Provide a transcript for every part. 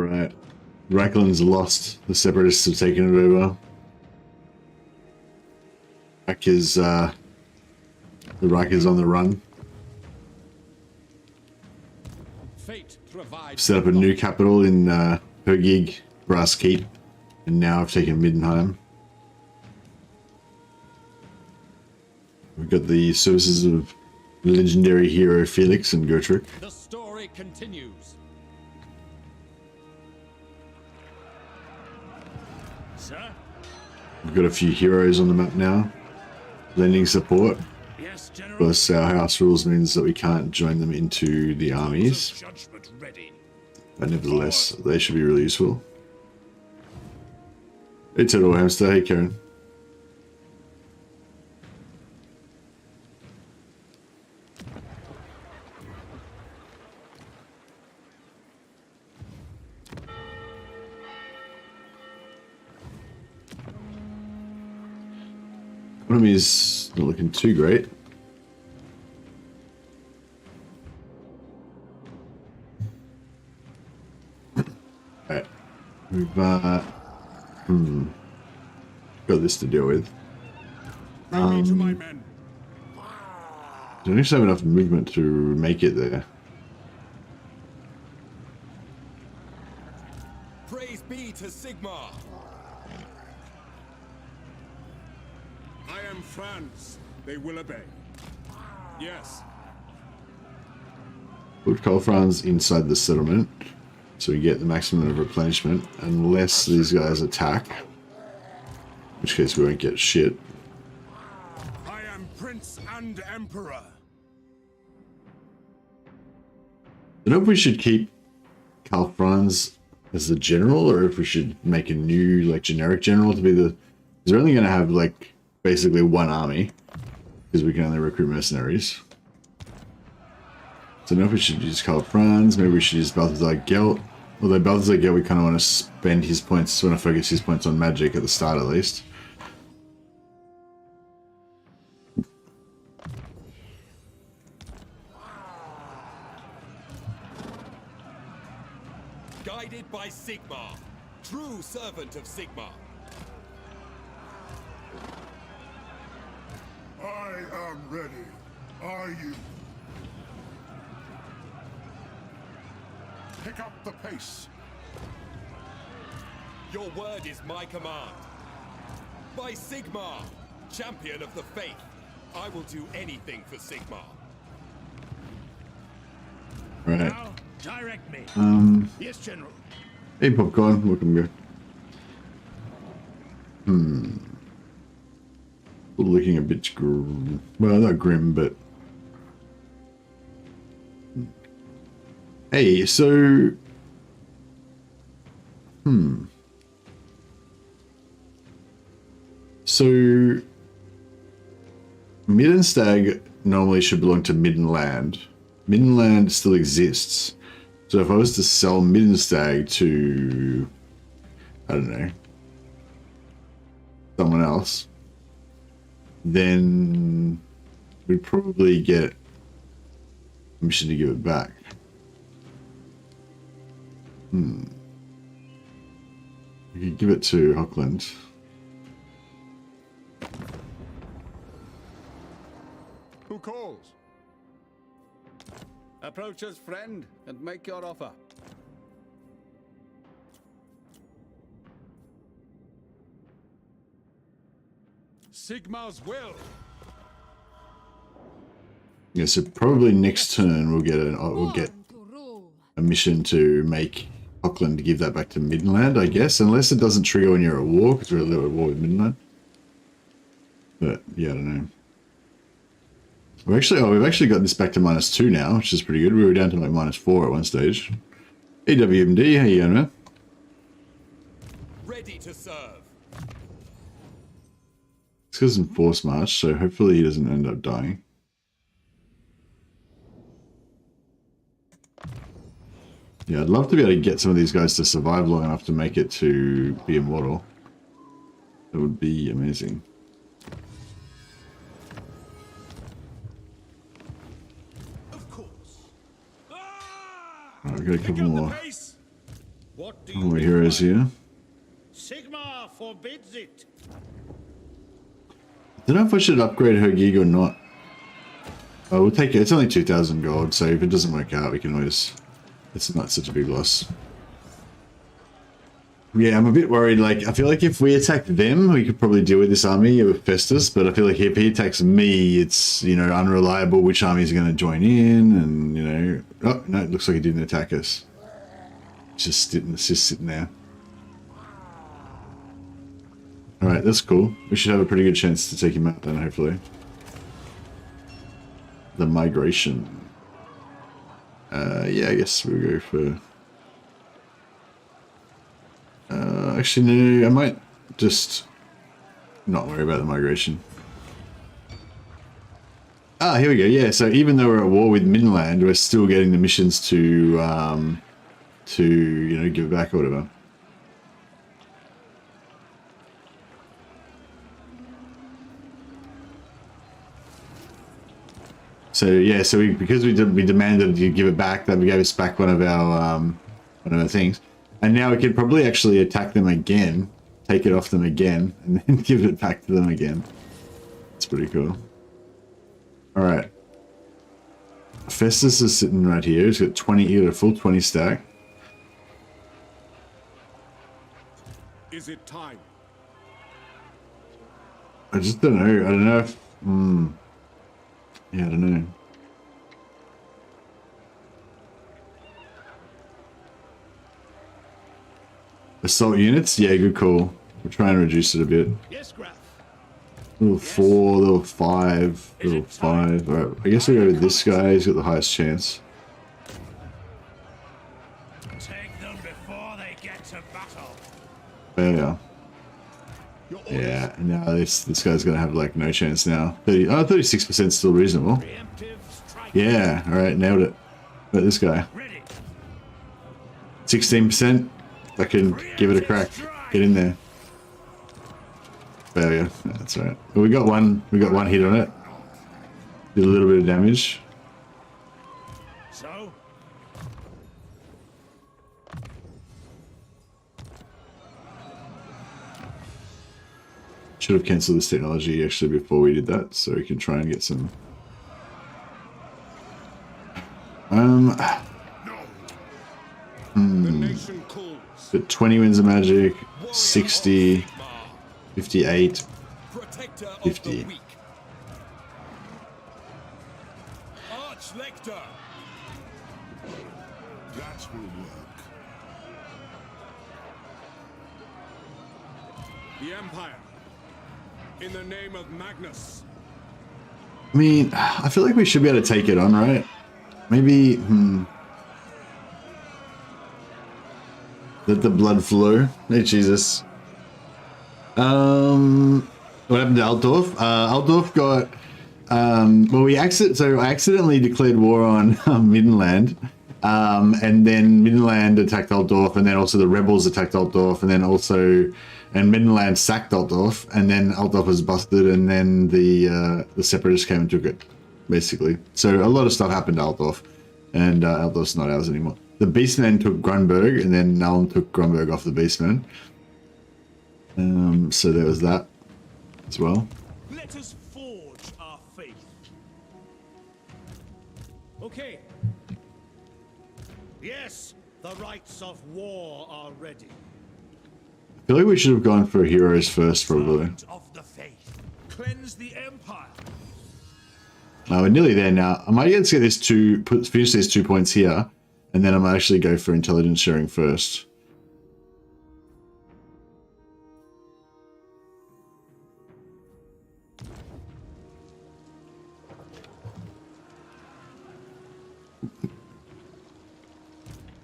Right. Reikland's lost. The Separatists have taken it over. Reich is, the Reich is on the run. Set up a new capital in Hergig, Brass Keep, and now I've taken Middenheim. We've got the services of legendary hero Felix and Gertrude. The story continues. Sir? We've got a few heroes on the map now. Lending support. Yes, General. Plus our house rules means that we can't join them into the armies. But nevertheless, they should be really useful. Hey Turtle Hamster, hey Karen. Economy's not looking too great. Alright. We've got this to deal with. Don't actually have enough movement to make it there. Praise be to Sigmar. I am Franz. They will obey. Yes. Put Karl Franz inside the settlement so we get the maximum of replenishment unless these guys attack. In which case we won't get shit. I am Prince and Emperor. I don't know if we should keep Karl Franz as the general or if we should make a new like generic general to be the... They're only going to have like basically one army because we can only recruit mercenaries. So I don't know if we should use Karl Franz, maybe we should use Balthazar Gelt. Although Balthazar Gelt we kind of want to spend his points, want to focus his points on magic at the start at least. Guided by Sigmar, true servant of Sigmar. I am ready. Are you? Pick up the pace. Your word is my command. By Sigmar, champion of the faith, I will do anything for Sigmar. Right. Now, direct me. Yes, General. Hey Popcorn, welcome here. Looking a bit grim. Well, not grim, but... Hey, so... So... Middenstag normally should belong to Middenland. Middenland still exists. So if I was to sell Middenstag to... I don't know... someone else... then we'd probably get permission to give it back. We could give it to Hockland. Who calls? Approach us, friend, and make your offer. Sigmar's will. Yeah, so probably next turn we'll get a mission to make Hockland give that back to Middenland, I guess, unless it doesn't trigger when you're at war, because we're at war with Middenland. But yeah, I don't know. We've actually got this back to -2 now, which is pretty good. We were down to like -4 at one stage. Hey WMD, how you going, man? Ready to serve. This guy's in force march, so hopefully he doesn't end up dying. Yeah, I'd love to be able to get some of these guys to survive long enough to make it to be immortal. That would be amazing. Of course. Alright, we've got a couple more. What do More heroes here. Sigma forbids it. I don't know if I should upgrade her gig or not. Oh, we'll take it. It's only 2,000 gold, so if it doesn't work out, we can always... It's not such a big loss. Yeah, I'm a bit worried. Like, I feel like if we attack them, we could probably deal with this army with Festus, but I feel like if he attacks me, it's, you know, unreliable which armies are going to join in, and, you know... Oh, no, it looks like he didn't attack us. It's just sitting there. Alright, that's cool. We should have a pretty good chance to take him out then, hopefully. The migration. Yeah, I guess we'll go for... actually, no, I might just not worry about the migration. Ah, here we go. Yeah, so even though we're at war with Midland, we're still getting the missions to you know, give it back or whatever. So yeah, so because we demanded you give it back, that we gave us back one of our things, and now we could probably actually attack them again, take it off them again, and then give it back to them again. It's pretty cool. All right, Festus is sitting right here. He's got 20. He got a full 20 stack. Is it time? I just don't know. I don't know if. Yeah, I don't know. Assault units? Yeah, good call. We'll try and reduce it a bit. Yes, Graf. Little 4, little 5, little 5. Alright, I guess we'll go with this guy. He's got the highest chance. Take them before they get to battle. There we are. Yeah, now this guy's gonna have like no chance now. 36% is still reasonable. Preemptive strike. Yeah, alright, nailed it. But this guy. Ready. 16%. I can give it a crack. Get in there. Failure. That's right. Well, we got one hit on it. Did a little bit of damage. So, Should have cancelled this technology actually before we did that, so we can try and get some. The nation calls. Got 20 winds of magic, 60, 58, Protector of 50. the weak. Arch-Lector. That will work. The Empire. In the name of Magnus. I mean, I feel like we should be able to take it on, right? Maybe, Let the blood flow. Hey, Jesus. What happened to Altdorf? Altdorf got, well, I accidentally declared war on Middenland, and then Middenland attacked Altdorf, and then also the rebels attacked Altdorf, and then and Middenland sacked Altdorf, and then Altdorf was busted, and then the separatists came and took it, basically. So a lot of stuff happened to Altdorf, and Altdorf's not ours anymore. The Beastmen took Grunberg, and then Nuln took Grunberg off the Beastmen. So there was that as well. let us forge our faith. Okay. Yes, the rites of war are ready. I feel like we should have gone for heroes first, probably. Rite of the faith. Cleanse the empire. We're nearly there now. I might get to get this finish these 2 points here, and then I might actually go for intelligence sharing first.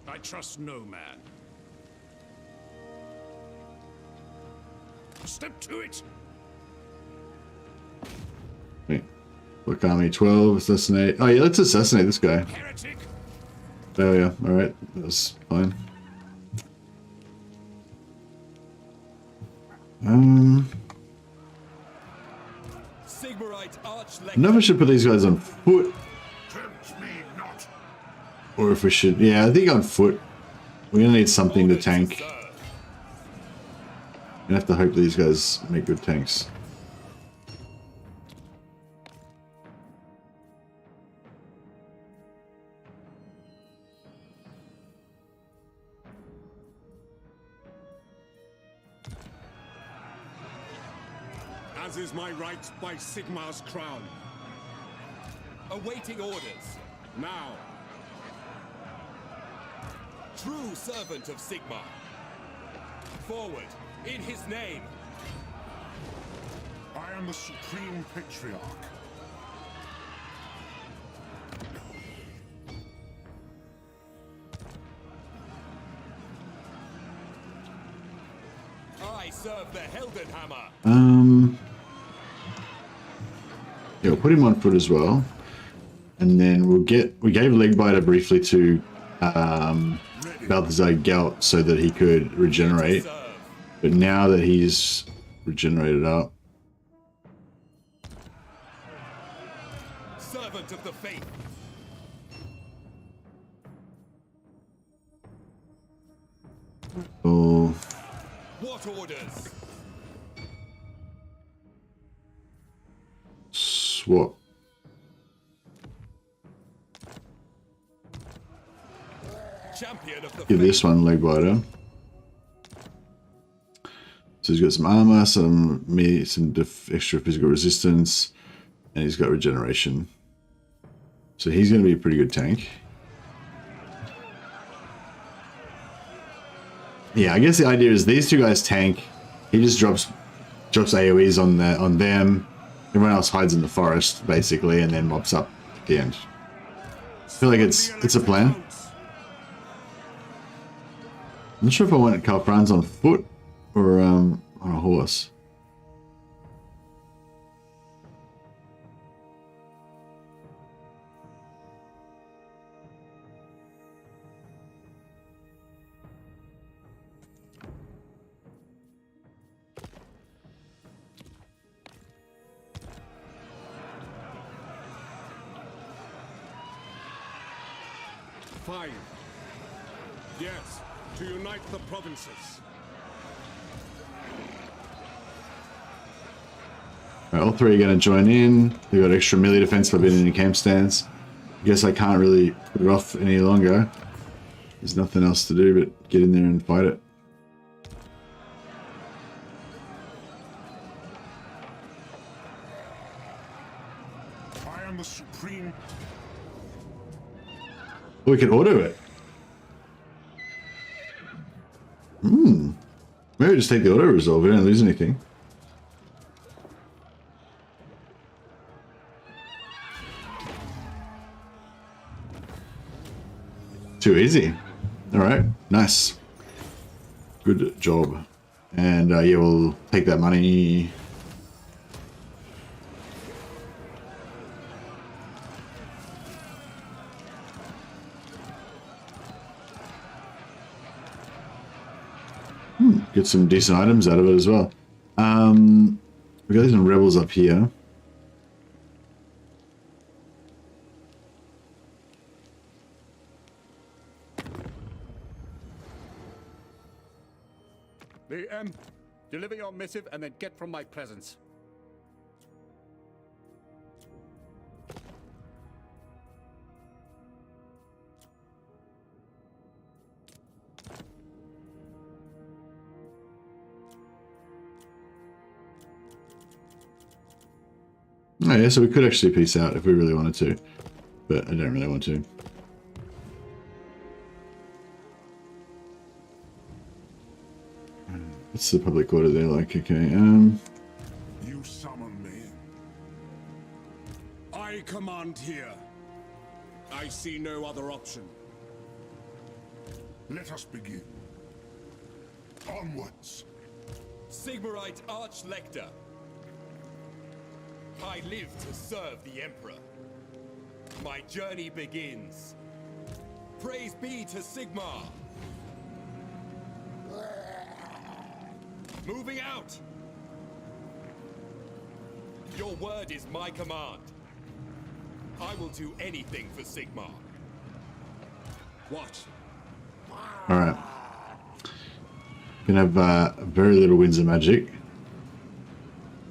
I trust no man. Step to it. Wait. Look, army 12, assassinate. Oh yeah, let's assassinate this guy. Heretic. Oh yeah, alright. That's fine. Sigmarite Arch-Lector. I don't know if I should put these guys on foot, Tempt me not. or if we should. Yeah, I think on foot. We're gonna need something to Ordered tank. serve. Gonna have to hope these guys make good tanks. As is my right by Sigmar's crown. Awaiting orders. Now, True servant of Sigmar. Forward, in his name. I am the Supreme Patriarch. I serve the Heldenhammer. Yeah, we'll put him on foot as well. And then we gave Legbiter briefly to Balthazar Gelt so that he could regenerate. Serve. But now that he's regenerated up, Servant of the faith. oh, What orders? swap. Champion of the Give faith. this one Legbiter. So he's got some armor, some extra physical resistance, and he's got regeneration. So he's going to be a pretty good tank. Yeah, I guess the idea is these two guys tank. He just drops AoEs on them. Everyone else hides in the forest basically, and then mops up at the end. I feel like it's a plan. I'm not sure if I want Karl Franz on foot or on a horse. Fine. Yes, to unite the provinces. Right, all three are going to join in. They've got extra melee defense by being in a camp stance. I guess I can't really put it off any longer. There's nothing else to do but get in there and fight it. I am the Supreme. Oh, we can auto it. Maybe just take the auto resolve. We don't lose anything. Too easy. All right, nice. Good job. And yeah, we'll take that money. Get some decent items out of it as well. We got some rebels up here. The deliver your missive and then get from my presence. Oh yeah, so we could actually peace out if we really wanted to, but I don't really want to. What's the public order there like? Okay, You summon me. I command here. I see no other option. Let us begin. Onwards. Sigmarite Arch-Lector. I live to serve the Emperor. My journey begins. Praise be to Sigmar. Moving out. Your word is my command. I will do anything for Sigmar. What? Alright. We can have very little winds of magic,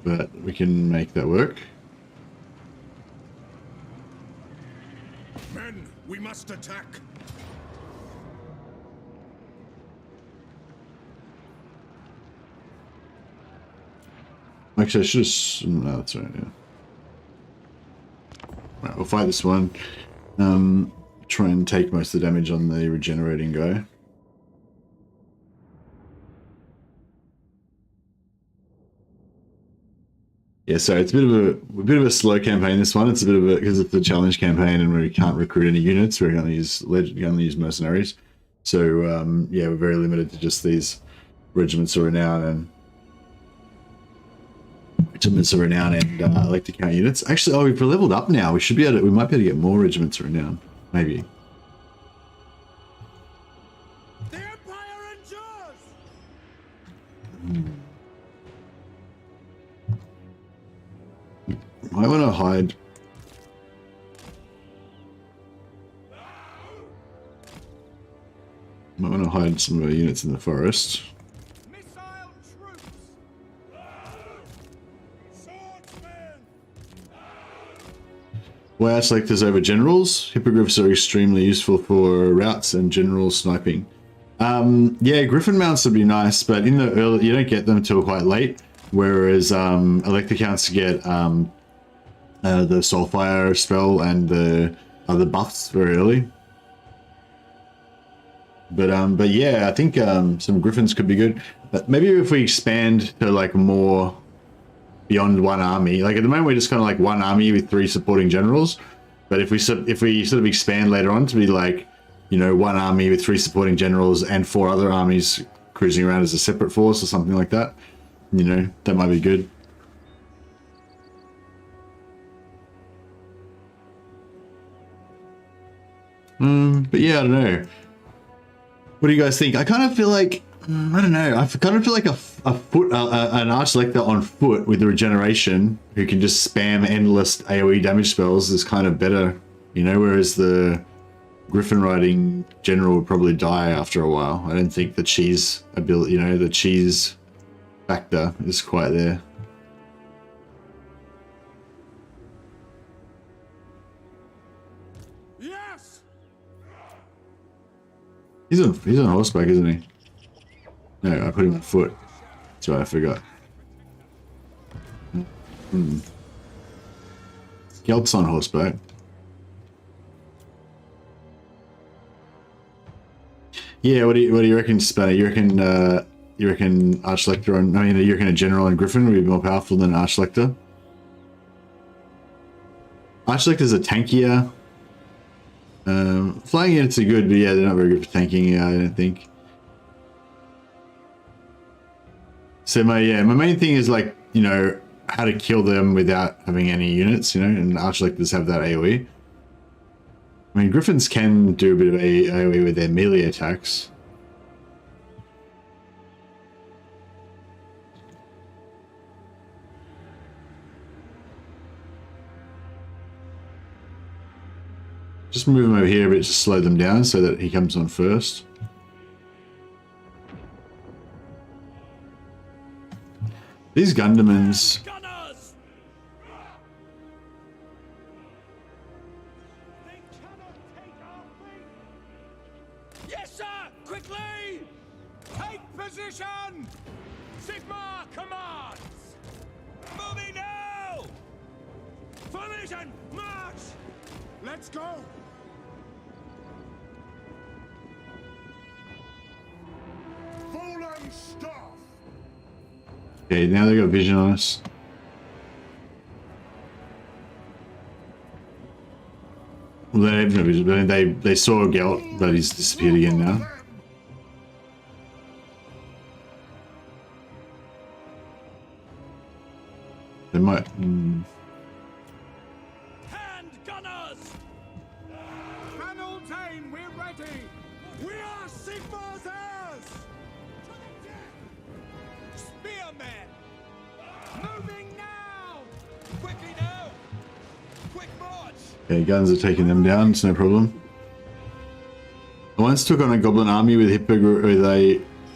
but we can make that work. Men, we must attack. Actually, I should have... No, that's right, yeah. Right, we'll fight this one. Try and take most of the damage on the regenerating guy. Yeah, so it's a bit of a slow campaign. This one, it's a bit of a because it's a challenge campaign, and we can't recruit any units. We're going to use mercenaries. So yeah, we're very limited to just these regiments of renown and Elector Count units. Actually, oh, we've leveled up now. We should be able to. We might be able to get more regiments of renown, maybe. The Empire endures. Might want to hide. Might want to hide some of our units in the forest. Missile troops. Swordsmen. Wow, selectors over generals. Hippogriffs are extremely useful for routes and general sniping. Yeah, Griffin mounts would be nice, but in the early, you don't get them until quite late. Whereas Elector Counts get the Soulfire spell and the other buffs very early. But yeah, I think some Griffins could be good. But maybe if we expand to like more beyond one army, like at the moment we're just kind of like one army with 3 supporting generals. But if we sort of expand later on to be like, you know, one army with 3 supporting generals and 4 other armies cruising around as a separate force or something like that, you know, that might be good. But yeah, I don't know. What do you guys think? I kind of feel like, I don't know, I kind of feel like an Arch-Lector on foot with the regeneration who can just spam endless AoE damage spells is kind of better, you know, whereas the Griffin riding general would probably die after a while. I don't think the cheese ability, you know, the cheese factor is quite there. Yes. He's on horseback, isn't he? No, I put him on foot. That's right, I forgot. Gelt's on horseback. Yeah, what do you reckon, Spanner? You reckon Arch-Lector on, I mean, you reckon a general and Griffin would be more powerful than Arch-Lector? Arch-Lector's a tankier. Flying units are good, but yeah, they're not very good for tanking, I don't think. So my main thing is like, you know, how to kill them without having any units, you know, and Arch-Lectors have that AoE. I mean, Griffins can do a bit of AoE with their melee attacks. Just move him over here, but just slow them down so that he comes on first. These Gundamans. Gunners! They cannot take our thing! Yes, sir! Quickly! Take position! Sigma commands! Moving now! Formation, march! Let's go. Fallen staff. Okay, now they got vision on us. Well, they have no vision, but they saw Gelt, but he's disappeared again now. They might. Hand gunners! Hamilton, we're ready. We are Sigmar's heirs. Spearmen! Moving now! Quickly now! Quick march! Okay, guns are taking them down, it's no problem. I once took on a goblin army with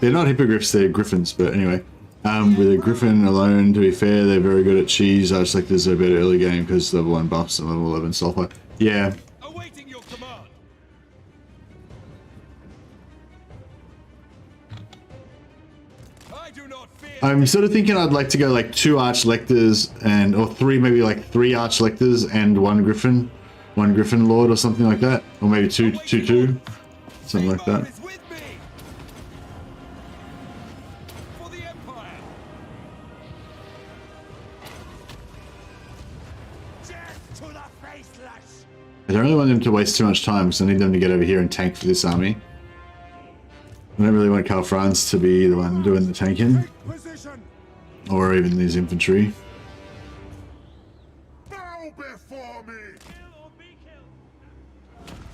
they're not hippogriffs, they're griffins, but anyway. With a griffin alone, to be fair, they're very good at cheese. I just like there's a better early game because level 1 buffs and level 11 sulfur. Yeah. Awaiting your command. I do not fear. I'm sort of thinking I'd like to go like 2 arch lectors or 3, maybe like 3 arch lectors and 1 griffin lord or something like that, or maybe 2, something like that. I don't really want them to waste too much time because I need them to get over here and tank for this army. I don't really want Karl Franz to be the one doing the tanking. Or even these infantry.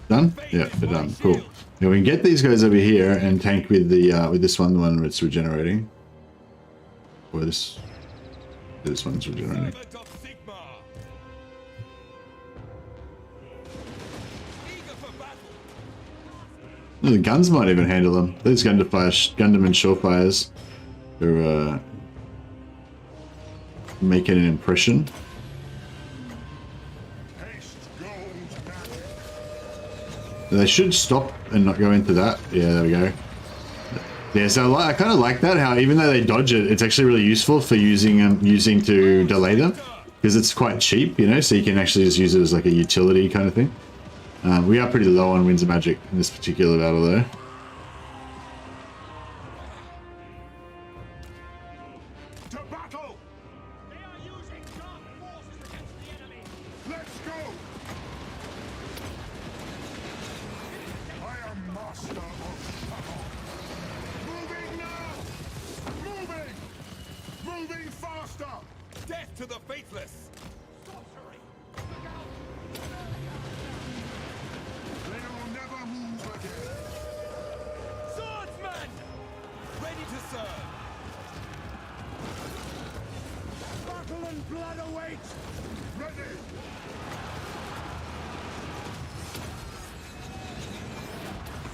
Done? Yeah, they're done. Cool. Now we can get these guys over here and tank with this one, the one that's regenerating. Or this one's regenerating. No, the guns might even handle them. Those Gundam and Shorefires are making an impression. They should stop and not go into that. Yeah, there we go. Yeah, so I kind of like that, how even though they dodge it, it's actually really useful for using to delay them. Because it's quite cheap, you know, so you can actually just use it as like a utility kind of thing. We are pretty low on Winds of Magic in this particular battle though. To battle! They are using dark forces against the enemy. Let's go! I am master of battle. Moving now! Moving! Moving faster! Death to the faithless! Sorcery! They will never move again. Swordsman! Ready to serve! Battle and blood awaits! Ready!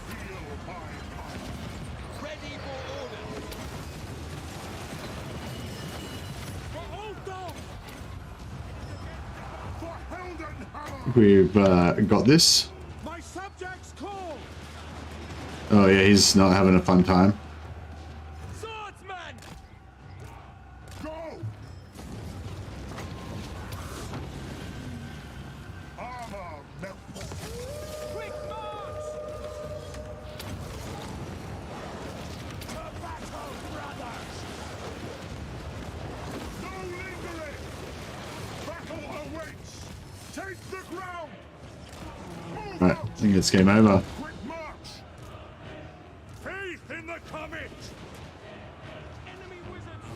Feel my power! Ready for order! For Ultho! For Heldenhammer! We've got this. My subjects call! Oh yeah, he's not having a fun time. Swordsman! Go! Armor melts! Quick march! To battle, brothers! No lingering! Battle awaits! Take the ground! Move Right, out! I think it's game over. Quick march! Faith in the comet! Enemy wizards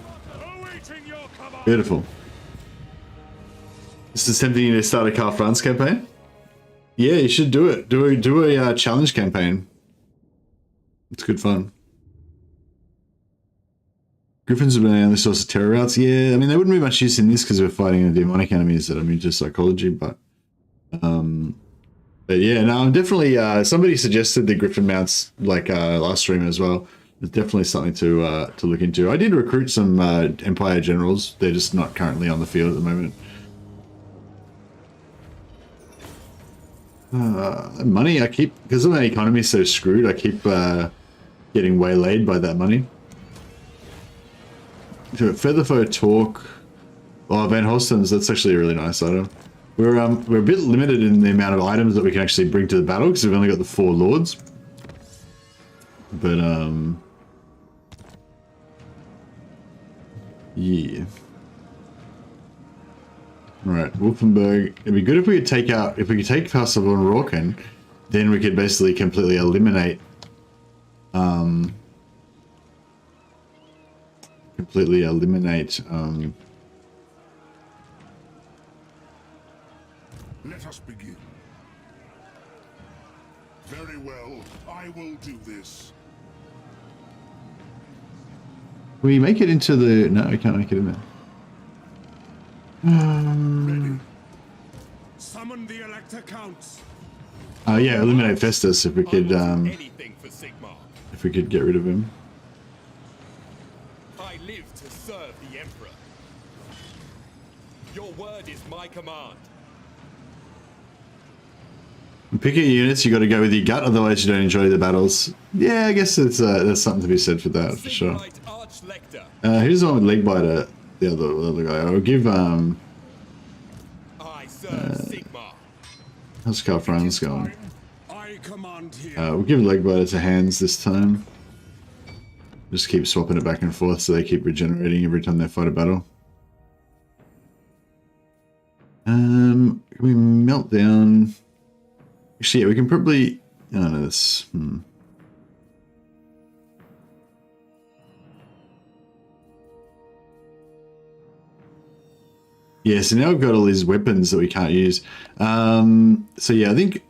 awaiting your command! Beautiful. This is tempting you to start a Karl Franz campaign? Yeah, you should do it. Do a challenge campaign. It's good fun. Griffins have been the only source of terror routes. Yeah, I mean, they wouldn't be much use in this because we're fighting the demonic enemies that are immune to psychology, but yeah, no, I'm definitely, somebody suggested the Griffin mounts like last stream as well. It's definitely something to look into. I did recruit some Empire generals. They're just not currently on the field at the moment. Money, I keep, because my economy is so screwed, I keep getting waylaid by that money. So Featherfoe Talk. Oh, Van Holsten's, that's actually a really nice item. We're a bit limited in the amount of items that we can actually bring to the battle because we've only got the 4 lords. But yeah. Alright, Wolfenberg. It'd be good if we could take Castle von Rorken, then we could basically completely eliminate Let us begin. Very well, I will do this. we make it into the... No, we can't make it in there. Ready. Summon the Elector Counts. Yeah, eliminate Festus if we I could, will do anything for Sigmar. if we could get rid of him. I live to serve the Emperor. Your word is my command. Pick your units, you got to go with your gut, otherwise you don't enjoy the battles. Yeah, I guess it's there's something to be said for that, for sure. Sigmarite Arch-Lector. Who's the one with Legbiter? The other guy. I'll give, I serve Sigmar. how's Karl Franz going? I command here. We'll give Legbiter to Hands this time. Just keep swapping it back and forth so they keep regenerating every time they fight a battle. Can we melt down? Actually, yeah, we can probably. Oh no, this. Yeah, so now we've got all these weapons that we can't use. So yeah, I think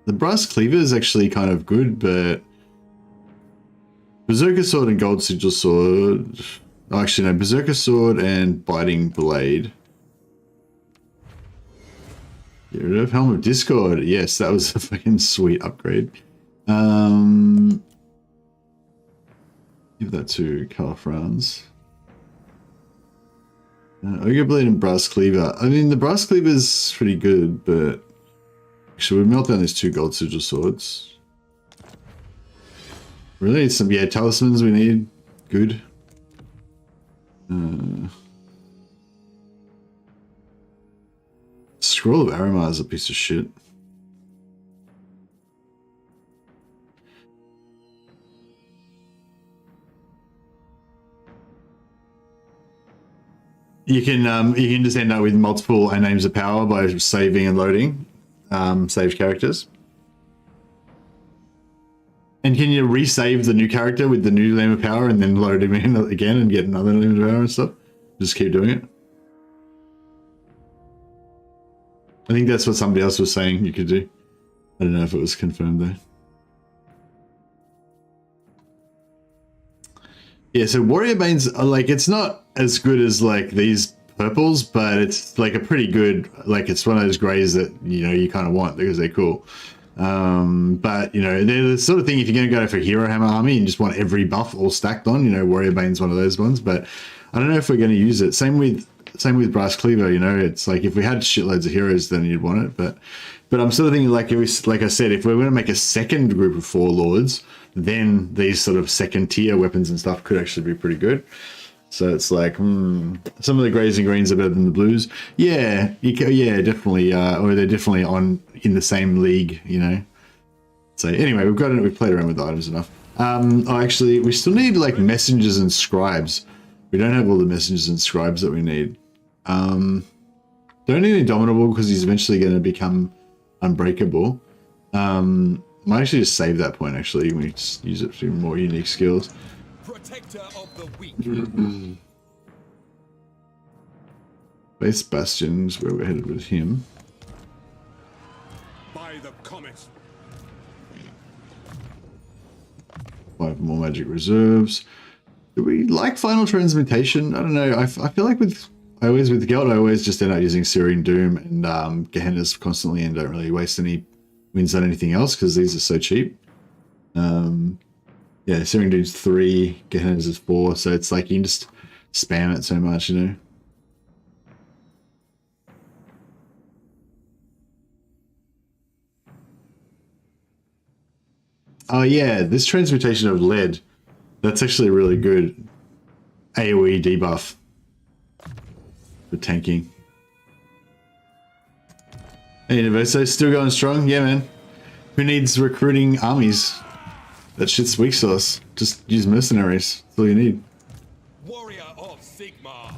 the brass cleaver is actually kind of good, but Berserker Sword and Gold Sigil Sword. Oh, actually, no, Berserker Sword and Biting Blade. Get rid of Helm of Discord. Yes, that was a fucking sweet upgrade. Give that to Karl Franz. Ogre Blade and Brass Cleaver. I mean, the Brass Cleaver is pretty good, but actually, we melt down these 2 Gold Sigil Swords. Really need some, yeah, talismans we need. Good. Scroll of Aramar is a piece of shit. You can just end up with multiple names of power by saving and loading saved characters. And can you resave the new character with the new name of power and then load him in again and get another name of power and stuff? Just keep doing it. I think that's what somebody else was saying you could do. I don't know if it was confirmed though. Yeah, so Warrior Banes are like, it's not as good as like these purples, but it's like a pretty good, like it's one of those greys that, you know, you kind of want because they're cool. But, you know, they're the sort of thing if you're going to go for Hero Hammer Army and just want every buff all stacked on, you know, Warrior Bane's one of those ones, but I don't know if we're going to use it. Same with Brass Cleaver, you know, it's like if we had shitloads of heroes, then you'd want it, but I'm sort of thinking like, like I said, if we're going to make a second group of 4 lords, then these sort of second tier weapons and stuff could actually be pretty good. So it's like, some of the greys and greens are better than the blues. Yeah, yeah, definitely. Or they're definitely in the same league, you know. So anyway, we've played around with the items enough. Oh, actually, we still need like messengers and scribes. We don't have all the messengers and scribes that we need. Don't need Indomitable because he's eventually going to become unbreakable. Might actually just save that point. Actually, we just use it for more unique skills. Protector of the weak. Base Bastions, where we're headed with him. By the comet. 5 more magic reserves. Do we like Final Transmutation? I don't know. I feel like with Geld, I always just end up using Syrian Doom and Gehenna's constantly and don't really waste any wins on anything else because these are so cheap. Yeah, Syrian Doom's 3, Gehenna's is 4, so it's like you can just spam it so much, you know. Oh yeah, this transmutation of lead, that's actually really good. AoE debuff for tanking. Hey, Universo, still going strong? Yeah, man. Who needs recruiting armies? That shit's weak sauce. Just use mercenaries. That's all you need. Warrior of Sigmar.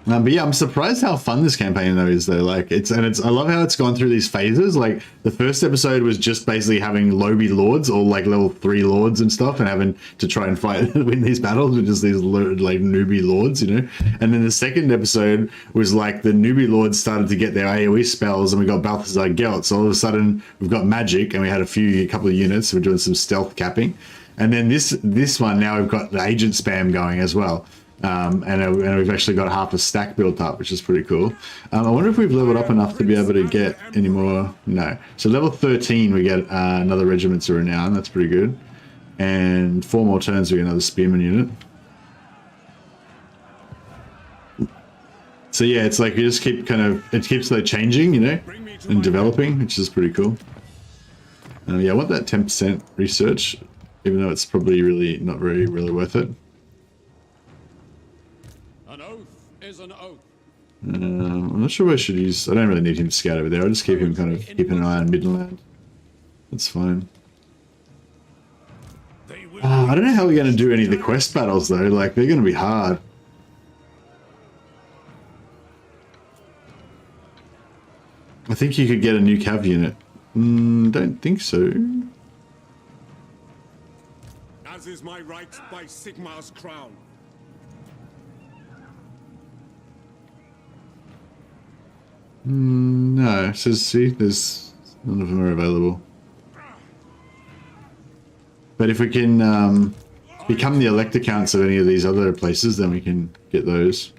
But yeah, I'm surprised how fun this campaign though is though. Like I love how it's gone through these phases. Like the first episode was just basically having lowbie lords or like level 3 lords and stuff and having to try and fight win these battles with just these like newbie lords, you know. And then the second episode was like the newbie lords started to get their AoE spells and we got Balthazar Gelt. So all of a sudden we've got magic and we had a couple of units. So we're doing some stealth capping. And then this one now we've got the agent spam going as well. And we've actually got half a stack built up, which is pretty cool. I wonder if we've leveled up enough to be able to get any more. No. So level 13, we get another Regiments of Renown. That's pretty good. And 4 more turns, we get another Spearman unit. So yeah, it's like you just keep it keeps like changing, you know, and developing, which is pretty cool. Yeah, I want that 10% research, even though it's probably really not really worth it. An oath is an oath. I'm not sure what I should use. I don't really need him to scout over there. I'll just keep him keeping an eye on Midland. That's fine. I don't know how we're going to do any of the quest battles though. Like, they're going to be hard. I think you could get a new cav unit. Don't think so. As is my right by Sigmar's crown. No, it says, see, there's none of them are available. But if we can become the Elector Counts of any of these other places, then we can get those.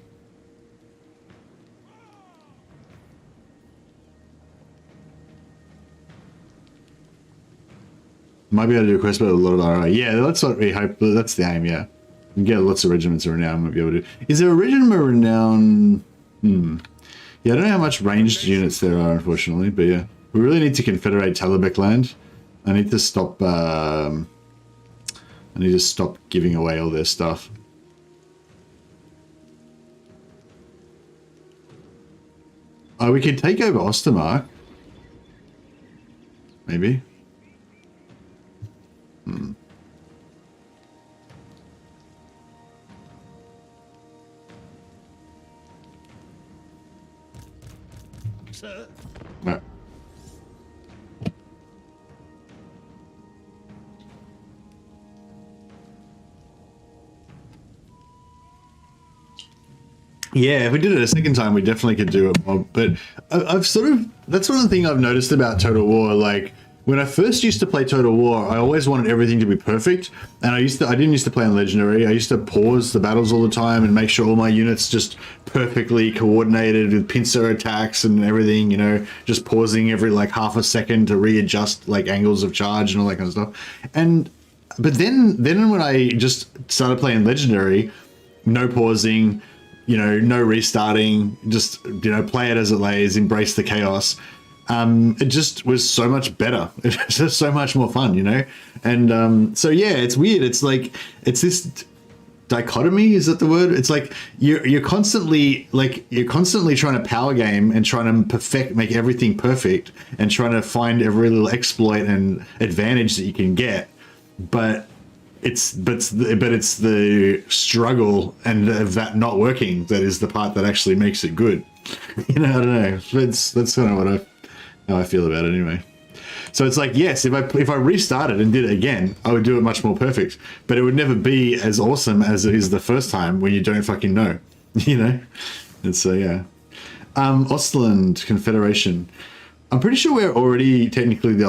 Might be able to do a quest about a lot of RI. Yeah, that's what we hope. That's the aim, yeah. We can get lots of Regiments of Renown. Might be able to. Is there a Regiment of Renown? Yeah, I don't know how much ranged units there are, unfortunately, but yeah. We really need to confederate Talabek land. I need to stop giving away all their stuff. Oh, we could take over Ostermark. Maybe. Sir? No. Yeah, if we did it a second time, we definitely could do it more. But I've sort of, that's one of the things I've noticed about Total War. Like, when I first used to play Total War, I always wanted everything to be perfect. And I didn't used to play on Legendary. I used to pause the battles all the time and make sure all my units just perfectly coordinated with pincer attacks and everything, you know, just pausing every like half a second to readjust like angles of charge and all that kind of stuff. But then when I just started playing Legendary, no pausing, you know, no restarting, just, you know, play it as it lays, embrace the chaos. It just was so much better. It was just so much more fun, you know? And so, yeah, it's weird. It's like, it's this dichotomy, is that the word? It's like you're constantly trying to power game and trying to make everything perfect and trying to find every little exploit and advantage that you can get. But it's the struggle and of that not working that is the part that actually makes it good. You know, I don't know. That's kind of how I feel about it anyway. So it's like, yes, if I restarted and did it again, I would do it much more perfect, but it would never be as awesome as it is the first time when you don't fucking know, you know? And so, yeah. Ostland Confederation. I'm pretty sure we're already technically the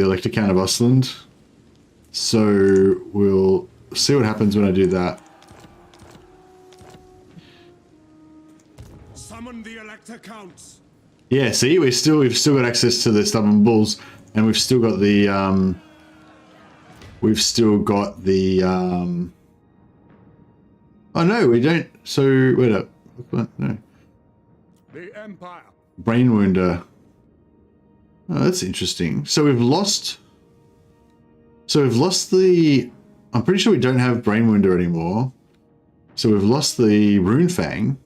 Elector Count of Ostland. So we'll see what happens when I do that. Summon the Elector Counts. Yeah, see, we've still got access to the Stubborn Bulls, and we've still got the oh no, we don't. So wait up, no. The Empire. Brain Wounder. Oh, that's interesting. So we've lost the. I'm pretty sure we don't have Brain Wounder anymore. So we've lost the Rune Fang,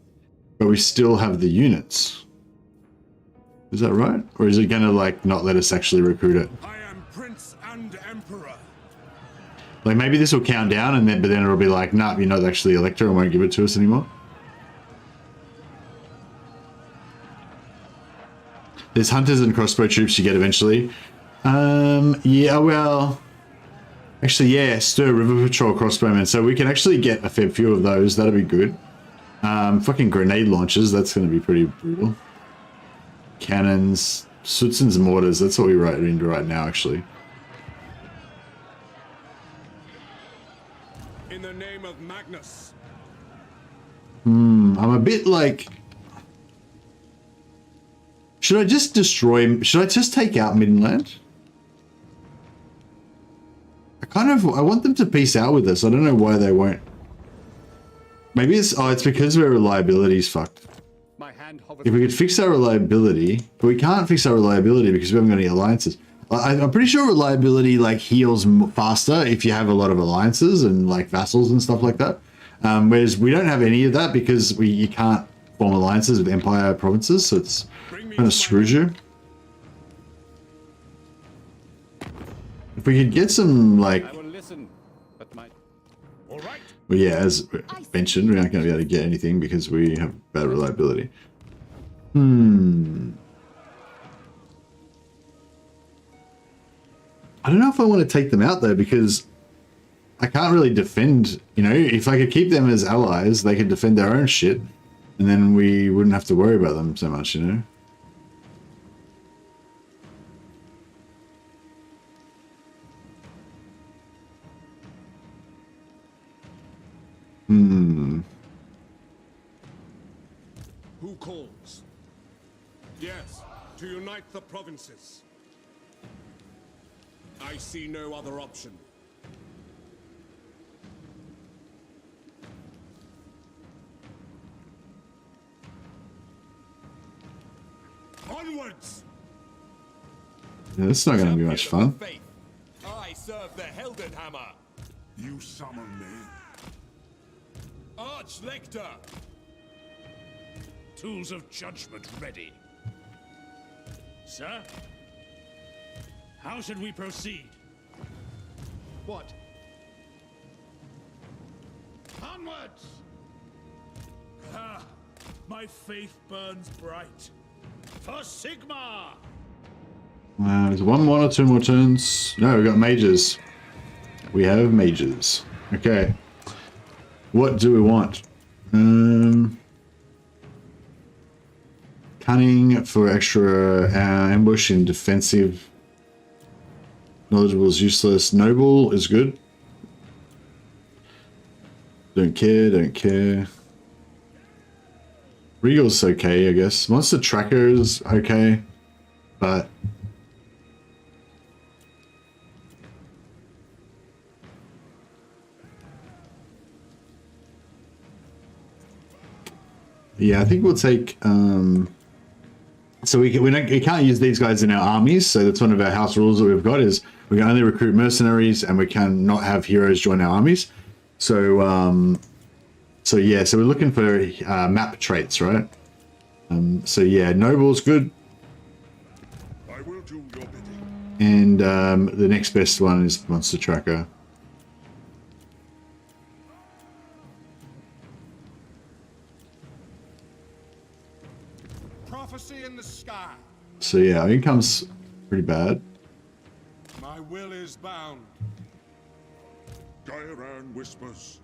but we still have the units. Is that right? Or is it going to, like, not let us actually recruit it? I am Prince and Emperor. Like, maybe this will count down, but then it'll be like, nah, you're not actually Elector and won't give it to us anymore. There's hunters and crossbow troops you get eventually. Yeah, well... Actually, yeah, Stir River Patrol crossbowmen. So we can actually get a fair few of those. That'll be good. Fucking grenade launchers. That's going to be pretty brutal. Cannons, Sutzen's mortars. That's what we write into right now, actually. In the name of Magnus. I'm a bit like, should I just destroy, should I just take out Midland? I want them to peace out with us. I don't know why they won't. Maybe it's, oh, it's because our reliability's fucked. My hand hovers. If we could fix our reliability, but we can't fix our reliability because we haven't got any alliances. I'm pretty sure reliability like heals faster if you have a lot of alliances and like vassals and stuff like that. Whereas we don't have any of that because you can't form alliances with empire provinces, so it's kind of screws you. If we could get some like, I will listen, but my... All right. well, yeah, as mentioned, we aren't going to be able to get anything because we have bad reliability. I don't know if I want to take them out though, because I can't really defend, you know, if I could keep them as allies, they could defend their own shit, and then we wouldn't have to worry about them so much, you know? Who calls? Yes, to unite the provinces. I see no other option. Onwards! Yeah, this is not going to be much Champion of fun. the faith, I serve the Heldenhammer. You summon me. Arch-Lector. Tools of judgment ready. Sir? How should we proceed? What? Onwards! Ah, my faith burns bright. For Sigma! There's one or two more turns. No, we've got mages. We have mages. Okay. What do we want? Cunning for extra ambush and defensive. Knowledgeable is useless. Noble is good. Don't care. Regal's okay, I guess. Monster Tracker is okay, but yeah, I think we'll take. So we can't use these guys in our armies. So that's one of our house rules that we've got is we can only recruit mercenaries and we can not have heroes join our armies. So so yeah, so we're looking for map traits, right? So yeah, Noble's good. I will do your bidding. And the next best one is Monster Tracker. Prophecy in the sky. So yeah, our income's pretty bad. My will is bound. Caravan whispers.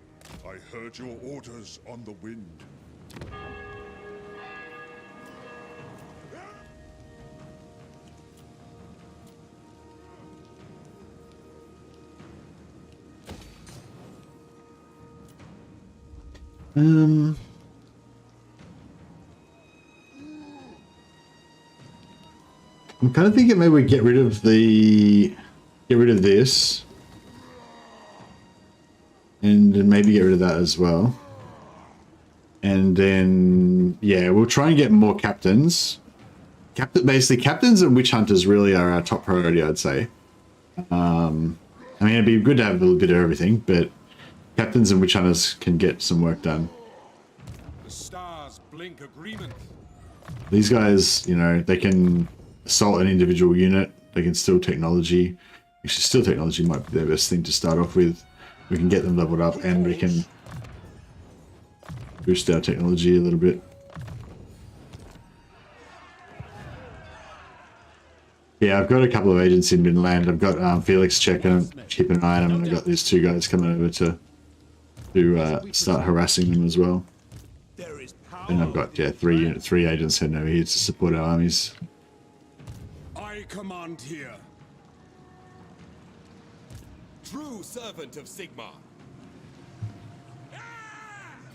I heard your orders on the wind. I'm kind of thinking maybe we get rid of this. And then maybe get rid of that as well. And then, yeah, we'll try and get more captains. Basically, captains and witch hunters really are our top priority, I'd say. I mean, it'd be good to have a little bit of everything, but captains and witch hunters can get some work done. The stars blink agreement. These guys, you know, they can assault an individual unit. They can steal technology. Actually, steal technology might be their best thing to start off with. We can get them leveled up and we can boost our technology a little bit. Yeah, I've got a couple of agents in Midland. I've got Felix checking, keeping an eye on them, and I've got these two guys coming over to start harassing them as well. And I've got, yeah, three agents heading over here to support our armies. I command here. True servant of Sigma.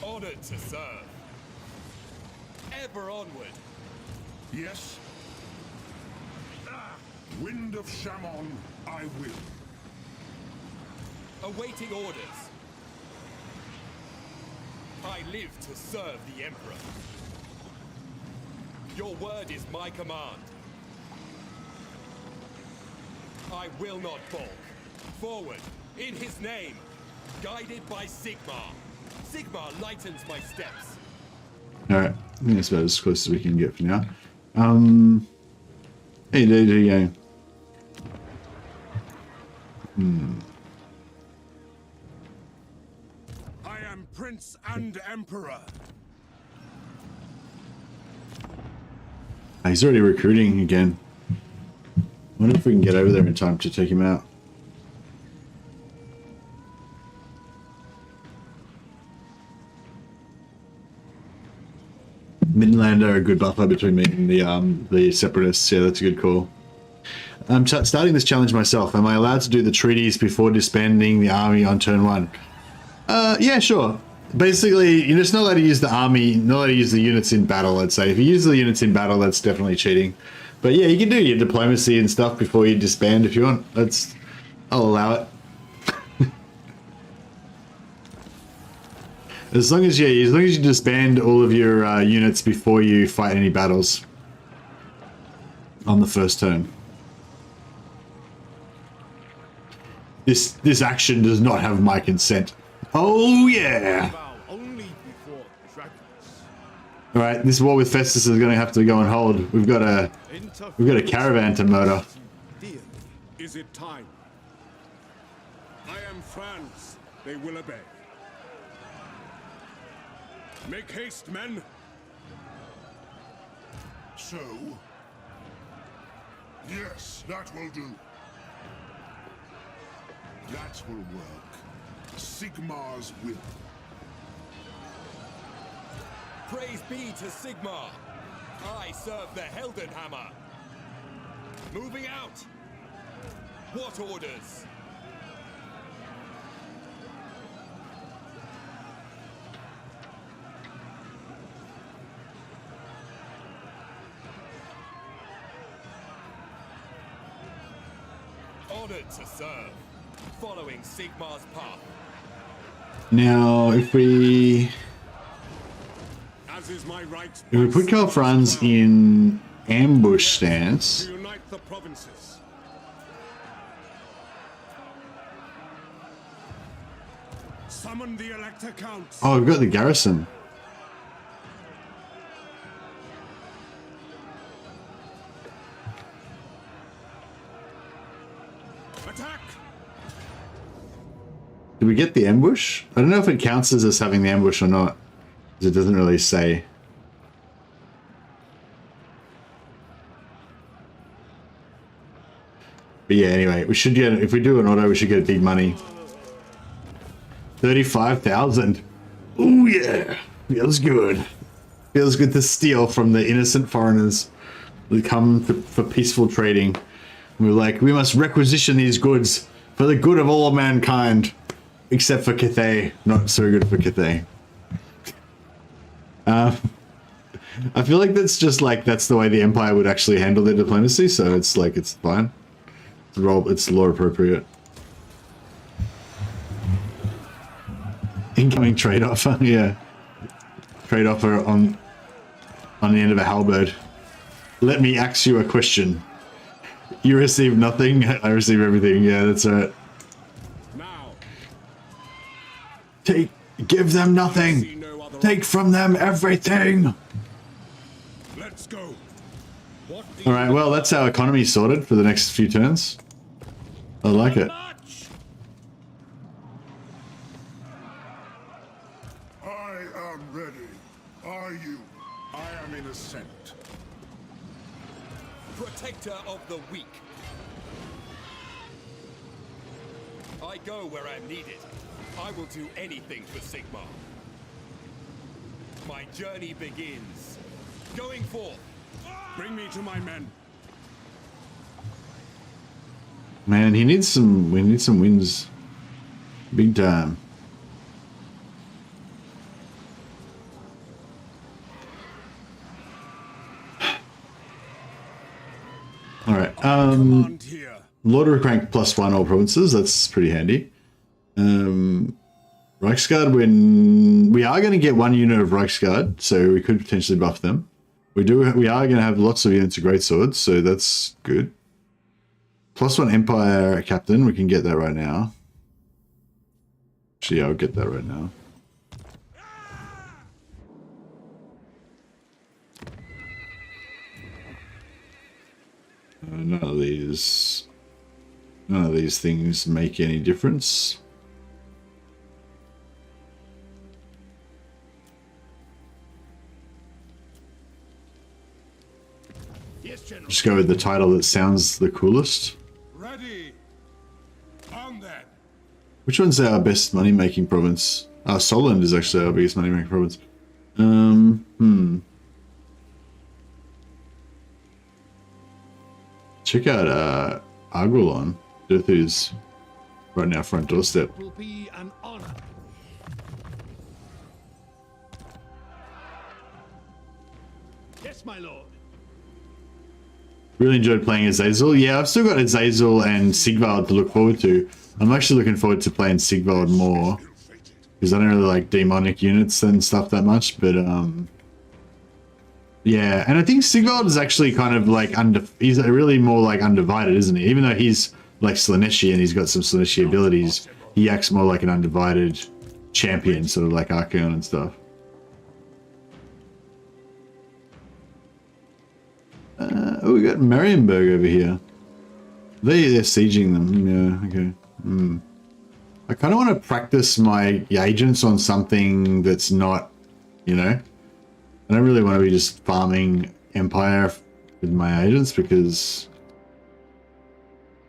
Honored to serve. Ever onward. Yes? Wind of Shaman, I will. Awaiting orders. I live to serve the Emperor. Your word is my command. I will not balk. Forward, in his name, guided by Sigmar. Sigmar lightens my steps. Alright, I think that's about as close as we can get for now. Hey, there you go. I am Prince and Emperor. He's already recruiting again. Wonder if we can get over there in time to take him out. Midland are a good buffer between me and the separatists. Yeah, that's a good call. I'm starting this challenge myself. Am I allowed to do the treaties before disbanding the army on turn 1? Yeah, sure. Basically, you're just not allowed to use the army, not allowed to use the units in battle, I'd say. If you use the units in battle, that's definitely cheating. But yeah, you can do your diplomacy and stuff before you disband if you want. I'll allow it. As long as you disband all of your units before you fight any battles on the first turn. This action does not have my consent. Oh yeah! All right, this war with Festus is going to have to go on hold. We've got a caravan to murder. Is it time? I am Franz. They will obey. Make haste, men. So? Yes, that will do. That will work. Sigmar's will. Praise be to Sigmar. I serve the Heldenhammer. Moving out. What orders? Honored to serve, following Sigmar's path. Now, if we As is my right. put Karl Franz in ambush stance, To unite the provinces. Summon the Elector Count. oh, we've got the garrison. Attack! Did we get the ambush? I don't know if it counts as us having the ambush or not, because it doesn't really say. But yeah, anyway, we should get, if we do an auto, we should get big money. 35,000. Oh yeah, feels good. Feels good to steal from the innocent foreigners who come for peaceful trading. We're like, we must requisition these goods for the good of all mankind, except for Cathay. Not so good for Cathay. I feel like that's just like, that's the way the Empire would actually handle their diplomacy, so it's like, it's fine. It's law appropriate. Incoming trade offer, yeah. Trade offer on the end of a halberd. Let me ask you a question. You receive nothing, I receive everything. Yeah, that's right. Now. Give them nothing. Take from them everything. Let's go. What do All right, well, that's our economy sorted for the next few turns. I like it. March! I am ready. Are you? I am in ascent. Protector of the weak. I go where I'm needed. I will do anything for Sigmar. My journey begins. Going forth. Bring me to my men. Man, we need some wins. Big time. Command here. Lord of Rank +1 all provinces. That's pretty handy. Reichsguard, when we are going to get 1 unit of Reichsguard, so we could potentially buff them. We are going to have lots of units of greatswords, so that's good. +1 Empire Captain, we can get that right now. Actually, I'll get that right now. None of these things make any difference. Yes, General. Just go with the title that sounds the coolest. Ready. On then. Which one's our best money-making province? Solent is actually our biggest money-making province. Check out Argulon. Dirthu's right now front doorstep. Will be an honor. Yes, my lord. Really enjoyed playing Azazel. Yeah, I've still got Azazel and Sigvald to look forward to. I'm actually looking forward to playing Sigvald more, because I don't really like demonic units and stuff that much, but yeah, and I think Sigvald is actually kind of like he's really more like undivided, isn't he? Even though he's like Slaneshi and he's got some Slaneshi abilities, he acts more like an undivided champion, sort of like Archeon and stuff. Oh, we got Marienburg over here. They're sieging them. Yeah, okay. I kind of want to practice my agents on something that's not, you know, I don't really want to be just farming Empire with my agents, because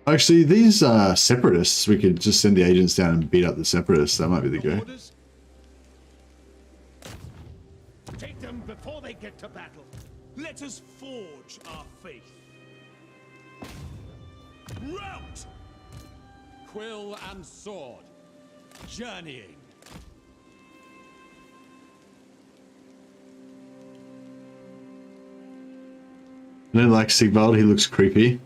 actually these separatists, we could just send the agents down and beat up the separatists. That might be the go. Orders? Take them before they get to battle. Let us forge our faith. Rout! Quill and sword. Journeying. I don't like Sigvald, he looks creepy.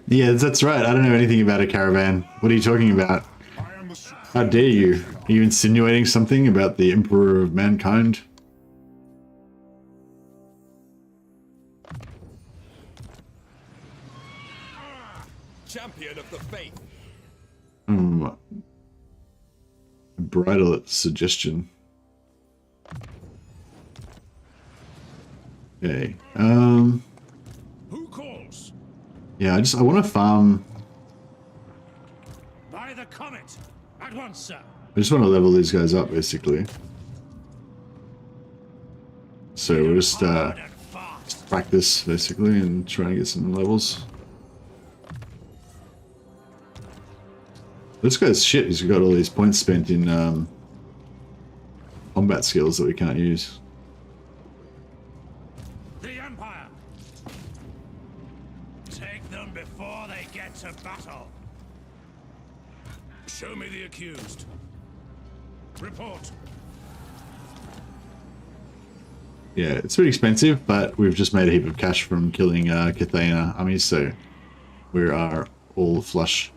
Yeah, that's right. I don't know anything about a caravan. What are you talking about? How dare you? Are you insinuating something about the Emperor of Mankind? Champion of the faith. Bridle at suggestion. Okay. Who calls? Yeah, I want to farm. By the comet. At once, sir. I just want to level these guys up, basically. So we'll just Hard and fast. practice, basically, and try and get some levels. This guy's shit. He's got all these points spent in combat skills that we can't use. The Empire. Take them before they get to battle. Show me the accused. Report. Yeah, it's pretty expensive, but we've just made a heap of cash from killing Cathana armies, so we are all flush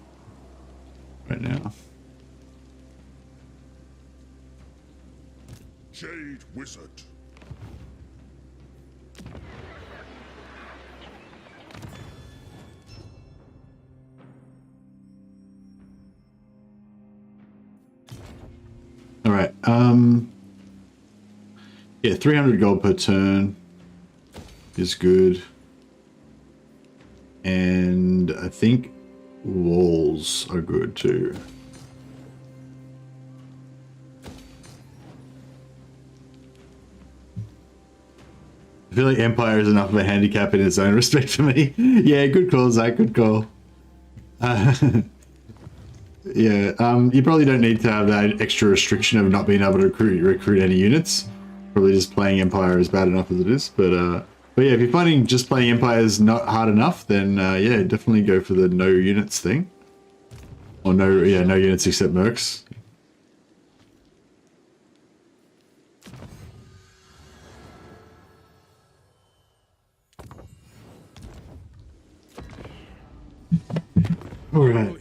right now. Jade Wizard. All right. Yeah, 300 gold per turn is good. And I think walls are good too. I feel like Empire is enough of a handicap in its own respect for me. Yeah, good call, Zach, good call. Yeah, you probably don't need to have that extra restriction of not being able to recruit any units. Probably just playing Empire is bad enough as it is. But yeah, if you're finding just playing Empire is not hard enough, then yeah, definitely go for the no units thing. Or no, yeah, no units except Mercs. Alright.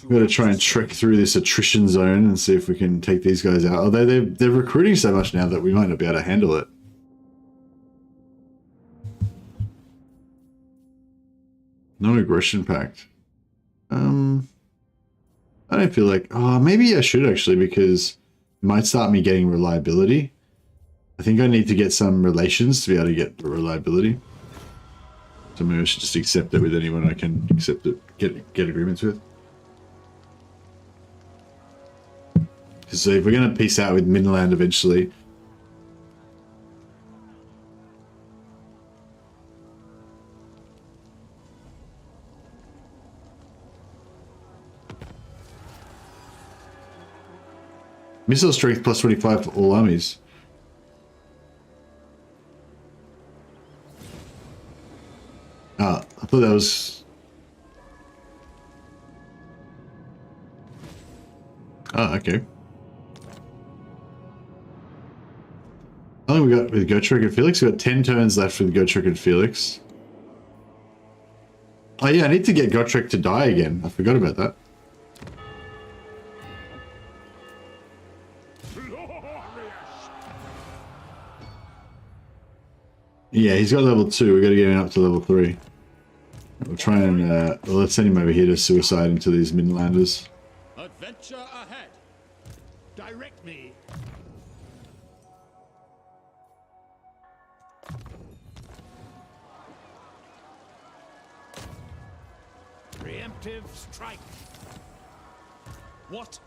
We've got to try and trek through this attrition zone and see if we can take these guys out. Although they're recruiting so much now that we might not be able to handle it. No aggression pact. I don't feel like... Oh, maybe I should actually, because it might start me getting reliability. I think I need to get some relations to be able to get the reliability. So maybe I should just accept it with anyone I can accept it, get agreements with. So if we're going to peace out with Midland eventually... Missile strength plus 25 for all armies. Ah, I thought that was... Ah, okay. I think we got with Gotrek and Felix. We got 10 turns left with Gotrek and Felix. Oh yeah, I need to get Gotrek to die again. I forgot about that. Yeah, he's got level 2. We got to get him up to level 3. We'll try and well, let's send him over here to suicide into these Midlanders. Adventure ahead. Direct me. Preemptive strike. What?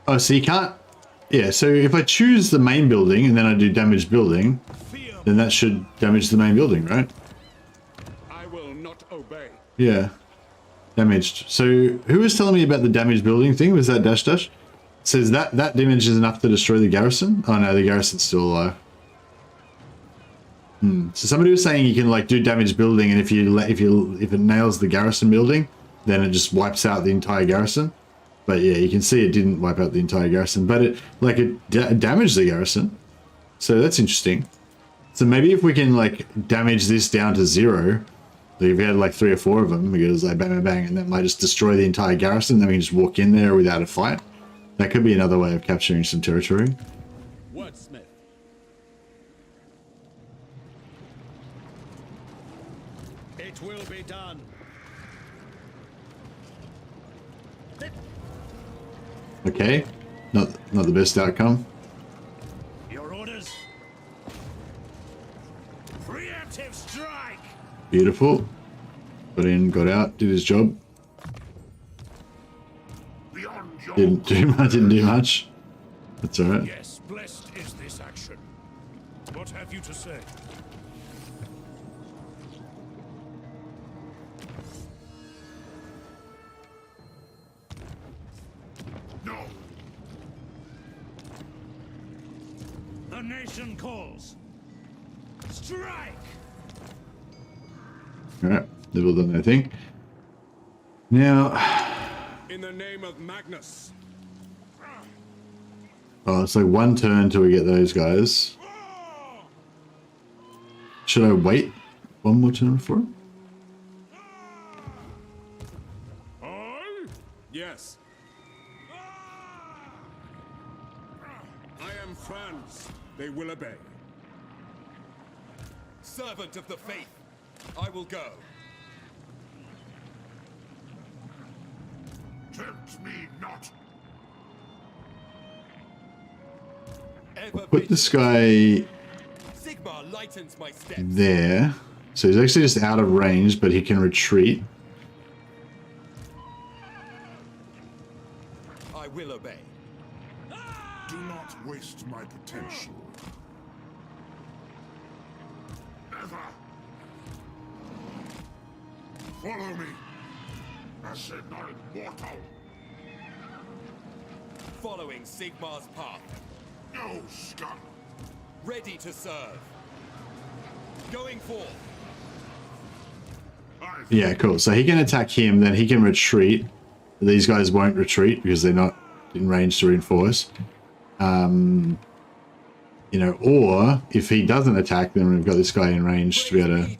Oh, so you can't... Yeah, so if I choose the main building and then I do damage building, then that should damage the main building, right? I will not obey. Yeah. Damaged. So who was telling me about the damaged building thing? Was that Dash Dash? It says that damage is enough to destroy the garrison? Oh no, the garrison's still alive. So somebody was saying you can like do damage building, and if it nails the garrison building, then it just wipes out the entire garrison. But yeah, you can see it didn't wipe out the entire garrison, but it damaged the garrison. So that's interesting. So maybe if we can like damage this down to 0, like if we had like 3 or 4 of them, because like bang, bang, bang, and that might just destroy the entire garrison, then we can just walk in there without a fight. That could be another way of capturing some territory. Wordsmith. It will be done. Okay, not the best outcome. Your orders. Preemptive strike. Beautiful. Got in, got out, did his job. Beyond your Didn't do much. That's alright. Yes, blessed is this action. What have you to say? No. The nation calls. Strike. Alright, they've all done their thing. Now, In the name of Magnus. oh, it's like 1 turn until we get those guys. Should I wait 1 more turn for it? Yes. I am Franz. They will obey. Servant of the faith, I will go. Tempt me not. Ever Put this vigilant. guy Sigmar lightens my steps. there. So he's actually just out of range, but he can retreat. I will obey. Do not waste my potential. Never. Follow me. I said not immortal. Following Sigmar's path. No scum. Ready to serve. Going forth. Yeah, cool. So he can attack him, then he can retreat. These guys won't retreat because they're not in range to reinforce. You know, or if he doesn't attack, then we've got this guy in range to be able to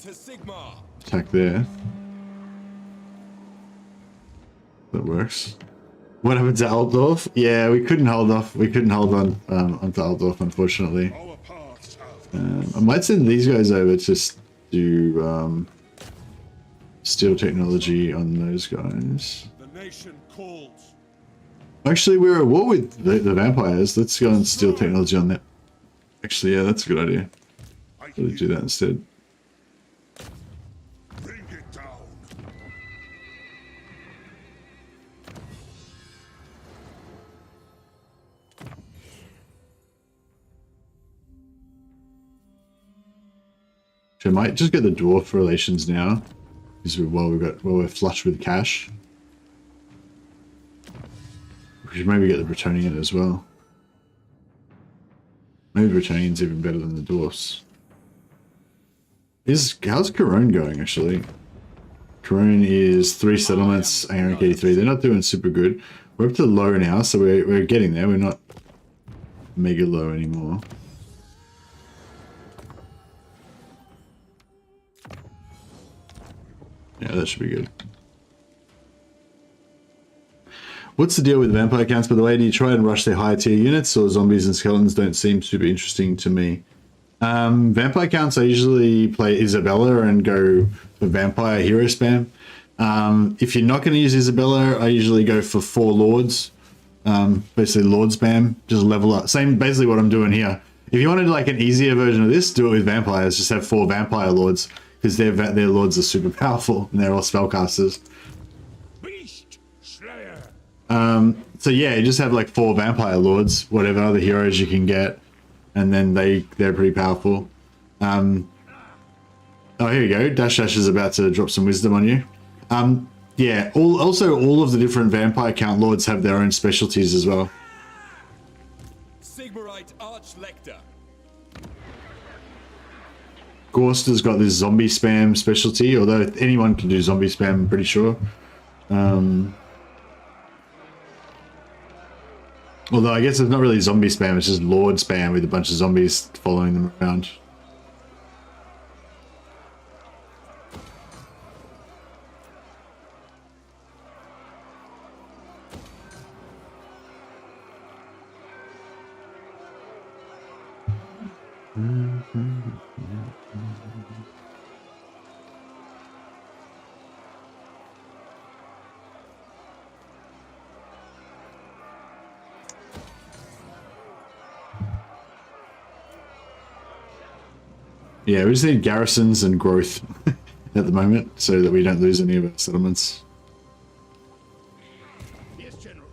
attack there. That works. What happened to Altdorf? Yeah, we couldn't hold off. We couldn't hold on onto Altdorf, unfortunately. I might send these guys over to do steel technology on those guys. The nation calls. Actually, we're at war with the vampires. Let's go and steal technology on that. Actually, yeah, that's a good idea. Let's do that instead. Bring it down. So I might just get the dwarf relations now, because we're flush with cash. We should maybe get the Bretonian as well. Maybe the Bretonian's even better than the dwarfs. How's Caravan going actually? Caravan is 3 settlements, rank 83. They're not doing super good. We're up to low now, so we're getting there. We're not mega low anymore. Yeah, that should be good. What's the deal with the vampire counts, by the way? Do you try and rush their higher tier units, or zombies and skeletons don't seem super interesting to me? Vampire counts, I usually play Isabella and go for vampire hero spam. If you're not going to use Isabella, I usually go for 4 lords. Basically lord spam, just level up. Same basically what I'm doing here. If you wanted like an easier version of this, do it with vampires. Just have 4 vampire lords, because their lords are super powerful and they're all spellcasters. Beast Slayer. So yeah, you just have like 4 vampire lords, whatever other heroes you can get, and then they're pretty powerful. Oh, here you go. Dash Dash is about to drop some wisdom on you. Yeah. All of the different vampire count lords have their own specialties as well. Sigmarite Arch-Lector. Gorster's got this zombie spam specialty, although anyone can do zombie spam, I'm pretty sure. Although I guess it's not really zombie spam, it's just lord spam with a bunch of zombies following them around. Yeah, we just need garrisons and growth at the moment, so that we don't lose any of our settlements. Yes, General.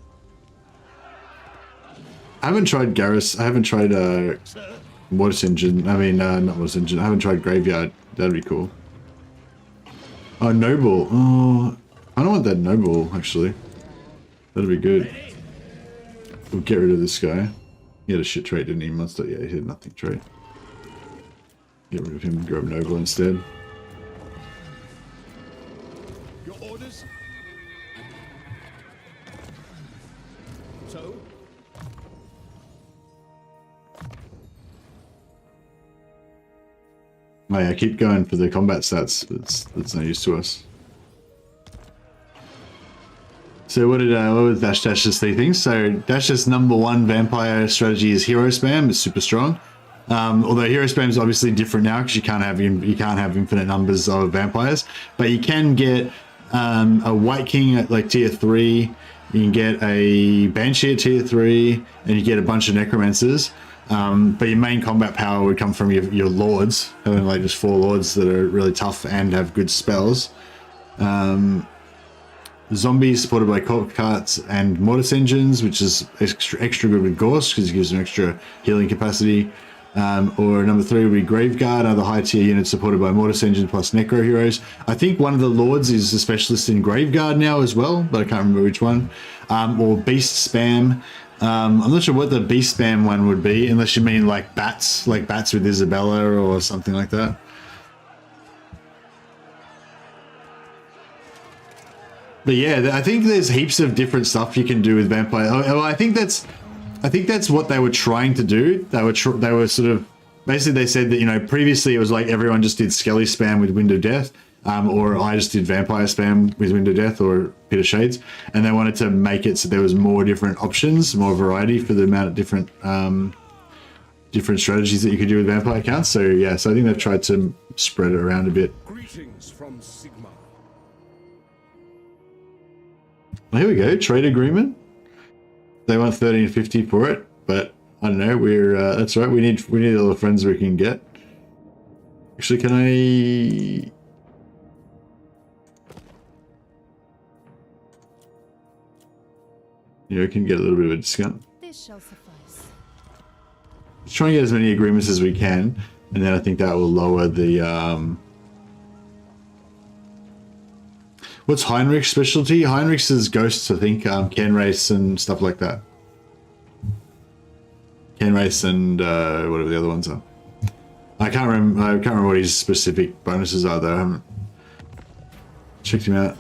I haven't tried Mortis Engine. I mean, not Mortis Engine. I haven't tried Graveyard. That'd be cool. Oh, Noble. Oh, I don't want that Noble, actually. That'd be good. We'll get rid of this guy. He had a shit trait, didn't he? Monster. Yeah, he had nothing trait. Get rid of him and grab Noble instead. Your orders? So? Oh yeah, keep going for the combat stats. That's no use to us. So what was Dash Dash's 3 things? So Dash's #1 vampire strategy is hero spam. It's super strong. Although hero spam is obviously different now because you can't have infinite numbers of vampires, but you can get a White King at like tier 3. You can get a Banshee at tier 3, and you get a bunch of Necromancers. But your main combat power would come from your lords, having like just 4 lords that are really tough and have good spells. Zombies supported by Corp Carts and Mortis Engines, which is extra good with Gorse because it gives them extra healing capacity. Or number 3 would be Graveguard, another high tier unit supported by Mortis Engine plus Necro Heroes. I think one of the Lords is a specialist in Graveguard now as well, but I can't remember which one. Or Beast Spam. I'm not sure what the Beast Spam one would be, unless you mean like bats with Isabella or something like that. But yeah, I think there's heaps of different stuff you can do with vampire. Oh, I think that's what they were trying to do. They were sort of basically they said that, you know, previously it was like everyone just did Skelly spam with Wind of Death, or I just did vampire spam with Wind of Death or Pit of Shades, and they wanted to make it so there was more different options, more variety for the amount of different different strategies that you could do with vampire counts. So yeah, so I think they've tried to spread it around a bit. Greetings from Sigma. Well, here we go, trade agreement. They want 1350 for it, but I don't know. We're that's right. We need all the friends we can get. Actually, can I? You know, we can get a little bit of a discount. This shall suffice. Let's try and get as many agreements as we can, and then I think that will lower the. What's Heinrich's specialty? Heinrich's is ghosts, I think. Can race and stuff like that. Can race and whatever the other ones are. I can't remember what his specific bonuses are though. I haven't checked him out.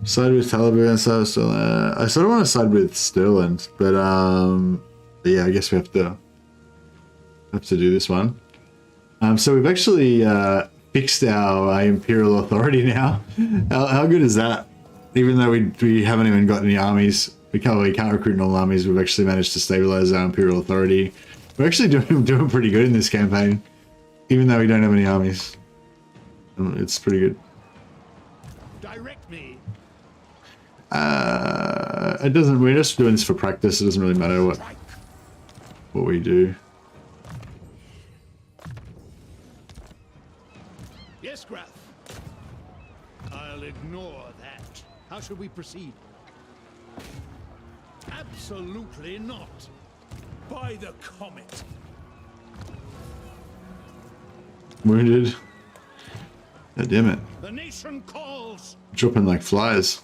Side with Taliban, so I sort of want to side with Sterling, but yeah, I guess we have to do this one. So we've actually fixed our Imperial Authority now. How good is that? Even though we haven't even got any armies, we can't recruit normal armies. We've actually managed to stabilize our Imperial Authority. We're actually doing pretty good in this campaign, even though we don't have any armies. It's pretty good. Direct me. It doesn't. We're just doing this for practice. It doesn't really matter what we do. Yes, Graf. I'll ignore that. How should we proceed? Absolutely not. By the comet. Wounded. God damn it. The nation calls. Dropping like flies.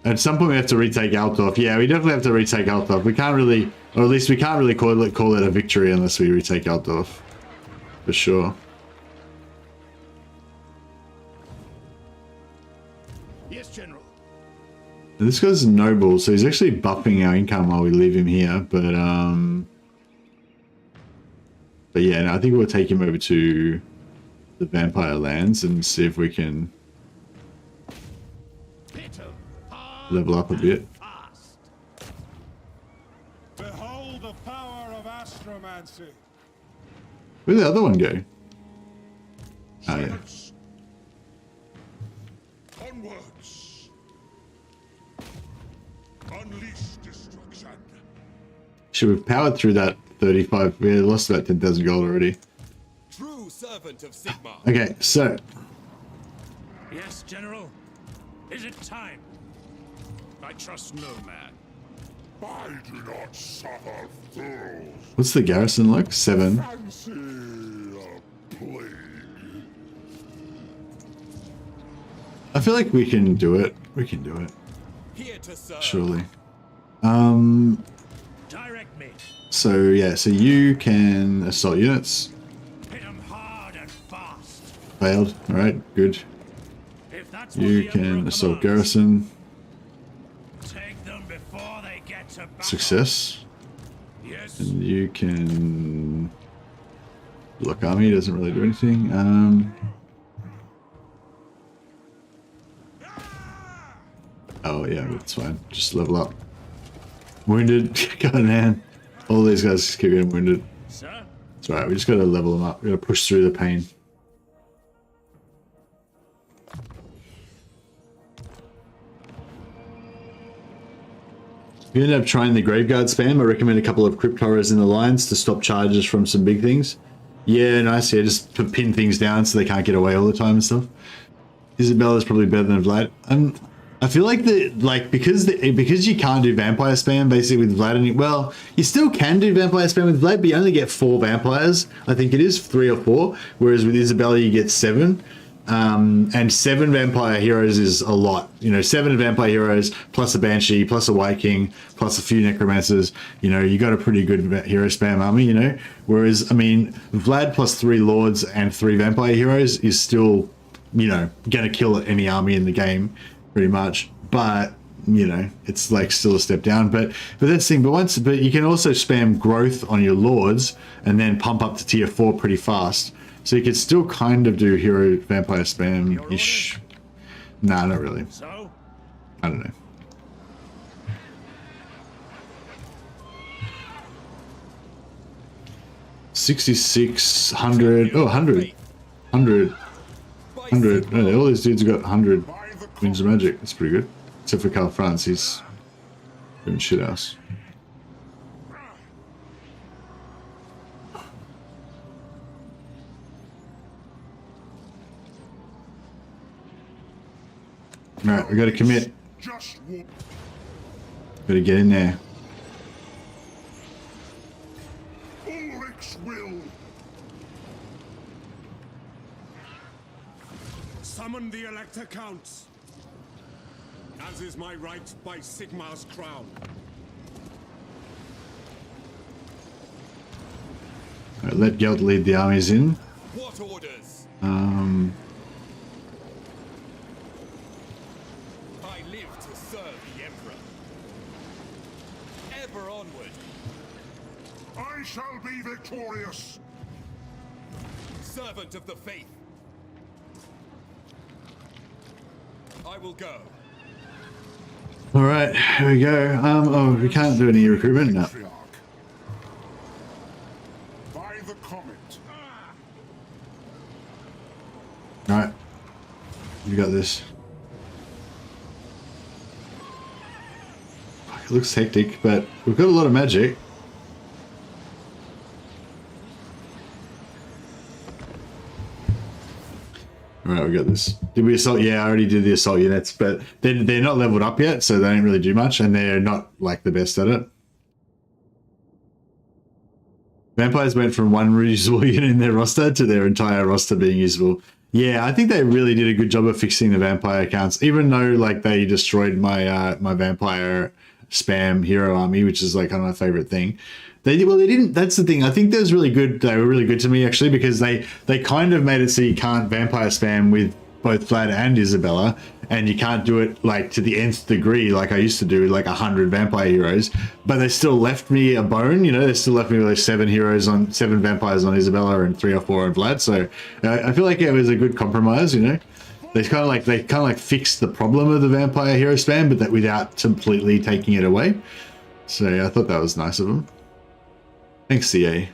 At some point we have to retake Altdorf. Yeah, we definitely have to retake Altdorf. We can't really, or at least we can't really call it a victory unless we retake Altdorf. For sure. Yes, General. And this guy's noble, so he's actually buffing our income while we leave him here, but yeah, no, I think we'll take him over to the Vampire Lands and see if we can level up a bit. Behold the power of astromancy. Where'd the other one go? Oh, yeah. Onwards. Unleash destruction. Should we've powered through that 35. We lost about 10,000 gold already. True servant of Sigma. Okay, so Yes, General. Is it time? I trust no man. I do not suffer fools. what's the garrison like? 7. Fancy a plague. I feel like we can do it. We can do it. Here to serve. Surely. Direct me. So yeah, so you can assault units. Hit 'em hard and fast. Failed. Alright, good. If that's what You the can Emperor assault commands, garrison. take them before they get to battle. Success. Yes. And you can block army, doesn't really do anything. Oh yeah, that's fine. Just level up. Wounded. God man. All these guys just keep getting wounded. Sir? It's alright, we just gotta level them up. We gotta push through the pain. If you end up trying the Graveguard spam, I recommend a couple of Crypt Horrors in the lines to stop charges from some big things. Yeah, nice. Yeah, just pin things down so they can't get away all the time and stuff. Isabella's probably better than Vlad. I feel like because you can't do vampire spam basically with Vlad, and well, you still can do vampire spam with Vlad, but you only get 4 vampires. I think it is 3 or 4, whereas with Isabella you get 7. And 7 vampire heroes is a lot. You know, 7 vampire heroes plus a Banshee plus a White King plus a few Necromancers. You know, you got a pretty good hero spam army. You know, whereas I mean, Vlad plus 3 Lords and 3 vampire heroes is still you know, gonna kill any army in the game, pretty much. But you know, it's like still a step down. But that's the thing. But you can also spam growth on your lords and then pump up to tier 4 pretty fast. So you could still kind of do hero vampire spam ish. Nah, not really. So? I don't know. $6,600. Oh, 100. 100. 100. Oh, all these dudes have got 100 wings of magic. That's pretty good. Except for Karl Franz, he's doing shit ass. Alright, we gotta commit. Just whoop. Gotta get in there. Ulrich's will. Summon the Elector Counts. As is my right by Sigmar's crown. Alright, let Gelt lead the armies in. What orders? I live to serve the Emperor. Ever onward. I shall be victorious. Servant of the faith. I will go. Alright, here we go. Oh, we can't do any recruitment? No. Patriarch. By the comet. Alright. You got this. It looks hectic, but we've got a lot of magic. Alright, we got this. Did we assault? Yeah, I already did the assault units, but they're not leveled up yet, so they don't really do much, and they're not like the best at it. Vampires went from one usable unit in their roster to their entire roster being usable. Yeah, I think they really did a good job of fixing the vampire accounts, even though like they destroyed my my vampire spam hero army, which is like kind of my favorite thing. They didn't. That's the thing. I think that was really good. They were really good to me actually because they kind of made it so you can't vampire spam with both Vlad and Isabella, and you can't do it like to the nth degree like I used to do, like 100 vampire heroes. But they still left me a bone. You know, they still left me with like 7 vampires on Isabella and 3 or 4 on Vlad. So I feel like it was a good compromise. You know, they kind of like fixed the problem of the vampire hero spam, but that without completely taking it away. So yeah, I thought that was nice of them. Thanks, CA.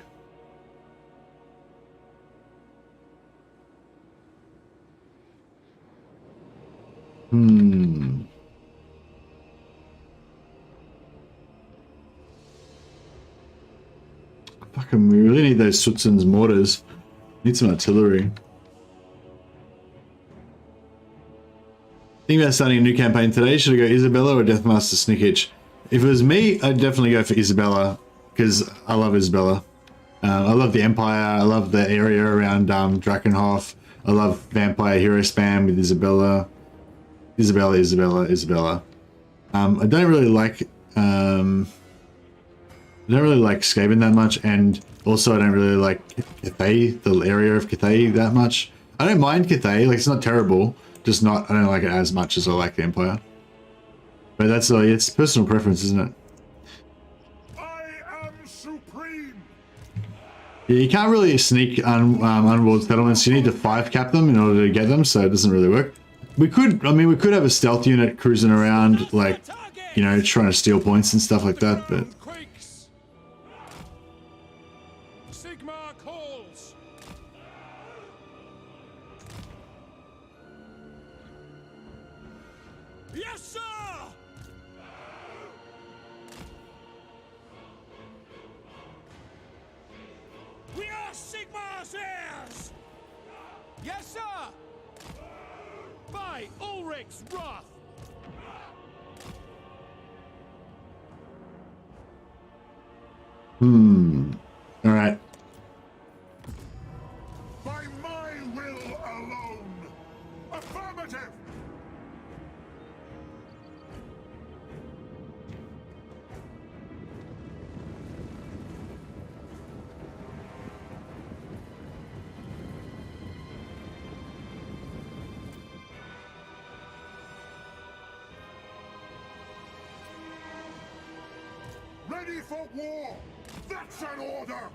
Fucking, we really need those Sutzen's mortars. Need some artillery. Think about starting a new campaign today. Should I go Isabella or Deathmaster Snickitch? If it was me, I'd definitely go for Isabella because I love Isabella. I love the Empire. I love the area around Drakenhof. I love vampire hero spam with Isabella. Isabella. I don't really like Skaven that much, and also I don't really like Cathay, the area of Cathay, that much. I don't mind Cathay, like it's not terrible, just not, I don't like it as much as I like the Empire. But that's it's personal preference, isn't it? I am supreme. Yeah, you can't really sneak unwalled settlements. You need to 5-cap them in order to get them, so it doesn't really work. We could have a stealth unit cruising around, like, you know, trying to steal points and stuff like that, but... Quakes. Sigmar calls. Yes, sir. We are Sigmar's heirs. Yes, sir. By Ulrich's wrath. All right. By my will alone. Affirmative. Ready for war! That's an order!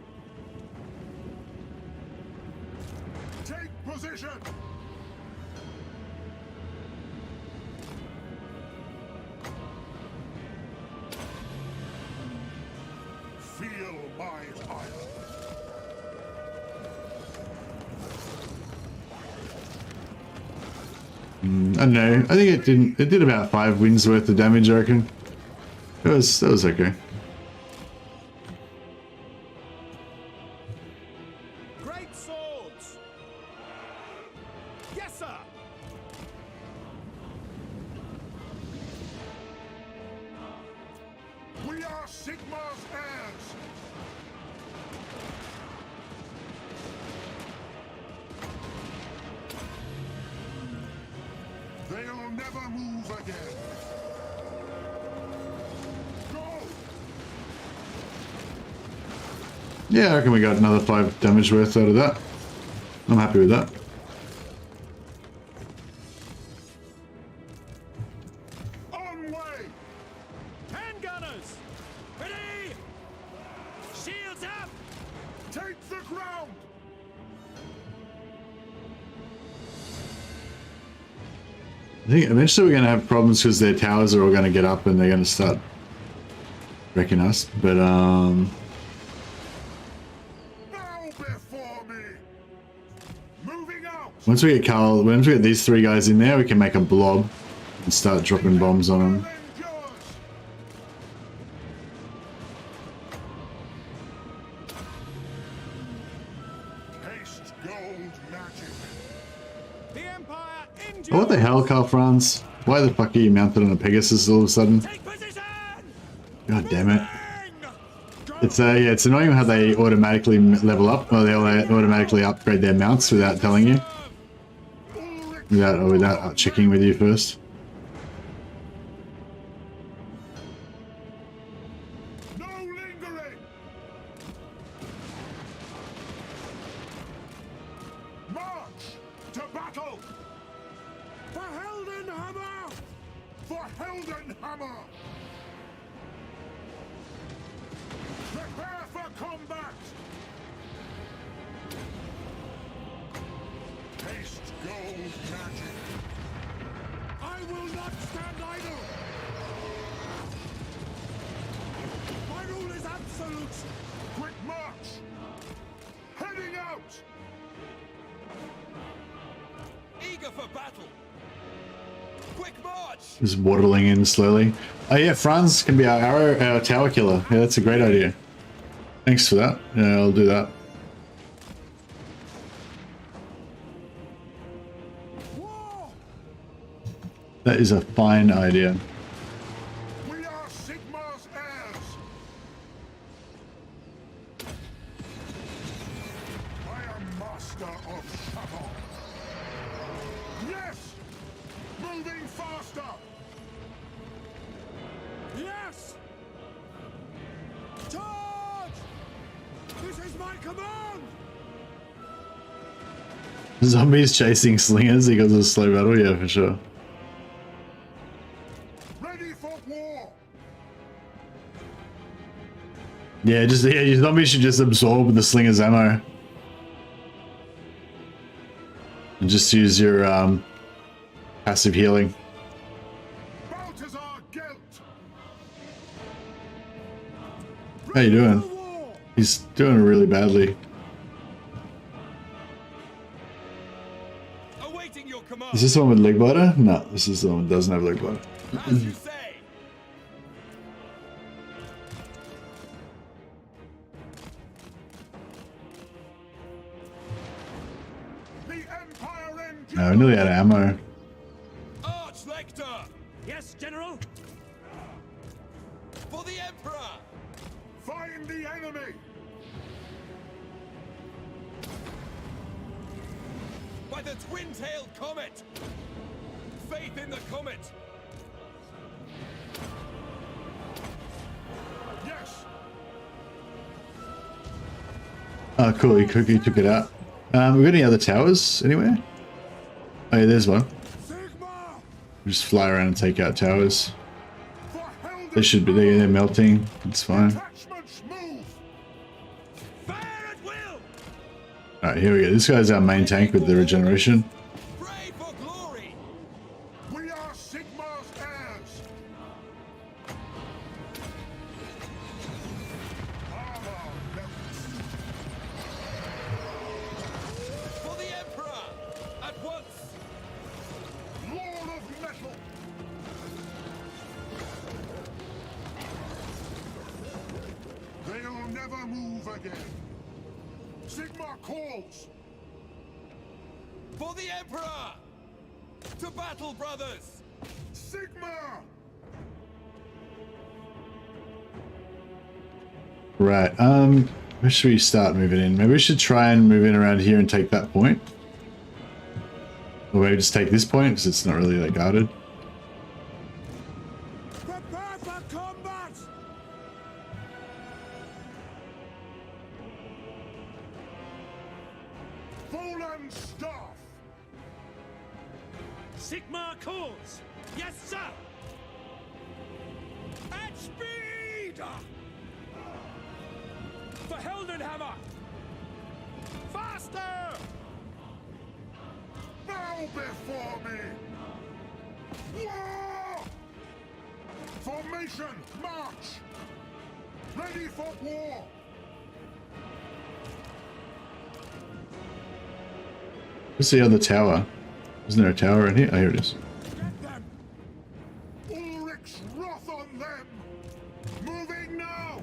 Take position! Feel my ire! I don't know. I think it didn't. It did about 5 wins worth of damage. I reckon. That was okay. Great swords! Yes, sir! We are Sigmar's heirs! They'll never move again. Go! Yeah, I reckon we got another 5 damage worth out of that. I'm happy with that. On way! Handgunners! Ready! Shields up! Take the ground! I think eventually we're going to have problems because their towers are all going to get up and they're going to start wrecking us. But Bow before me! Moving out! once we get Karl, once we get these 3 guys in there, we can make a blob and start dropping bombs on them. Avengers! Taste gold magic! The Empire endures! Oh, what the hell, Franz? Why the fuck are you mounted on a Pegasus all of a sudden? Take position! God damn it. Bang! It's yeah, it's annoying how they automatically level up, or they automatically upgrade their mounts without telling you, without checking with you first. No lingering! March to battle! For Heldenhammer! For Heldenhammer! Prepare for combat! Taste gold magic! I will not stand idle! My rule is absolute! Quick march! Heading out! Eager for battle. Quick march. Just waddling in slowly. Oh yeah, Franz can be our tower killer. Yeah, that's a great idea. Thanks for that. Yeah, I'll do that. War! That is a fine idea. We are Sigmar's heirs! I am master of Shadow! Yes! Moving faster! Yes! Charge! This is my command! Zombies chasing slingers because of slow battle, yeah, for sure. Ready for war! Yeah, your zombies should just absorb the slinger's ammo. And just use your passive healing. Balthazar Gelt! How you doing? For war! He's doing really badly. Awaiting your command. Is this the one with leg biter? No, this is the one that doesn't have leg biter. As you say. The Empire endures! No, I nearly out of ammo. Arch Lector. Yes, General! For the Emperor. Find the enemy! By the twin-tailed comet. Faith in the comet. Yes! Oh, cool. He took it out. We got any other towers anywhere? Oh, yeah, there's one. Sigmar! Just fly around and take out towers. For Helden They should be. They're melting. It's fine. Attachments move. Fire at will. All right, here we go. This guy's our main tank with the regeneration. Pray for glory. We are Sigmar's heirs. Armor melts. For the Emperor! At once! Lord of metal. They'll never move again. Sigmar calls. For the Emperor! To battle, brothers! Sigmar. Right. Where should we start moving in? Maybe we should try and move in around here and take that point. Or maybe just take this point because it's not really that guarded. Prepare for combat. Fallen staff. Sigmar calls. Yes, sir. At speed. For Heldenhammer. Faster. Bow before me. War! Formation, march. Ready for war. What's the other tower? Isn't there a tower in here? Oh, here it is. Get them. Ulrich's wrath on them. Moving now.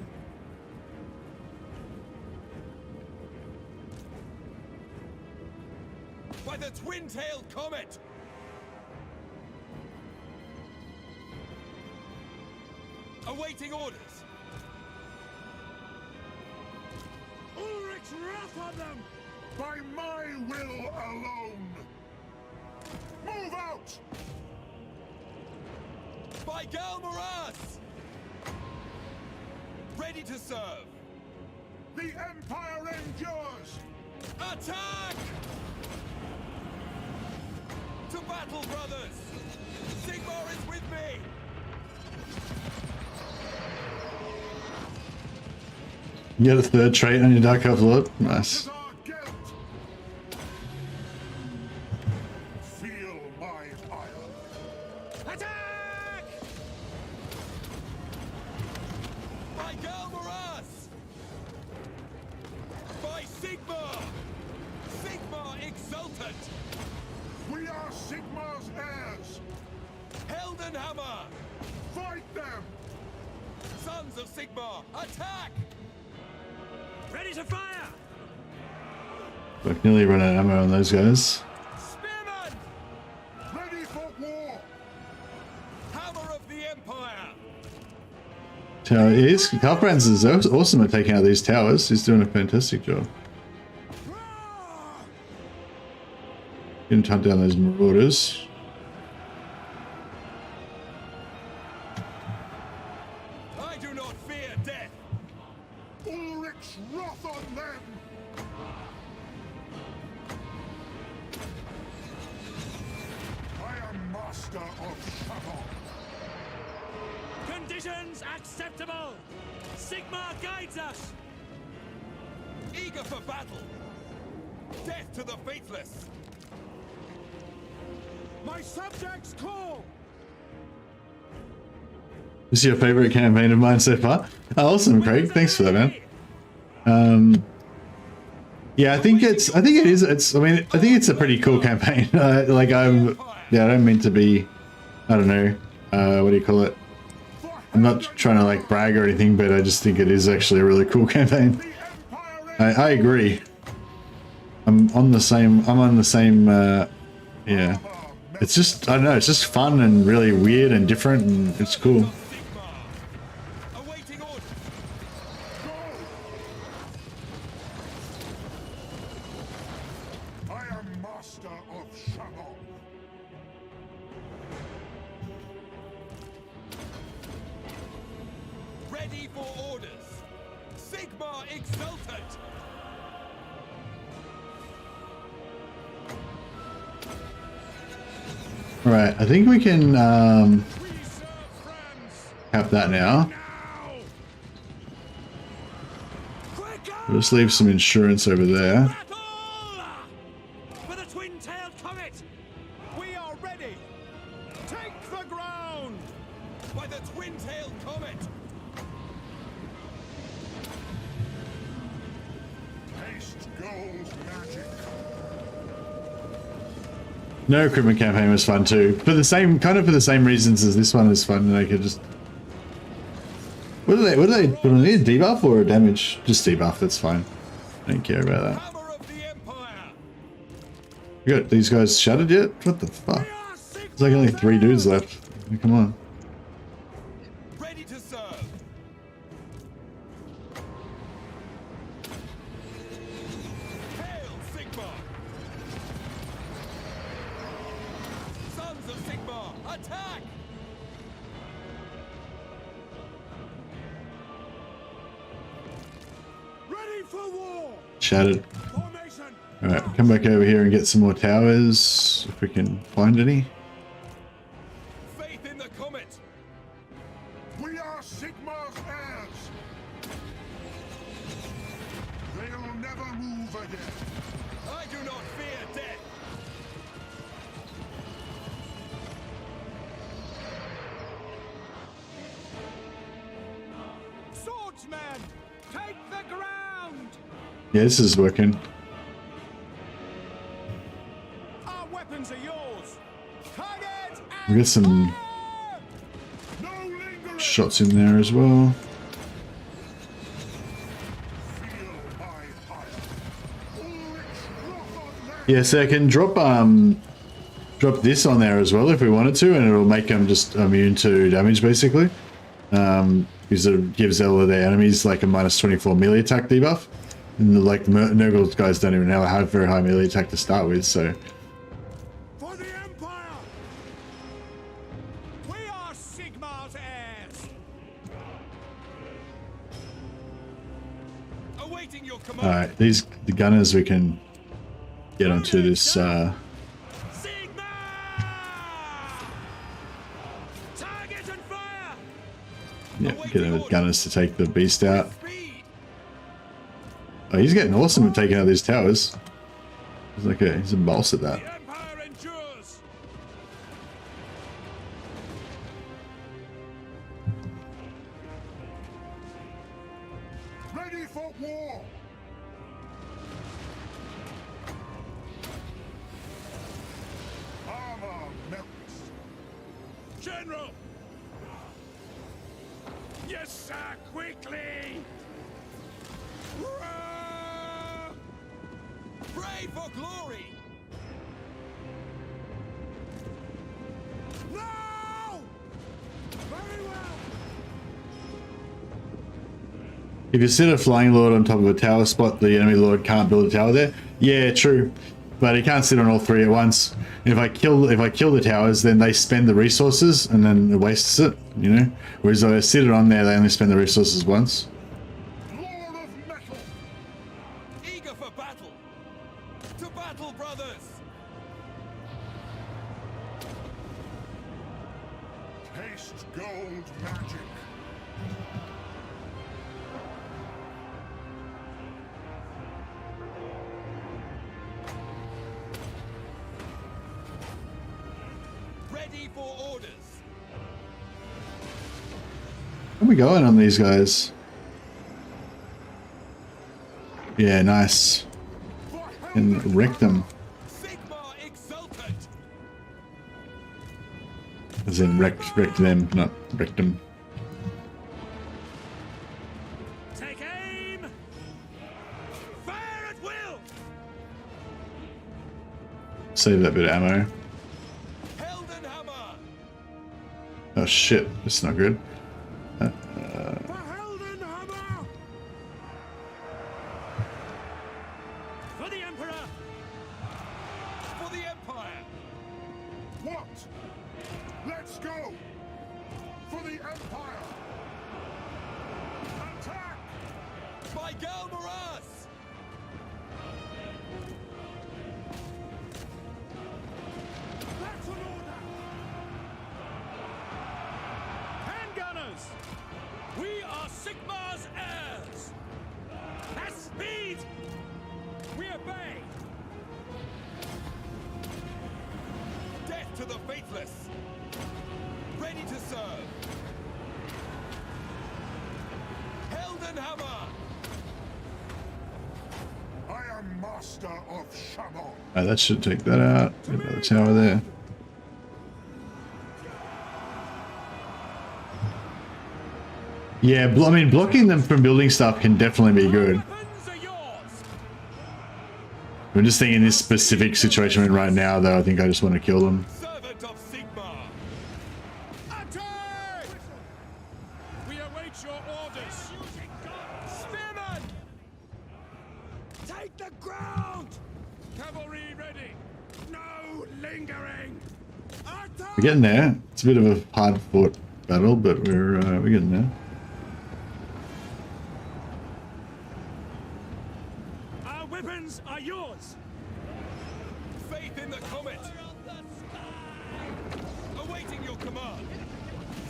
By the twin-tailed comet! Awaiting orders! Ulrich's wrath on them. By my will alone. Move out. By Galmaras! Ready to serve! The Empire endures. Attack! To battle, brothers! Sigmar is with me! You got a third trait on your Dark Elf Lord? Nice. Is our guilt. Feel my ire. Attack! By Galmaras! By Sigmar! Sigmar exultant! We are Sigmar's heirs. Heldenhammer! Fight them. Sons of Sigmar, attack! Ready to fire. I've nearly run out of ammo on those guys. Spearman! Ready for war. Hammer of the Empire! Tower is. Karl Franz is awesome at taking out these towers. He's doing a fantastic job. Gonna hunt down those marauders. I do not fear death! Ulrich's wrath on them. I am master of Caravan. Conditions acceptable. Sigmar guides us. Eager for battle! Death to the faithless! My subjects call. This is your favorite campaign of mine so far? Oh, awesome, Craig. Thanks for that, man. Yeah, I think it is. I mean, I think it's a pretty cool campaign. I don't mean to be, I don't know, what do you call it? I'm not trying to like brag or anything, but I just think it is actually a really cool campaign. I agree. I'm on the same, yeah. It's just, I don't know, it's just fun and really weird and different and it's cool. Sigmar! Awaiting orders! I am master of Shalom. Ready for orders! Sigmar exultant! Right, I think we can, We serve Franz. Cap that now. We'll just leave some insurance over there. Battle! For the twin-tailed comet! We are ready. Take the ground. By the twin-tailed comet! Taste gold magic. No recruitment campaign was fun too. For the same reasons as this one is fun, and I could just. What do they put on here? Debuff or damage? Just debuff, that's fine. I don't care about that. Hammer of the Empire! You got these guys shattered yet? What the fuck? There's like only 3 dudes left. Come on. Ready to serve! Hail, Sigma! Sons of Sigma, attack! Ready for war! Shattered. Formation! Alright, come back over here and get some more towers, if we can find any. Faith in the comet! We are Sigmar's heirs! They'll never move again! I do not fear death! Swordsmen, take the ground. Yeah, this is working. Our weapons are yours. Target We got some fire! No lingering! shots in there as well. Feel my fire! Ulrich Rothenland! Yeah, so I can drop this on there as well if we wanted to, and it'll make them just immune to damage basically. Because it gives all of their enemies like a -24 melee attack debuff. And like the Nurgle guys don't even have very high melee attack to start with, so For the Empire! We are Sigmar's heirs. Awaiting your command! alright, the gunners we can get onto this Sigma! Target and fire! yeah, get the gunners to take the beast out. Speed! Oh, he's getting awesome at taking out these towers. He's a boss at that. The Empire endures! Ready for war! Armor melts! General! Yes, sir! Quickly! Pray for glory! No! Very well! If you sit a flying lord on top of a tower spot, the enemy lord can't build a tower there. Yeah, true. But he can't sit on all 3 at once. If I kill the towers, then they spend the resources and then it wastes it, you know? Whereas if I sit it on there, they only spend the resources once. Lord of metal! Eager for battle! To battle, brothers! Taste gold magic! Ready for orders! How are we going on these guys? Yeah, nice. And wreck them. Sigma exultant! As in wrecked them, not wrecked them. Take aim! Fire at will! Save that bit of ammo. Heldenhammer! Oh shit, that's not good. For Heldenhammer! For the Emperor. For the Empire! What? Let's go! For the Empire! Attack! By Galmaras! That's an order! Handgunners. Sigmar's heirs! At speed! We obey! Death to the faithless! Ready to serve! Heldenhammer! I am master of Shamon. Alright, that should take that out. Get another tower there. Yeah, I mean, blocking them from building stuff can definitely be good. Weapons are yours! I'm just thinking this specific situation we're in right now, though, I think I just want to kill them. Servant of Sigmar! Attack! We await your orders. Spearman! Take the ground! Cavalry ready. No lingering. We're getting there. It's a bit of a hard-fought battle, but we're getting there. Our weapons are yours. Faith in the comet! Awaiting your command!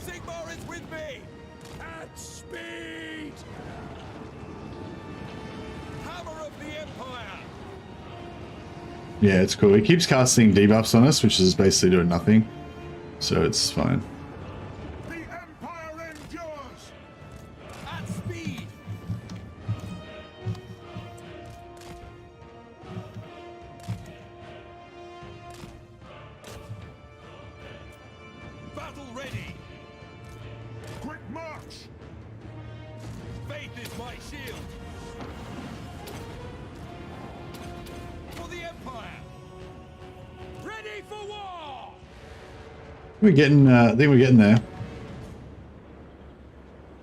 Sigmar is with me! At speed. Hammer of the Empire! Yeah, it's cool. He keeps casting debuffs on us, which is basically doing nothing. So it's fine. The Empire endures. At speed! Battle ready! Quick march. Faith is my shield! For the Empire! Ready for war! We're getting, I think we're getting there.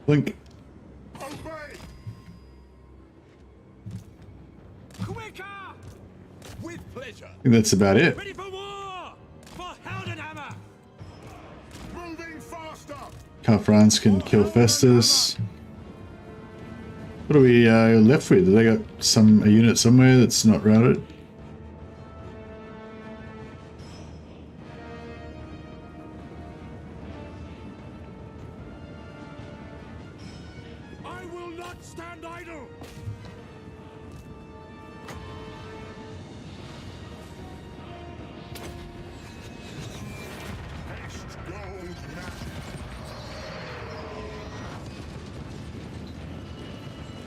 Blink. Obey. Quicker! With pleasure! I think that's about it. Ready for war. For Heldenhammer. Moving faster. Franz can kill Festus. What are we left with? Have they got a unit somewhere that's not routed? I will not stand idle. Haste gold now.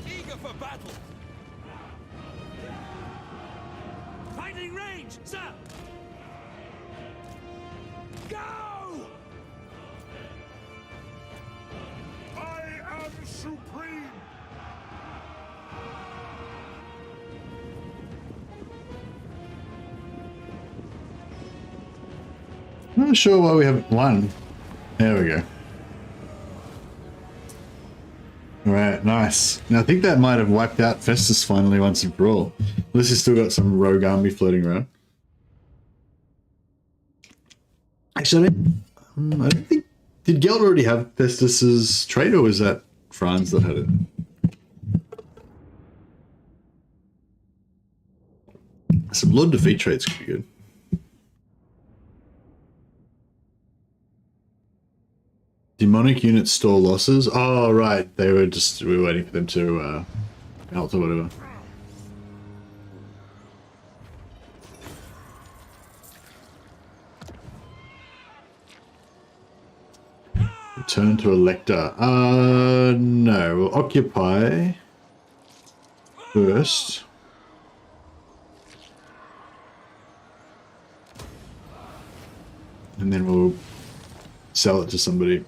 Eager for battle! Fighting range, sir. Go! I am supreme. I'm not sure why we haven't won. There we go. Alright, nice. Now I think that might have wiped out Festus finally once and for all. Unless he's still got some rogue army floating around. Actually, I don't think... Did Geld already have Festus's trait, or was that Franz that had it? Some Lord Defeat traits could be good. Demonic units store losses. Oh, right. We were waiting for them to melt or whatever. Return to Elector. No. We'll occupy first. And then we'll sell it to somebody.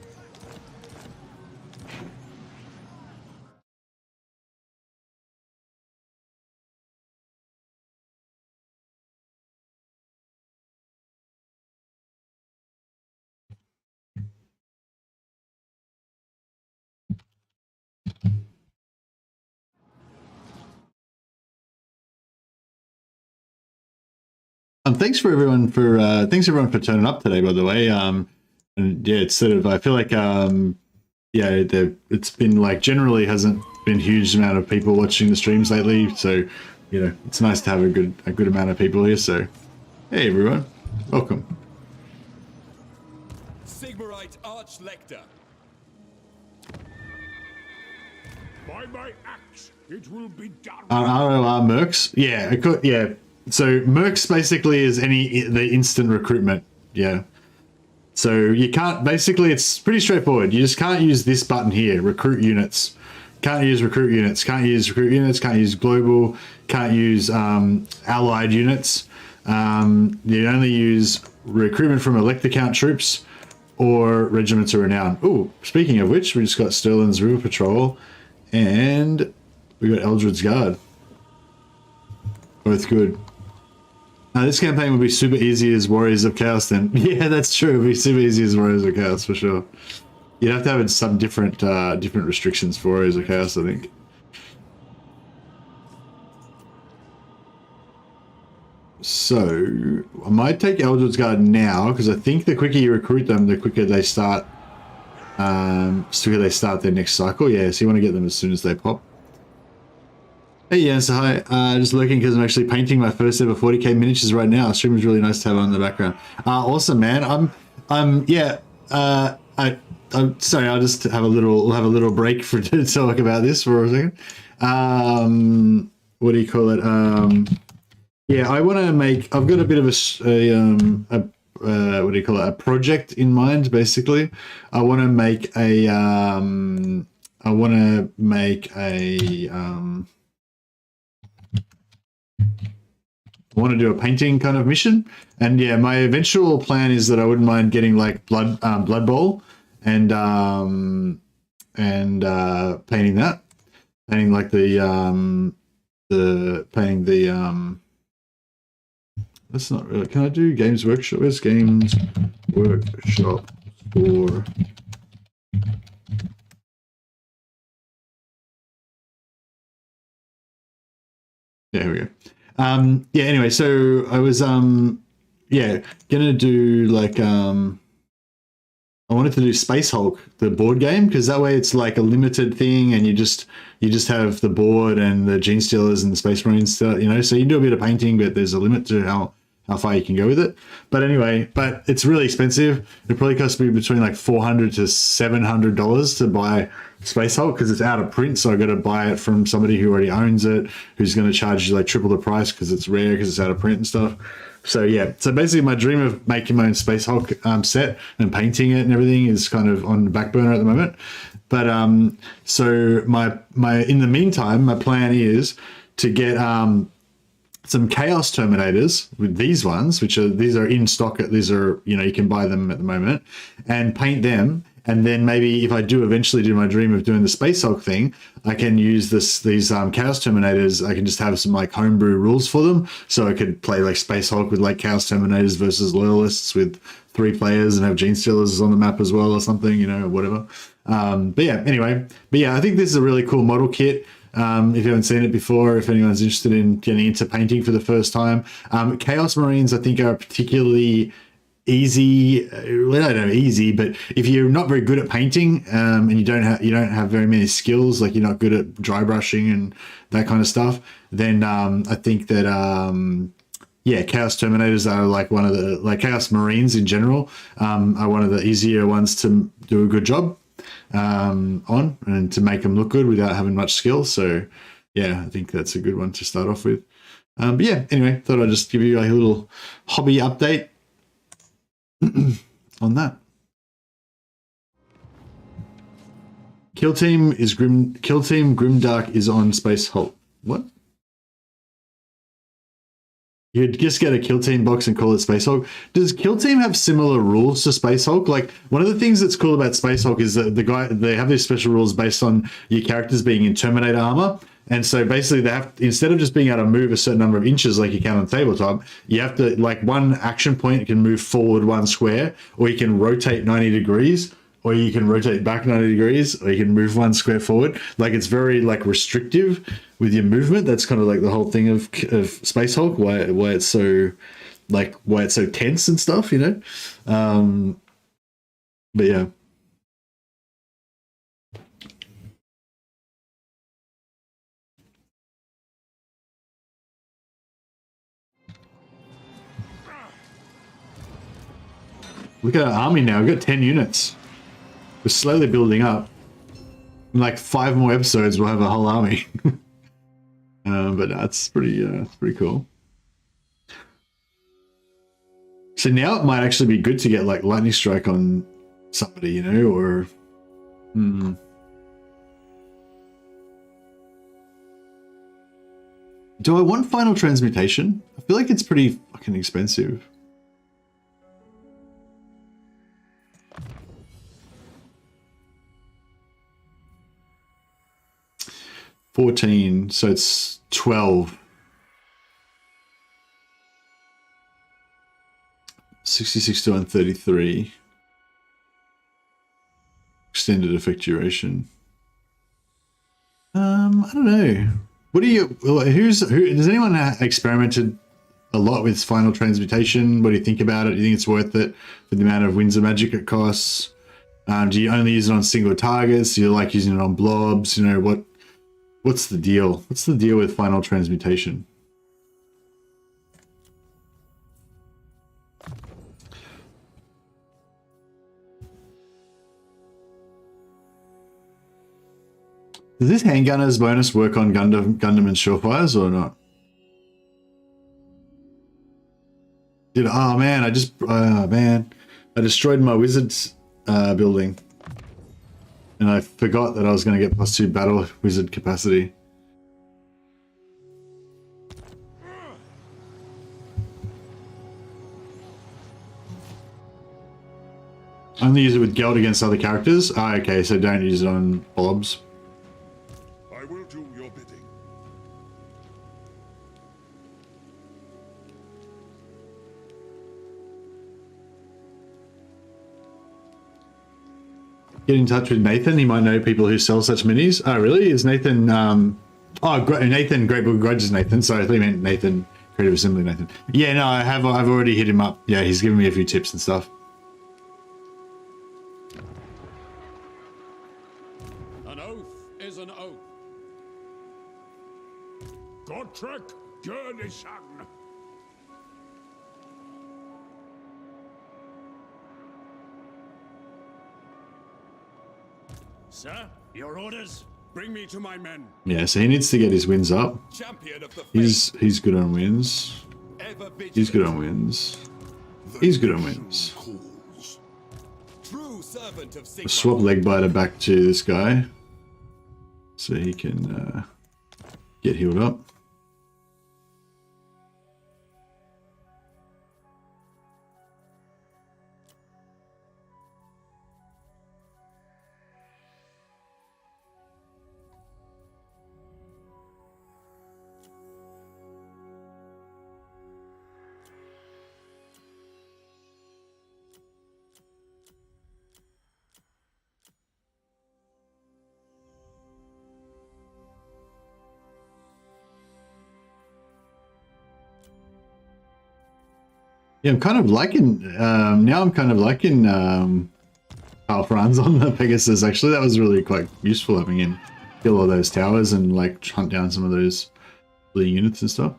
Thanks everyone for turning up today, by the way. And yeah, it's sort of, I feel like yeah, it's been like generally hasn't been a huge amount of people watching the streams lately, so you know it's nice to have a good amount of people here. So hey everyone, welcome. Sigmarite Arch Lector. By my axe, it will be done. ROR Mercs. Yeah, it could, yeah. So Mercs basically is the instant recruitment. Yeah. So you can't, basically it's pretty straightforward. You just can't use this button here, recruit units. Can't use recruit units, can't use recruit units, can't use global, can't use allied units. You only use recruitment from Elector Count troops or Regiments of Renown. Oh, speaking of which, we just got Sterling's River Patrol and we got Eldred's Guard. Both good. This campaign will be super easy as Warriors of Chaos then. Yeah, that's true. It'll be super easy as Warriors of Chaos for sure. You'd have to have some different different restrictions for Warriors of Chaos, I think. So I might take Eldred's Guard now because I think the quicker you recruit them, the quicker they start. Their next cycle. Yeah, so you want to get them as soon as they pop. Hey, yeah, so hi. Just looking because I'm actually painting my first ever 40k miniatures right now. Stream is really nice to have on in the background. Awesome, man. I'm sorry. I'll just have a little break to talk about this for a second. What do you call it? Yeah, I want to make. I've got a bit of what do you call it? A project in mind. Basically, I want to make a. I want to do a painting kind of mission, and yeah, my eventual plan is that I wouldn't mind getting like Blood Bowl and painting that, painting like that's not really. Can I do Games Workshop? Where's Games Workshop for? Yeah, here we go. Yeah, anyway, so I was yeah, gonna do like I wanted to do Space Hulk, the board game, because that way it's like a limited thing and you just have the board and the Gene Stealers and the Space Marines, you know, so you can do a bit of painting, but there's a limit to how far you can go with it. But anyway, but it's really expensive. It probably costs me between like $400 to $700 to buy Space Hulk because it's out of print, so I got to buy it from somebody who already owns it, who's going to charge you like triple the price because it's rare, because it's out of print and stuff. So yeah, so basically my dream of making my own Space Hulk set and painting it and everything is kind of on the back burner at the moment. But so my in the meantime, my plan is to get some Chaos Terminators with these ones, these are in stock. These are, you know, you can buy them at the moment, and paint them. And then maybe if I do eventually do my dream of doing the Space Hulk thing, I can use these Chaos Terminators. I can just have some like homebrew rules for them. So I could play like Space Hulk with like Chaos Terminators versus Loyalists with 3 players and have Gene Stealers on the map as well or something, you know, or whatever. But yeah, anyway. But yeah, I think this is a really cool model kit. If you haven't seen it before, if anyone's interested in getting into painting for the first time. Chaos Marines, I think, are particularly easy. Well, I don't know, easy, but if you're not very good at painting and you don't have very many skills, like you're not good at dry brushing and that kind of stuff, then I think that yeah, Chaos Terminators are like one of the, like Chaos Marines in general are one of the easier ones to do a good job on and to make them look good without having much skill. So yeah, I think that's a good one to start off with. But yeah, anyway, thought I'd just give you a little hobby update on that. Kill Team Grimdark is on Space Hulk. What? You'd just get a Kill Team box and call it Space Hulk. Does Kill Team have similar rules to Space Hulk? Like, one of the things that's cool about Space Hulk is that they have these special rules based on your characters being in Terminator armor. And so basically they have, instead of just being able to move a certain number of inches like you can on tabletop, you have to, like, one action point can move forward 1 square, or you can rotate 90 degrees, or you can rotate back 90 degrees, or you can move 1 square forward. Like, it's very, like, restrictive with your movement. That's kind of like the whole thing of Space Hulk, why it's so, like, why it's so tense and stuff, you know? But yeah. Look at our army now. We've got 10 units. We're slowly building up. In like 5 more episodes, we'll have a whole army. But that's pretty cool. So now it might actually be good to get like lightning strike on somebody, you know, or do I want final transmutation? I feel like it's pretty fucking expensive. $14, so it's 12. 66 to 133. Extended effect duration. I don't know. What do you? Does anyone experimented a lot with final transmutation? What do you think about it? Do you think it's worth it for the amount of winds of magic it costs? Do you only use it on single targets? Do you like using it on blobs? You know what's the deal? What's the deal with final transmutation? Does this handgunner's bonus work on Gundam and Surefires or not? Oh man, I destroyed my wizard's building. And I forgot that I was going to get +2 battle wizard capacity. Only use it with Geld against other characters? Ah, okay, so don't use it on blobs. I will do your bidding. Get in touch with Nathan. He might know people who sell such minis. Oh, really? Is Nathan... Nathan, Great Book Grudges Nathan. Sorry, I thought you meant Nathan, Creative Assembly Nathan. Yeah, no, I've already hit him up. Yeah, he's given me a few tips and stuff. An oath is an oath. Godtrek Journeyson. Sir, your orders? Bring me to my men. Yeah, so he needs to get his wins up. Champion of the He's good on wins. ever He's good vigilant, on wins. He's good on wins. true servant of Sigmar. Swap Legbiter back to this guy. So he can get healed up. Yeah, I'm kind of liking, now I'm kind of liking Karl Franz on the Pegasus, actually. That was really quite useful having him kill all those towers and like hunt down some of those bleeding units and stuff.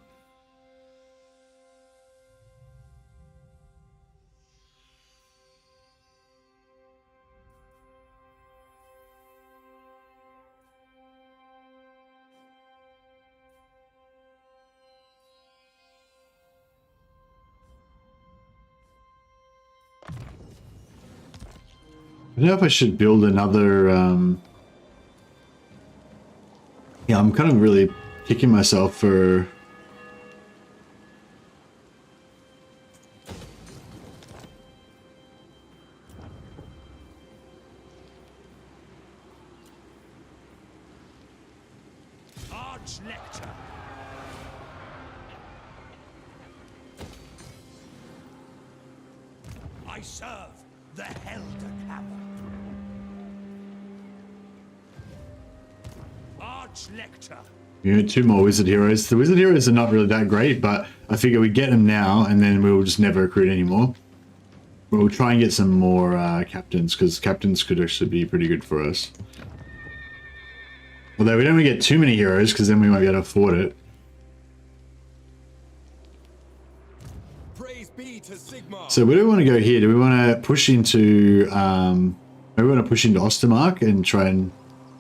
I don't know if I should build another, yeah, I'm kind of really kicking myself for... Arch-Lector. I serve the Helder Cavern. Arch-Lector. You know, 2 more Wizard Heroes. The Wizard Heroes are not really that great, but I figure we get them now, and then we'll just never recruit anymore. We'll try and get some more captains, because captains could actually be pretty good for us. Although we don't want to get too many heroes, because then we won't be able to afford it. Praise be to Sigmar. So where do we want to go here? Do we want to push into... maybe we want to push into Ostermark and try and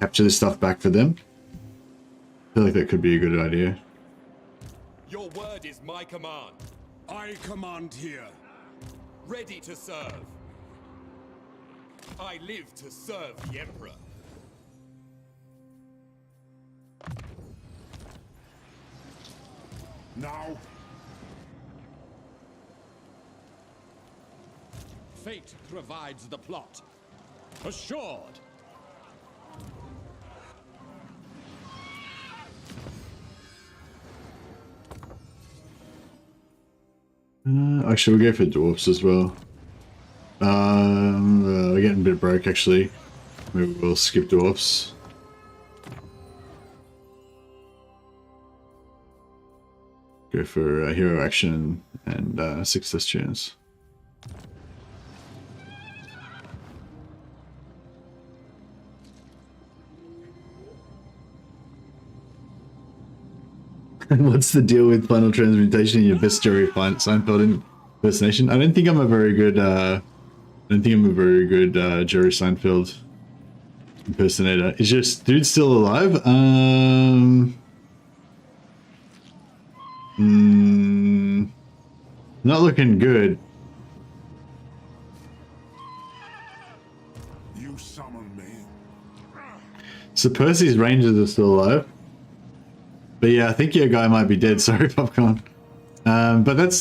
capture this stuff back for them. I feel like that could be a good idea. Your word is my command. I command here. Ready to serve. I live to serve the Emperor. Now, Fate provides the plot. Assured. Actually, we'll go for dwarfs as well. We're getting a bit broke actually. Maybe we'll skip dwarfs. Go for hero action and 6 less chance. What's the deal with final transmutation in your best Jerry Seinfeld impersonation? I don't think I'm a very good Jerry Seinfeld impersonator. Is your dude still alive? Not looking good. you summon me. So Percy's Rangers are still alive. But yeah, I think your guy might be dead. Sorry, Popcorn. But that's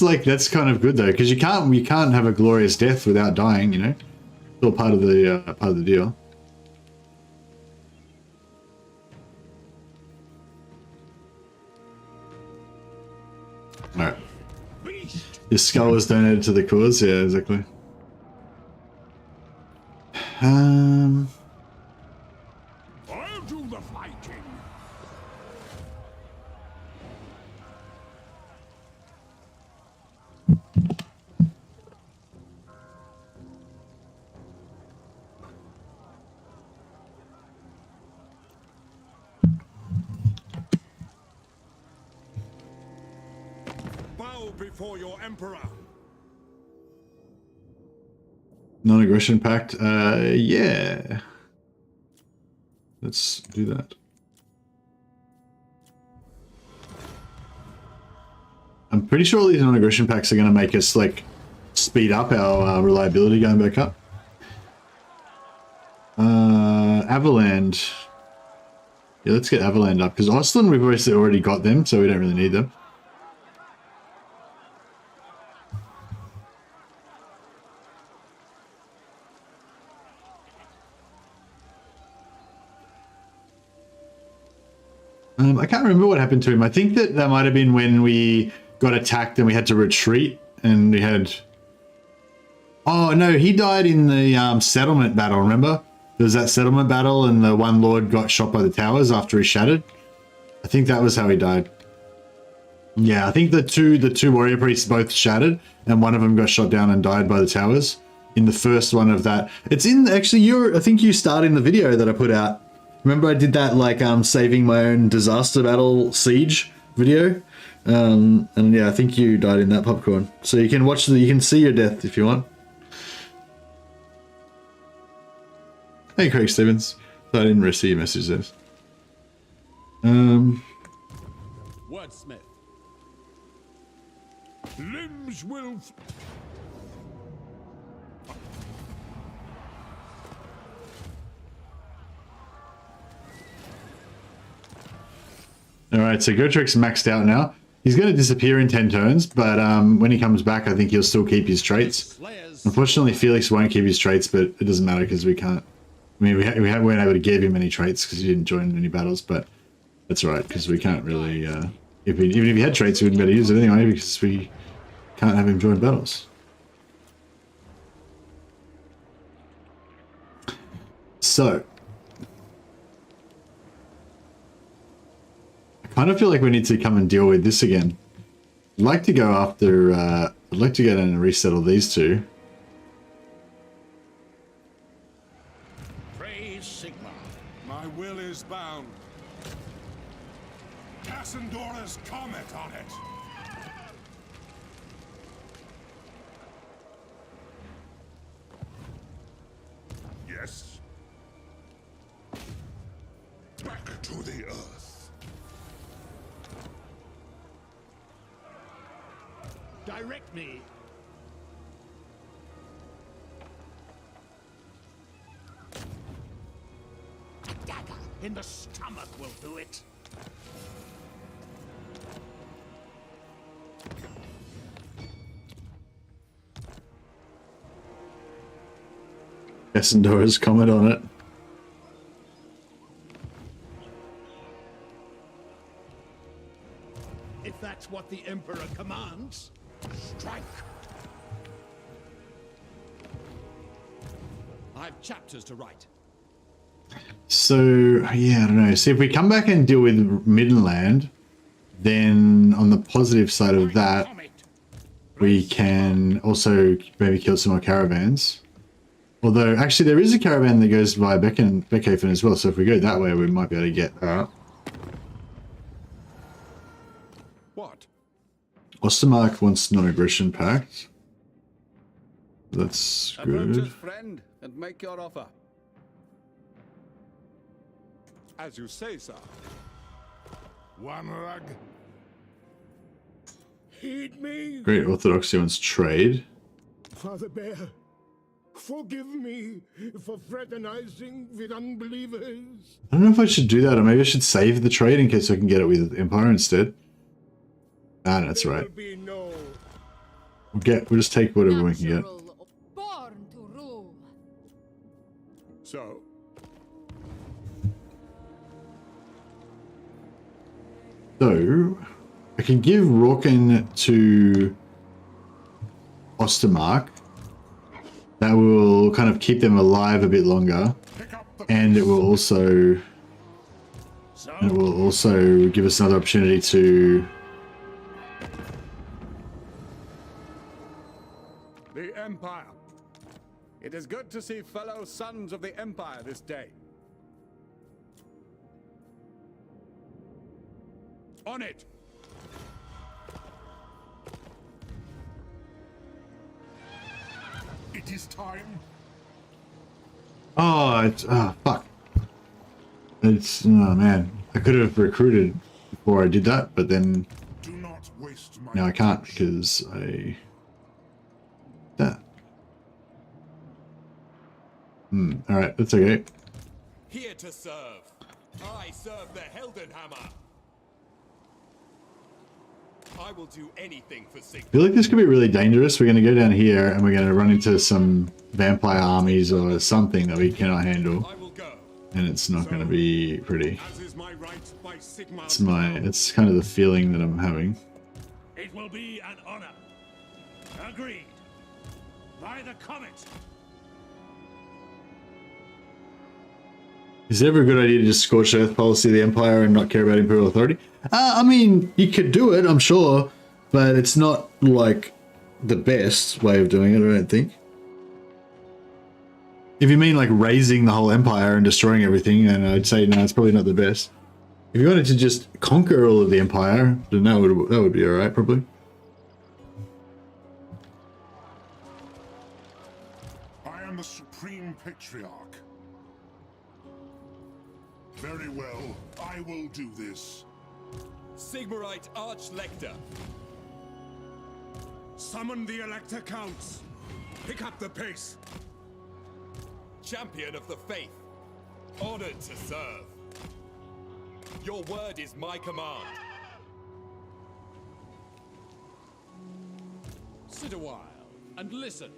kind of good though, because you can't have a glorious death without dying. You know, it's all part of the deal. All right. Your skull was donated to the cause. Yeah, exactly. I'll do the fighting. Bow before your emperor. Non-aggression pact. Yeah. Let's do that. I'm pretty sure all these non-aggression packs are going to make us like speed up our reliability going back up. Avaland. Yeah, let's get Avaland up because Austin we've obviously already got them, so we don't really need them. I can't remember what happened to him. I think that might have been when we got attacked and we had to retreat and we had... Oh, no, he died in the settlement battle, remember? There was that settlement battle and the one lord got shot by the towers after he shattered. I think that was how he died. Yeah, I think the two warrior priests both shattered and one of them got shot down and died by the towers in the first one of that. It's in... Actually, I think you started in the video that I put out. Remember I did that like saving my own disaster battle siege video? And yeah, I think you died in that, Popcorn. So you can watch you can see your death if you want. Hey Craig Stevens. So I didn't receive your message there. Wordsmith. Limbs will... Alright, so Gotrek's maxed out now. He's going to disappear in 10 turns, but when he comes back, I think he'll still keep his traits. Unfortunately, Felix won't keep his traits, but it doesn't matter because we can't... I mean, we weren't able to give him any traits because he didn't join any battles, but that's alright because we can't really... even if he had traits, we wouldn't be able to use it anyway because we can't have him join battles. So... I kind of feel like we need to come and deal with this again. I'd like to go after, I'd like to go down and resettle these two. Praise Sigmar. My will is bound. Cassandora's comet on it. Yes. Back to the earth. Direct me. A dagger in the stomach will do it. Essendora's comment on it. If that's what the Emperor commands, strike. I have chapters to write. So, yeah, I don't know. See, if we come back and deal with Midland, then on the positive side of that, we can also maybe kill some more caravans. Although, actually, there is a caravan that goes via Beckhaven as well, so if we go that way, we might be able to get that. What? Ostermark wants non-aggression pact. That's Approach us, good. friend, and make your offer. As you say, sir. One rug. Heed me, Great Orthodoxy wants trade. Father Bear. Forgive me for fraternizing with unbelievers. I don't know if I should do that, or maybe I should save the trade in case I can get it with Empire instead. Ah, no, that's There right. will be no We'll just take whatever we can get. Natural, born to rule. So, So, I can give Rorken to Ostermark. That will kind of keep them alive a bit longer, pick up the and it will also give us another opportunity to. The Empire. It is good to see fellow sons of the Empire this day. On it! It is time. Oh, fuck. It's, oh man. I could have recruited before I did that, but then Do not waste my now I can't because I. That. Alright, that's okay. Here to serve. I serve the Heldenhammer. I will do anything for I Sigmar. feel like this could be really dangerous. We're going to go down here and we're going to run into some vampire armies or something that we cannot handle. I will go. And it's not going to be pretty. as is my right by Sigmar. It's kind of the feeling that I'm having. It will be an honor. Agreed. By the comet. Is it ever a good idea to just scorch earth policy of the Empire and not care about Imperial authority? I mean, you could do it, I'm sure, but it's not like the best way of doing it, I don't think. If you mean like raising the whole Empire and destroying everything, then I'd say no, it's probably not the best. If you wanted to just conquer all of the Empire, then that would be alright, probably. I am the Supreme Patriarch. Very well, I will do this. Sigmarite Arch-Lector. Summon the Elector Counts. Pick up the pace. Champion of the Faith. Honored to serve. Your word is my command. Sit a while and listen.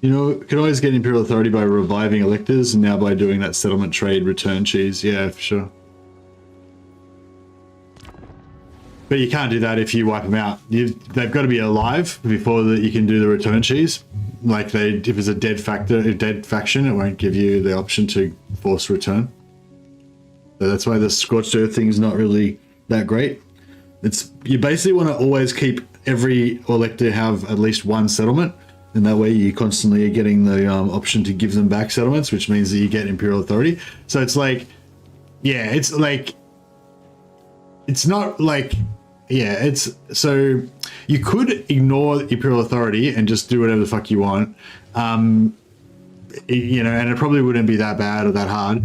You know, can always get Imperial authority by reviving electors, and now by doing that settlement trade return cheese. Yeah, for sure. But you can't do that if you wipe them out. They've got to be alive before that you can do the return cheese. Like if it's a dead faction, it won't give you the option to force return. So that's why the scorched earth thing is not really that great. You basically want to always keep every elector have at least one settlement. And that way you constantly are getting the option to give them back settlements, which means that you get Imperial authority. So it's like, yeah, it's like, it's not like yeah, it's so you could ignore Imperial authority and just do whatever the fuck you want. You know, and it probably wouldn't be that bad or that hard.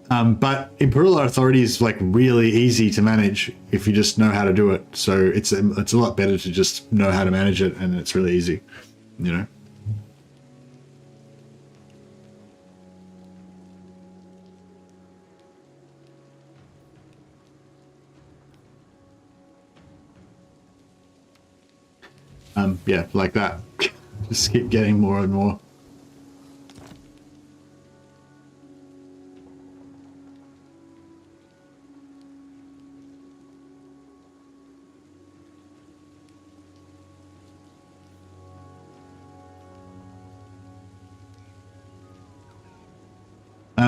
But Imperial authority is like really easy to manage if you just know how to do it. So it's a lot better to just know how to manage it, and it's really easy, you know. Yeah, like that. Just keep getting more and more.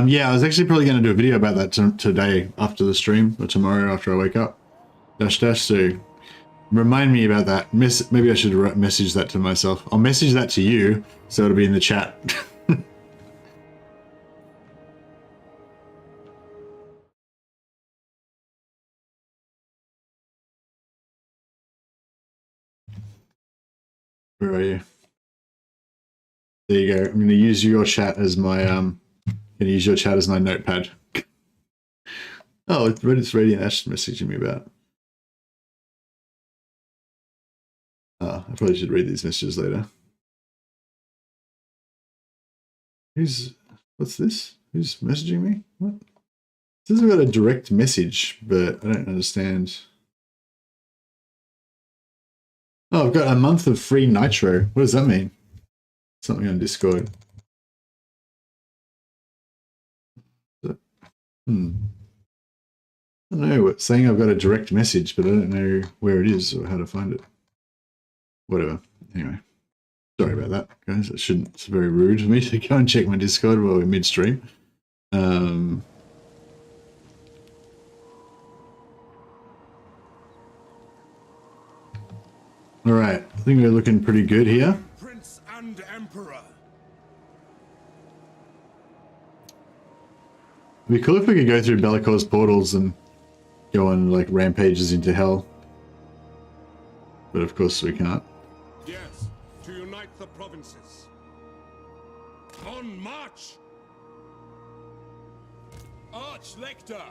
Yeah, I was actually probably going to do a video about that today after the stream, or tomorrow after I wake up. So remind me about that. Maybe I should message that to myself. I'll message that to you, so it'll be in the chat. Where are you? There you go. I'm going to use your chat as my use your chat as my notepad. Oh, it's Radiant Ash messaging me about. Oh, I probably should read these messages later. What's this? Who's messaging me? What? This has got a direct message, but I don't understand. Oh, I've got a month of free Nitro. What does that mean? Something on Discord. I don't know. It's saying I've got a direct message, but I don't know where it is or how to find it. Whatever. Anyway, sorry about that, guys. It's very rude of me to go and check my Discord while we're midstream. All right, I think we're looking pretty good here. Prince and Emperor. It'd be cool if we could go through Be'lakor's portals and go on like rampages into hell. But of course we can't. Yes, to unite the provinces. On march! Arch Lector!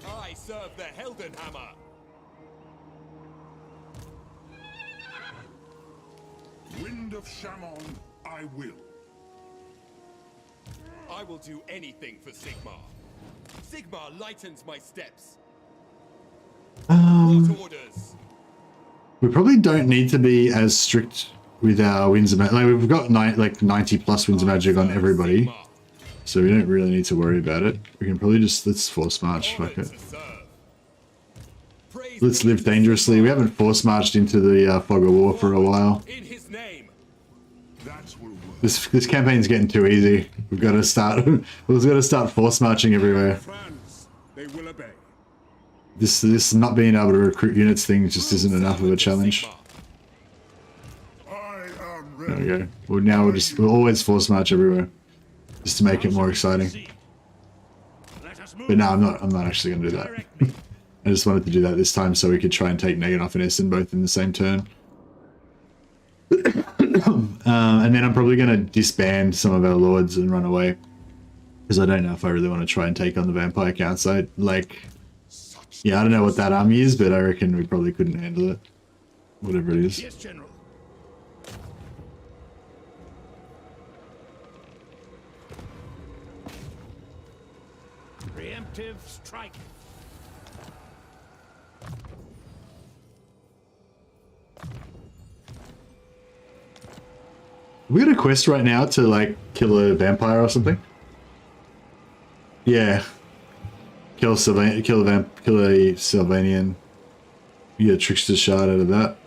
I serve the Heldenhammer! Wind of Shaman, I will. I will do anything for Sigmar. Sigmar lightens my steps. What orders? We probably don't need to be as strict with our winds of magic. Like we've got 90 plus winds of magic on everybody, so we don't really need to worry about it. We can probably just let's force march. Fuck it. Let's live dangerously. We haven't force marched into the fog of war for a while. In his name. This campaign's getting too easy. We've got to start. We've got to start force marching everywhere. Franz, they will obey. This not being able to recruit units thing just isn't enough of a challenge. There we go. Well, now we'll always force march everywhere, just to make it more exciting. But no, I'm not actually going to do that. I just wanted to do that this time so we could try and take Neganoff and Essen both in the same turn. And then I'm probably going to disband some of our lords and run away, because I don't know if I really want to try and take on the Vampire Council. Like, yeah, I don't know what that army is, but I reckon we probably couldn't handle it. Whatever it is. Yes, General. Preemptive strike. We got a quest right now to like kill a vampire or something. Yeah. Kill a Sylvanian. You get a trickster shard out of that.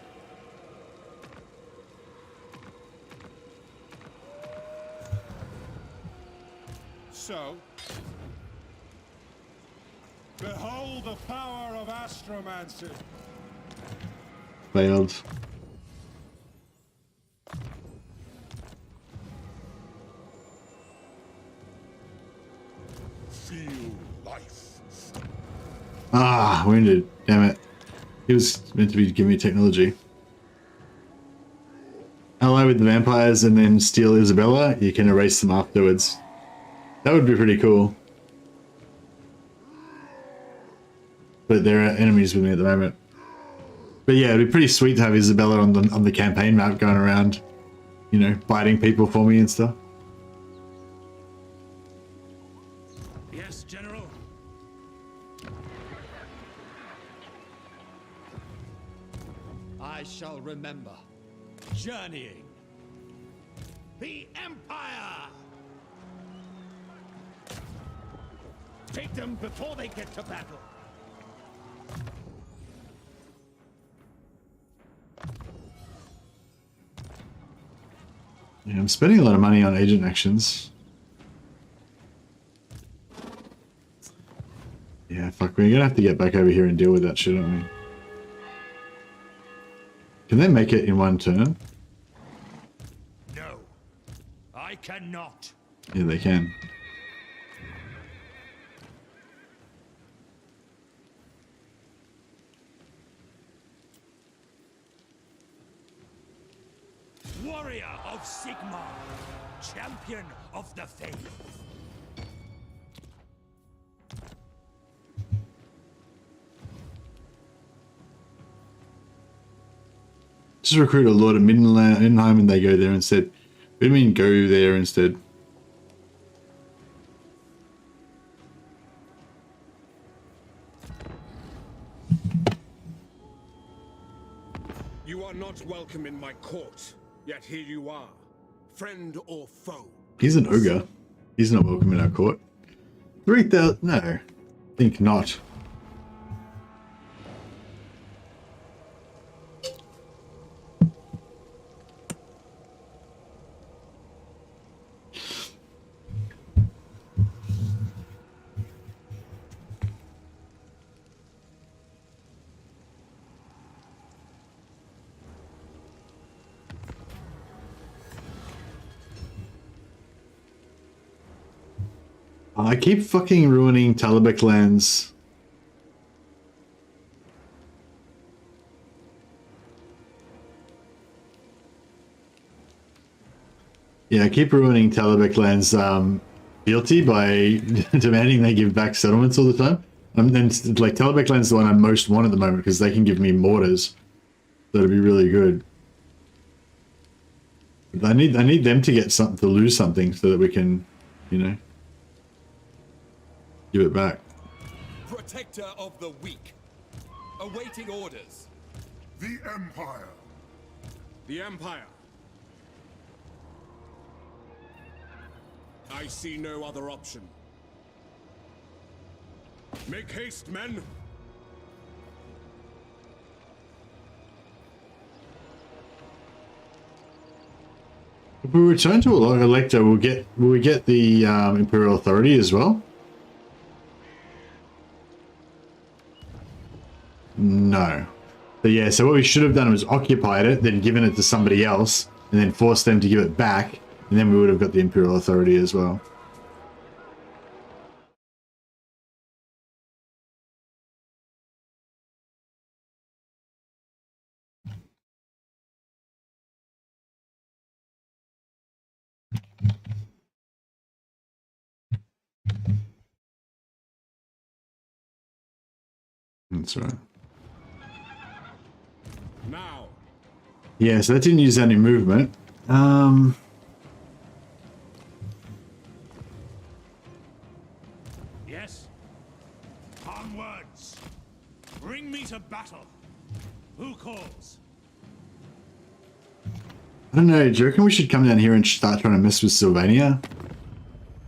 So, behold the power of astromancy. Failed. Feel life. Ah, wounded. Damn it. He was meant to be giving me technology. Ally with the vampires and then steal Isabella. You can erase them afterwards. That would be pretty cool. But there are enemies with me at the moment. But yeah, it'd be pretty sweet to have Isabella on the campaign map going around, you know, biting people for me and stuff. Yes, General. I shall remember. Journeying. The Empire! Take them before they get to battle. Yeah, I'm spending a lot of money on agent actions. Yeah, fuck, we're gonna have to get back over here and deal with that shit, aren't we? Can they make it in one turn? No, I cannot. Yeah, they can. Warrior of Sigmar, champion of the faith. Just recruit a Lord of Middenheim and they go there instead. What do you mean go there instead? You are not welcome in my court, yet here you are, friend or foe. He's an ogre. He's not welcome in our court. 3,000? No, I think not. I keep fucking ruining Talabek lands. Yeah, I keep ruining Talabek lands fealty by demanding they give back settlements all the time. And then, like, Talabek land's the one I most want at the moment because they can give me mortars. That'd be really good. But I need them to get something, to lose something so that we can, you know, give it back. Protector of the weak. Awaiting orders. The Empire. The Empire. I see no other option. Make haste, men. If we return to Elector, will we get the Imperial Authority as well? No. But yeah, so what we should have done was occupied it, then given it to somebody else, and then forced them to give it back, and then we would have got the Imperial Authority as well. That's right. Now. Yeah, so that didn't use any movement. Yes? Onwards! Bring me to battle! Who calls? I don't know, do you reckon we should come down here and start trying to mess with Sylvania?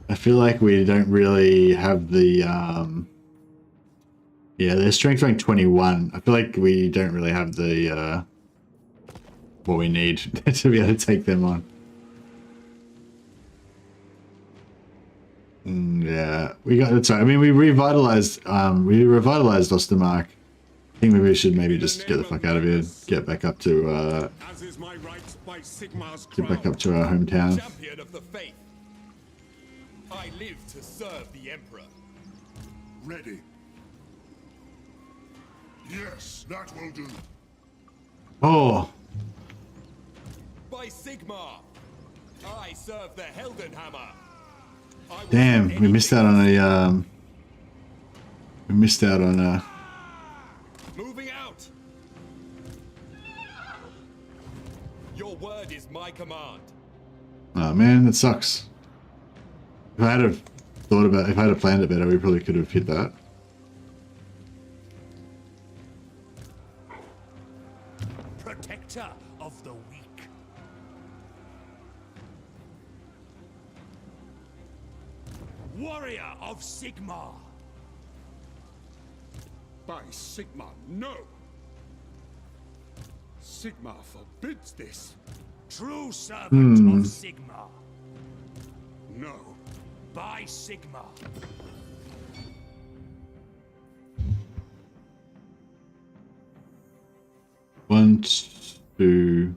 I feel like we don't really have the, yeah, their strength rank 21. I feel like we don't really have the, what we need to be able to take them on. Yeah, we got, that's right. I mean, we revitalized Ostermark. I think maybe we should just get the fuck out of here, get back up to, As is my right by Sigmar's get back crown. up to our hometown. Champion of the faith. I live to serve the Emperor. Ready. Yes, that will do. Oh, By Sigmar, I serve the Heldenhammer. I will damn, do we missed out anything. on a, we missed out on a, Moving out. Your word is my command. oh man, that sucks. If I had have thought about, if I had have planned it better, we probably could have hit that. Protector of the weak. Warrior of Sigmar. By Sigmar, no! Sigmar forbids this. True servant of Sigmar. No. By Sigmar. One, two,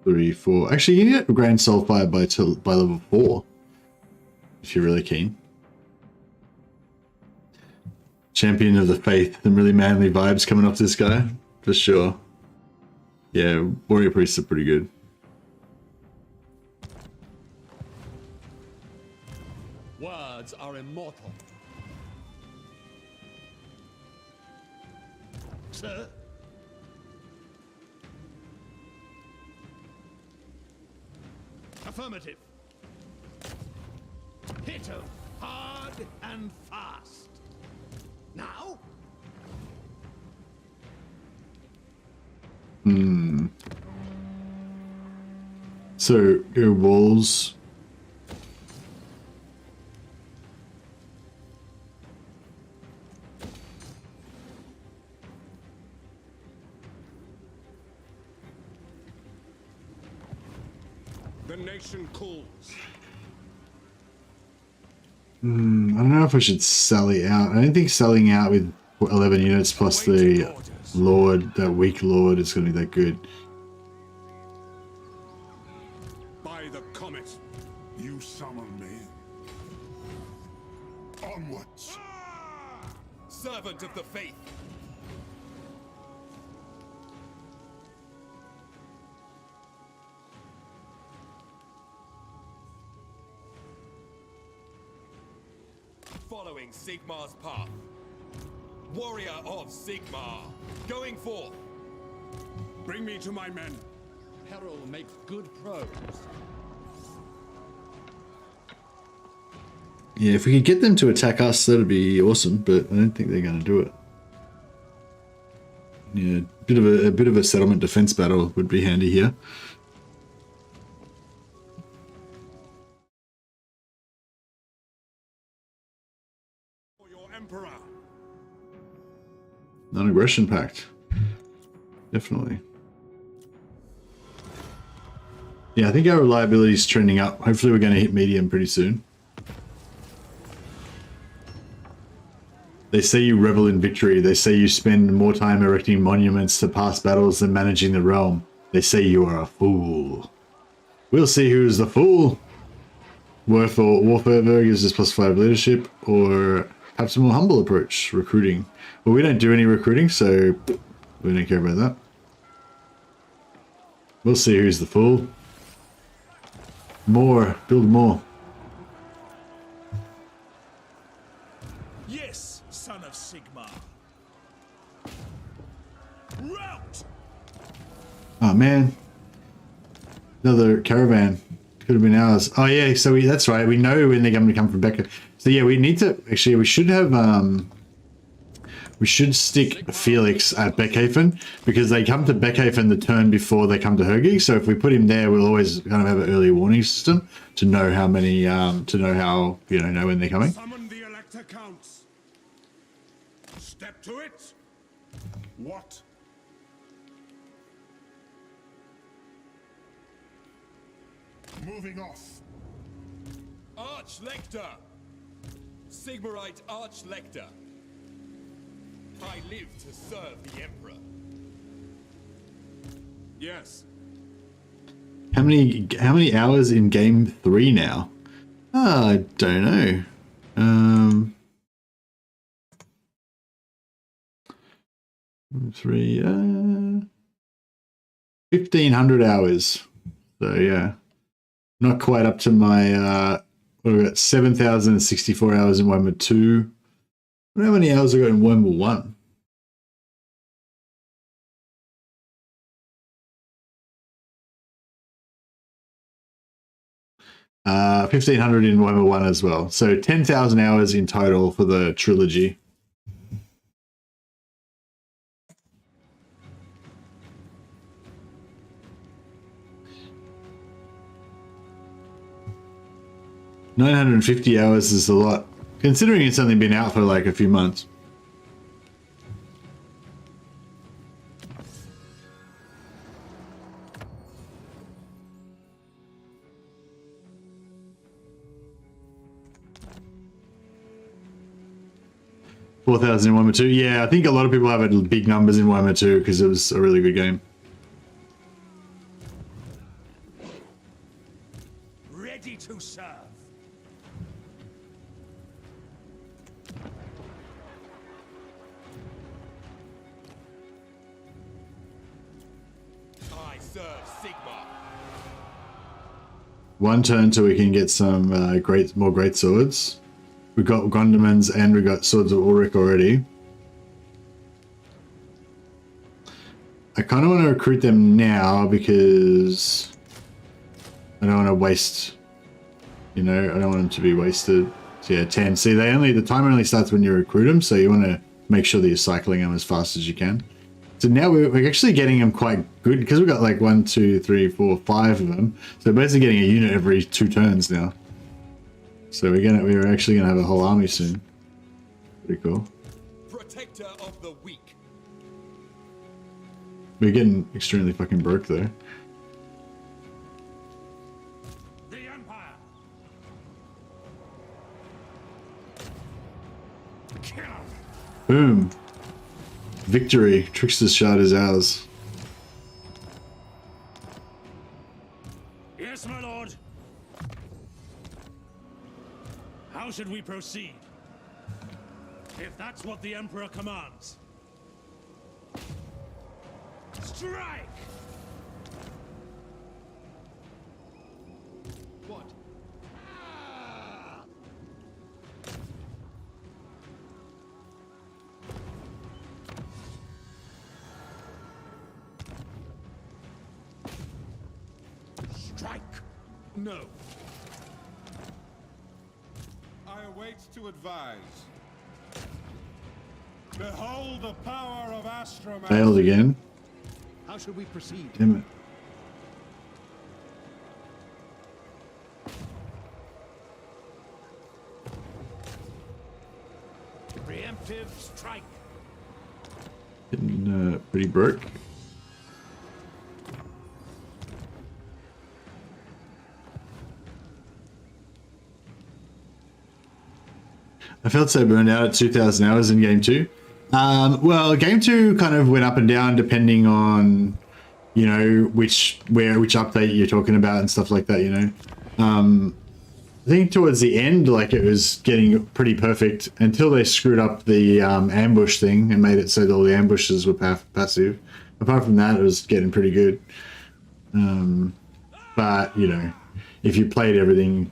three, four. Actually, you can get Grand Soulfire by level 4. If you're really keen. Champion of the Faith. Some really manly vibes coming off this guy. For sure. Yeah, Warrior Priests are pretty good. Words are immortal. Sir? Affirmative. Hit 'em hard and fast. Now? So, your walls. The nation calls. I don't know if I should sally out. I don't think selling out with 11 units plus the Lord, that weak Lord, is going to be that good. By the comet. You summon me. Onwards. Servant of the faith. Following Sigmar's path. Warrior of Sigmar. Going forth. Bring me to my men. Peril makes good prose. Yeah, if we could get them to attack us, that'd be awesome, but I don't think they're going to do it. Yeah, a bit of a settlement defense battle would be handy here. For your emperor. Non-aggression pact. Definitely. Yeah, I think our reliability is trending up. Hopefully we're going to hit medium pretty soon. They say you revel in victory. They say you spend more time erecting monuments to past battles than managing the realm. They say you are a fool. We'll see who's the fool. Warfare gives us +5 leadership, or perhaps a more humble approach, recruiting. Well, we don't do any recruiting, so we don't care about that. We'll see who's the fool. More, build more. Yes, son of Sigmar. Rout! Oh man, another caravan could have been ours. Oh yeah, so that's right. We know when they're going to come from Becca. So yeah, we need to actually. We should have. We should stick Felix at Beckhaven because they come to Beckhaven the turn before they come to Hergig. So if we put him there, we'll always kind of have an early warning system to know how many, to know how, know when they're coming. Summon the Elector Counts. Step to it. What? Moving off. Arch-Lector! Sigmarite Arch-Lector. I live to serve the Emperor. Yes. How many hours in game 3 now? I don't know. 3, 1,500 hours. So yeah, not quite up to my, what have we got? 7,064 hours in Warhammer 2. I wonder how many hours I got in Warhammer 1. 1,500 in Warhammer 1 as well. So 10,000 hours in total for the trilogy. $950 hours is a lot, considering it's only been out for like a few months. $4,000 in Warhammer 2. Yeah, I think a lot of people have had big numbers in Warhammer 2 because it was a really good game. Ready to serve. I serve Sigmar. One turn till we can get some more great swords. We've got Gondomans and we've got Swords of Ulrich already. I kind of want to recruit them now because I don't want to waste, you know, I don't want them to be wasted. So yeah, 10. See, the timer only starts when you recruit them, so you want to make sure that you're cycling them as fast as you can. So now we're actually getting them quite good because we've got like 1, 2, 3, 4, 5 of them. So we're basically getting a unit every 2 turns now. So we're actually gonna have a whole army soon. Pretty cool. Protector of the weak. We're getting extremely fucking broke though. The Empire. Kill. Boom. Victory. Trickster's Shard is ours. Yes, my lord. How should we proceed? If that's what the Emperor commands. Strike! What? Strike! No. I await to advise. Behold the power of Astroman. Failed again. How should we proceed? Damn it. Preemptive strike. Getting pretty broke. I felt so burned out at 2,000 hours in game 2. Well, game 2 kind of went up and down depending on, you know, which update you're talking about and stuff like that, you know. I think towards the end, like, it was getting pretty perfect until they screwed up the ambush thing and made it so that all the ambushes were passive. Apart from that, it was getting pretty good. But, you know, if you played everything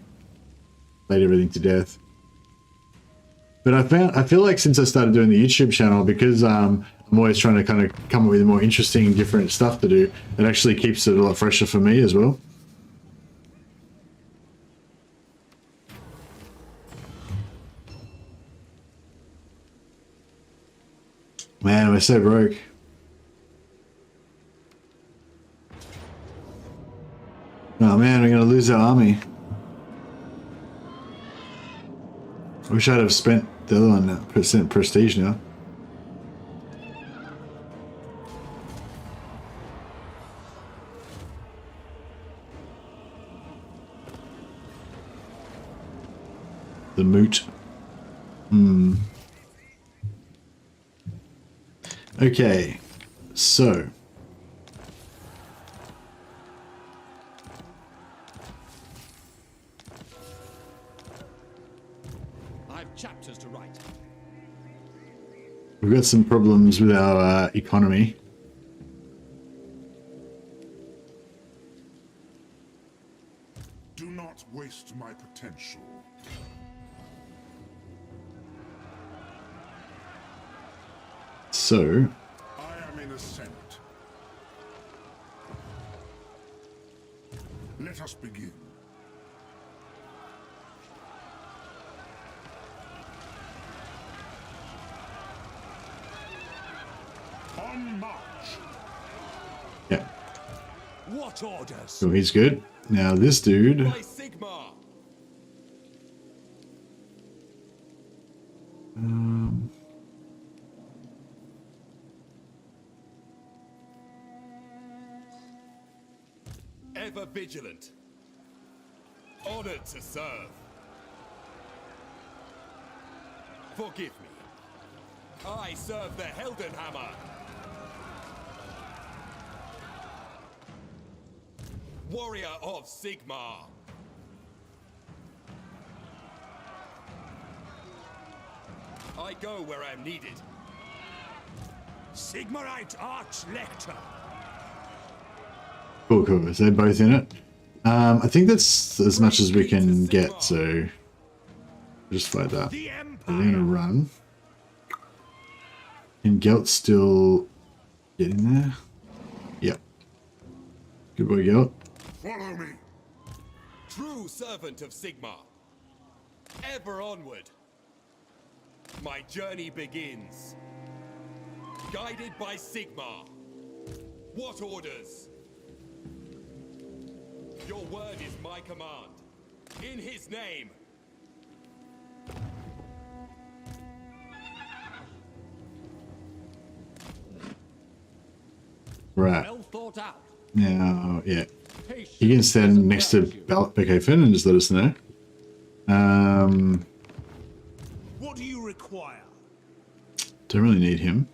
to death. But I feel like since I started doing the YouTube channel, because I'm always trying to kind of come up with more interesting, different stuff to do, it actually keeps it a lot fresher for me as well. Man, we're so broke. Oh man, we're gonna lose our army. I wish I'd have spent the other one, percent prestige now. The moot. Okay, so. I've chapters to write. We've got some problems with our economy. Do not waste my potential. So, I am in ascent. Let us begin. On march. yeah. What orders? So he's good. Now this dude, By Sigmar. Ever vigilant. Honored to serve. Forgive me. I serve the Heldenhammer. Warrior of Sigmar. I go where I'm needed. Sigmarite Arch Lector. cool, cool. Is they both in it? I think that's as much as we can get, so just fight that. The They're Empire. gonna run. Can Gelt still get in there? Yep. Good boy, Gelt. Follow me. True servant of Sigmar. Ever onward. My journey begins. Guided by Sigmar. What orders? Your word is my command. In his name. Right. Well thought out. Now, yeah. You can stand next to Beethoven and just let us know. What do you require? Don't really need him.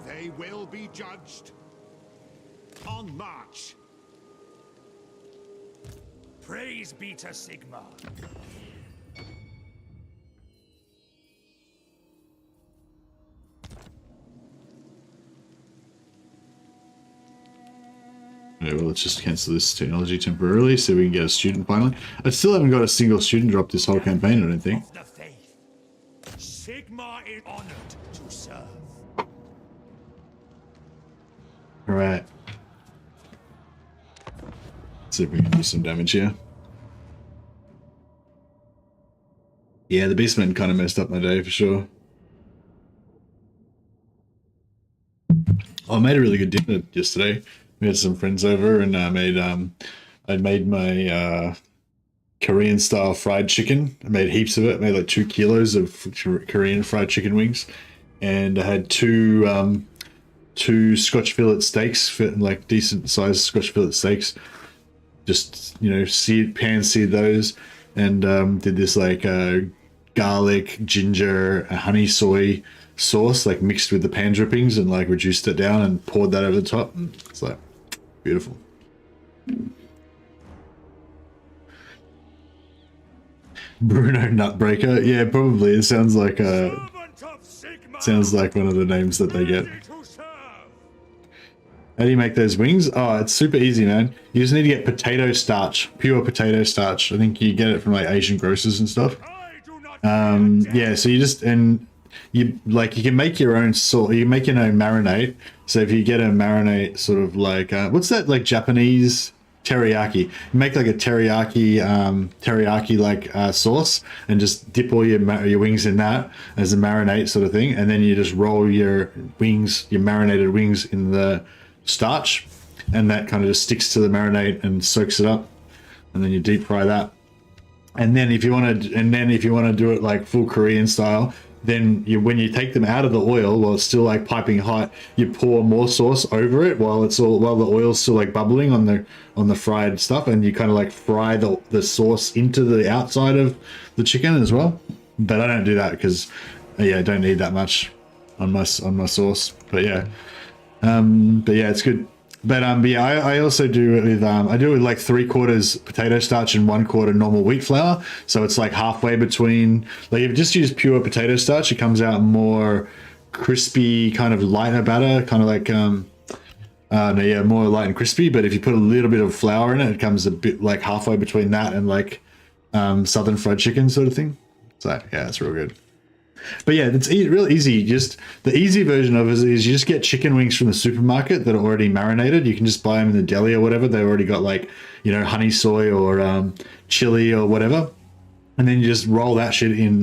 They will be judged. On march. Praise be to Sigmar. Okay, well, let's just cancel this technology temporarily so we can get a student finally. I still haven't got a single student drop this whole campaign, I don't think. Of the faith. Sigmar is honored to serve. Alright. Let's see if we can do some damage here. Yeah, the Beastman kind of messed up my day for sure. Oh, I made a really good dinner yesterday. We had some friends over and I made my Korean style fried chicken. I made heaps of it. I made like 2 kilos of Korean fried chicken wings. And I had two Scotch fillet steaks, like decent sized Scotch fillet steaks. Just, you know, pan seared those and did this like garlic, ginger, honey soy sauce, like mixed with the pan drippings and like reduced it down and poured that over the top. And it's like beautiful. Bruno Nutbreaker. Yeah, probably. It sounds like Servant of Sigmar. sounds like one of the names that they get. Ready to serve. How do you make those wings? Oh, it's super easy, man. You just need to get potato starch, pure potato starch. I think you get it from like Asian grocers and stuff. I do not Yeah, so you just, and you can make your own salt, you can make your own marinade. So if you get a marinade sort of like, what's that, like Japanese teriyaki? You make like a teriyaki like sauce and just dip all your wings in that as a marinade sort of thing. And then you just roll your wings, your marinated wings in the starch, and that kind of just sticks to the marinade and soaks it up. And then you deep fry that. And then if you want to do it like full Korean style, then when you take them out of the oil while it's still like piping hot, you pour more sauce over it while the oil's still like bubbling on the fried stuff, and you kind of like fry the sauce into the outside of the chicken as well. But I don't do that because I don't need that much on my sauce. But yeah, it's good. But yeah, I also do it with I do it with like 3/4 potato starch and 1/4 normal wheat flour. So it's like halfway between. Like if you just use pure potato starch, it comes out more crispy, kind of lighter batter, kind of like no, yeah, more light and crispy. But if you put a little bit of flour in it, it comes a bit like halfway between that and like southern fried chicken sort of thing. So yeah, it's real good. But yeah, it's real easy. Just the easy version of it is you just get chicken wings from the supermarket that are already marinated. You can just buy them in the deli or whatever. They've already got like, you know, honey soy or chili or whatever. And then you just roll that shit in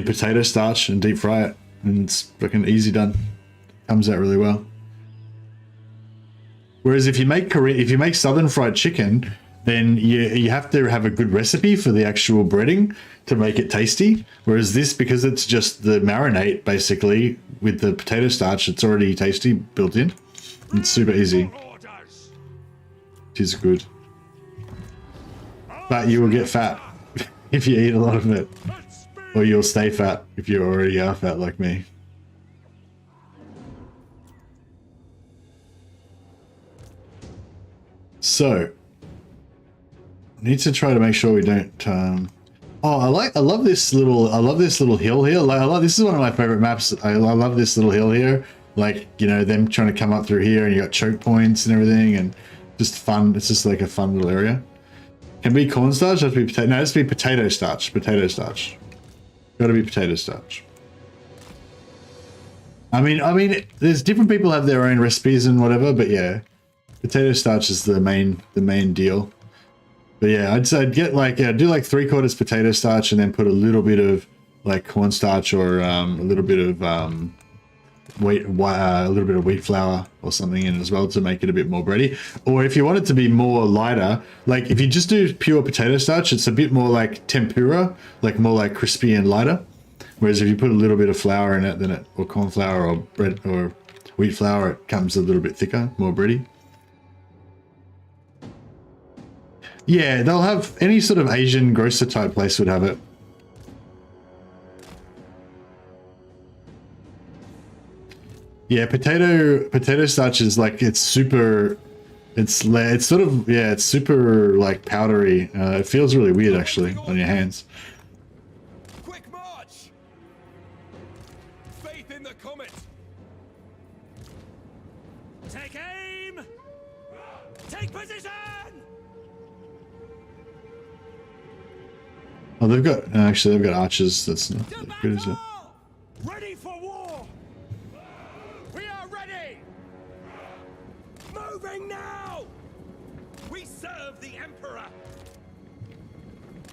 potato starch and deep fry it. And it's fucking easy done. Comes out really well. Whereas if you make southern fried chicken, then you have to have a good recipe for the actual breading to make it tasty. Whereas this, because it's just the marinade basically with the potato starch, it's already tasty built in. It's super easy. It is good. But you will get fat if you eat a lot of it. Or you'll stay fat if you already are fat like me. So, need to try to make sure we don't. Oh, I love this little hill here. Like, this is one of my favorite maps. I love this little hill here. Like, you know, them trying to come up through here, and you got choke points and everything, and just fun. It's just like a fun little area. Can be cornstarch. Has to be potato. No, it has to be potato starch. Potato starch. Got to be potato starch. I mean, there's different people have their own recipes and whatever, but yeah, potato starch is the main deal. But yeah, I'd get like, do like 3/4 potato starch and then put a little bit of like cornstarch or a little bit of wheat flour or something in as well to make it a bit more bready. Or if you want it to be more lighter, like if you just do pure potato starch, it's a bit more like tempura, like more like crispy and lighter. Whereas if you put a little bit of flour in it, then or corn flour or bread or wheat flour, it comes a little bit thicker, more bready. Yeah, they'll have any sort of Asian grocer type place would have it. Yeah, potato starch is like it's super like powdery. It feels really weird actually on your hands. Quick march! Faith in the comet! Take aim! Take position! Oh, they've got archers. That's not as good as it. Ready for war! We are ready! Moving now! We serve the Emperor!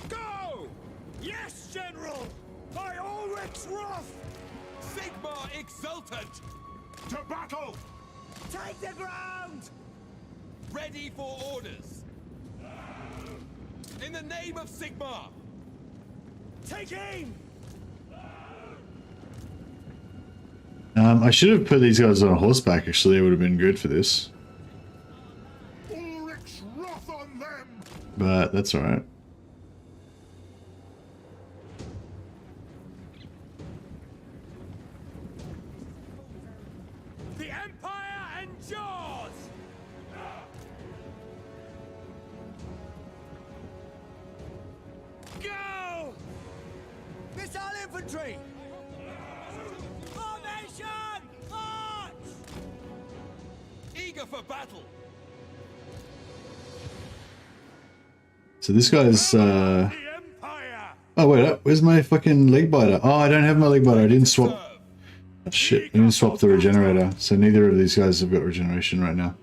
Go! Yes, General! By Ulrich's wrath! Sigmar exultant! To battle! Take the ground! Ready for orders! In the name of Sigmar! Take aim! I should have put these guys on horseback. Actually, it would have been good for this. Ulrich's wrath on them! But that's all right. The Empire endures! Go! Missile infantry! Formation! March! Eager for battle! So this guy's. The Empire! Oh wait, where's my fucking leg biter? Oh, I don't have my leg biter. I didn't swap. Oh, shit, I didn't swap the regenerator. So neither of these guys have got regeneration right now.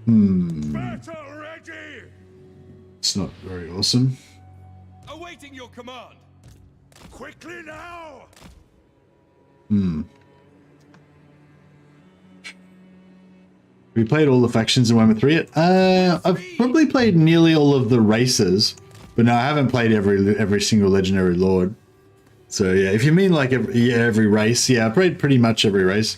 Battle ready! It's not very awesome. Awaiting your command! Quickly now! We played all the factions in Warhammer 3 yet? I've probably played nearly all of the races, but no, I haven't played every single legendary lord. So yeah, if you mean like every race, yeah, I played pretty much every race.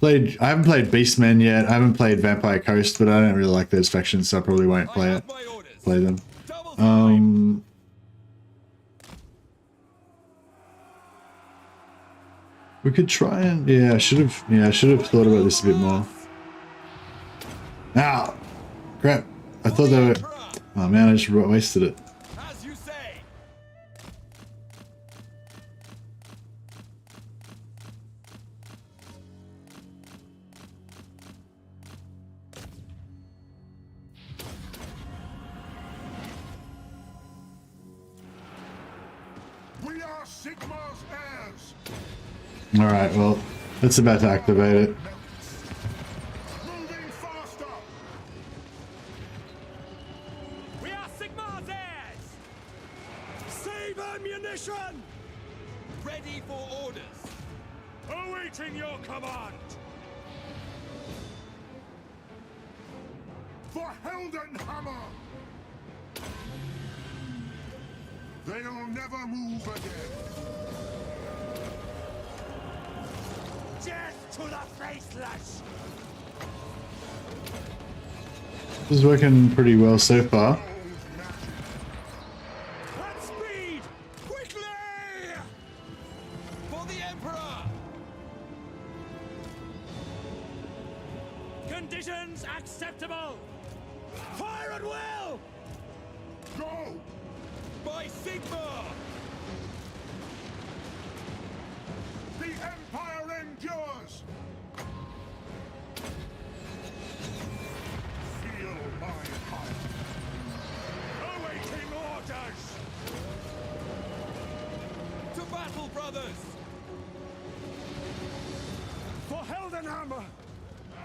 I haven't played Beastmen yet. I haven't played Vampire Coast, but I don't really like those factions, so I probably won't play them. We could try and I should have thought about this a bit more. Ow! Crap. I thought they were... Oh man, I just wasted it. As you say. We are Sigmar's heirs. Alright, well, that's about to activate it. Moving faster. We are Sigmar's heirs! Save ammunition! Ready for orders. Awaiting your command! For Heldenhammer. They'll never move again. Death to the faceless! This is working pretty well so far. At speed! Quickly! For the Emperor. Conditions acceptable! Fire at will! Go. By Sigmar. The Empire endures. Feel my heart. Awaiting orders! To battle, brothers. For Heldenhammer!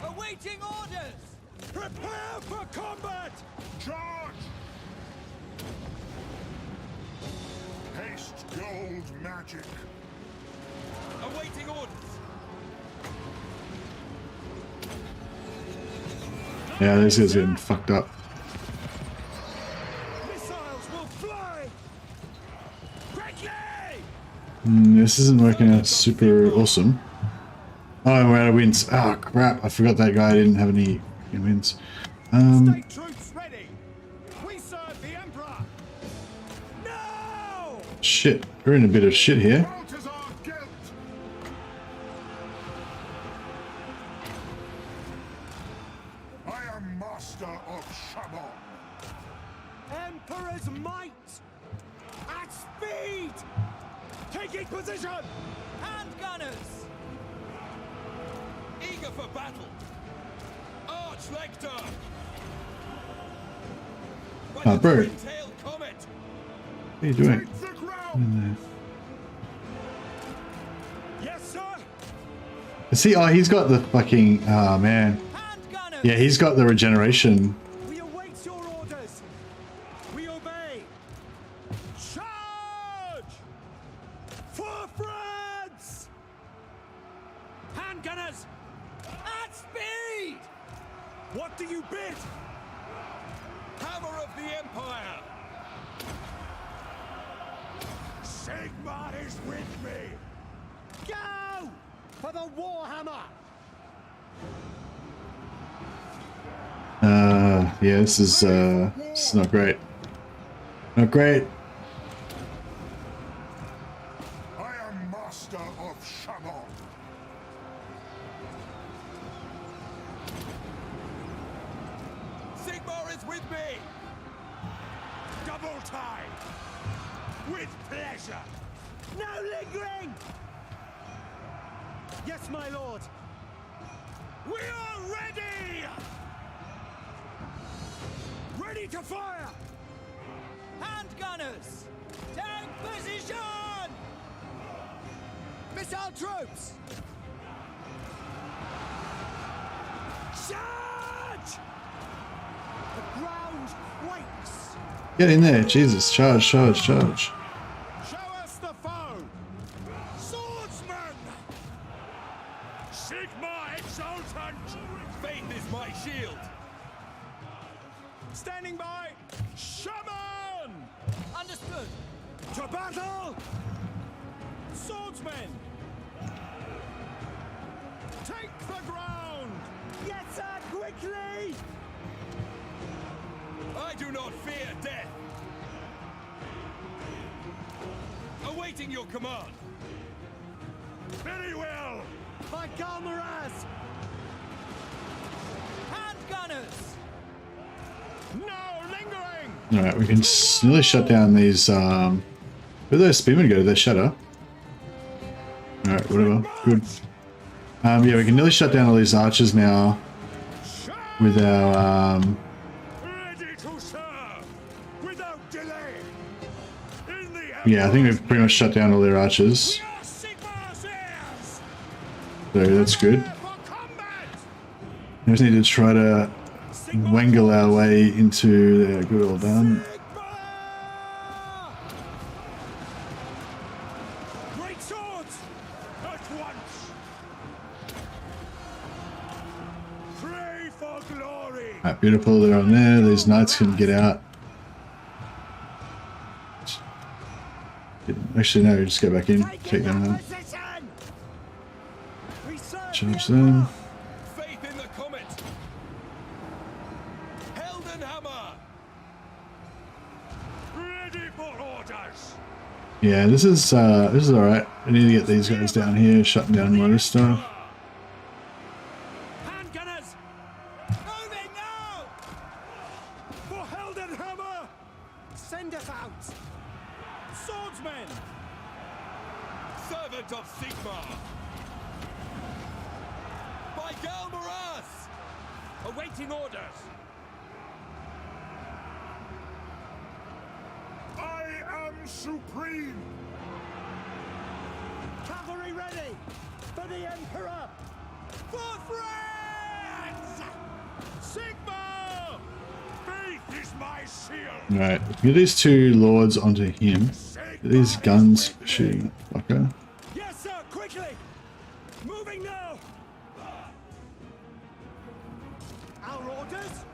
Awaiting orders. Prepare for combat! Charge. Haste gold magic. Awaiting orders. Yeah, this is getting fucked up. Missiles will fly! Quickly! This isn't working out super awesome. Oh, we're out of wins. Ah, crap. I forgot that guy didn't have any wins. State troops ready! We serve the Emperor! No! Shit. We're in a bit of shit here. Balthazar Gelt. I am master of Shamon. Emperor's might! At speed! Taking position! Handgunners. Eager for battle. Arch-Lector. Oh, bro. What Tail comet. are you doing? Take the ground. Yes, sir! See, oh, he's got the fucking... Oh, man. Handgunners. Yeah, he's got the regeneration. We await your orders! We obey! Charge! For France! Handgunners! At speed. What do you bid? Hammer of the Empire. Sigmar is with me! Go! For the Warhammer! Yeah, this is not great. Not great. I am master of Shamon. Sigmar is with me. Double time! With pleasure! No lingering! Yes, my lord! We are ready! Ready to fire! Handgunners. Take position. Missile troops. Charge! The ground quakes! Get in there. Jesus. Charge, charge, charge. Show us the foe! Swordsman! Sigmar exultant! Faith is my shield. Standing by! Shaman! Understood. To battle! Swordsmen! Take the ground! Yes, sir, quickly! I do not fear death. Awaiting your command. Very well! By Karl! Gunners. No lingering! Alright, we can nearly shut down these, where did those spearmen go? Did they shut up? Alright, whatever. Good. Yeah, we can nearly shut down all these archers now with our, Ready to serve without delay. In the yeah, I think we've pretty much shut down all their archers. Your Sigmar's heirs So that's good. for combat. We just need to try to wangle our way into there. Good, all done. Great swords at once. Pray for glory. Alright, beautiful. They're on there. These knights can get out. Actually, no, just go back in. Take them out. Charge them. Faith in the comet. Heldenhammer. Ready for orders. Yeah, this is alright. I need to get these guys down here, shutting down more of this stuff. Hand gunners. Moving now. For Heldenhammer. Send us out. Swordsmen. Servant of Sigmar. By Galmaras. Awaiting orders. I am supreme. Cavalry ready for the Emperor. For Franz! Sigmar! Faith is my shield. Alright, get these two lords onto him. Get these guns shooting that fucker. Yes, sir, quickly! Moving now! Our orders?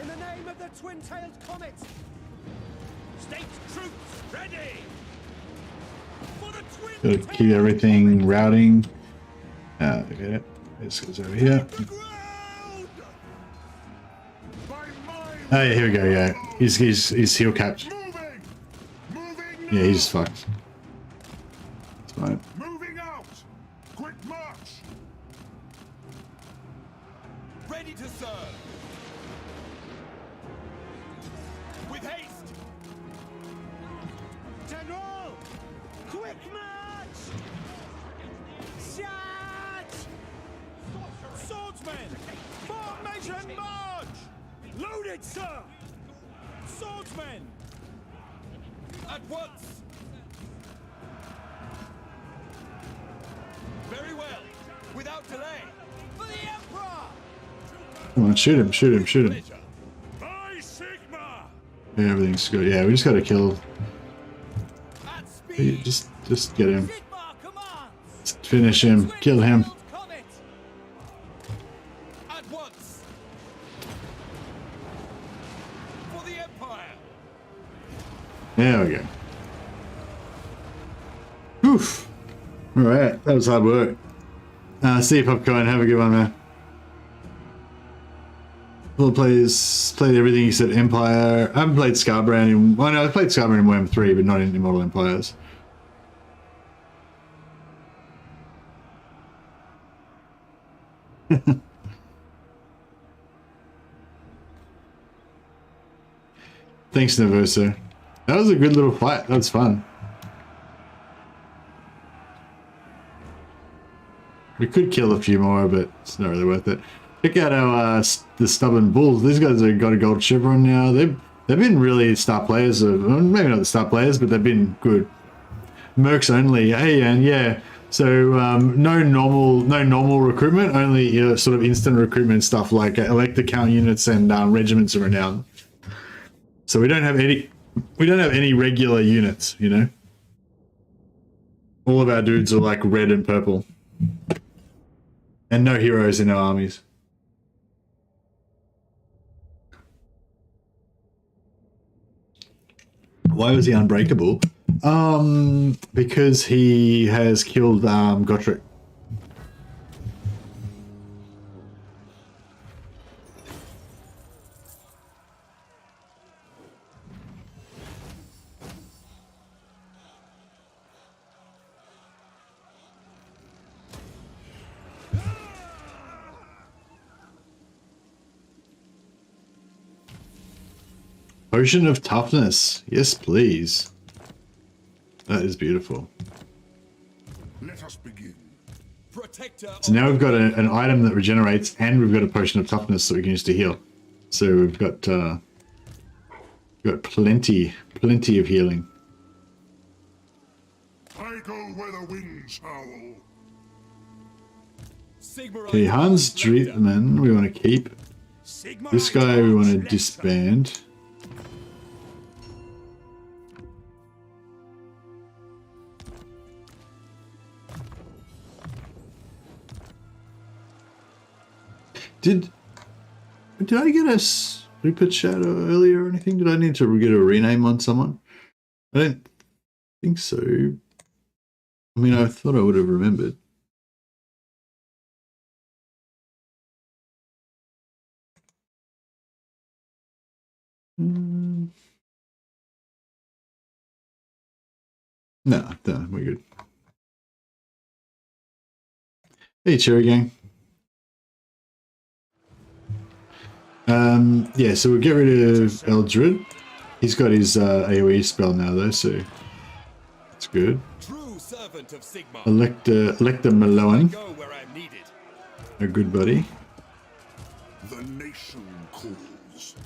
In the name of the twin-tailed comet! State troops ready! For the twin-tailed Gotta keep everything routing. Okay, this goes over here. ground! By my Oh yeah, here we go, yeah. He's heel capped. moving! Moving Yeah, he's fucked. It's fine. Moving out! Quick march! Ready to serve. With haste. General! Quick march! Charge! Swordsmen! Formation march! Loaded, sir! Swordsmen! At once. Very well. Without delay. For the Emperor! Come on, shoot him, shoot him, shoot him. Pleasure. By Sigmar! Yeah, everything's good. Yeah, we just gotta kill. At speed. Just get him. Sigmar commands. Just finish him. Kill him. Comet. At once. For the Empire. There we go. Oof. Alright, that was hard work. See you, Popcorn. Have a good one, man. All the players played everything except Empire. I haven't played Scarbrand in... Well, no, I played Scarbrand in Warhammer 3, but not in Immortal Empires. Thanks, Nervoso. That was a good little fight. That was fun. We could kill a few more, but it's not really worth it. Check out our the Stubborn Bulls. These guys have got a gold chevron now. They've been really star players. Maybe not the star players, but they've been good. Mercs only. Hey, and yeah. So no normal recruitment. Only sort of instant recruitment stuff like Elector Count units and Regiments of Renown. So we don't have any regular units. You know. All of our dudes are like red and purple. And no heroes in our armies. Why was he unbreakable? Because he has killed Gotrek. Ocean of Toughness. Yes, please. That is beautiful. Let us begin. Protector So now we've got an item that regenerates, and we've got a potion of toughness that we can use to heal. So we've got plenty of healing. I go where the winds howl. Okay, Hans Drietman we want to keep. This guy we want to disband. Did I get a Super Shadow earlier or anything? Did I need to get a rename on someone? I don't think so. I mean, I thought I would have remembered. No, we're good. Hey, Cherry Gang. Yeah, so we'll get rid of Eldred. He's got his AoE spell now, though, so that's good. True servant of Sigmar. Elector Maloan, Go where I'm needed. a good buddy. The nation calls.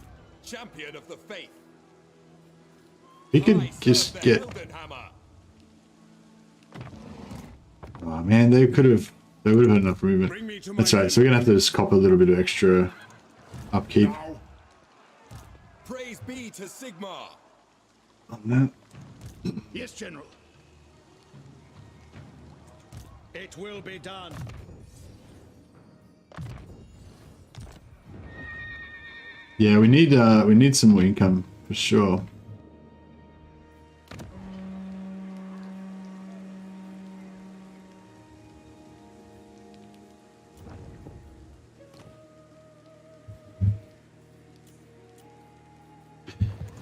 Champion of the faith. He could I just serve the get. Hildenhammer. Oh man, they would have had enough Bring movement. me to my That's right. So we're gonna have to just cop a little bit of extra upkeep Now, Praise be to Sigmar. on that. Yes, General. It will be done. Yeah, we need some more income for sure.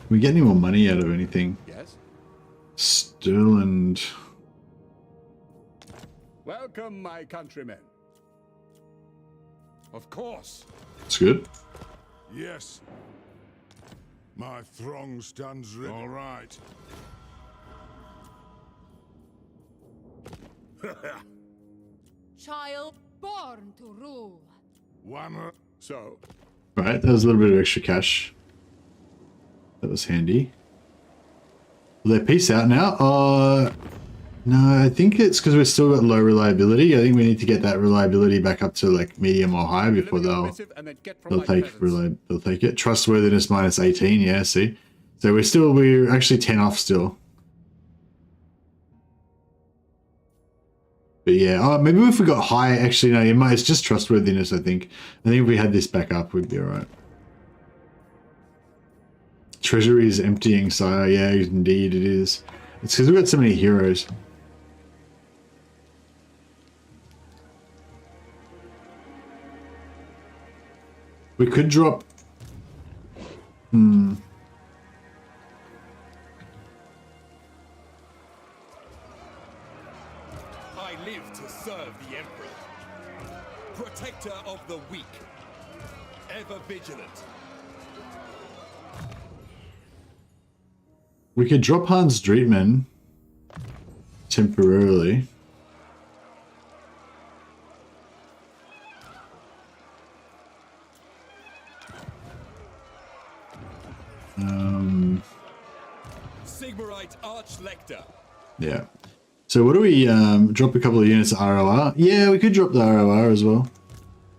We get any more money out of anything? Yes? Sterland. Welcome, my countrymen. Of course. That's good. yes. My throng stands ready. All right. Child born to rule. One. So, Right, that was a little bit of extra cash. That was handy. Will they peace out now? No, I think it's because we've still got low reliability. I think we need to get that reliability back up to like medium or high before they'll take it. Trustworthiness minus 18, yeah, see. So we're actually 10 off still. But yeah, maybe if we got high, actually no, it's just trustworthiness, I think. I think if we had this back up, we'd be alright. Treasury is emptying, sire. Yeah, indeed it is. It's because we've got so many heroes. We could drop... I live to serve the Emperor. Protector of the weak. Ever vigilant. We could drop Hans Drietman temporarily. Sigmarite Arch-Lector. Yeah. So what do we drop a couple of units of ROR? Yeah, we could drop the ROR as well.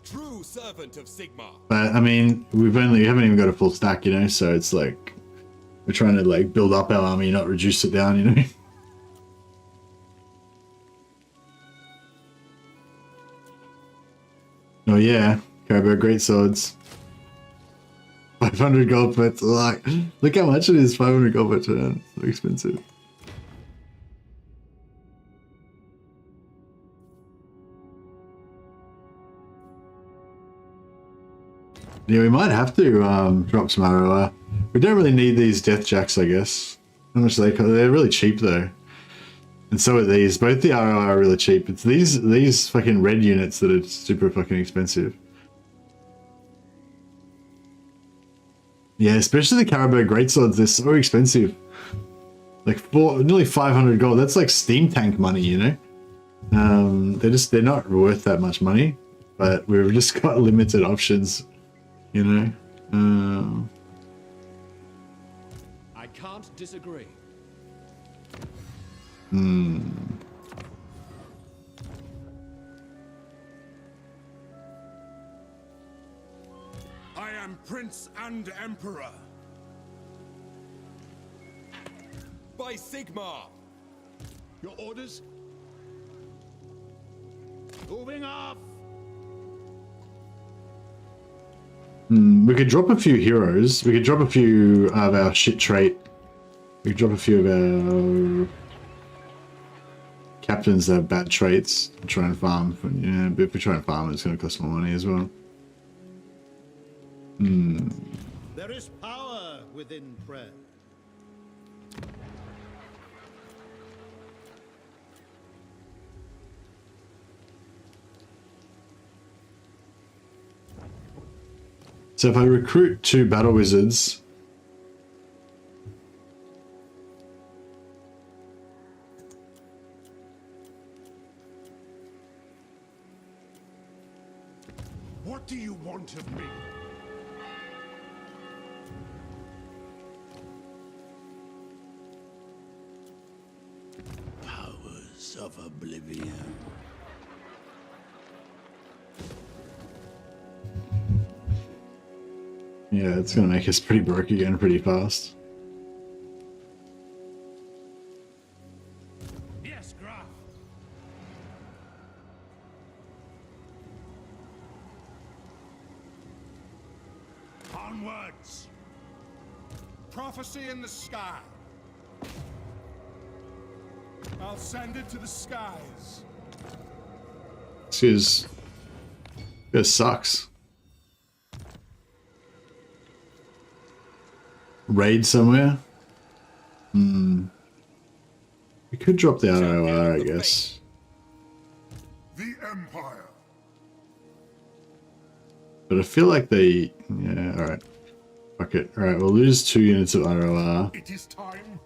True servant of Sigmar. But I mean, we haven't even got a full stack, you know, so it's like we're trying to like build up our army, not reduce it down, you know. Oh yeah, Caravan great swords. 500 gold per like, look how much it is. 500 gold per turn. So expensive. Yeah, we might have to drop some ROR. We don't really need these death jacks, I guess. How much they cost? They're really cheap though. And so are these. Both the ROR are really cheap. It's these fucking red units that are super fucking expensive. Yeah, especially the Caravan greatswords, they're so expensive. Like nearly 500 gold. That's like steam tank money, you know? They're not worth that much money, but we've just got limited options, you know? I can't disagree. I am Prince and Emperor. By Sigmar! Your orders? Moving off! We could drop a few heroes. We could drop a few of our shit trait. We could drop a few of our captains that have bad traits and try and farm. Yeah, but if we try and farm, it's going to cost more money as well. There is power within prayer. So if I recruit 2 battle wizards, What do you want of me? Powers of oblivion. yeah, it's going to make us pretty broke again pretty fast. Yes, Graf. Onwards. Prophecy in the sky. I'll send it to the skies. This sucks. Raid somewhere? We could drop the ROR, I guess. The Empire. But I feel like they... Yeah, alright. Fuck it. Alright, we'll lose 2 units of ROR. It is time.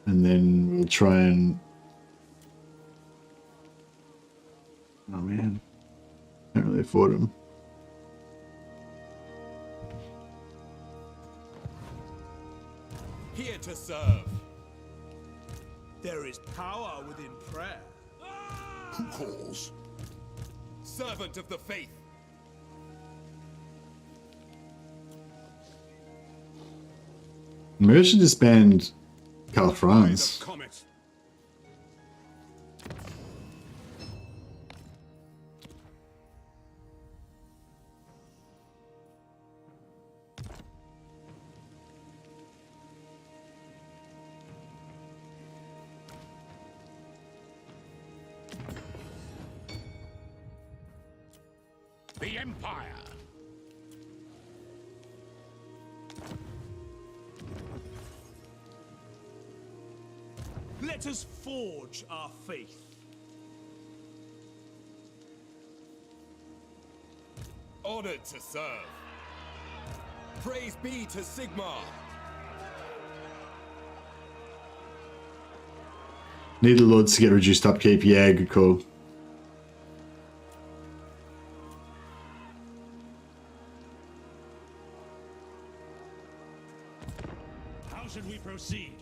And then we'll try and... Oh man. Can't really afford them. Here to serve. There is power within prayer. Who calls? Servant of the faith. Maybe I should disband Karl By Franz. the comet. The Empire. Let us forge our faith. Honored to serve. Praise be to Sigmar. Need the lords to get reduced upkeep. Yeah, good call. How should we proceed?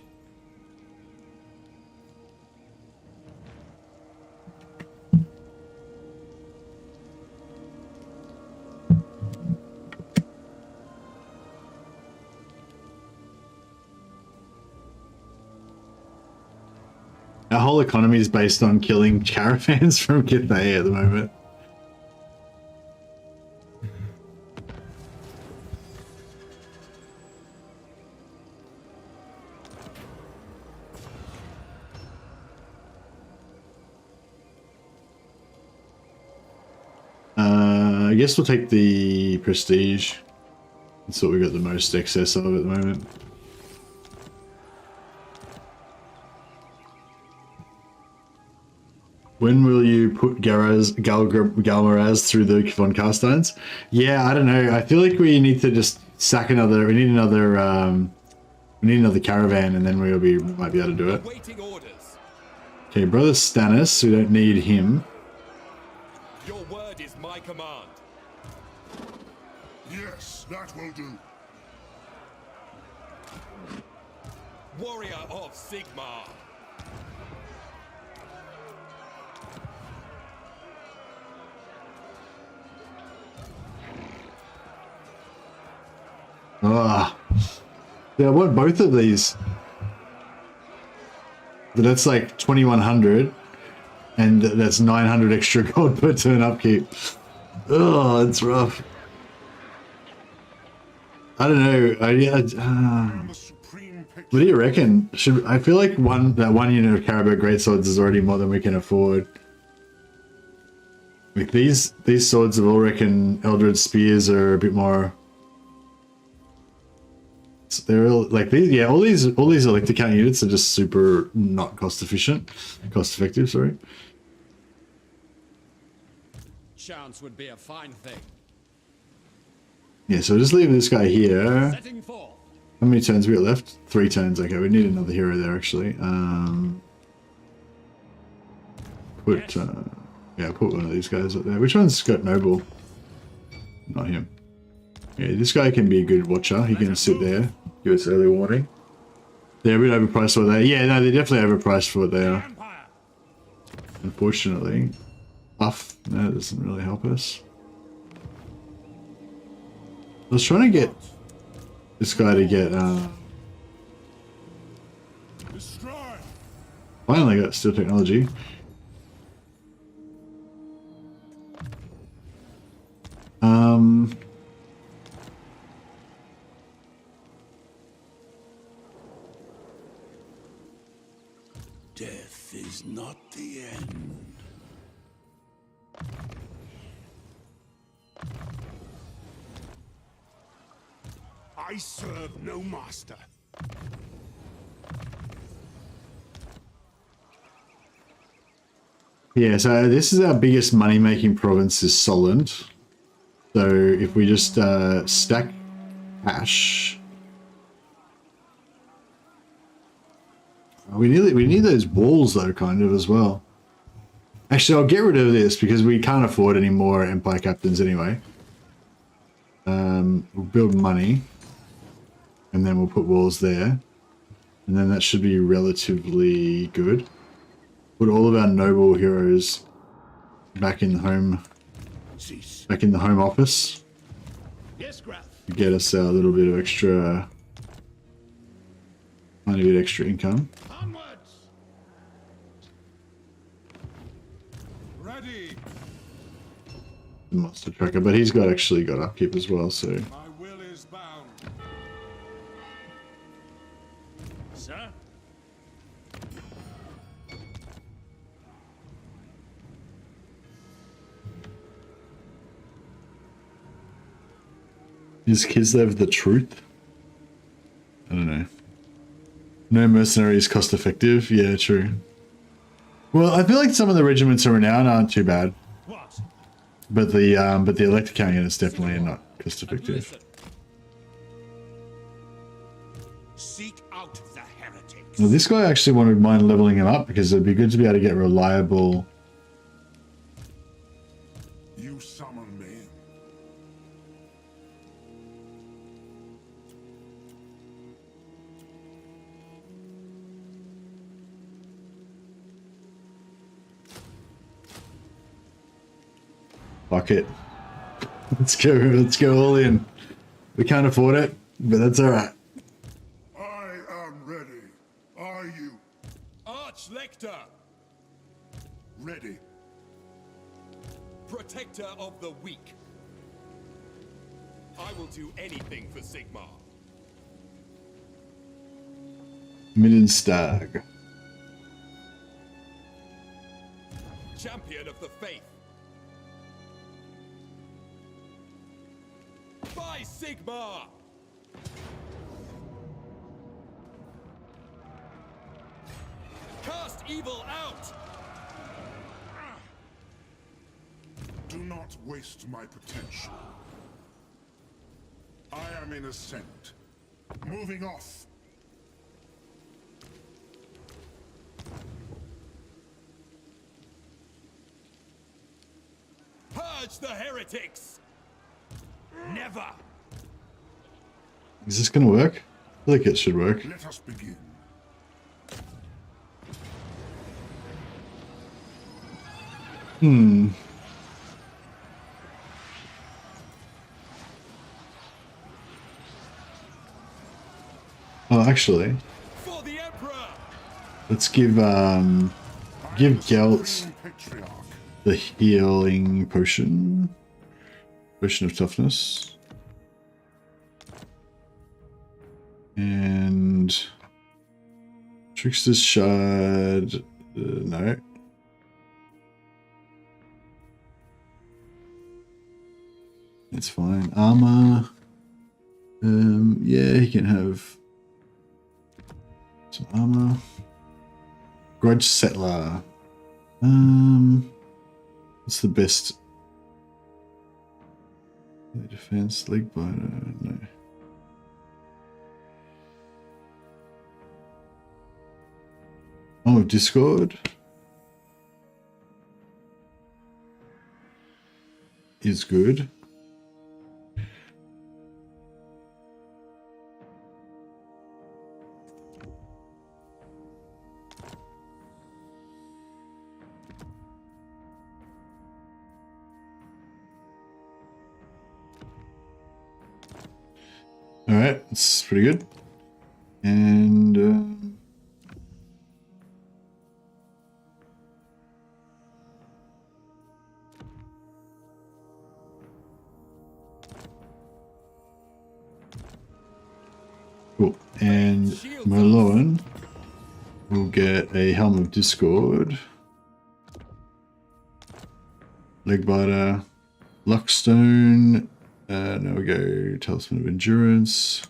Our whole economy is based on killing caravans from Cathay at the moment. I guess we'll take the prestige. That's what we got the most excess of at the moment. When will you put Galmaraz through the von Carsteins? Yeah, I don't know. I feel like we need to just sack another. We need another caravan, and then might be able to do it. Waiting orders. Okay, brother Stannis. We don't need him. Your word is my command. Yes, that will do. Warrior of Sigmar. Ah, yeah, I want both of these. But that's like 2,100, and that's 900 extra gold per turn upkeep. Oh, it's rough. I don't know. The supreme picture. What do you reckon? I feel like that one unit of Carabao Greatswords is already more than we can afford. Like these swords of all reckon Eldred Spears are a bit more. They're all, like these, yeah. All these Elector Count units are just super not cost effective. Sorry. Chance would be a fine thing. Yeah, so just leave this guy here. Setting forth. How many turns we got left? 3 turns. Okay, we need another hero there actually. Put one of these guys up there. Which one's got noble? Not him. Yeah, this guy can be a good watcher. He can sit there, give us early warning. They're a bit overpriced for what they are. Yeah, no, they're definitely overpriced for what they are. Empire. Unfortunately. Buff, no, that doesn't really help us. I was trying to get this guy to get, Destroy. finally got steel technology. Death is not the end. I serve no master. Yeah, so this is our biggest money-making province is Solent. So if we just stack cash, we need those walls though, kind of as well. Actually, I'll get rid of this because we can't afford any more Empire captains anyway. We'll build money, and then we'll put walls there, and then that should be relatively good. Put all of our noble heroes back in the home office. Yes, Graf. To get us a little bit of extra, tiny bit extra income. Onwards. Ready. Monster tracker, but he's actually got upkeep as well, so. My will is bound. Sir. Is Kislev the truth? I don't know. No mercenary is cost effective. Yeah, true. Well, I feel like some of the regiments of renown aren't too bad, What? but the Elector Count units definitely are not cost effective. Listen. Seek out the heretics. Well, this guy actually wouldn't mind leveling him up because it'd be good to be able to get reliable. You summon me. Fuck it. Let's go all in. We can't afford it, but that's alright. I am ready. Are you Archlector, ready? protector of the weak. I will do anything for Sigmar. Middenstag. Champion of the faith. By Sigmar! Cast evil out! Do not waste my potential. I am in ascent. Moving off. Purge the heretics! Never! Is this gonna work? I think it should work. Let us begin. Oh, actually, For the Emperor! let's give Gelt Supreme Patriarch. the healing potion. Potion of toughness. And Trickster's Shard. No. It's fine. Armor. Yeah, he can have some armor. Grudge Settler. What's the best? Defense, leg biter, no. Oh, Discord is good. All right, it's pretty good. And cool. And Merloan will get a Helm of Discord, Legbiter, Luckstone. Now we go Talisman of Endurance.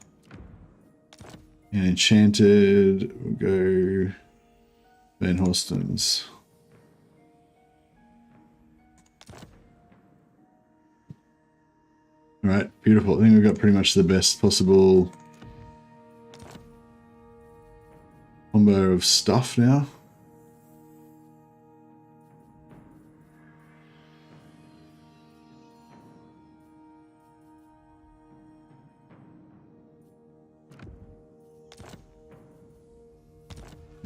And Enchanted, we'll go Van Horstens. Alright, beautiful. I think we've got pretty much the best possible combo of stuff now.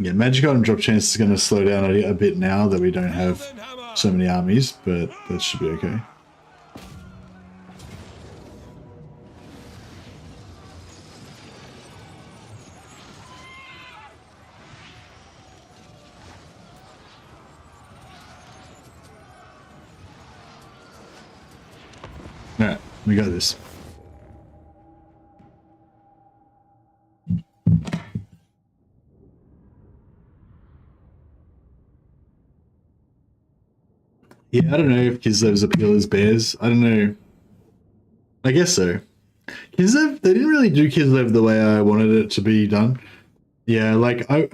Yeah, magic item drop chance is going to slow down a bit now that we don't have so many armies, but that should be okay. Alright, we got this. Yeah, I don't know if Kislev's appeal is bears. I don't know. I guess so. Kislev, they didn't really do Kislev the way I wanted it to be done. Yeah, like I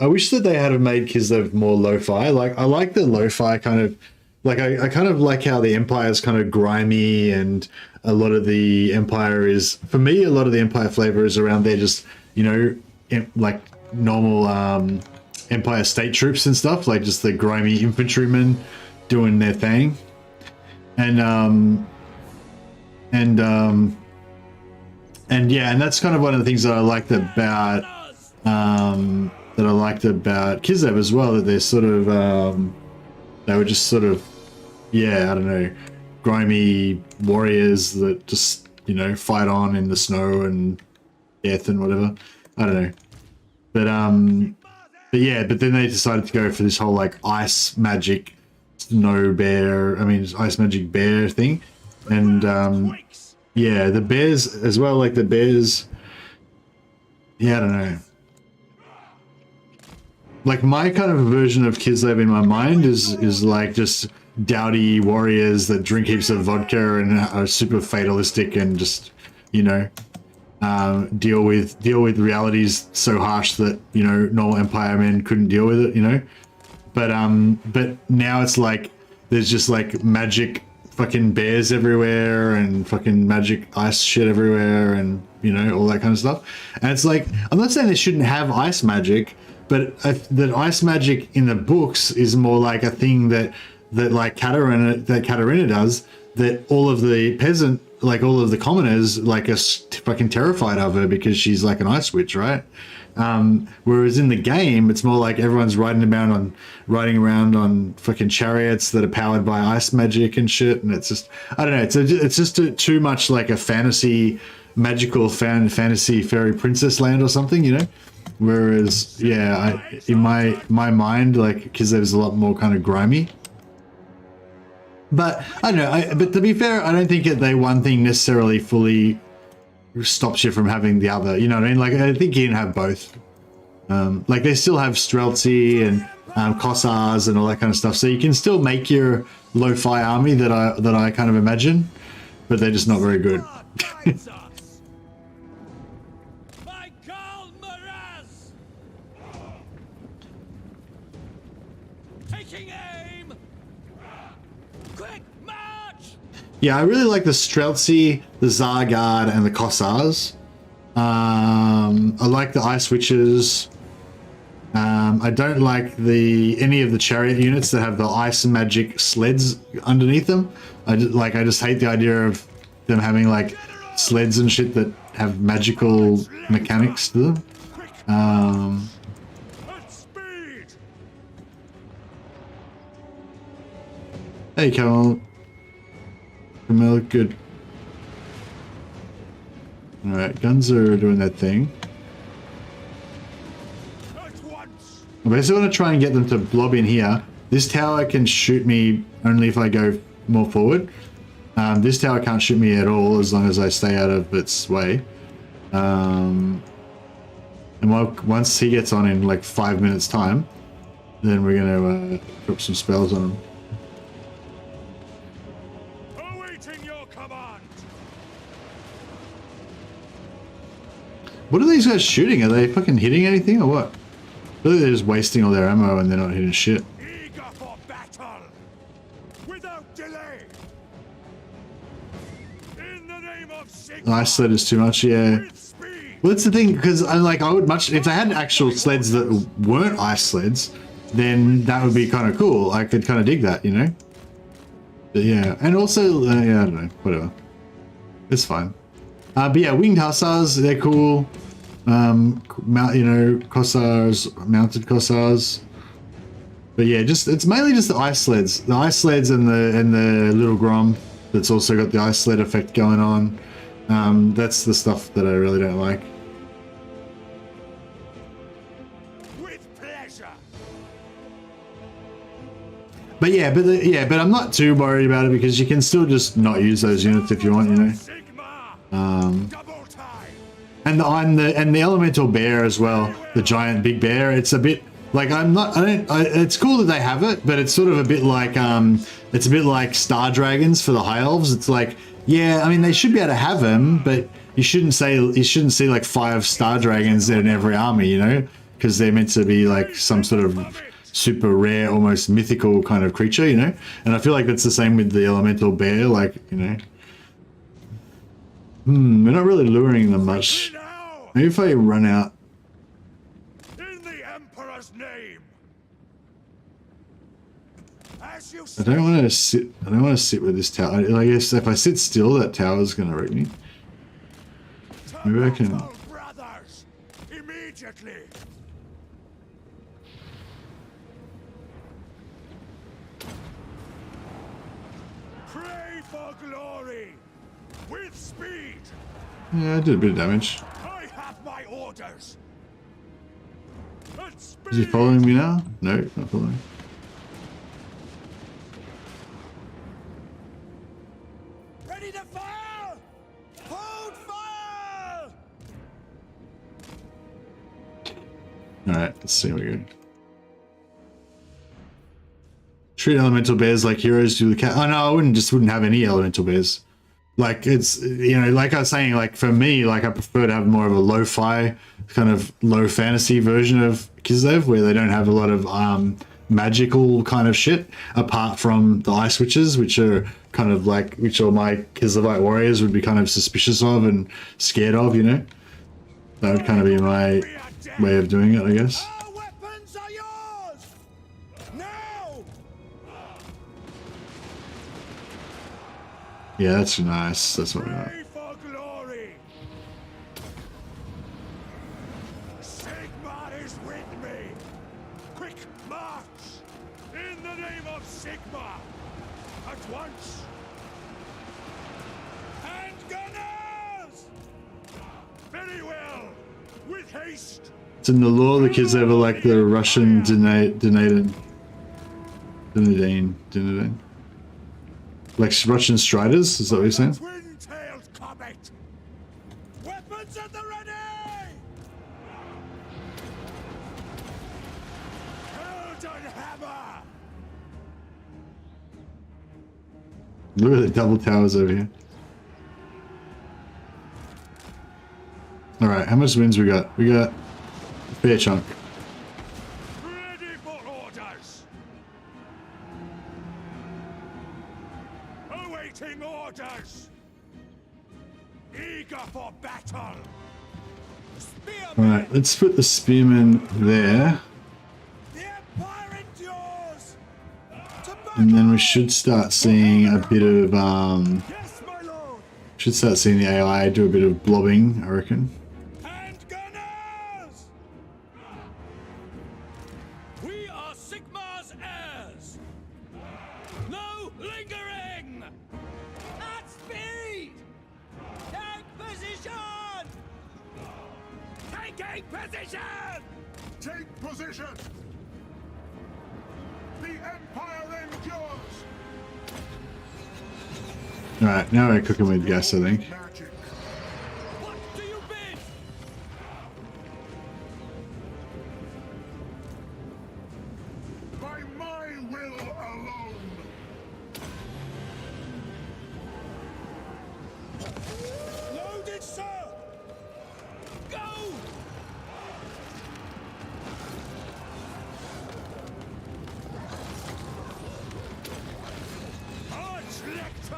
wish that they had have made Kislev more lo-fi. Like I like the lo-fi kind of, like I kind of like how the Empire is kind of grimy, and a lot of the Empire is, for me, a lot of the Empire flavor is around there, just, you know, like normal Empire state troops and stuff, like just the grimy infantrymen doing their thing. And yeah, and that's kind of one of the things that I liked about Kislev as well, that they're sort of they were just sort of, yeah, I don't know, grimy warriors that just, you know, fight on in the snow and death and whatever. I don't know. But yeah, but then they decided to go for this whole like ice magic snow bear, I mean ice magic bear thing. And yeah, the bears as well, like the bears, yeah, I don't know. Like my kind of version of Kislev in my mind is like just dowdy warriors that drink heaps of vodka and are super fatalistic and just, you know, deal with realities so harsh that, you know, normal Empire men couldn't deal with it, you know. But now it's like there's just like magic fucking bears everywhere and fucking magic ice shit everywhere and, you know, all that kind of stuff. And it's like, I'm not saying they shouldn't have ice magic, but that ice magic in the books is more like a thing that like Katarina does, that all of the peasant, like all of the commoners, like are fucking terrified of her because she's like an ice witch, right? Whereas in the game, it's more like everyone's riding around on fucking chariots that are powered by ice magic and shit, and it's just, I don't know, it's just too much like a fantasy, magical fantasy fairy princess land or something, you know. Whereas, yeah, in my mind, like, because there's a lot more kind of grimy. But I don't know. But to be fair, I don't think that one thing necessarily fully stops you from having the other. You know what I mean? Like, I think you can have both. Like, they still have Streltsy and Kossars and all that kind of stuff. So you can still make your lo-fi army that I kind of imagine, but they're just not very good. Yeah, I really like the Streltsy, the Zargard, and the Kossars. I like the Ice Witches. I don't like any of the chariot units that have the ice magic sleds underneath them. I just hate the idea of them having like sleds and shit that have magical mechanics to them. Hey, Karl. Look good. Alright, guns are doing that thing. I basically want to try and get them to blob in here. This tower can shoot me only if I go more forward. This tower can't shoot me at all as long as I stay out of its way. And once he gets on in like 5 minutes time, then we're going to drop some spells on him. What are these guys shooting? Are they fucking hitting anything or what? Really, they're just wasting all their ammo and they're not hitting shit. Eager for battle, without delay. In the name of Sigmar. Ice sled is too much, yeah. Well, that's the thing, because I would much, if they had actual sleds that weren't ice sleds, then that would be kind of cool. I could kind of dig that, you know. But yeah, and also, yeah, I don't know, whatever. It's fine. But yeah, winged hussars, they're cool. You know, Kossars, mounted Kossars. But yeah, it's mainly just the ice sleds. The ice sleds and the little Grom that's also got the ice sled effect going on. That's the stuff that I really don't like. With pleasure. But yeah, but I'm not too worried about it because you can still just not use those units if you want, you know. And the elemental bear as well, the giant big bear. It's a bit like it's cool that they have it, but it's sort of a bit like it's a bit like Star Dragons for the High Elves. It's like, yeah, I mean they should be able to have them, but you shouldn't see like 5 Star Dragons in every army, you know, because they're meant to be like some sort of super rare, almost mythical kind of creature, you know. And I feel like that's the same with the elemental bear, like, you know. We're not really luring them much. Maybe if I run out. In the Emperor's name. As you I don't want to sit with this tower. I guess if I sit still, that tower's gonna wreck me. Maybe I can. Brothers, immediately. Pray for glory with speed. Yeah, I did a bit of damage. I have my orders. Is he following me now? No, not following. Ready to fire! Hold fire! Alright, let's see how we go. Treat elemental bears like heroes do the cat. Oh no, I wouldn't have any elemental bears. Like, it's, you know, like I was saying, like for me, like I prefer to have more of a lo-fi kind of low fantasy version of Kislev, where they don't have a lot of magical kind of shit, apart from the ice witches, which are kind of like, which all my Kislevites warriors would be kind of suspicious of and scared of, you know? That would kind of be my way of doing it, I guess. Our weapons are yours! Now! Yeah, that's nice. That's what we want. Pray for glory! Sigmar is with me! Quick march! In the name of Sigmar! At once! And gunners! Very well! With haste! So in the law, the kids ever like the Russian Dunedin. Like Russian striders? Is that what you're saying? Twin-tailed comet! Weapons at the ready! Golden hammer! Look at the double towers over here. Alright, how much wins we got? We got a fair chunk. Ready for orders! Awaiting orders! Eager for battle! Spearmen! Alright, let's put the spearmen there. The Empire endures! To And then we battle! should start seeing a bit of, Yes, my lord! should start seeing the AI do a bit of blobbing, I reckon. And gunners! We are Sigmar's heirs! No lingering! At speed! Take position! Taking position! Take position! The Empire endures! Alright, now we're cooking with gas, I think. Magic. What do you bid? By my will alone! Loaded, sir! Go! Elector!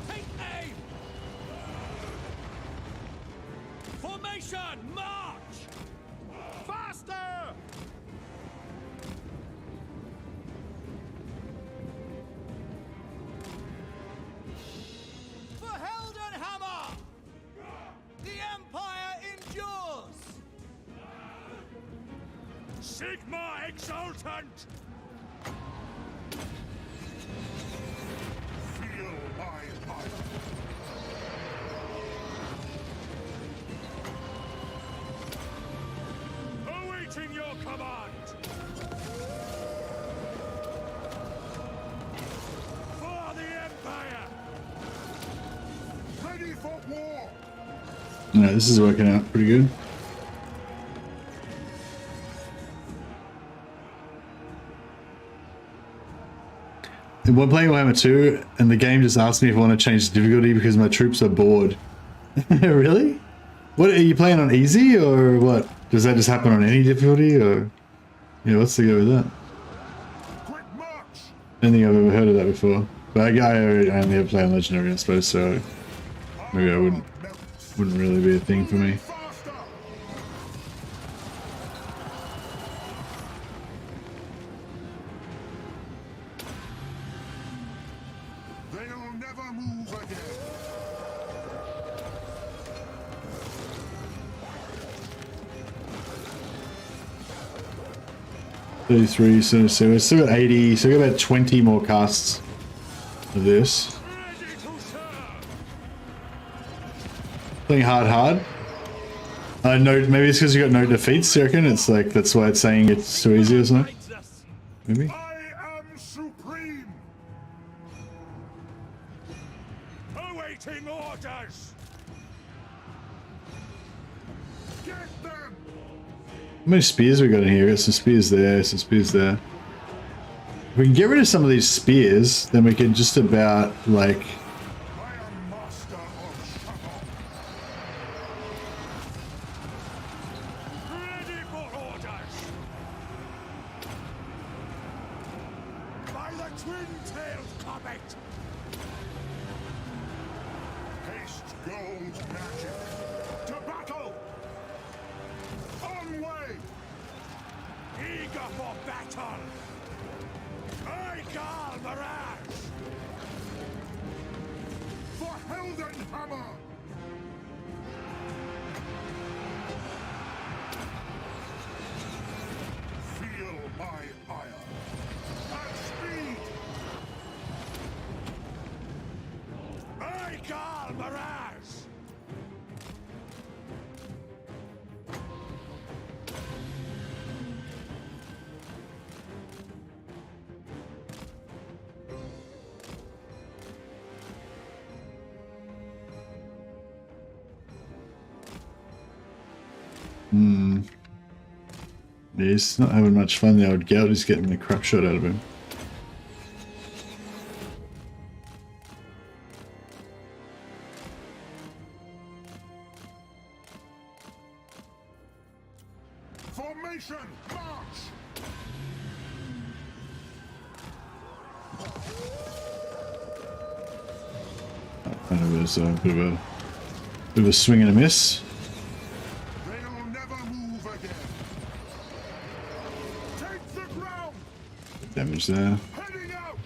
Take aim! Formation, march! Faster! For Heldenhammer! The Empire endures! Sigmar exultant! Feel my heart! Awaiting your command! For the Empire! Ready for war! Alright, this is working out pretty good. We're playing Warhammer 2, and the game just asked me if I want to change the difficulty because my troops are bored. Really? What, are you playing on easy, or what? Does that just happen on any difficulty, or... Yeah, what's the go with that? Quick march! I don't think I've ever heard of that before. But I only ever play on Legendary, I suppose, so... Maybe I wouldn't really be a thing for me. Faster! They'll never move again! 33, so we're still at 80, so we've got about 20 more casts of this. Ready to serve! Playing hard. No, maybe it's because you got no defeats, you reckon? It's like, that's why it's saying it's too easy or something? Maybe? I am supreme! Awaiting orders! Get them! How many spears we got in here? Got some spears there, some spears there. If we can get rid of some of these spears, then we can just about, like... I am master of shuttle! twin-tailed comet! Haste gold magic! To battle! On way! Eager for battle! I, Karl Mirage! For Heldenhammer! Feel my ire! At speed! I, Karl Mirage! He's not having much fun. The old Geld is getting the crap shot out of him. Formation, march! Kind of was a bit of a swing and a miss. They'll never move again. Take the ground! Damage there. Heading out!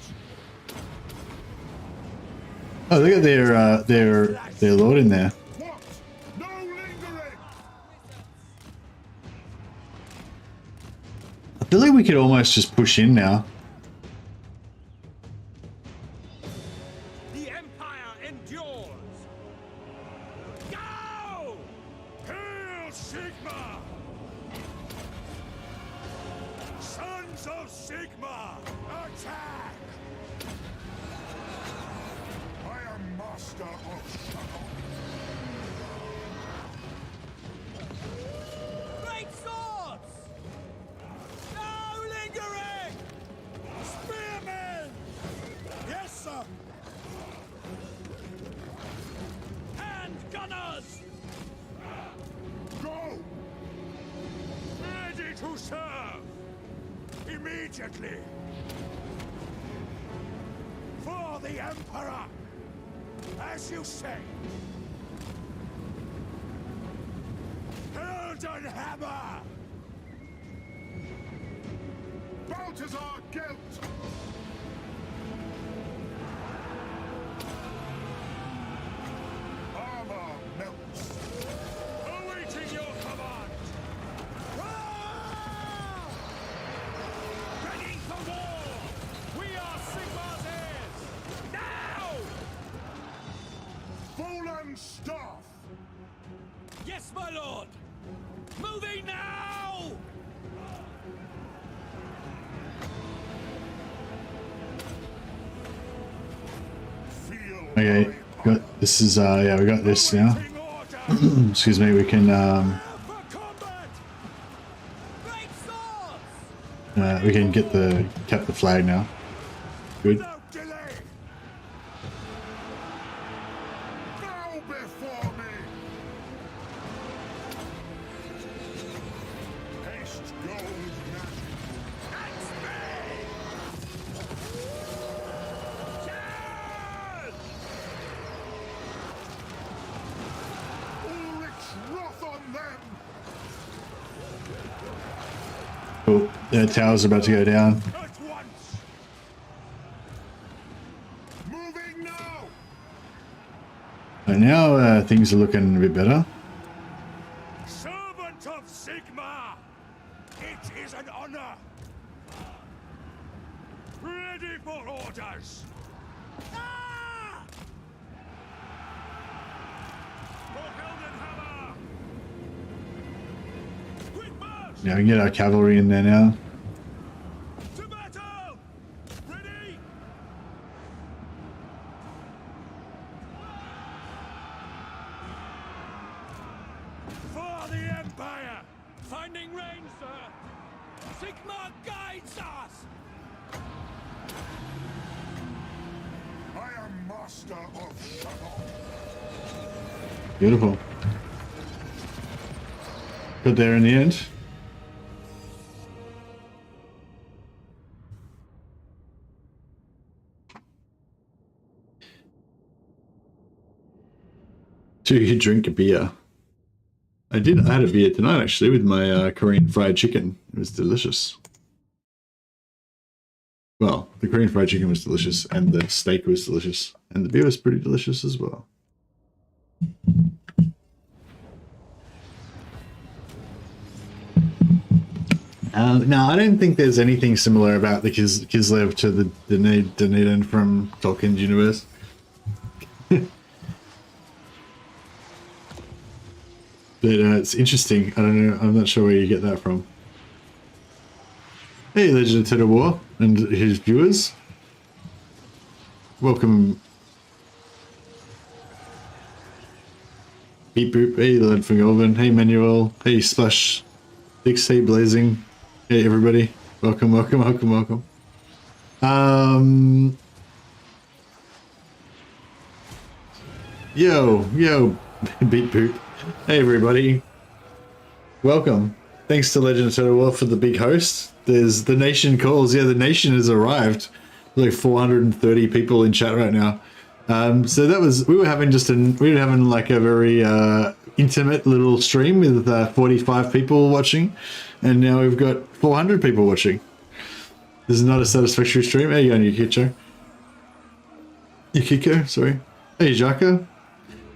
Oh, they got their lord in there. What? No lingering! I feel like we could almost just push in now. The Empire endures! Go! Hail Sigma! Sons of Sigma! Attack! I am master of shuttle. Great swords! No lingering! Spearmen! Yes, sir! Hand gunners! Go! Ready to serve! Immediately! For the Emperor! As you say! Heldenhammer! Balthazar Gelt! Armor melts! Awaiting your command! Ah! Ready for war! We are Sigmar's heirs! Now! Fallen staff! Yes, my lord! Moving now! Feel Okay, got this is yeah, we got this now. Waiting order! Excuse me, we can For combat! Great swords! we can get the cap the flag now. Good. Without delay! Bow before me! Haste gold magic! At speed! Charge! Ulrich's wrath on them! Cool. The tower's about to go down. At once! Moving now! And now things are looking a bit better. Servant of Sigma! It is an honor! Ready for orders! Ah! For Heldenhammer! Quick march! Yeah, we can get our cavalry in there now. To battle! Ready! For the Empire! Finding range, sir! Sigmar guides us! I am master of shuttle! Beautiful. Good there in the end. Do you drink a beer? I did. I had a beer tonight actually with my Korean fried chicken. It was delicious. Well, the Korean fried chicken was delicious, and the steak was delicious, and the beer was pretty delicious as well. No, I don't think there's anything similar about the Kislev to the Dunedin from Tolkien's universe. But it's interesting. I don't know. I'm not sure where you get that from. Hey, Legend of Total War and his viewers. Welcome. Beep boop. Hey, Lord from Elvin. Hey, Manuel. Hey, Splash. Dix. Hey, Blazing. Hey, everybody. Welcome, welcome, welcome, welcome. Yo, beep boop. Hey everybody, welcome. Thanks to Legend of Total War for the big host. There's the nation calls. Yeah, the nation has arrived. Like 430 people in chat right now. So that was, we were having like a very intimate little stream with 45 people watching, and now we've got 400 people watching. This is not a satisfactory stream. There you go, Yukiko, sorry. Hey, Jaka.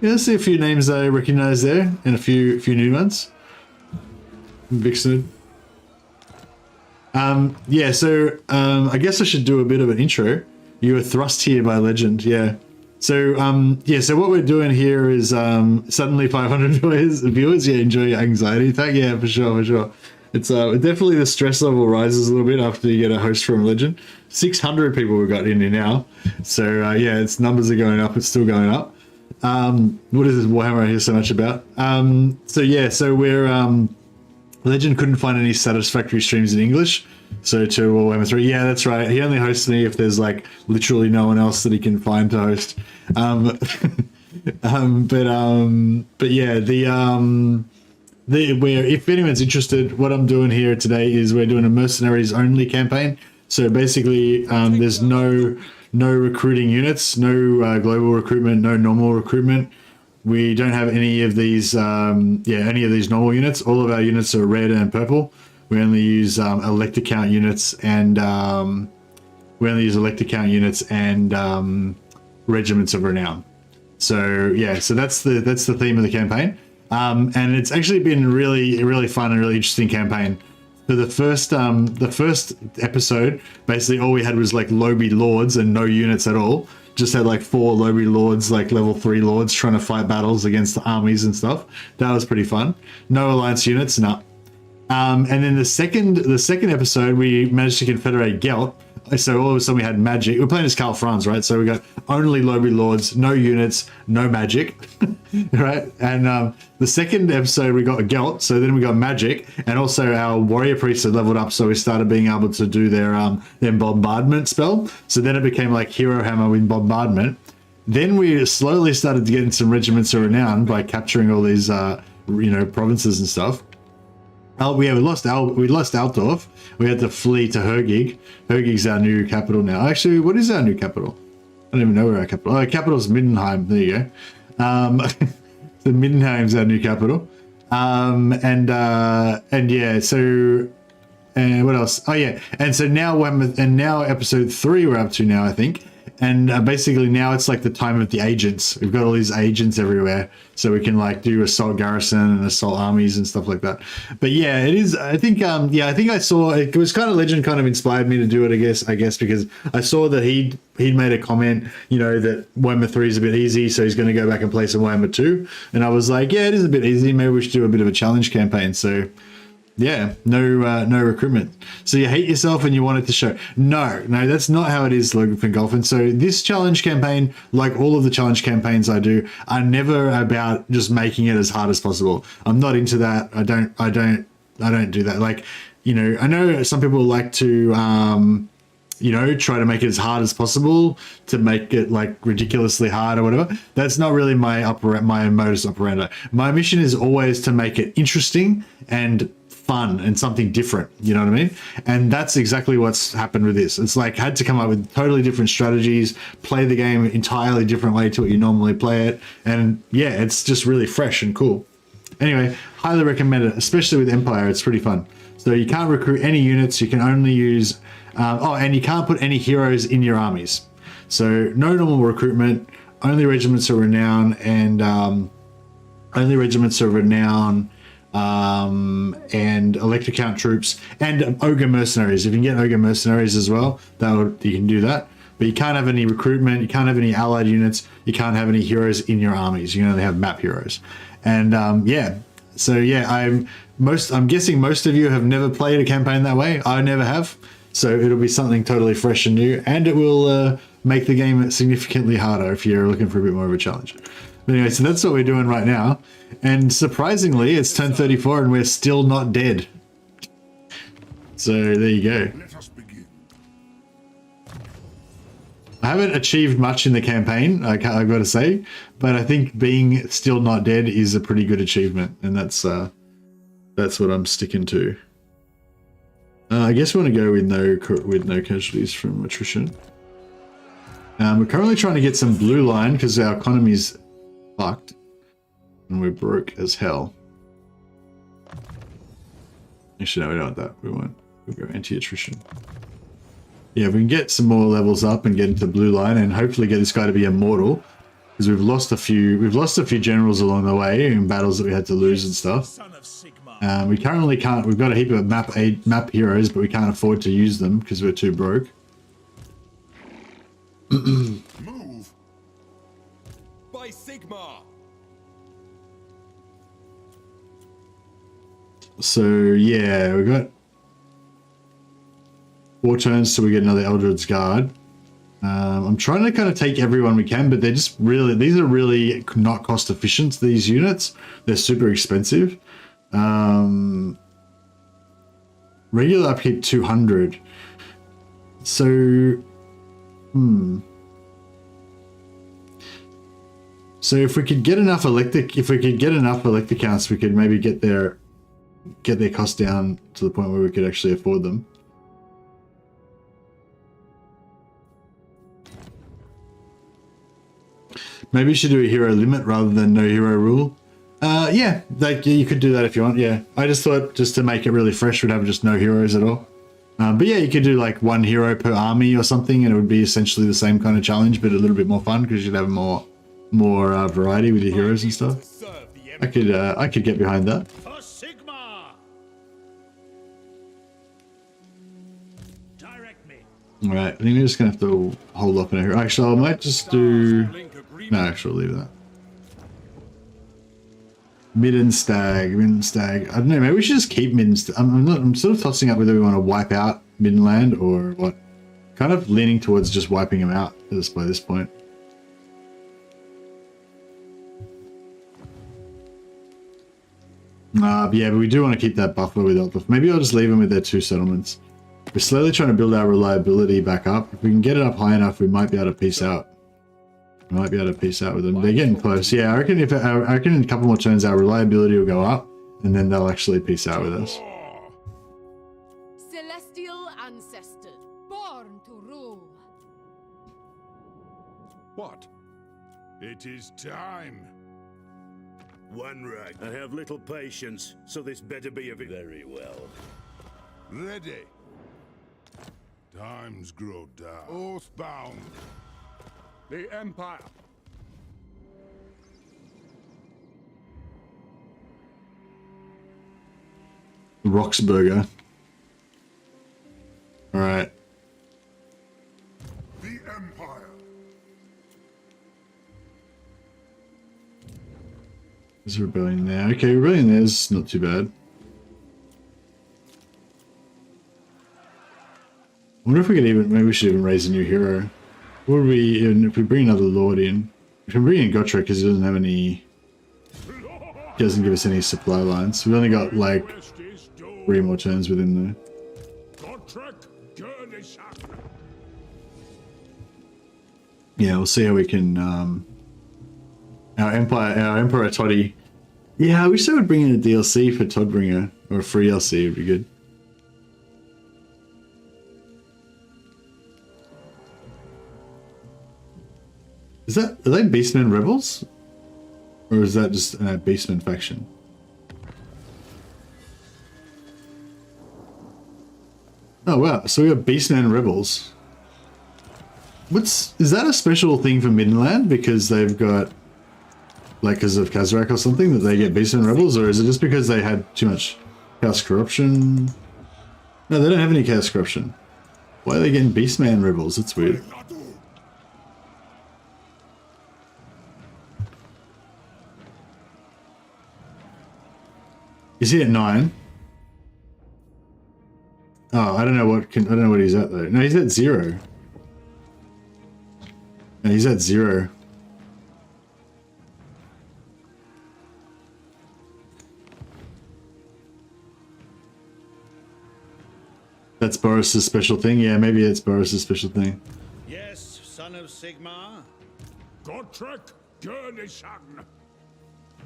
Yeah, I see a few names I recognize there, and a few new ones. Vixen. Yeah, so I guess I should do a bit of an intro. You were thrust here by Legend, yeah. So yeah, so what we're doing here is suddenly 500 viewers. Yeah, enjoy your anxiety attack. Yeah, for sure. It's definitely the stress level rises a little bit after you get a host from Legend. 600 people we've got in here now. So yeah, its numbers are going up. It's still going up. What is this Warhammer I hear so much about? So yeah, so we're Legend couldn't find any satisfactory streams in English, so to Warhammer 3. Yeah, that's right. He only hosts me if there's like literally no one else that he can find to host. But yeah, if anyone's interested, what I'm doing here today is we're doing a mercenaries only campaign. So basically, there's no recruiting units, no global recruitment, no normal recruitment. We don't have any of these, any of these normal units. All of our units are red and purple. We only use Elector Count units and Regiments of Renown. So yeah, so that's the theme of the campaign, and it's actually been really fun and really interesting campaign. So the first episode, basically all we had was like lobby lords and no units at all. Just had like 4 lobby lords, like level 3 lords trying to fight battles against the armies and stuff. That was pretty fun. No alliance units, no. And then the second episode, we managed to confederate Gelt. So all of a sudden we had magic. We're playing as Karl Franz, right? So we got only lobby lords, no units, no magic, right? And the second episode we got a Gelt, so then we got magic, and also our warrior priests had leveled up, so we started being able to do their bombardment spell. So then it became like hero hammer with bombardment. Then we slowly started to get in some regiments of renown by capturing all these provinces and stuff. We lost Altdorf. We had to flee to Hergig. Hergig's our new capital now. Actually, what is our new capital? I don't even know where our capital. Oh, our capital's Middenheim. There you go. So Middenheim's our new capital. And yeah. So what else? Oh yeah. And so now episode 3 we're up to now, I think. And basically now it's like the time of the agents. We've got all these agents everywhere, so we can like do assault garrison and assault armies and stuff like that. But yeah, it is. I think I saw it was kind of Legend kind of inspired me to do it. I guess because I saw that he'd made a comment, that Warhammer 3 is a bit easy, so he's going to go back and play some Warhammer 2. And I was like, yeah, it is a bit easy. Maybe we should do a bit of a challenge campaign. So. Yeah, no recruitment. So you hate yourself and you want it to show. No, that's not how it is, Logan Fingolfin. So this challenge campaign, like all of the challenge campaigns I do, are never about just making it as hard as possible. I'm not into that. I don't do that. Like, I know some people like to try to make it as hard as possible to make it like ridiculously hard or whatever. That's not really my modus operandi. My mission is always to make it interesting and fun and something different, you know what I mean? And that's exactly what's happened with this. It's like had to come up with totally different strategies, play the game entirely different way to what you normally play it, and yeah, it's just really fresh and cool. Anyway, highly recommend it, especially with Empire. It's pretty fun. So you can't recruit any units, you can only use and you can't put any heroes in your armies. So no normal recruitment, only Regiments of Renown, and only Regiments of Renown, and Elector Count troops, and Ogre mercenaries. If you can get Ogre mercenaries as well, you can do that. But you can't have any recruitment, you can't have any allied units, you can't have any heroes in your armies. You can only have map heroes. And yeah, so yeah, I'm guessing most of you have never played a campaign that way. I never have. So it'll be something totally fresh and new, and it will make the game significantly harder if you're looking for a bit more of a challenge. But anyway, so that's what we're doing right now. And surprisingly, it's turn 34 and we're still not dead. So there you go. Let us begin. I haven't achieved much in the campaign, I've got to say, but I think being still not dead is a pretty good achievement, and that's what I'm sticking to. I guess we want to go with no casualties from attrition. We're currently trying to get some blue line because our economy's fucked and we're broke as hell. Actually, no, we don't want that. We'll go anti-attrition. Yeah, we can get some more levels up and get into blue line and hopefully get this guy to be immortal, because we've lost a few generals along the way in battles that we had to lose and stuff. We currently can't. We've got a heap of map heroes, but we can't afford to use them because we're too broke. Move. By Sigmar. So yeah, we've got 4 turns till we get another Eldred's Guard. I'm trying to kind of take everyone we can, but these are really not cost efficient, these units. They're super expensive. Regular upkeep 200. So, So if we could get enough elector counts, we could maybe get their costs down to the point where we could actually afford them. Maybe you should do a hero limit rather than no hero rule. Yeah, you could do that if you want. Yeah, I just thought just to make it really fresh, we'd have just no heroes at all. But yeah, you could do like 1 hero per army or something, and it would be essentially the same kind of challenge, but a little bit more fun because you'd have more variety with your heroes and stuff. I could get behind that. For Sigmar. Direct me. All right, I think we're just gonna have to hold up in here. Actually, I might just do. No, actually, I'll leave that. Midden Stag. I don't know. Maybe we should just keep Midden Stag. I'm sort of tossing up whether we want to wipe out Middenland or what. Kind of leaning towards just wiping them out by this point. Yeah, but we do want to keep that buffer with Elf. Maybe I'll just leave them with their 2 settlements. We're slowly trying to build our reliability back up. If we can get it up high enough, we might be able to peace out. We might be able to peace out with them. They're getting close. Yeah, I reckon in a couple more turns our reliability will go up, and then they'll actually peace out with us. Celestial ancestor, born to rule. What? It is time. One right. I have little patience, so this better be a very well. Ready. Times grow dark. Oathbound. The Empire. Roxburger. All right. The Empire. There's a rebellion there. Okay, rebellion there's not too bad. I wonder if we could maybe we should even raise a new hero. What would we even, if we bring another lord in? We can bring in Gotrek because he doesn't have any, he doesn't give us any supply lines. We've only got like 3 more turns with him though. Yeah, we'll see how we can, our Emperor Toddy. Yeah, I wish they would bring in a DLC for Toddbringer. or a free LC would be good. Are they Beastmen Rebels? Or is that just a Beastmen faction? Oh wow, so we got Beastmen Rebels. Is that a special thing for Midland because they've got, like, because of Kazrak or something, that they get Beastmen Rebels, or is it just because they had too much Chaos Corruption? No, they don't have any Chaos Corruption. Why are they getting Beastman Rebels? That's weird. Is he at 9? Oh, I don't know what he's at though. No, he's at 0. No, he's at 0. That's Boris's special thing? Yeah, maybe it's Boris's special thing. Yes, son of Sigmar. Gotrek, Gurnishan.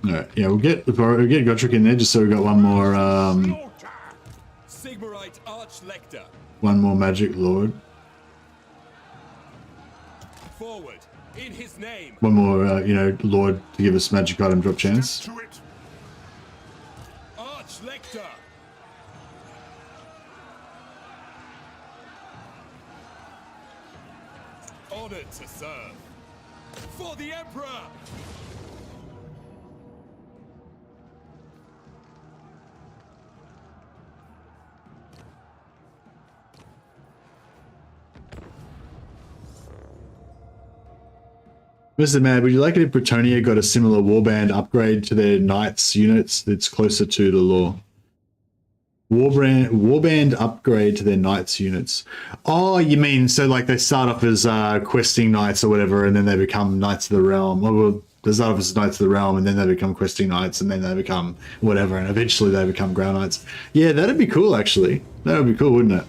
Alright, yeah, we'll get Gotrek in there just so we got one more Sigmarite Arch-Lector. one more Magic Lord. Forward, in his name. One more, you know, Lord to give us magic item drop chance. To it. Arch-Lector. Honored to serve. For the Emperor! Mr. Mad, would you like it if Bretonia got a similar warband upgrade to their knights units that's closer to the law? Warband upgrade to their knights units. Oh, you mean so like they start off as questing knights or whatever, and then they become knights of the realm. Well, they start off as knights of the realm, and then they become questing knights, and then they become whatever, and eventually they become ground knights. Yeah, that'd be cool actually. That would be cool, wouldn't it?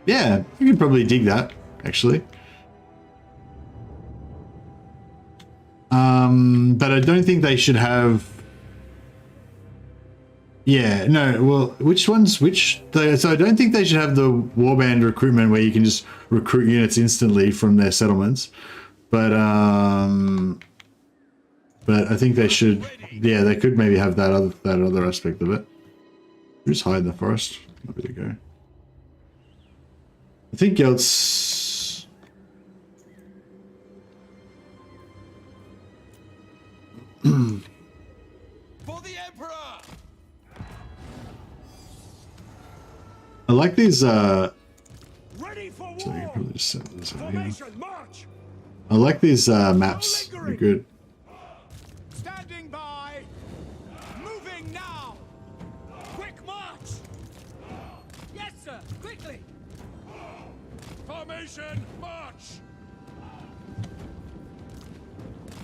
Yeah, you could probably dig that actually. But I don't think they should have. Yeah, no, well, which ones, so I don't think they should have the warband recruitment where you can just recruit units instantly from their settlements. But I think they should, yeah, they could maybe have that other aspect of it. Just hide in the forest. Oh, there we go. I think else. For the Emperor! I like these, Ready for war. so I can probably just set this out here. Formation, march. I like these maps, they're good. Standing by. Moving now. Quick march. Yes, sir. Quickly. Formation, march.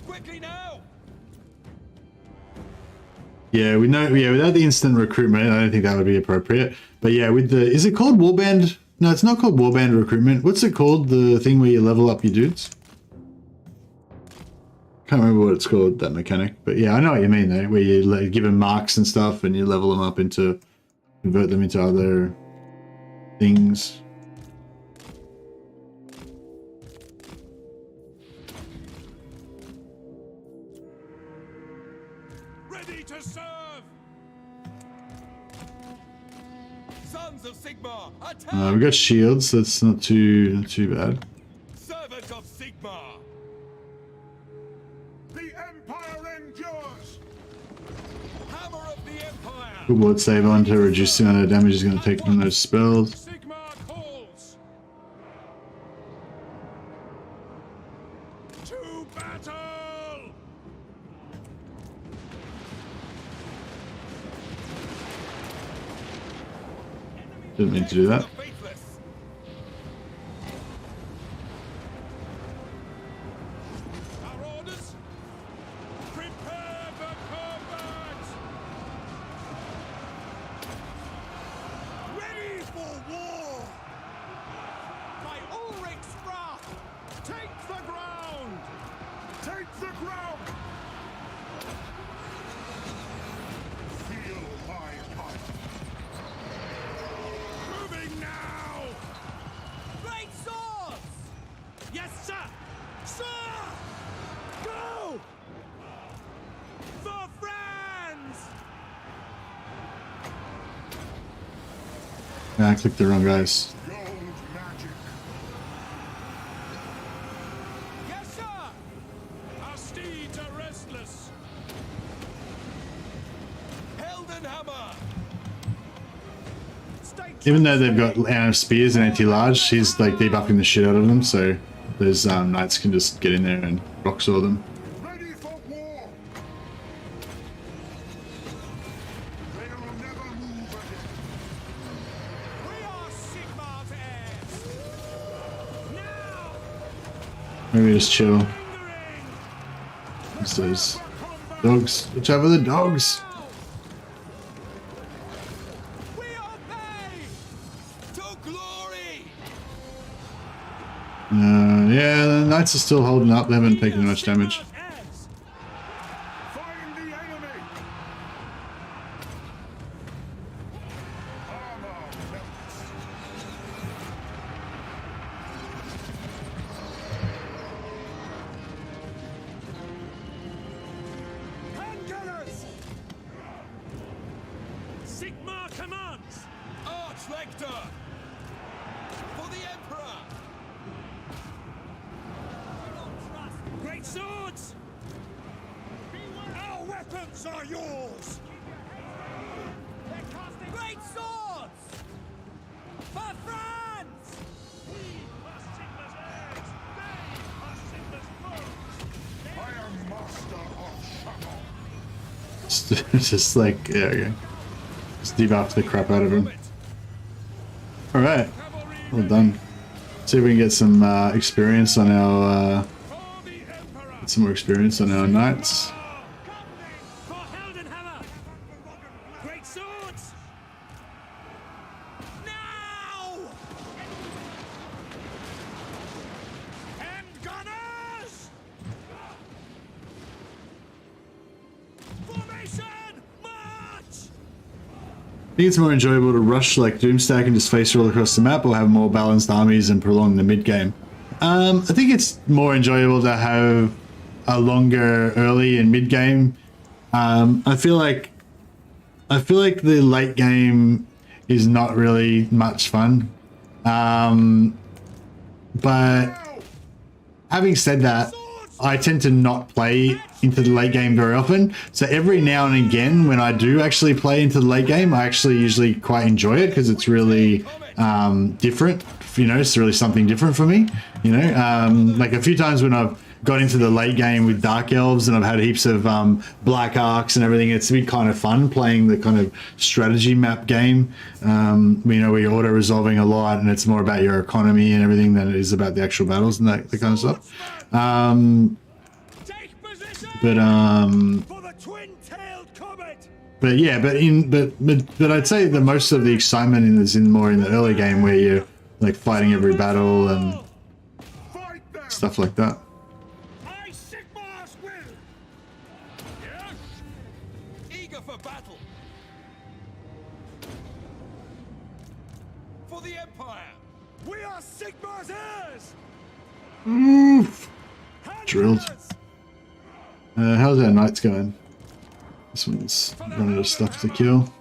Quickly now! Yeah, we know, yeah, without the instant recruitment, I don't think that would be appropriate. But yeah, with the, is it called warband? No, it's not called warband recruitment. What's it called? The thing where you level up your dudes? Can't remember what it's called, that mechanic. But yeah, I know what you mean though, where you like, give them marks and stuff and you level them up into, convert them into other things. Ready to serve. Sons of Sigmar, attack! We got shields, so that's not too bad. Servant of Sigmar! The Empire endures. Hammer of the Empire! Good ward save on to reduce the amount of damage he's going to take from those spells. Sigmar calls. To battle. Didn't mean to do that. Faithless. Our orders. Prepare for combat. Ready for war. By Ulrich's wrath. Take the ground. Take the ground. Feel I clicked the wrong guys. Gold magic. Yes, sir! Our steeds are restless. Heldenhammer! Even though they've got spears and anti-large, she's like debuffing the shit out of them, so those knights can just get in there and rock saw them. Ready for war. They will never move again. We are Sigmar's heirs. Now! Maybe just chill. Lingering! It's those dogs. Watch out for the dogs! We obey! To glory! Yeah, the knights are still holding up. They haven't taken much damage. Sigmar's heirs. Find the enemy. Armor melts. Handgunners! Sigmar commands! Arch-Lector! For the Emperor! Great swords! Our weapons are yours! Great swords! For Franz! I am master of shuttle. Just like, yeah, okay. Just debuff the crap out of him. Alright, well done. See if we can get some experience on our, get some more experience on our knights. For Heldenhammer! Great swords! Now! Handgunners! Formation! March! I think it's more enjoyable to rush like Doomstack and just face roll across the map, or have more balanced armies and prolong the mid game. I think it's more enjoyable to have a longer early and mid game. I feel like the late game is not really much fun. But having said that, I tend to not play into the late game very often. So every now and again, when I do actually play into the late game, I actually usually quite enjoy it because it's really different. You know, it's really something different for me. You know, like a few times when I've got into the late game with Dark Elves and I've had heaps of Black Arcs and everything, it's been kind of fun playing the kind of strategy map game. You know, where you're auto-resolving a lot and it's more about your economy and everything than it is about the actual battles and that kind of stuff. Take position! But For the twin-tailed comet! but yeah, but I'd say the most of the excitement is more in the early game where you're like fighting every battle and Fight them. stuff like that. I Sigmar's will! Yes! Eager for battle! For the Empire! We are Sigmar's heirs! Oof. Handgunners! Drilled. How's our knights going? This one's running out of stuff to kill.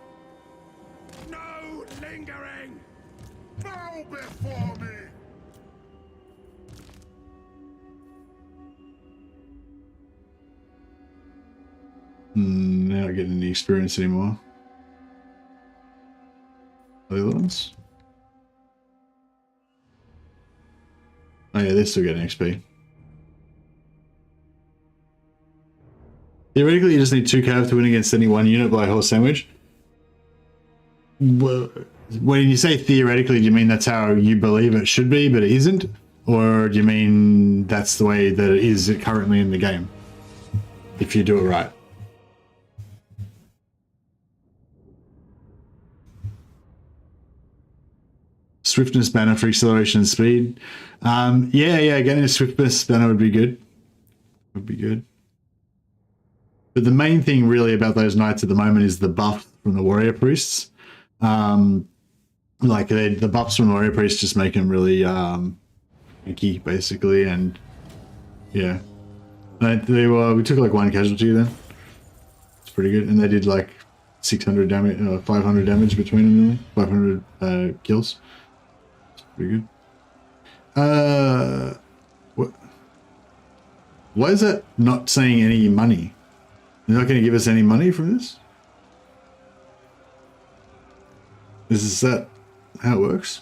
No lingering! Bow before me. They're not getting any experience anymore. Are the other ones? Oh yeah, they're still getting XP. Theoretically, you just need 2 cav to win against any one unit by horse sandwich. Well, when you say theoretically, do you mean that's how you believe it should be, but it isn't? Or do you mean that's the way that it is currently in the game? If you do it right. Swiftness banner for acceleration and speed. Yeah, getting a swiftness banner would be good. Would be good. But the main thing really about those knights at the moment is the buff from the warrior priests. Like the buffs from the warrior priests just make them really tanky, basically, and yeah. We took like 1 casualty then. It's pretty good, and they did like 600 damage, 500 damage between them, really. 500 kills. It's pretty good. What? Why is that not saying any money? You're not going to give us any money from this? Is that how it works?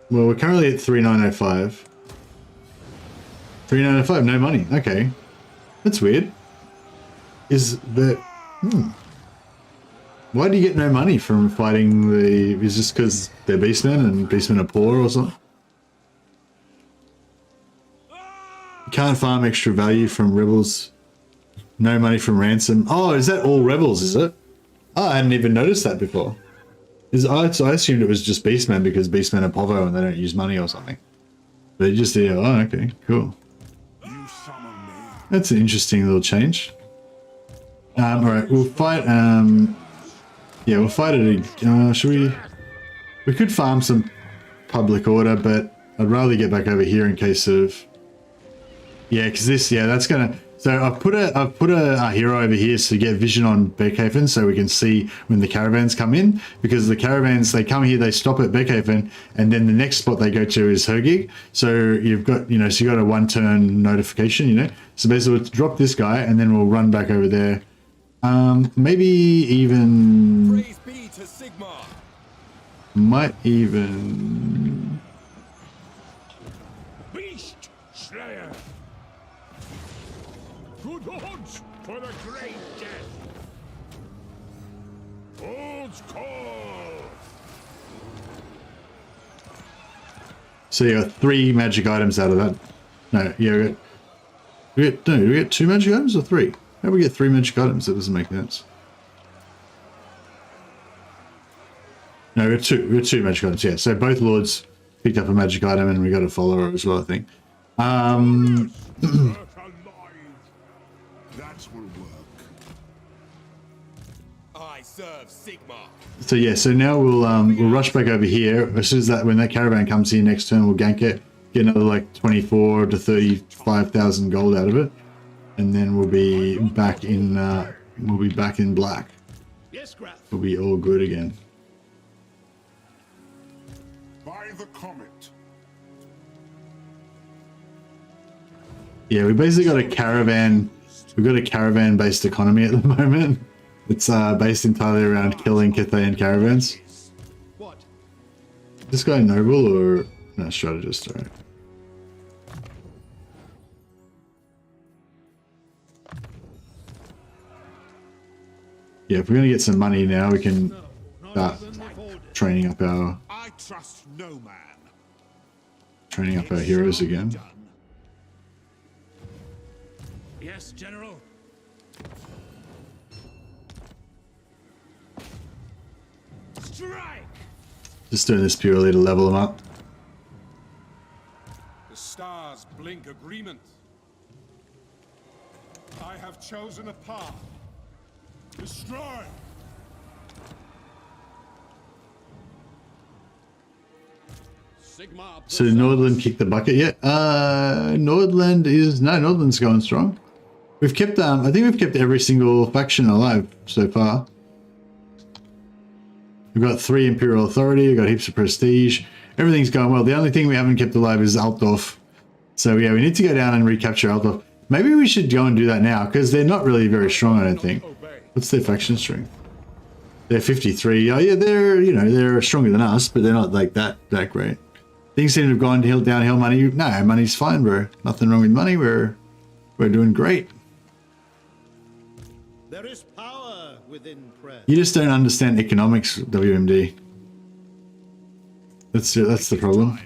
Well, we're currently at 3905. 3905, no money. Okay. That's weird. Is that... Why do you get no money from fighting the... Is this because they're beastmen and beastmen are poor or something? You can't farm extra value from rebels. No money from ransom. Oh, is that all rebels, is it? Oh, I hadn't even noticed that before. I assumed it was just beastmen because beastmen are povo and they don't use money or something. They just... Yeah, oh, okay, cool. That's an interesting little change. Alright, we'll fight, yeah, we'll fight it, should we... We could farm some public order, but I'd rather get back over here in case of... Yeah, because this, yeah, that's gonna... So I've put a hero over here to get vision on Beckhaven so we can see when the caravans come in, because the caravans, they come here, they stop at Beckhaven, and then the next spot they go to is Hergig. So you've got, you know, so you got a 1-turn notification, you know. So basically we'll drop this guy and then we'll run back over there. Maybe even... Praise be to Sigmar. Might even... Beast Slayer. Good odds for the great death. Old's call. So you got 3 magic items out of that. No, yeah, do we get 2 magic items or 3? How do we get 3 magic items? That doesn't make sense. No, we got 2. We got 2 magic items. Yeah. So both lords picked up a magic item, and we got a follower as well, I think. That will work. I serve Sigmar. So yeah. So now we'll rush back over here as soon as when that caravan comes here next turn. We'll gank it, get another like 24 to 35,000 gold out of it, and then we'll be back in black. Yes, Graf. We'll be all good again. By the comet. Yeah, we basically got a caravan. We've got a caravan-based economy at the moment. It's based entirely around killing Cathayan caravans. What? This guy noble or no strategist? All right. Yeah, if we're gonna get some money now, we can start training up our I trust no man. heroes again. Yes, General. Strike! Just doing this purely to level them up. The stars blink agreement. I have chosen a path. Destroy. Sigmar. So did Nordland kick the bucket yet? Nordland's going strong. We've kept I think we've kept every single faction alive so far. We've got 3 Imperial Authority, we've got heaps of prestige. Everything's going well. The only thing we haven't kept alive is Altdorf. So yeah, we need to go down and recapture Altdorf. Maybe we should go and do that now, because they're not really very strong, I don't think. What's their faction strength? They're 53. Oh yeah, they're stronger than us, but they're not like that great. Things seem to have gone downhill. No, money's fine, bro. Nothing wrong with money. We're doing great. There is power within prayer. You just don't understand economics, WMD. That's the problem.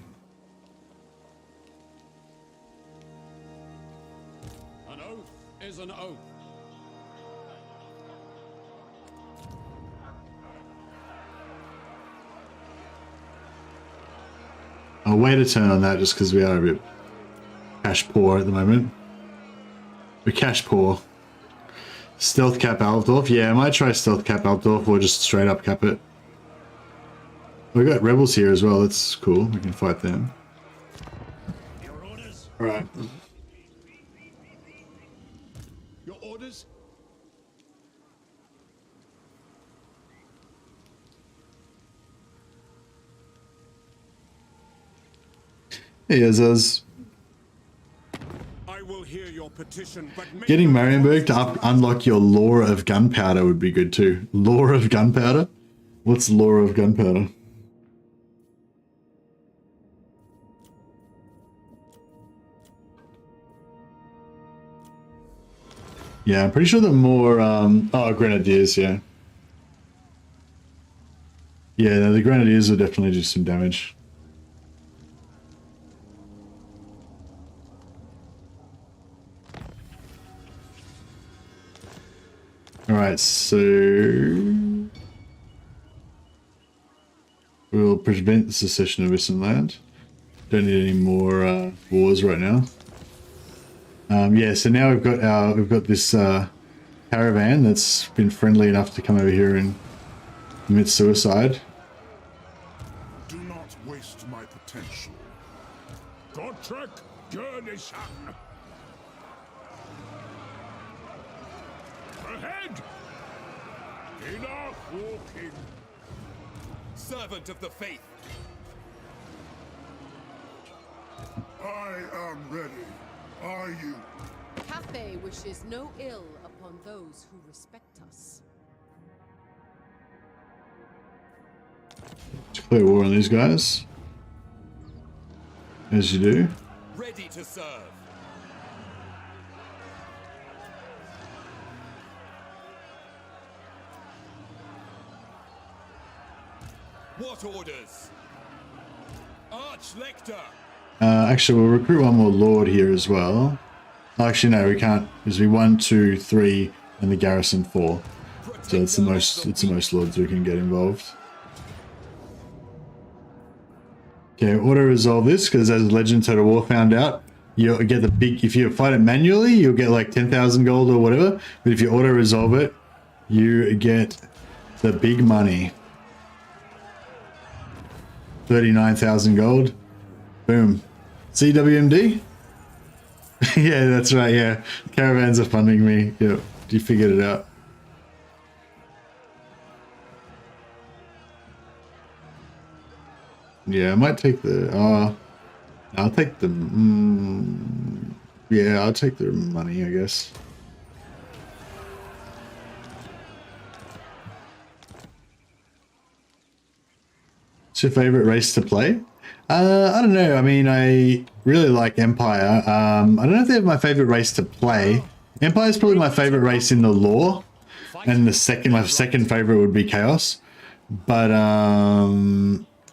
An oath is an oath. I'll wait a turn on that just because we are a bit cash poor at the moment. We're cash poor. Stealth cap Altdorf. Yeah, I might try stealth cap Altdorf or just straight up cap it. We've got rebels here as well. That's cool. We can fight them. Your orders? Alright. Your orders? Hey, Azaz. I will hear your petition, but Getting Marienburg to unlock your lore of gunpowder would be good too. Lore of gunpowder? What's lore of gunpowder? Yeah, I'm pretty sure that more, oh, Grenadiers, yeah. Yeah, no, the Grenadiers will definitely do some damage. Alright, so we'll prevent the secession of Western land. Don't need any more wars right now. Yeah, so now we've got this caravan that's been friendly enough to come over here and commit suicide. Do not waste my potential. Gotrek Gurnishan. Ahead! Enough walking. Servant of the faith. I am ready. Are you? Cathay wishes no ill upon those who respect us. Declare war on these guys. As you do. Ready to serve. What orders? Arch-Lector! Actually, we'll recruit one more Lord here as well. Actually, no, we can't, because we 1, 2, 3, and the garrison 4. So it's the most Lords we can get involved. Okay, auto-resolve this, because as Legend Total War found out, you'll get the big, if you fight it manually, you'll get like 10,000 gold or whatever, but if you auto-resolve it, you get the big money. 39,000 gold. Boom. CWMD? Yeah, that's right, yeah. Caravans are funding me. Yep, you figured it out. Yeah, I might take the... I'll take the... yeah, I'll take the money, I guess. What's your favorite race to play? I don't know. I mean, I really like Empire. I don't know if they're my favorite race to play. Empire is probably my favorite race in the lore, and my second favorite would be Chaos. But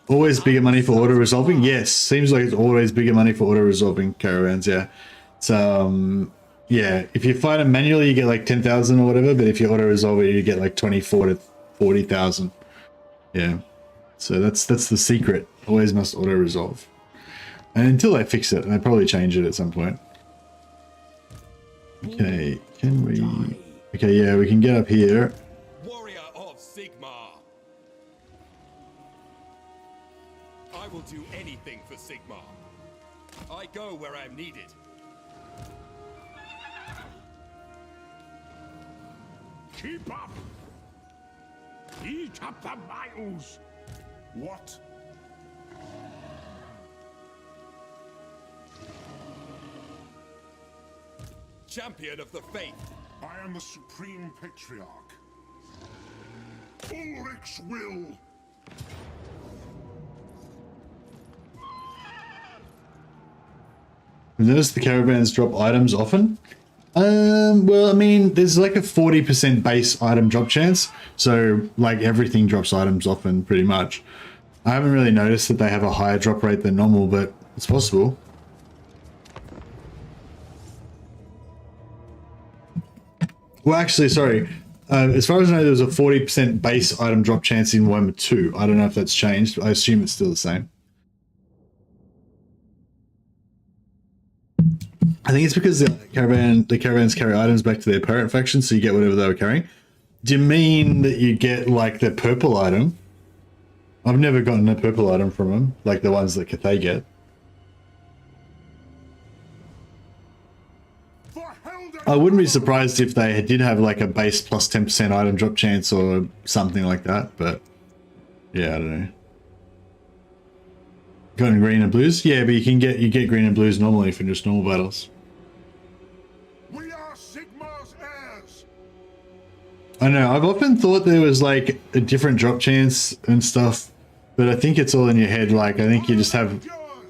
always bigger money for auto resolving. Yes, seems like it's always bigger money for auto resolving caravans. Yeah. So yeah, if you fight them manually, you get like 10,000 or whatever. But if you auto resolve it, you get like 24 to 40,000. Yeah. So that's the secret. Always must auto resolve. And until they fix it, and they probably change it at some point. Okay, can we? Okay, yeah, we can get up here. Warrior of Sigmar. I will do anything for Sigmar. I go where I'm needed. Keep up! Eat up the miles! What? Champion of the faith. I am the Supreme Patriarch. Ulrich's will! Notice the caravans drop items often. Well, I mean, there's like a 40% base item drop chance, so like everything drops items often, pretty much. I haven't really noticed that they have a higher drop rate than normal, but it's possible. Well, actually, sorry. As far as I know, there was a 40% base item drop chance in Warhammer 2. I don't know if that's changed. I assume it's still the same. I think it's because the caravans carry items back to their parent faction, so you get whatever they were carrying. Do you mean that you get like the purple item? I've never gotten a purple item from them, like the ones that Cathay get. I wouldn't be surprised if they did have like a base plus 10% item drop chance or something like that, but yeah, I don't know. Got green and blues? Yeah, but you get green and blues normally for just normal battles. We are Sigmar's heirs. I know, I've often thought there was like a different drop chance and stuff, but I think it's all in your head. Like, I think you just have,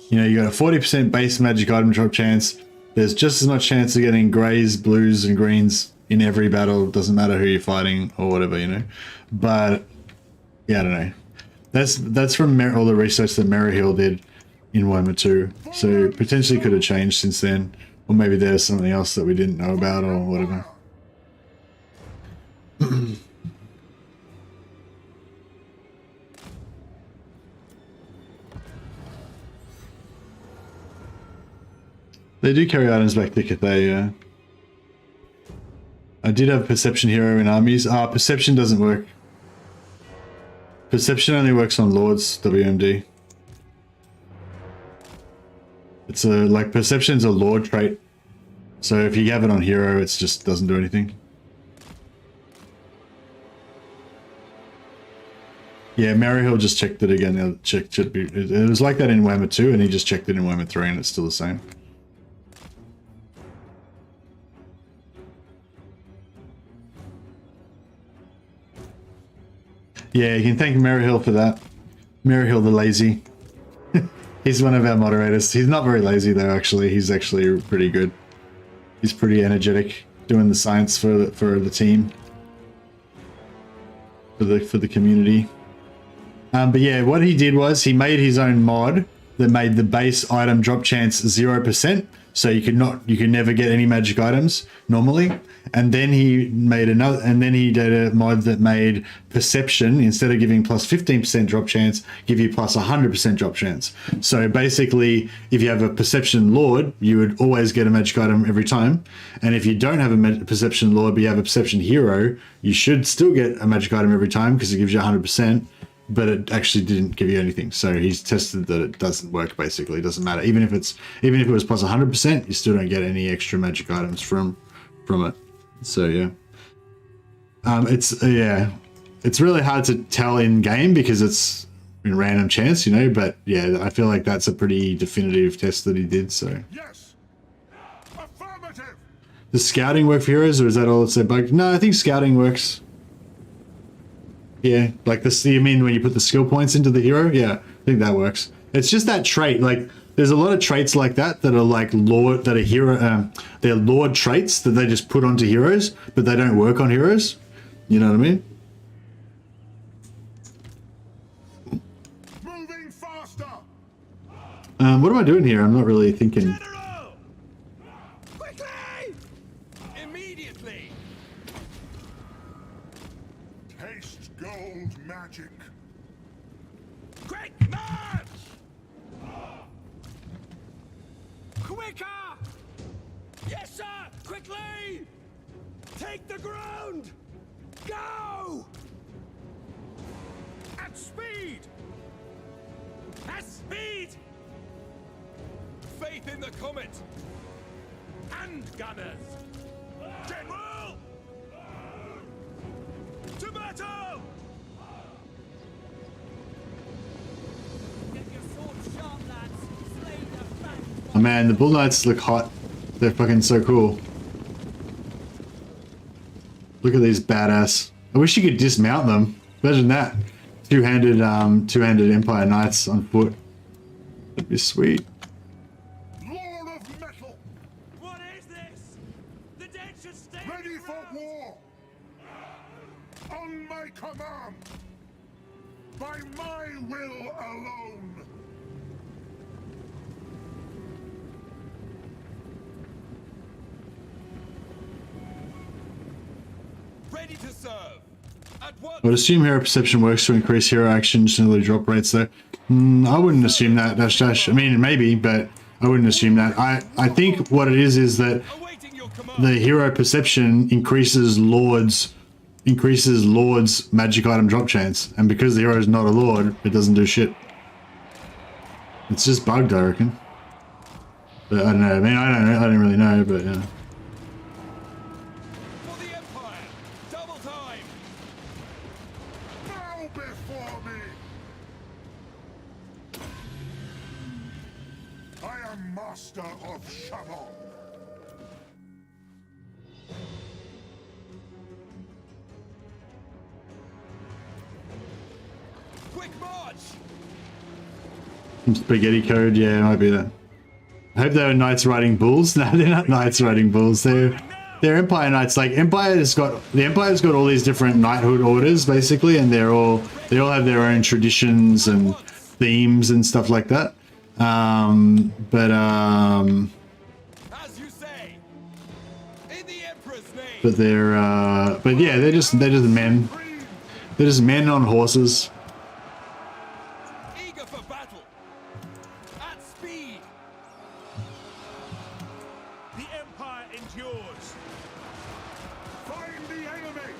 you know, you got a 40% base magic item drop chance. There's just as much chance of getting greys, blues, and greens in every battle. Doesn't matter who you're fighting or whatever, you know. But yeah, I don't know. That's from all the research that Merrihill did in Warhammer 2. So potentially could have changed since then, or maybe there's something else that we didn't know about or whatever. They do carry items back to Cathay, yeah. I did have Perception Hero in Armies. Perception doesn't work. Perception only works on Lords, WMD. It's like Perception's a Lord trait. So if you have it on Hero, it just doesn't do anything. Yeah, Merrihill just checked it again. It was like that in Warhammer 2, and he just checked it in Warhammer 3, and it's still the same. Yeah, you can thank Merrihill for that. Merrihill the lazy. He's one of our moderators. He's not very lazy though, actually. He's actually pretty good. He's pretty energetic, doing the science for the team. For the community. But yeah, what he did was he made his own mod that made the base item drop chance 0%. So you could never get any magic items normally. And then he made he did a mod that made perception, instead of giving plus 15% drop chance, give you plus 100% drop chance. So basically, if you have a perception lord, you would always get a magic item every time. And if you don't have a perception lord, but you have a perception hero, you should still get a magic item every time because it gives you 100%. But it actually didn't give you anything. So he's tested that it doesn't work. Basically, it doesn't matter. Even if it was plus 100%, you still don't get any extra magic items from it. So yeah, it's really hard to tell in game because it's in random chance, you know. But yeah, I feel like that's a pretty definitive test that he did. So Yes. Affirmative. does scouting work for heroes, or is that all it's a bug? No, I think scouting works. Yeah, like this. You mean when you put the skill points into the hero? Yeah, I think that works. It's just that trait. Like, there's a lot of traits like that are like lord, that are hero. They're lord traits that they just put onto heroes, but they don't work on heroes. You know what I mean? Moving faster. What am I doing here? I'm not really thinking. General! Quickly! Immediately! Taste gold magic. Quick march! Quicker! Yes, sir! Quickly! Take the ground! Go! At speed! At speed! Faith in the comet! And gunners! General! To battle! Get your swords sharp, lads! Slay the fang! Oh man, the Bull Knights look hot. They're fucking so cool. Look at these badass. I wish you could dismount them. Imagine that. Two-handed Empire Knights on foot. That'd be sweet. Lord of metal. What is this? The dead should stay. Ready for war. On my command. By my will alone. Ready to serve! At once! I would assume hero perception works to increase hero action similar to drop rates though. I wouldn't assume that, dash. I mean, maybe, but I wouldn't assume that. I think what it is that Awaiting your command! the hero perception increases Lord's magic item drop chance, and because the hero is not a Lord, it doesn't do shit. It's just bugged, I reckon. But I don't know. I mean, I don't really know, but yeah. For the Empire! Double time! Bow before me. am master of Shamon. Quick march! Some spaghetti code, yeah, it might be that. I hope they were knights riding bulls. No, they're not knights riding bulls. They're Empire Knights. Like Empire's got all these different knighthood orders basically, and they all have their own traditions and themes and stuff like that. As you say, in the Emperor's name. But yeah, they're just men. They're just men on horses. Eager for battle. At speed. The Empire endures. Find the enemy.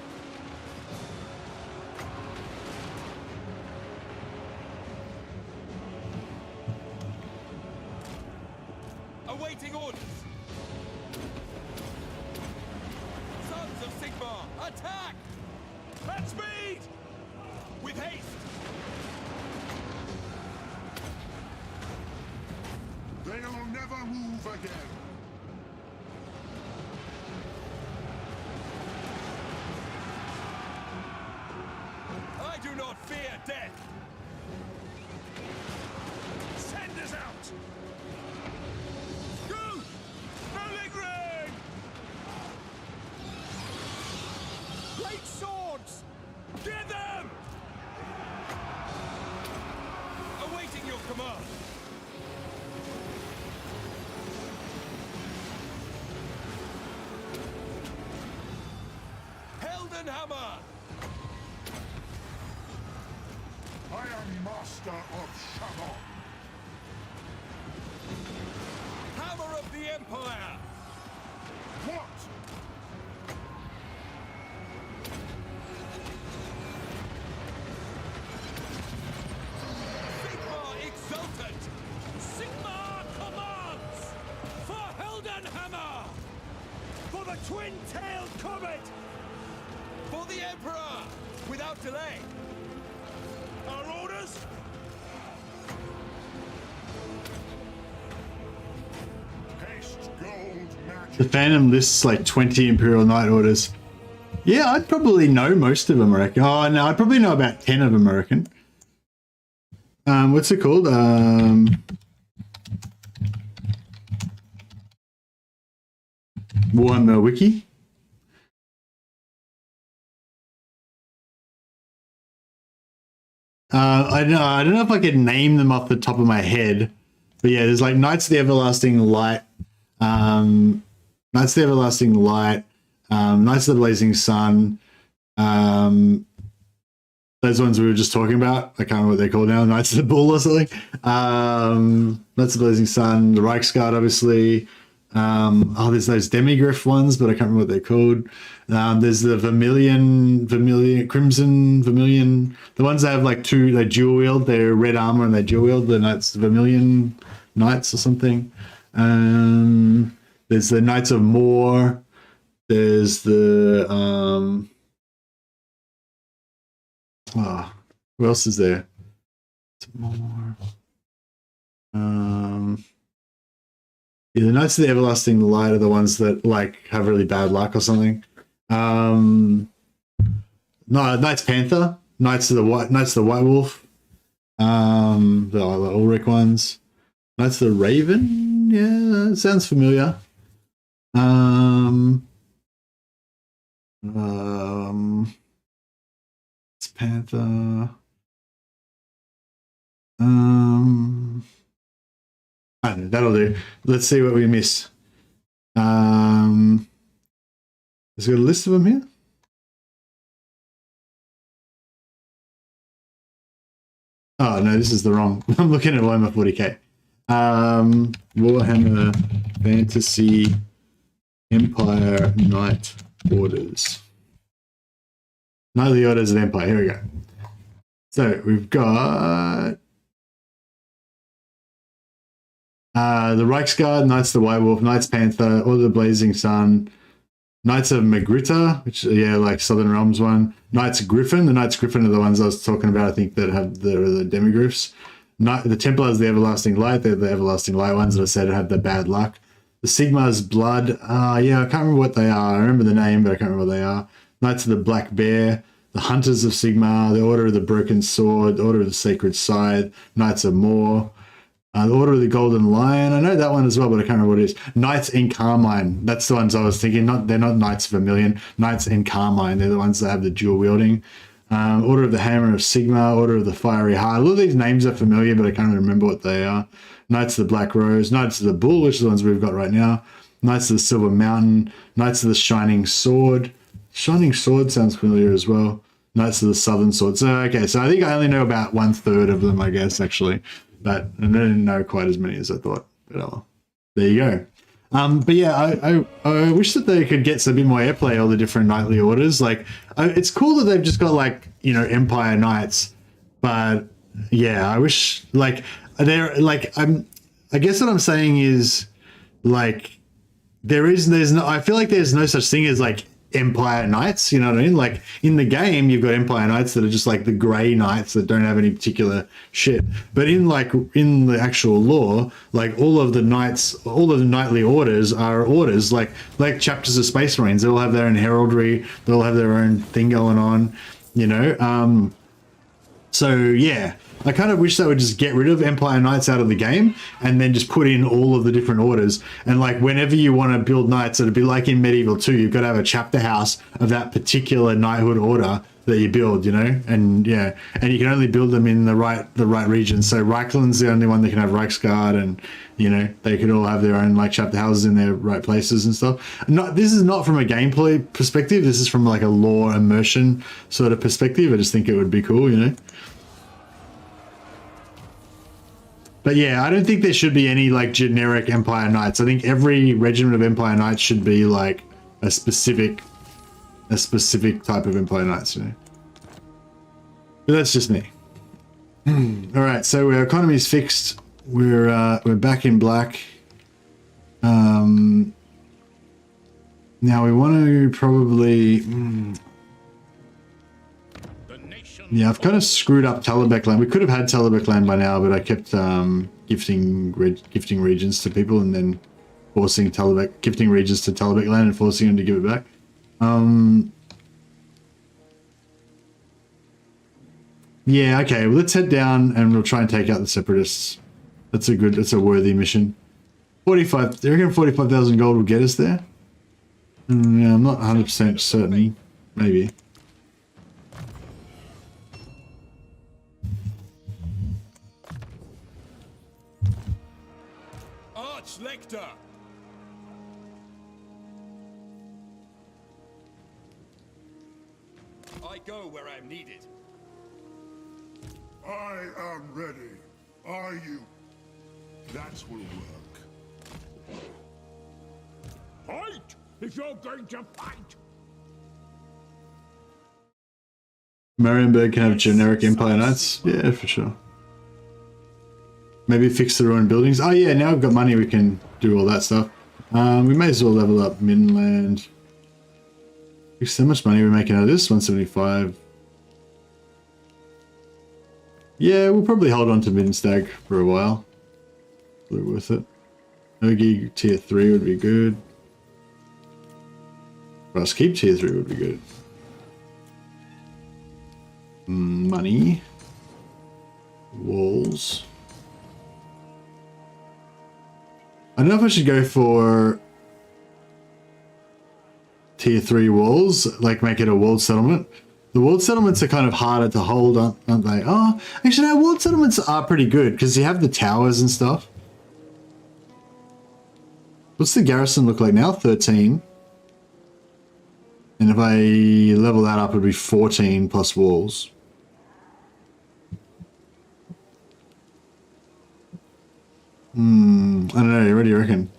Awaiting orders. Sons of Sigmar, attack! At speed! With haste! They'll never move again. I do not fear death! Send us out! Go! Belligerent! Great swords! Get them! Awaiting your command! Heldenhammer! I am master of Shamon. Hammer of the Empire! What? Sigmar exultant! Sigmar commands! For Heldenhammer! For the twin-tailed comet! For the Emperor! Without delay! Our orders? Haste gold magic. The Phantom lists like 20 Imperial Knight orders. Yeah, I'd probably know most of them, I reckon. Oh, no, I'd probably know about 10 of them, I reckon. What's it called? Warhammer Wiki. I don't know if I could name them off the top of my head, but yeah, there's like Knights of the Everlasting Light, Knights of the Everlasting Light, Knights of the Blazing Sun, those ones we were just talking about. I can't remember what they're called now, Knights of the Bull or something. Knights of the Blazing Sun, the Reichsguard, obviously. There's those Demigriff ones, but I can't remember what they're called. There's the Crimson Vermilion, the ones that have like two, they dual wield, they're red armor and they dual wield, the Knights, Vermilion Knights or something. There's the Knights of Moor. There's the, who else is there? More. Yeah, the Knights of the Everlasting Light are the ones that like have really bad luck or something. No, Knights Panther, Knights of the White Wolf, the Ulrich ones, Knights of the Raven. Yeah, it sounds familiar. It's Panther. I don't know, that'll do. Let's see what we miss. Has it got a list of them here? Oh no, this is the wrong. I'm looking at Warhammer 40k. Warhammer Fantasy Empire Knight Orders. Knightly Orders of the Empire. Here we go. So we've got the Reichsguard, Knights of the White Wolf, Knights Panther, Order of the Blazing Sun, Knights of Magritta, which yeah, like Southern Realms one. Knights Griffin. The Knights Griffin are the ones I was talking about. I think that have the Demigriffs. The Templars, the Everlasting Light, they're the Everlasting Light ones that I said have the bad luck. The Sigmar's Blood, yeah, I can't remember what they are. I remember the name, but I can't remember what they are. Knights of the Black Bear, the Hunters of Sigmar, the Order of the Broken Sword, the Order of the Sacred Scythe, Knights of Moor, the Order of the Golden Lion. I know that one as well, but I can't remember what it is. Knights in Carmine. That's the ones I was thinking. They're not Knights of Vermilion. Knights in Carmine. They're the ones that have the dual wielding. Order of the Hammer of Sigmar, Order of the Fiery Heart. A lot of these names are familiar, but I can't remember what they are. Knights of the Black Rose, Knights of the Bull, which are the ones we've got right now. Knights of the Silver Mountain, Knights of the Shining Sword. Shining Sword sounds familiar as well. Knights of the Southern Sword. So, okay, so I think I only know about 1/3 of them, I guess, actually. But I didn't know quite as many as I thought. But oh well. There you go. But yeah, I wish that they could get a bit more airplay, all the different knightly orders. Like, it's cool that they've just got, like, you know, Empire Knights. But yeah, I wish, like, they're like, I guess what I'm saying is, like, there's no, I feel like there's no such thing as like Empire Knights, you know what I mean? Like in the game, you've got Empire Knights that are just like the grey knights that don't have any particular shit. But in the actual lore, like all of the knights, all of the knightly orders are orders, like chapters of Space Marines. They all have their own heraldry. They all have their own thing going on, you know? So yeah, I kind of wish they would just get rid of Empire Knights out of the game and then just put in all of the different orders. And like whenever you want to build knights, it'd be like in Medieval 2, you've got to have a chapter house of that particular knighthood order that you build, you know? And yeah, and you can only build them in the right region. So Reikland's the only one that can have Reiksguard, and you know, they could all have their own like chapter houses in their right places and stuff. This is not from a gameplay perspective. This is from like a lore immersion sort of perspective. I just think it would be cool, you know? But yeah, I don't think there should be any like generic Empire Knights. I think every regiment of Empire Knights should be like a specific type of Empire Knights, you know. But that's just me. All right, so our economy's fixed. We're back in black. Now we want to probably. Yeah, I've kind of screwed up Talabek land. We could have had Talabek land by now, but I kept gifting regions to people and then gifting regions to Talabek land and forcing them to give it back. Yeah, okay. Well, let's head down and we'll try and take out the Separatists. That's a worthy mission. 45. Do you reckon 45,000 gold will get us there? Yeah, I'm not 100% certain. Maybe. Lecter. I go where I'm needed. I am ready. Are you? That will work. Fight! If you're going to fight! Marienburg can have generic Empire Knights? Yeah, for sure. Maybe fix the ruined buildings. Oh yeah, now I've got money, we can do all that stuff. We may as well level up Midland. So much money we're making out of this, 175. Yeah, we'll probably hold on to Middenstag for a while. Probably worth it. Nogi tier 3 would be good. Ross keep tier 3 would be good. Money. Walls. I don't know if I should go for tier 3 walls, like make it a walled settlement. The walled settlements are kind of harder to hold, aren't they? Oh, actually no, walled settlements are pretty good because you have the towers and stuff. What's the garrison look like now? 13. And if I level that up, it would be 14 plus walls. I don't know, what do you reckon?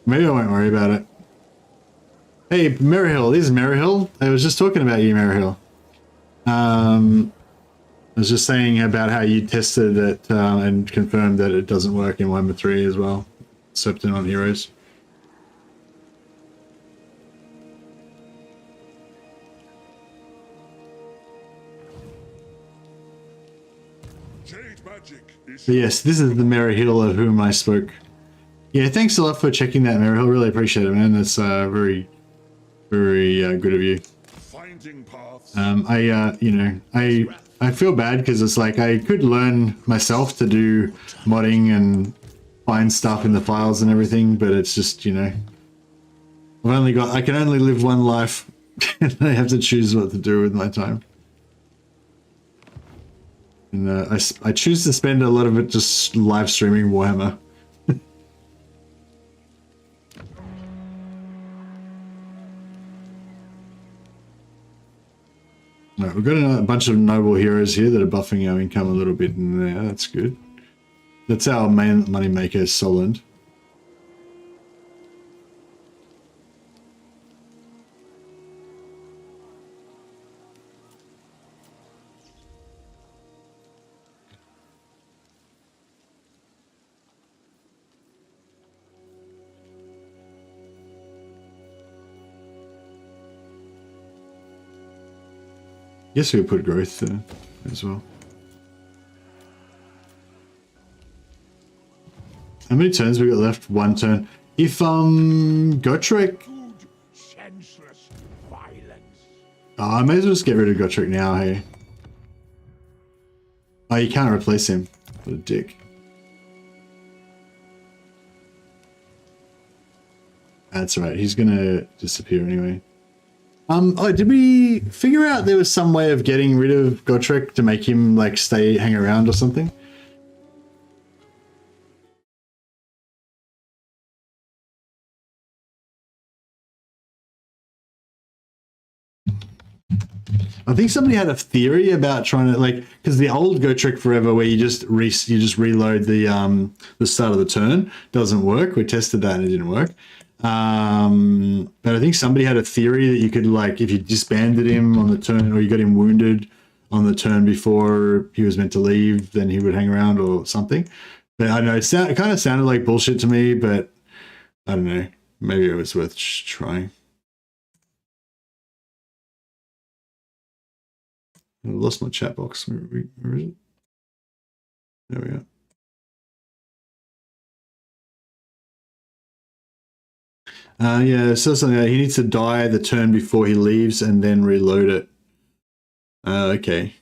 Maybe I won't worry about it. Hey, Maryhill, this is Maryhill. I was just talking about you, Maryhill. I was just saying about how you tested it and confirmed that it doesn't work in 1.3 as well. Septon on heroes. Jade magic is But yes, this is the Mary Hill of whom I spoke. Yeah, thanks a lot for checking that, Mary Hill. Really appreciate it, man. That's very, very good of you. finding paths. I feel bad because it's like I could learn myself to do modding and find stuff in the files and everything, but it's just, you know, I can only live one life and I have to choose what to do with my time. And I choose to spend a lot of it just live streaming Warhammer. No, we've got a bunch of noble heroes here that are buffing our income a little bit in there. That's good. That's our main money maker, Solent. Yes, we put growth there as well. How many turns we got left? One turn. If Gotrek, Good, senseless violence. I may as well just get rid of Gotrek now. Hey, oh, you can't replace him. What a dick. That's right. He's gonna disappear anyway. Oh, did we figure out there was some way of getting rid of Gotrek to make him like hang around or something? I think somebody had a theory about trying to because the old Gotrek Forever where you just reload the start of the turn doesn't work. We tested that and it didn't work. But I think somebody had a theory that you could if you disbanded him on the turn or you got him wounded on the turn before he was meant to leave, then he would hang around or something. But I don't know, it kind of sounded like bullshit to me, but I don't know. Maybe it was worth trying. I lost my chat box. Where is it? There we go. Yeah, so something he needs to die the turn before he leaves and then reload it. Okay.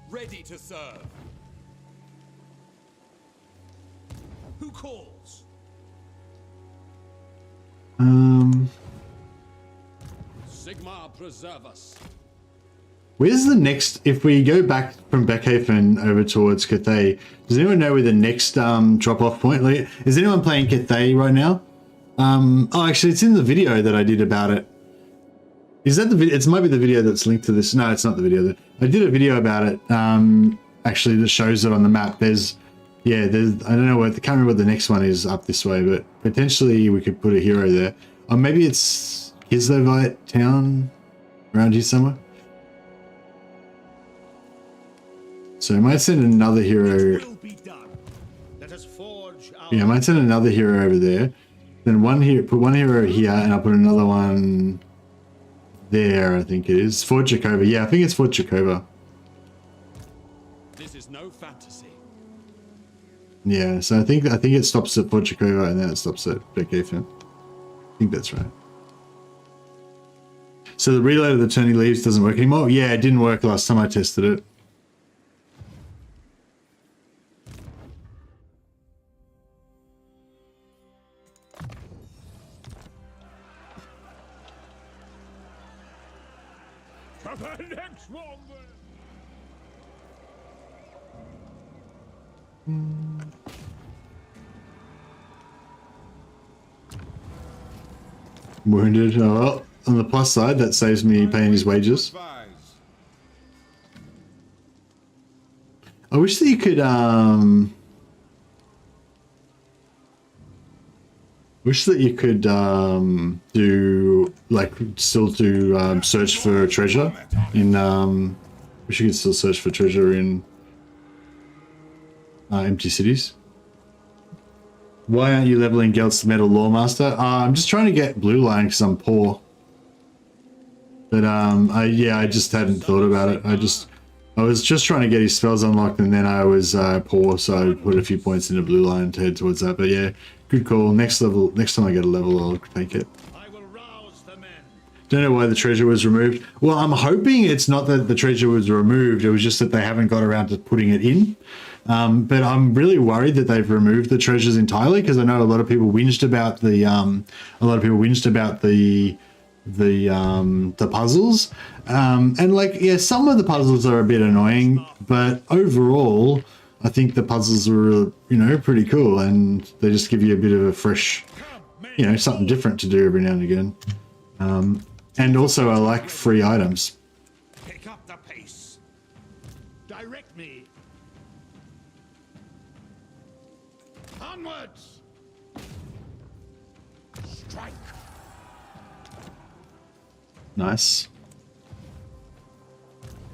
Ready to serve. Who calls? Sigmar preserve us. Where's the next, if we go back from Beckhaven over towards Cathay, does anyone know where the next drop-off point, is anyone playing Cathay right now? Oh, actually, it's in the video that I did about it. Is that the video? It might be the video that's linked to this. No, it's not the video. I did a video about it, actually, that shows it on the map. I don't know, I can't remember what the next one is up this way, but potentially we could put a hero there. Or maybe it's Kislevites town around here somewhere. So I might send another hero. Let us forge our Yeah, I might send another hero over there. Then put one hero here, and I'll put another one there. I think it is Fort Jakova. Yeah, I think it's Fort Jakova. This is no fantasy. Yeah, so I think it stops at Fort Jakova and then it stops at Beckhaven. I think that's right. So the reload of the turn he leaves doesn't work anymore. Yeah, it didn't work last time I tested it. The next one. Wounded. Oh, well, on the plus side, that saves me paying his wages. I wish that you could do still do search for treasure in wish you could still search for treasure in empty cities. Why aren't you leveling Gelt's Metal Lawmaster? I'm just trying to get blue line because I'm poor. But I just hadn't thought about it. I was just trying to get his spells unlocked, and then I was poor, so I put a few points into blue line to head towards that. But yeah, good call. Next time I get a level, I'll take it. I will rouse the men. Don't know why the treasure was removed. Well, I'm hoping it's not that the treasure was removed. It was just that they haven't got around to putting it in. But I'm really worried that they've removed the treasures entirely, because I know a lot of people whinged about the puzzles. And like, yeah, some of the puzzles are a bit annoying, but overall, I think the puzzles were, you know, pretty cool, and they just give you a bit of a fresh, you know, something different to do every now and again. And also I like free items. Pick up the pace. Direct me. Onwards. Strike. Nice.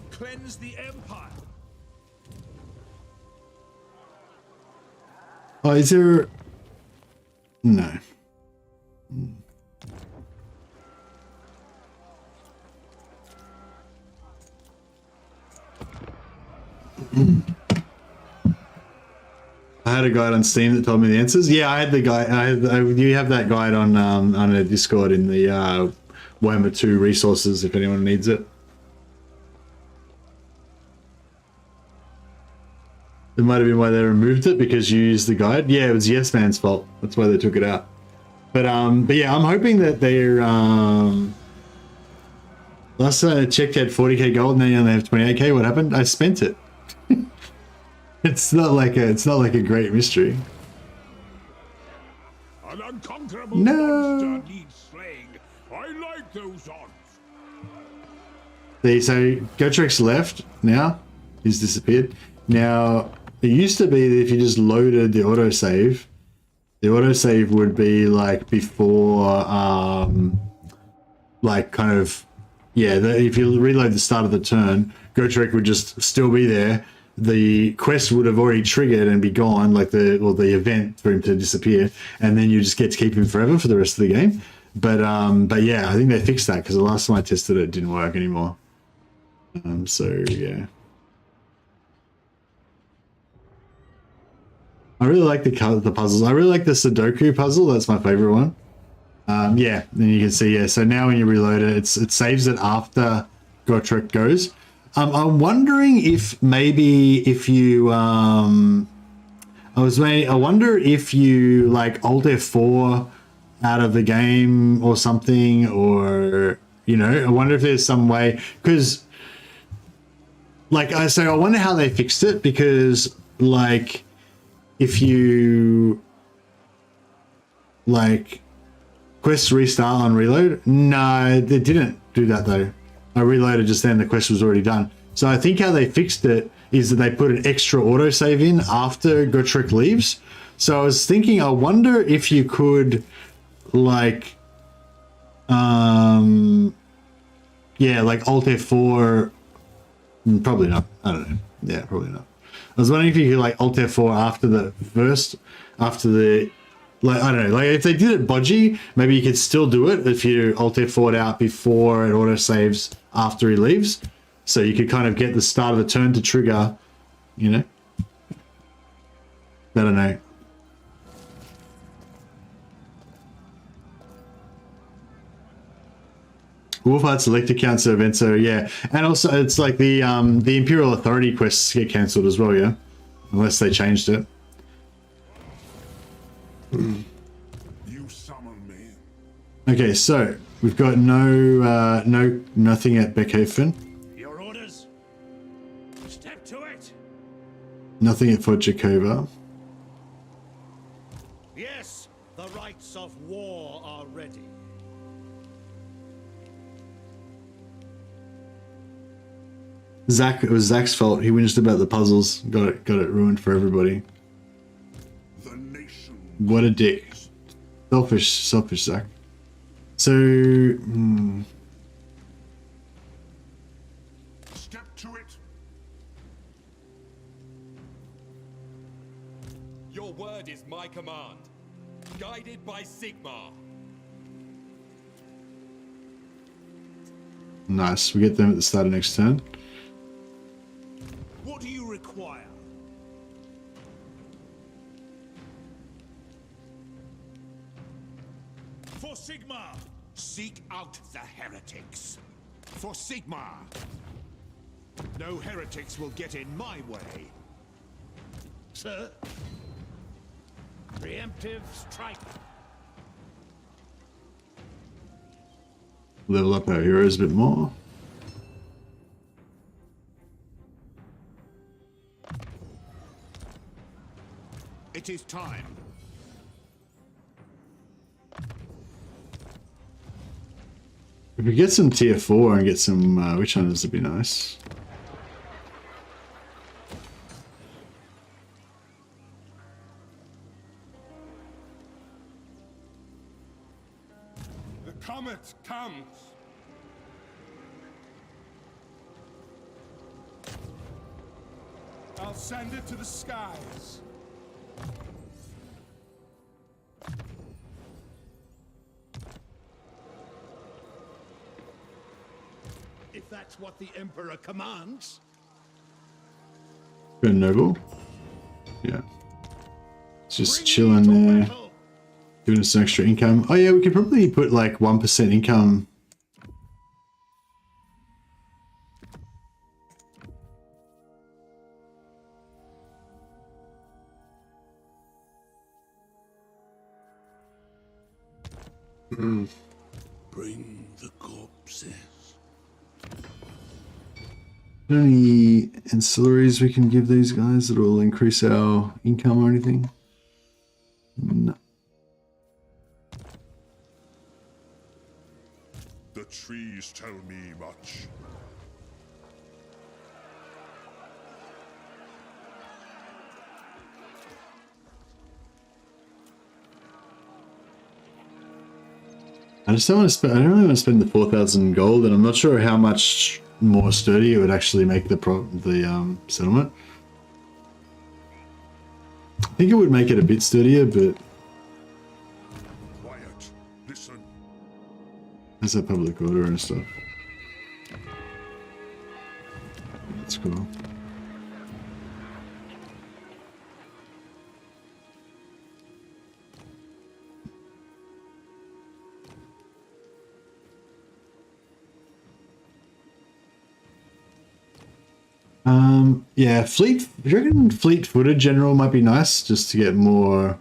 Cleanse the Empire. Oh, is there... No. I had a guide on Steam that told me the answers. Yeah, I had the guide. You have that guide on a Discord in the Warhammer 2 resources if anyone needs it. It might have been why they removed it, because you used the guide. Yeah, it was Yes Man's fault. That's why they took it out. But yeah, I'm hoping that they're last time I checked, had 40k gold, and then you only have 28k. What happened? I spent it. It's not like a great mystery. An unconquerable No. monster needs slaying. I like those odds. See, so Gotrek's left now. He's disappeared. Now, it used to be that if you just loaded the autosave would be like before, like kind of, yeah, if you reload the start of the turn, Gotrek would just still be there. The quest would have already triggered and be gone, like the event for him to disappear, and then you just get to keep him forever for the rest of the game. But yeah, I think they fixed that, because the last time I tested it, it didn't work anymore. So yeah. I really like the puzzles. I really like the Sudoku puzzle. That's my favorite one. Yeah, then you can see, yeah. So now when you reload it, it saves it after Gotrek goes. I'm wondering if maybe if you I wonder if you like Alt F4 out of the game or something, or you know, I wonder if there's some way, because like I wonder how they fixed it, because like if you like quest restart on reload, no, they didn't do that though. I reloaded just then, the quest was already done. So I think how they fixed it is that they put an extra autosave in after Gotrek leaves. So I was thinking, I wonder if you could like yeah, like Alt F4, probably not. I don't know. Yeah, probably not. I was wondering if you could like Alt F4 after the like, I don't know, like if they did it bodgy, maybe you could still do it if you Alt F4'd out before it autosaves after he leaves. So you could kind of get the start of the turn to trigger, you know? I don't know. Wolfheart's Elector Count State event, so yeah. And also it's like the Imperial Authority quests get cancelled as well, yeah? Unless they changed it. You summon me. Okay, so we've got nothing at Beckhaven. Your orders. Step to it. Nothing at Fort Jakova. Yes, the rites of war are ready. Zach, it was Zach's fault. He whinged about the puzzles. Got it ruined for everybody. The nation. What a dick. Selfish Zach. So, Step to it. Your word is my command. guided by Sigmar. Nice. We get them at the start of next turn. What do you require? For Sigmar! Seek out the heretics. For Sigmar. No heretics will get in my way. Sir? Preemptive strike. Level up our heroes a bit more. It is time. If we get some tier 4 and get some witch hunters, would be nice. The comet comes. I'll send it to the skies. If that's what the Emperor commands. Good noble. Yeah. It's just Bring chilling me to there. battle. Giving us some extra income. Oh yeah, we could probably put like 1% income. Bring the corpses. Any ancillaries we can give these guys that will increase our income or anything? No. The trees tell me much. I just don't want to spend. I don't really want to spend the 4,000 gold, and I'm not sure how much more sturdy it would actually make the settlement. I think it would make it a bit sturdier, but Quiet. Listen. there's that public order and stuff. That's cool. Yeah, fleet. Do you reckon fleet-footed general might be nice just to get more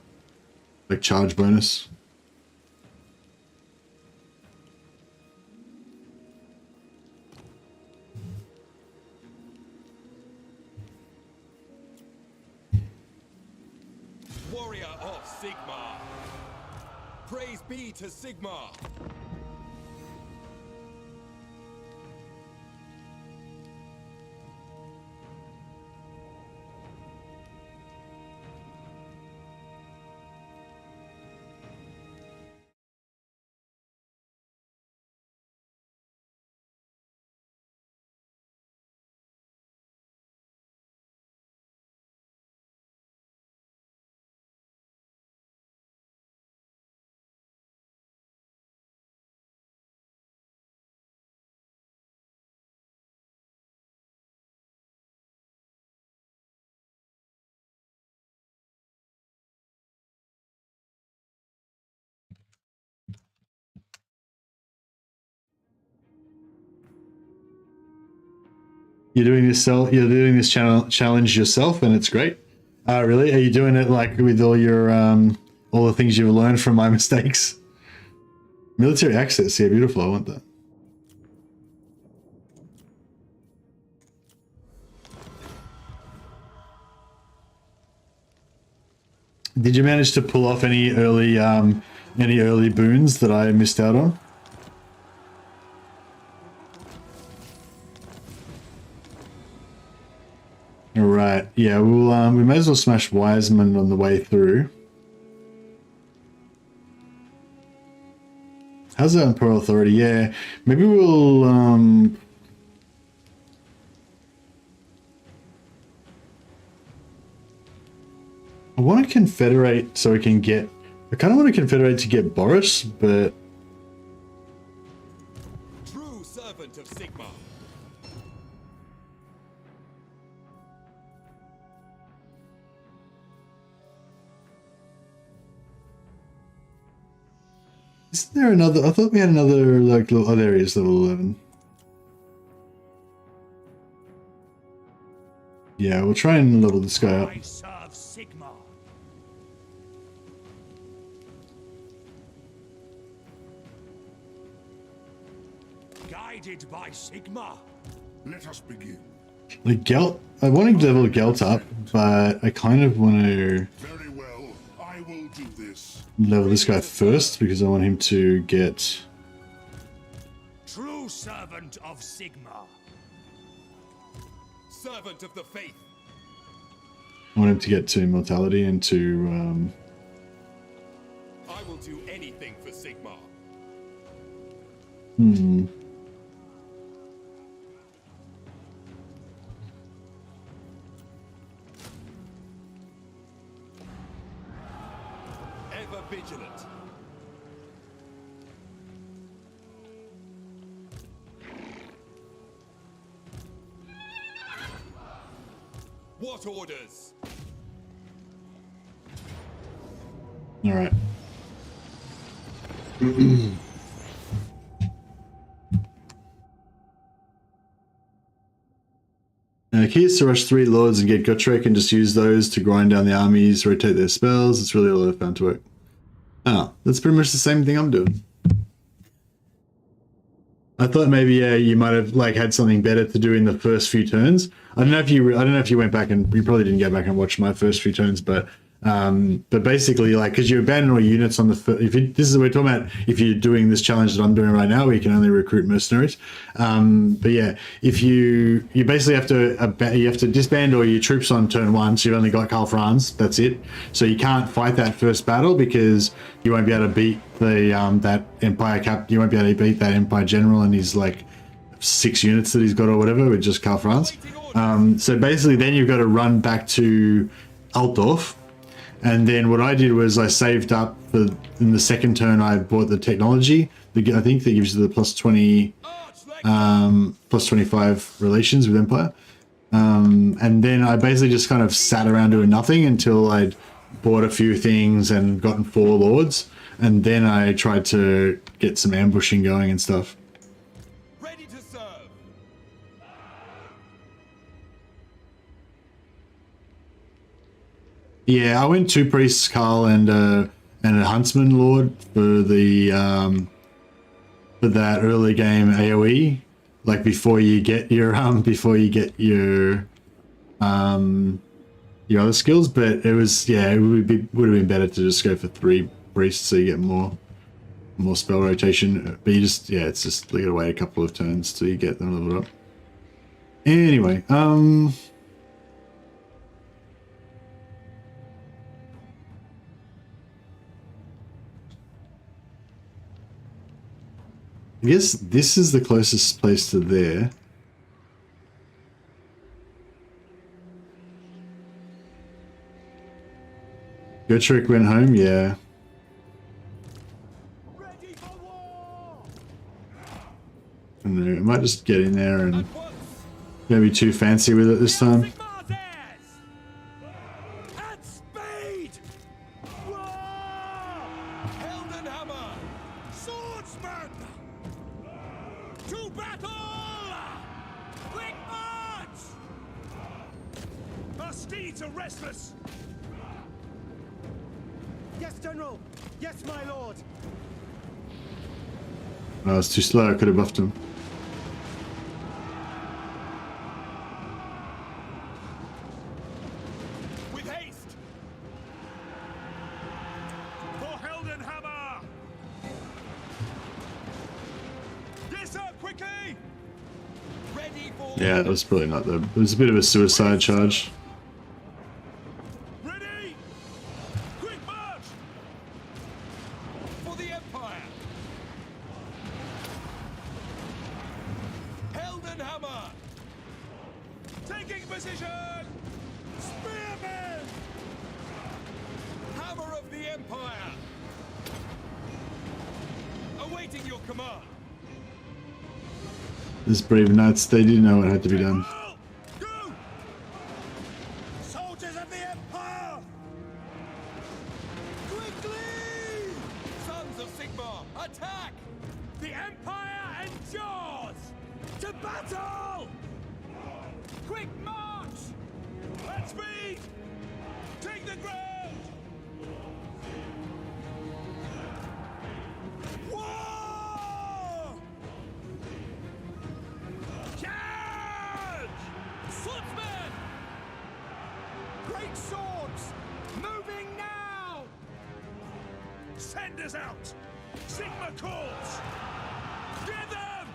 like charge bonus? Warrior of Sigmar. Praise be to Sigmar. You're doing this challenge yourself, and it's great. Really? Are you doing it like with all your all the things you've learned from my mistakes? Military access, yeah, beautiful. I want that. Did you manage to pull off any early boons that I missed out on? All right, yeah, we'll we may as well smash Wiseman on the way through. How's that Imperial Authority? Yeah, maybe we'll I want to confederate so we can get I kind of want to confederate to get Boris, but True servant of Sigmar. isn't there another? I thought we had another like little other areas level 11. Yeah, we'll try and level this guy up. I serve Sigmar. Guided by Sigmar. Let us begin. Like Gelt, I want to level Gelt up, but I kind of want to Very well, I will do this. level this guy first because I want him to get. True servant of Sigmar. Servant of the faith. I want him to get to immortality and to. I will do anything for Sigmar. Ever vigilant. What orders? All right. Key is to rush 3 lords and get Gotrek and just use those to grind down the armies, rotate their spells. It's really all I've found to work. Oh, that's pretty much the same thing I'm doing. I thought maybe you might have like had something better to do in the first few turns. I don't know if you went back and you probably didn't go back and watch my first few turns, but basically like because you abandon all units on the this is what we're talking about. If you're doing this challenge that I'm doing right now, where you can only recruit mercenaries. But yeah, if you basically have to disband all your troops on turn 1, so you've only got Karl Franz. That's it. So you can't fight that first battle because you won't be able to beat the that Empire cap. You won't be able to beat that Empire general and his like 6 units that he's got or whatever with just Karl Franz. So basically, then you've got to run back to Altdorf. And then what I did was I saved up in the second turn. I bought the technology. I think that gives you the plus 20, plus 25 relations with Empire. And then I basically just kind of sat around doing nothing until I'd bought a few things and gotten 4 lords. And then I tried to get some ambushing going and stuff. Ready to serve. Yeah, I went 2 priests, Karl, and a huntsman lord for the for that early game AOE, like before you get your other skills. But it was it would have been better to just go for 3 priests so you get more spell rotation. But you just it's just you gotta wait a couple of turns till you get them leveled up. Anyway, I guess this is the closest place to there. Gotrek went home, yeah. Ready for war! I don't know, I might just get in there and don't be too fancy with it this time. At speed! Heldenhammer! Swordsman! To battle! Quick march! Our steeds are restless. Yes, General. Yes, my lord. Oh, I was too slow, I could have buffed him. With haste! For Heldenhammer! Yes, sir, quickly! Ready for Yeah, that was probably not the... It was a bit of a suicide charge. Ready! Quick march! for the Empire! Heldenhammer! Taking position! Spearmen! Hammer of the Empire! your command. These brave knights, they didn't know what had to be done. Go! Soldiers of the Empire! Quickly! Sons of Sigmar, attack! The Empire endures! To battle! Quick march! At speed! Take the ground! War! Charge! Swordsmen! Great swords! Moving now! Send us out! Sigma calls! Get them!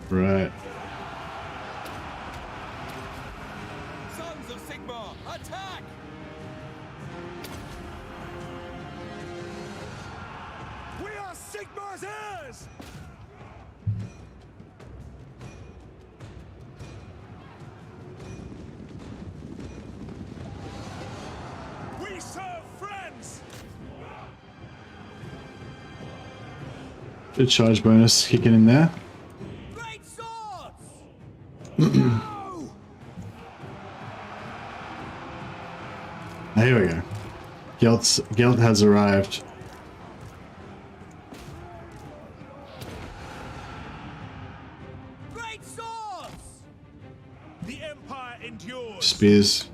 Right. Sons of Sigmar, attack! We are Sigmar's heirs! We serve Franz! Good charge bonus kicking in there. Great swords! Go! Here we go. Gelt has arrived. Great swords! The Empire endures! Spears.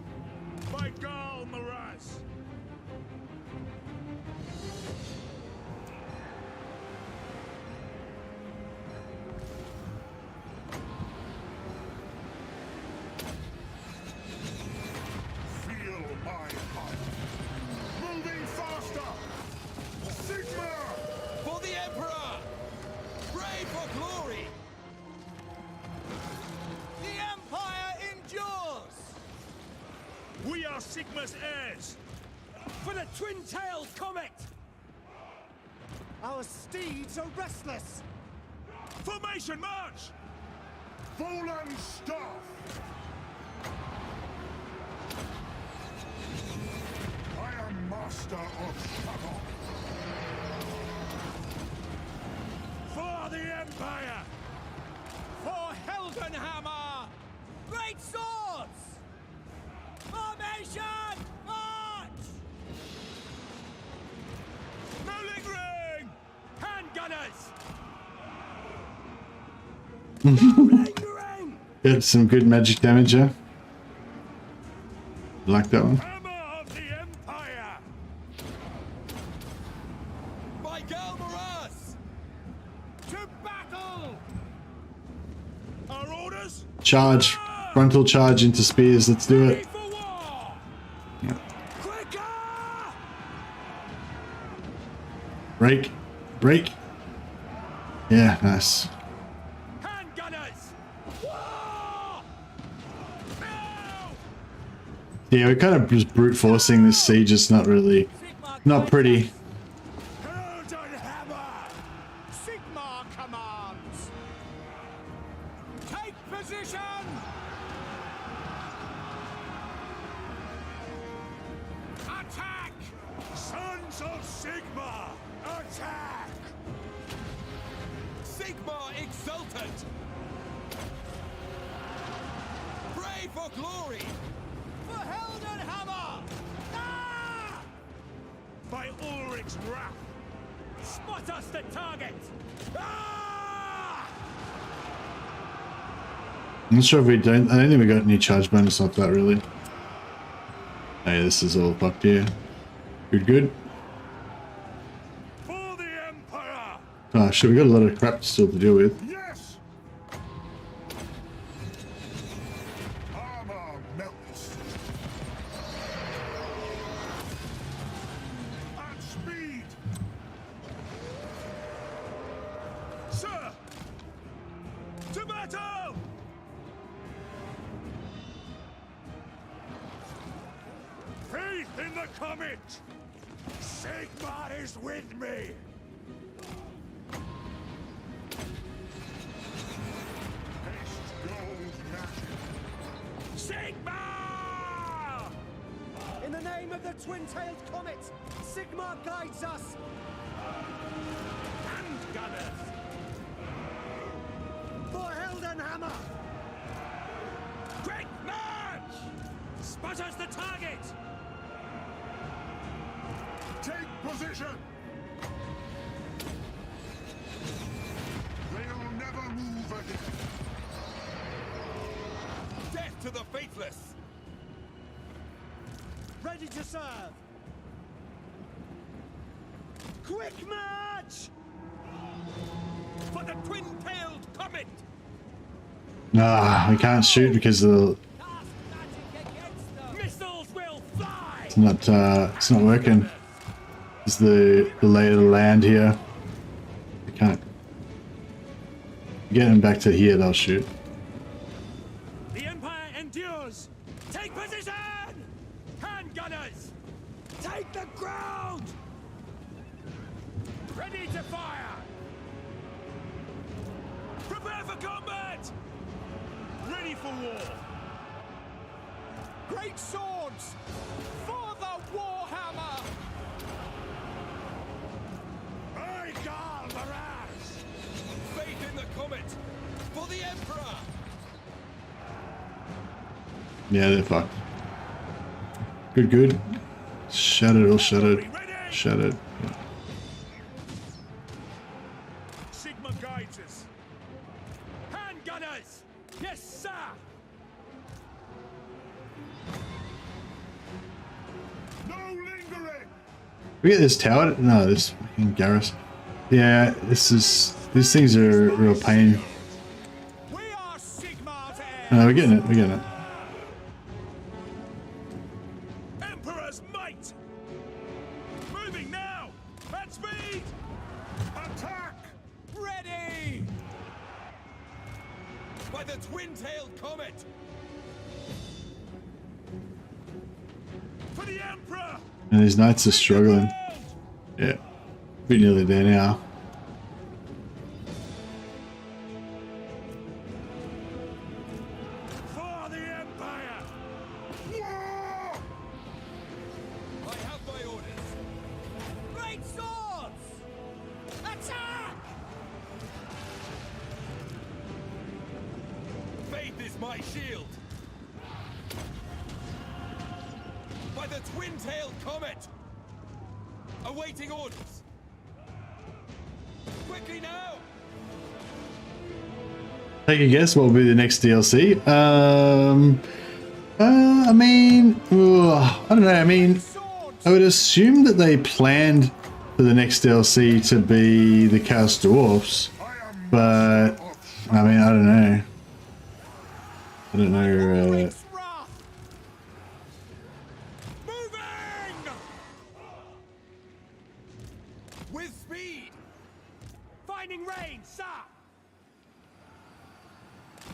By Karl Maraz! Feel my heart! Moving faster! Sigma! For the Emperor! Brave for glory! The Empire endures! We are Sigma's heirs! For the twin-tailed comet! Our steeds are restless! Formation march! Fallen staff! I am master of Shadow! For the Empire! For Heldenhammer! Great swords! Formation! March! Rolling ring! Handgunners! Rolling ring! Get some good magic damage there. Like that one. Hammer of the Empire! By Galmaras! To battle! Our orders? Charge. Frontal charge into spears. Let's do Ready it. for war! Yeah. Quicker! Break. Break. Yeah, nice. Handgunners! War! Now! Yeah, we're kind of just brute forcing this siege. It's not really, not pretty. Heldenhammer! Sigmar commands! Take position! Attack! Sons of Sigmar! Attack! Sigmar exultant! Pray for glory! For Heldenhammer! Ah! By Ulrich's wrath! Spot us the target! Ah! I'm not sure if we don't. I don't think we got any charge bonus off that really. Hey, this is all fucked here. Good, good. For the Emperor! Oh shit, we got a lot of crap still to deal with. Yes! Armor melts. At speed! Sir! To battle! Faith in the comet! Sigmar is with me! Sigmar! In the name of the twin-tailed comet, Sigmar guides us! gunners. For Heldenhammer! Quick march! Spotters the target! Take position! They'll never move again. Death to the faithless! Ready to serve! Quick march! For the twin-tailed comet! Nah, we can't shoot because of the, Missiles will fly! it's not working. It's the lay of the land here. We can't get them back to here. They'll shoot. The Empire endures! Take position! Hand gunners! Take the ground! Ready to fire! Prepare for combat! Ready for war! Great swords! For the Warhammer! By Karl, Faith in the comet! For the Emperor! Yeah, they're fucked. Good, good. Shattered or shattered. Shattered. Yeah. Sigma guides us! Hand gunners! Yes, sir! no lingering! We get this tower? No, this fucking garrison. Yeah, these things are a real pain. We are Sigmar's heirs! No, we're getting it, we're getting it. Emperor's might! Moving now! At speed! Attack! Ready! By the twin-tailed comet! For the Emperor! And these knights are struggling. Yeah, we're nearly there now. For the Empire! I have my orders! Great swords! Attack! Faith is my shield! By the twin-tailed comet! Awaiting orders! Quickly now! Take a guess what will be the next DLC? I mean, I don't know. I mean, I would assume that they planned for the next DLC to be the Chaos Dwarfs, but I mean, I don't know. I don't know. Wrath! Moving! With speed! Finding range, sir!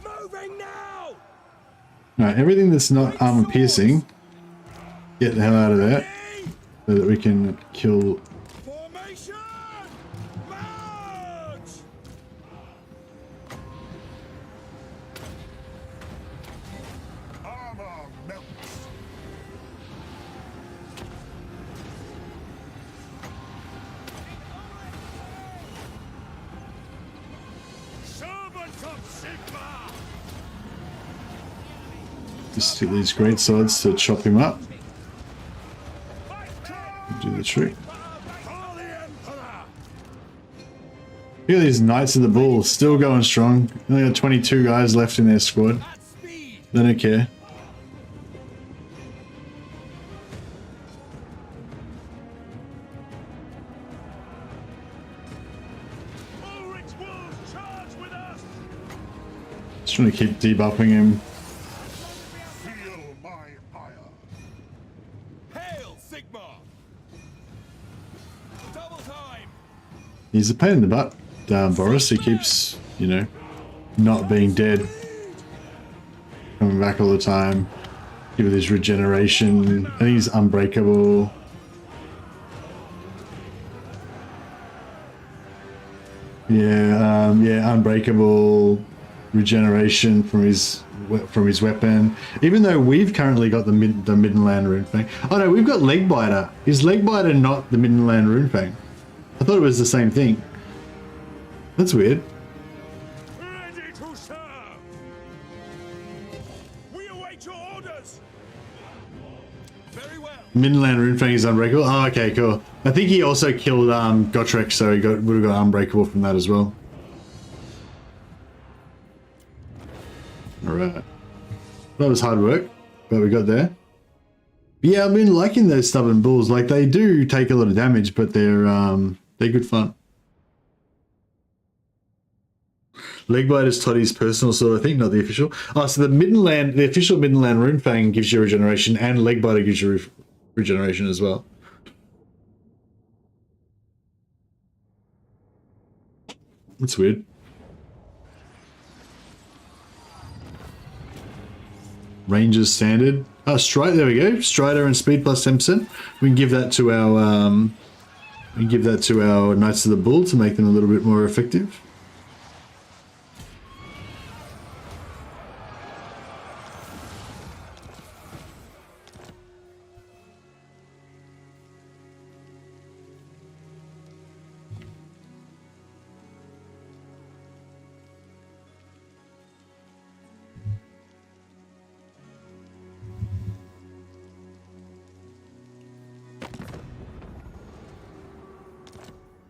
Moving now! Right, everything that's not armor piercing, get the hell out of there, so that we can kill. Formation! March! Armor melts! Servants of Sigma! Just hit these great swords to chop him up. Do the trick. For the Emperor! Look at these Knights of the Bull, still going strong. Only got 22 guys left in their squad. At speed! They don't care. Ulrich's wolves charge with us! Just trying to keep debuffing him. Feel my ire! Hail, Sigma! Double time! He's a pain in the butt, Boris. He keeps, you know, not being dead. Coming back all the time. Give it his regeneration. I think he's unbreakable. Yeah, yeah, unbreakable regeneration from his weapon. Even though we've currently got the Midland Runefang. Oh no, we've got Legbiter. Is Legbiter not the Midland Runefang? I thought it was the same thing. That's weird. Ready to serve. We await your orders. Very well. Midland Runefang is unbreakable. Oh, okay, cool. I think he also killed Gotrek, so he would have got unbreakable from that as well. Alright. That was hard work, but we got there. But yeah, I've been liking those stubborn bulls. Like, they do take a lot of damage, but they're good fun. Legbite is Toddy's personal sword, I think, not the official. Oh, so the official Midland Runefang gives you regeneration, and Legbite gives you regeneration as well. That's weird. Rangers standard. Oh, Strider, there we go. Strider and speed plus 10%. We can give that to our Knights of the Bull to make them a little bit more effective.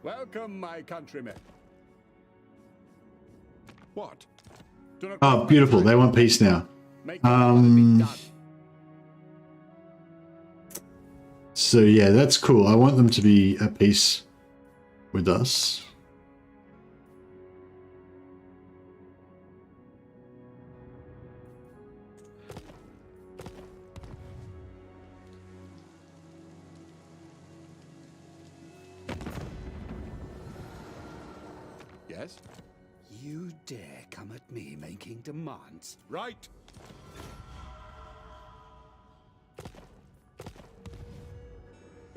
Welcome, my countrymen. What? Do not Oh, beautiful. They want peace now. Make your will be done. So yeah, that's cool. I want them to be at peace with us. Yes? You dare come at me making demands? Right.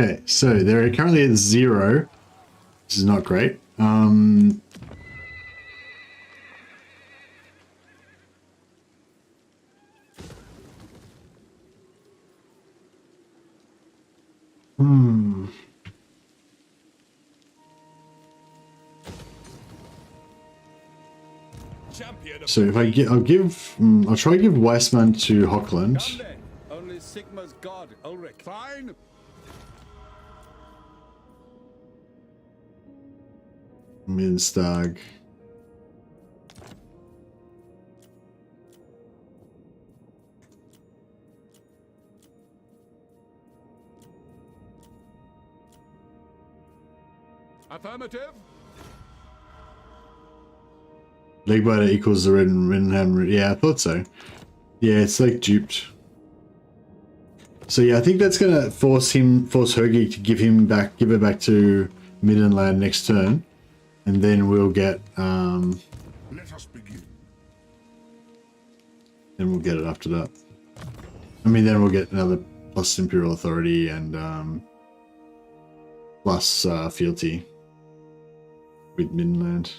Okay, so they're currently at 0. This is not great. Champion of So if I'll try to give Weissman to Hochland. Come then. Only Sigma's god, Ulrich. Fine. Minstag. Affirmative. Legbiter equals the Renown. Yeah, I thought so. Yeah, it's like duped. So yeah, I think that's gonna force Hergi to give it back to Midland next turn, and then we'll get Let us begin. then we'll get it after that. I mean, then we'll get another plus Imperial Authority and plus fealty with Midland.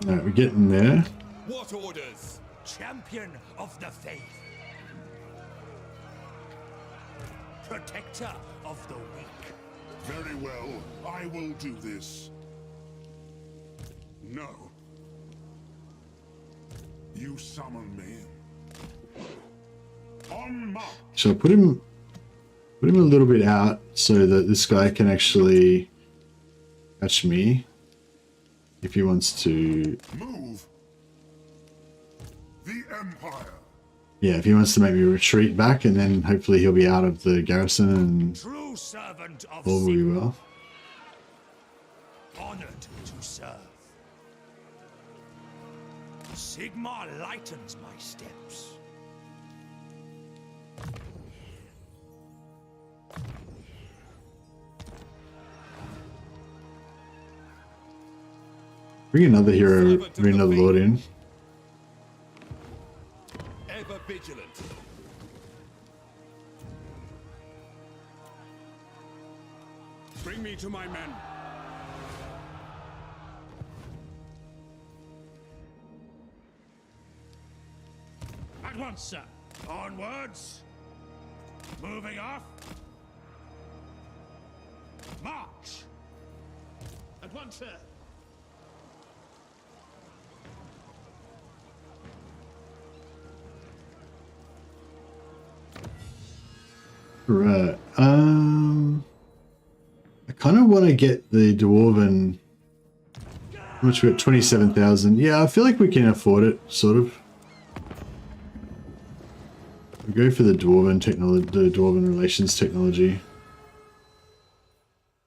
Alright, we're getting there. what orders? Champion of the faith. Protector of the weak. Very well, I will do this. No. You summon me. On march. So put him a little bit out so that this guy can actually catch me if he wants to. Move. The Empire. Yeah, if he wants to make me retreat back, and then hopefully he'll be out of the garrison and True servant of all will be Sigmar. well. Honored to serve. Sigmar lightens my steps. Bring another hero, bring another lord in. Ever vigilant. Bring me to my men. At once, sir. Onwards. Moving off. March. At once, sir. Right. I kind of want to get the dwarven. How much we got? 27,000. Yeah, I feel like we can afford it, sort of. We'll go for the dwarven technology, the dwarven relations technology.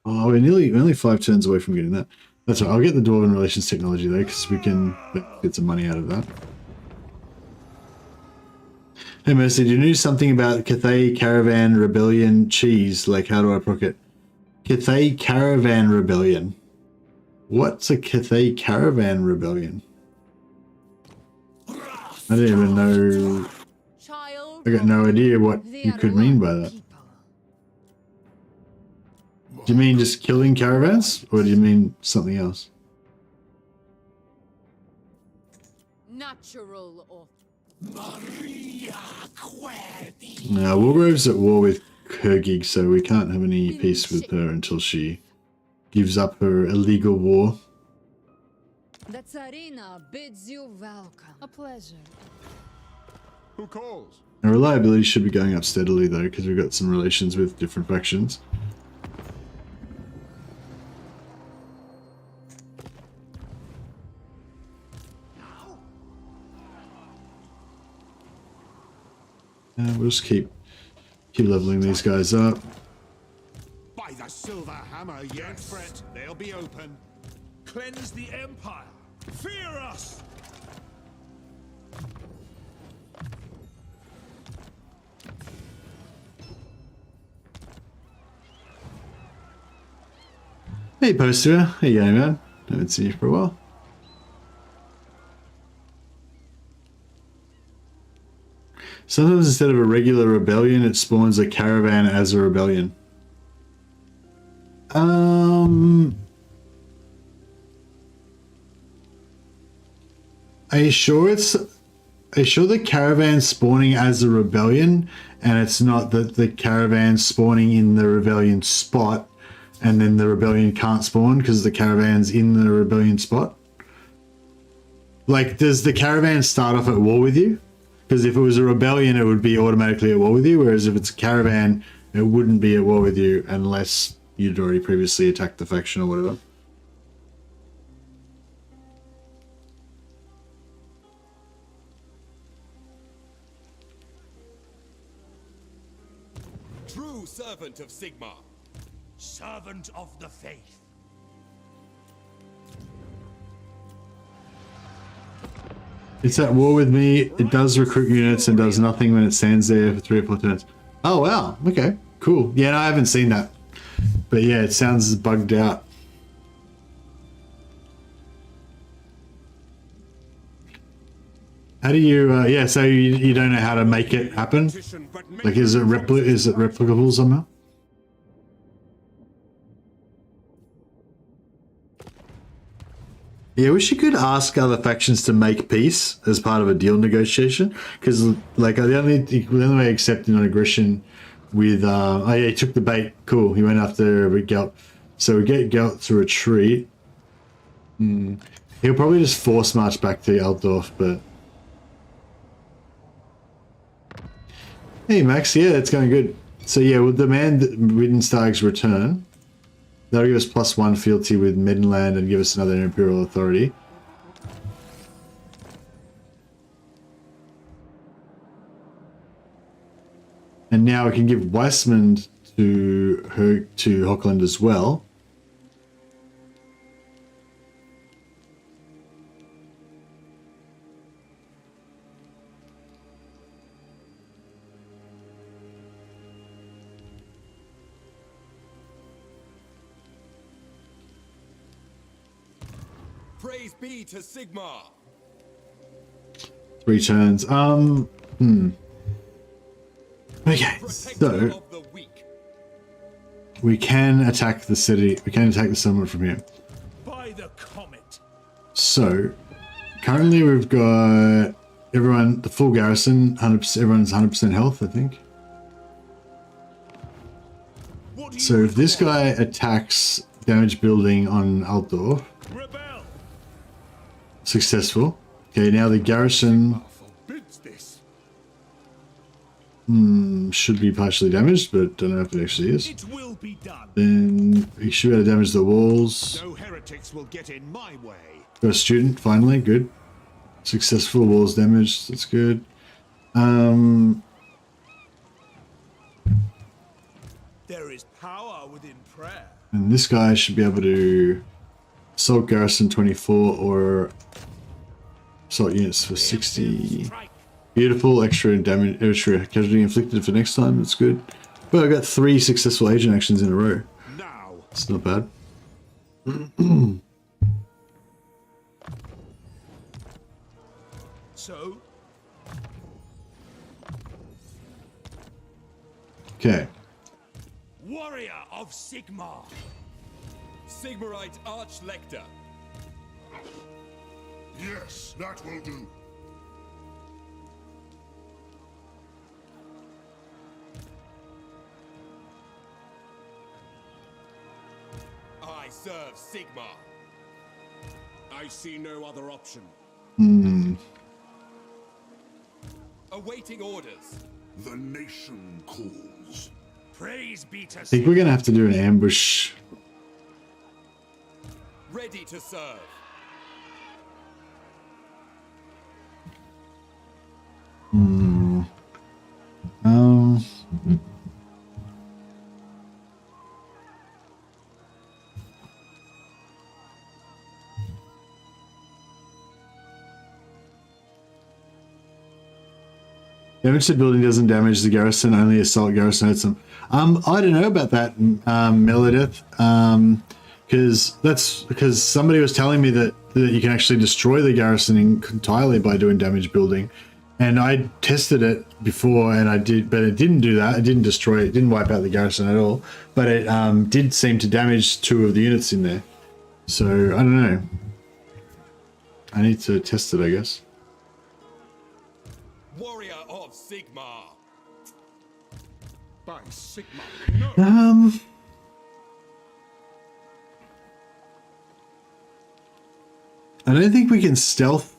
Oh, we're only 5 turns away from getting that. That's right. I'll get the dwarven relations technology though, because we can get some money out of that. Hey Mercy, do you know something about Cathay Caravan Rebellion cheese? Like, how do I proc it? Cathay Caravan Rebellion. What's a Cathay Caravan Rebellion? I don't even know. I got no idea what you could mean by that. Do you mean just killing caravans? Or do you mean something else? Natural or No, Wargrove's at war with Kurgig, so we can't have any peace with her until she gives up her illegal war. the Tsarina bids you welcome. A pleasure. Who calls? Our reliability should be going up steadily though, because we've got some relations with different factions. We'll just keep leveling these guys up. By the silver hammer, yes. Fret, they'll be open. Cleanse the Empire. Fear us. Hey Poster, how you going, man? Haven't seen you for a while. Sometimes instead of a regular rebellion, it spawns a caravan as a rebellion. Are you sure the caravan's spawning as a rebellion, and it's not that the caravan's spawning in the rebellion spot, and then the rebellion can't spawn because the caravan's in the rebellion spot? Like, does the caravan start off at war with you? Because if it was a rebellion, it would be automatically at war with you, whereas if it's a caravan, it wouldn't be at war with you unless you'd already previously attacked the faction or whatever. True servant of Sigmar. Servant of the faith. It's at war with me. It does recruit units and does nothing when it stands there for 3 or 4 turns. Oh wow, okay, cool. Yeah, no, I haven't seen that. But yeah, it sounds bugged out. How do you, yeah, so you don't know how to make it happen? Like, is it replicable somehow? Yeah, we should could ask other factions to make peace as part of a deal negotiation, because like the only way I accept non-aggression with oh yeah, he took the bait. Cool, he went after Gelt, so we get Gelt to retreat. He'll probably just force march back to Altdorf, but hey Max, yeah, it's going good. So yeah, we'll demand Widenstag's return. That'll give us +1 fealty with Middenland and give us another Imperial Authority. And now we can give Weissman to Hochland as well. Praise be to Sigmar. 3 turns. Okay, so Of the weak. we can attack the city. We can attack the settlement from here. By the comet. So currently we've got everyone, the full garrison, 100%. Everyone's 100% health, I think. So if this guy attacks damage building on Altdorf, Rebel! successful. Okay, now the garrison Forbids this. should be partially damaged, but don't know if it actually is. It will be done. Then he should be able to damage the walls. No heretics will get in my way. Got a student, finally, good. Successful, walls damaged, that's good. There is power within prayer. And this guy should be able to assault garrison 24 or assault units for 60. Strike. Beautiful, extra damage, extra casualty inflicted for next time, that's good. Well, I got 3 successful agent actions in a row. Now, It's not bad. So, Okay. warrior of Sigmar. Sigmarite Arch-Lector. yes, that will do. I serve Sigmar. I see no other option. Awaiting orders. The nation calls. Praise be to I think we're gonna have to do an ambush. Ready to serve. Damage to building doesn't damage the garrison, only assault garrison hurts them. I don't know about that, Melodith, because somebody was telling me that you can actually destroy the garrison entirely by doing damage building, and I tested it before, and I did, but it didn't do that. It didn't destroy it, didn't wipe out the garrison at all, but it did seem to damage 2 of the units in there. So I don't know. I need to test it, I guess. Warrior of Sigmar. By Sigmar, no. I don't think we can stealth.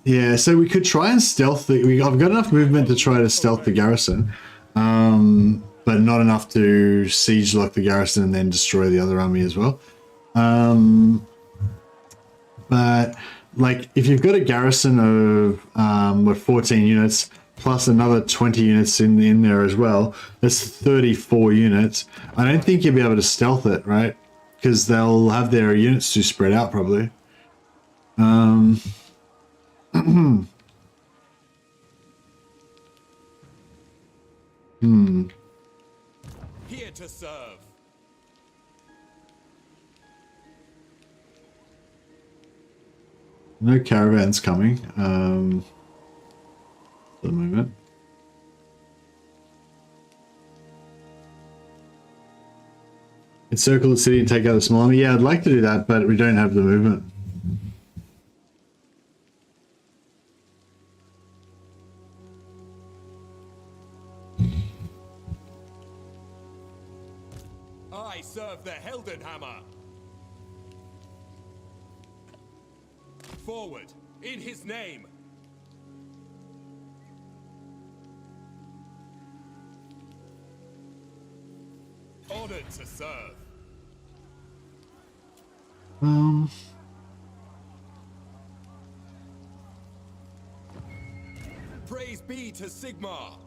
Yeah, so we could try and stealth the. I've got enough movement to try to stealth the garrison, but not enough to siege lock the garrison and then destroy the other army as well. But like, if you've got a garrison of 14 units plus another 20 units in there as well, that's 34 units. I don't think you'll be able to stealth it, right? Because they'll have their units too spread out, probably. Here to serve. No caravans coming. For the moment. Encircle the city and take out the small army. Yeah, I'd like to do that, but we don't have the movement. I serve the Heldenhammer. Forward, in his name. Honored to serve. Praise be to Sigmar.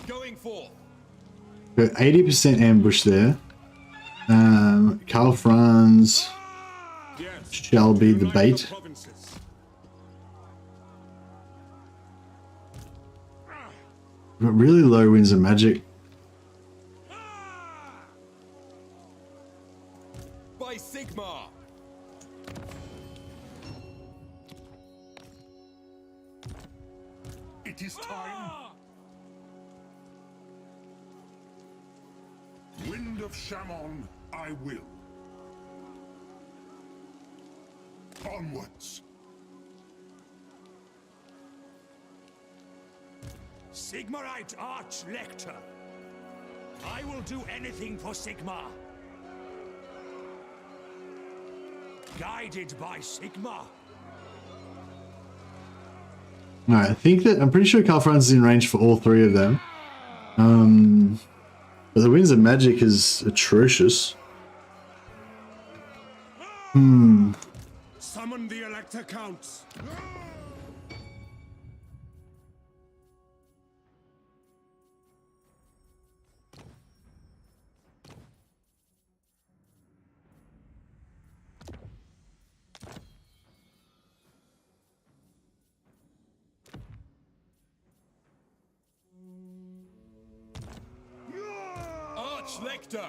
Going forth. Got 80% ambush there. Karl Franz Yes. shall be the Unite bait. provinces. Got really low winds of magic. By Sigmar. It is time. Wind of Shammon, I will. Onwards. Sigmarite Arch-Lector. I will do anything for Sigmar. Guided by Sigmar. Alright, I think that I'm pretty sure Karl Franz is in range for all three of them. But the Winds of Magic is atrocious. Summon the Elector Counts. Lecter.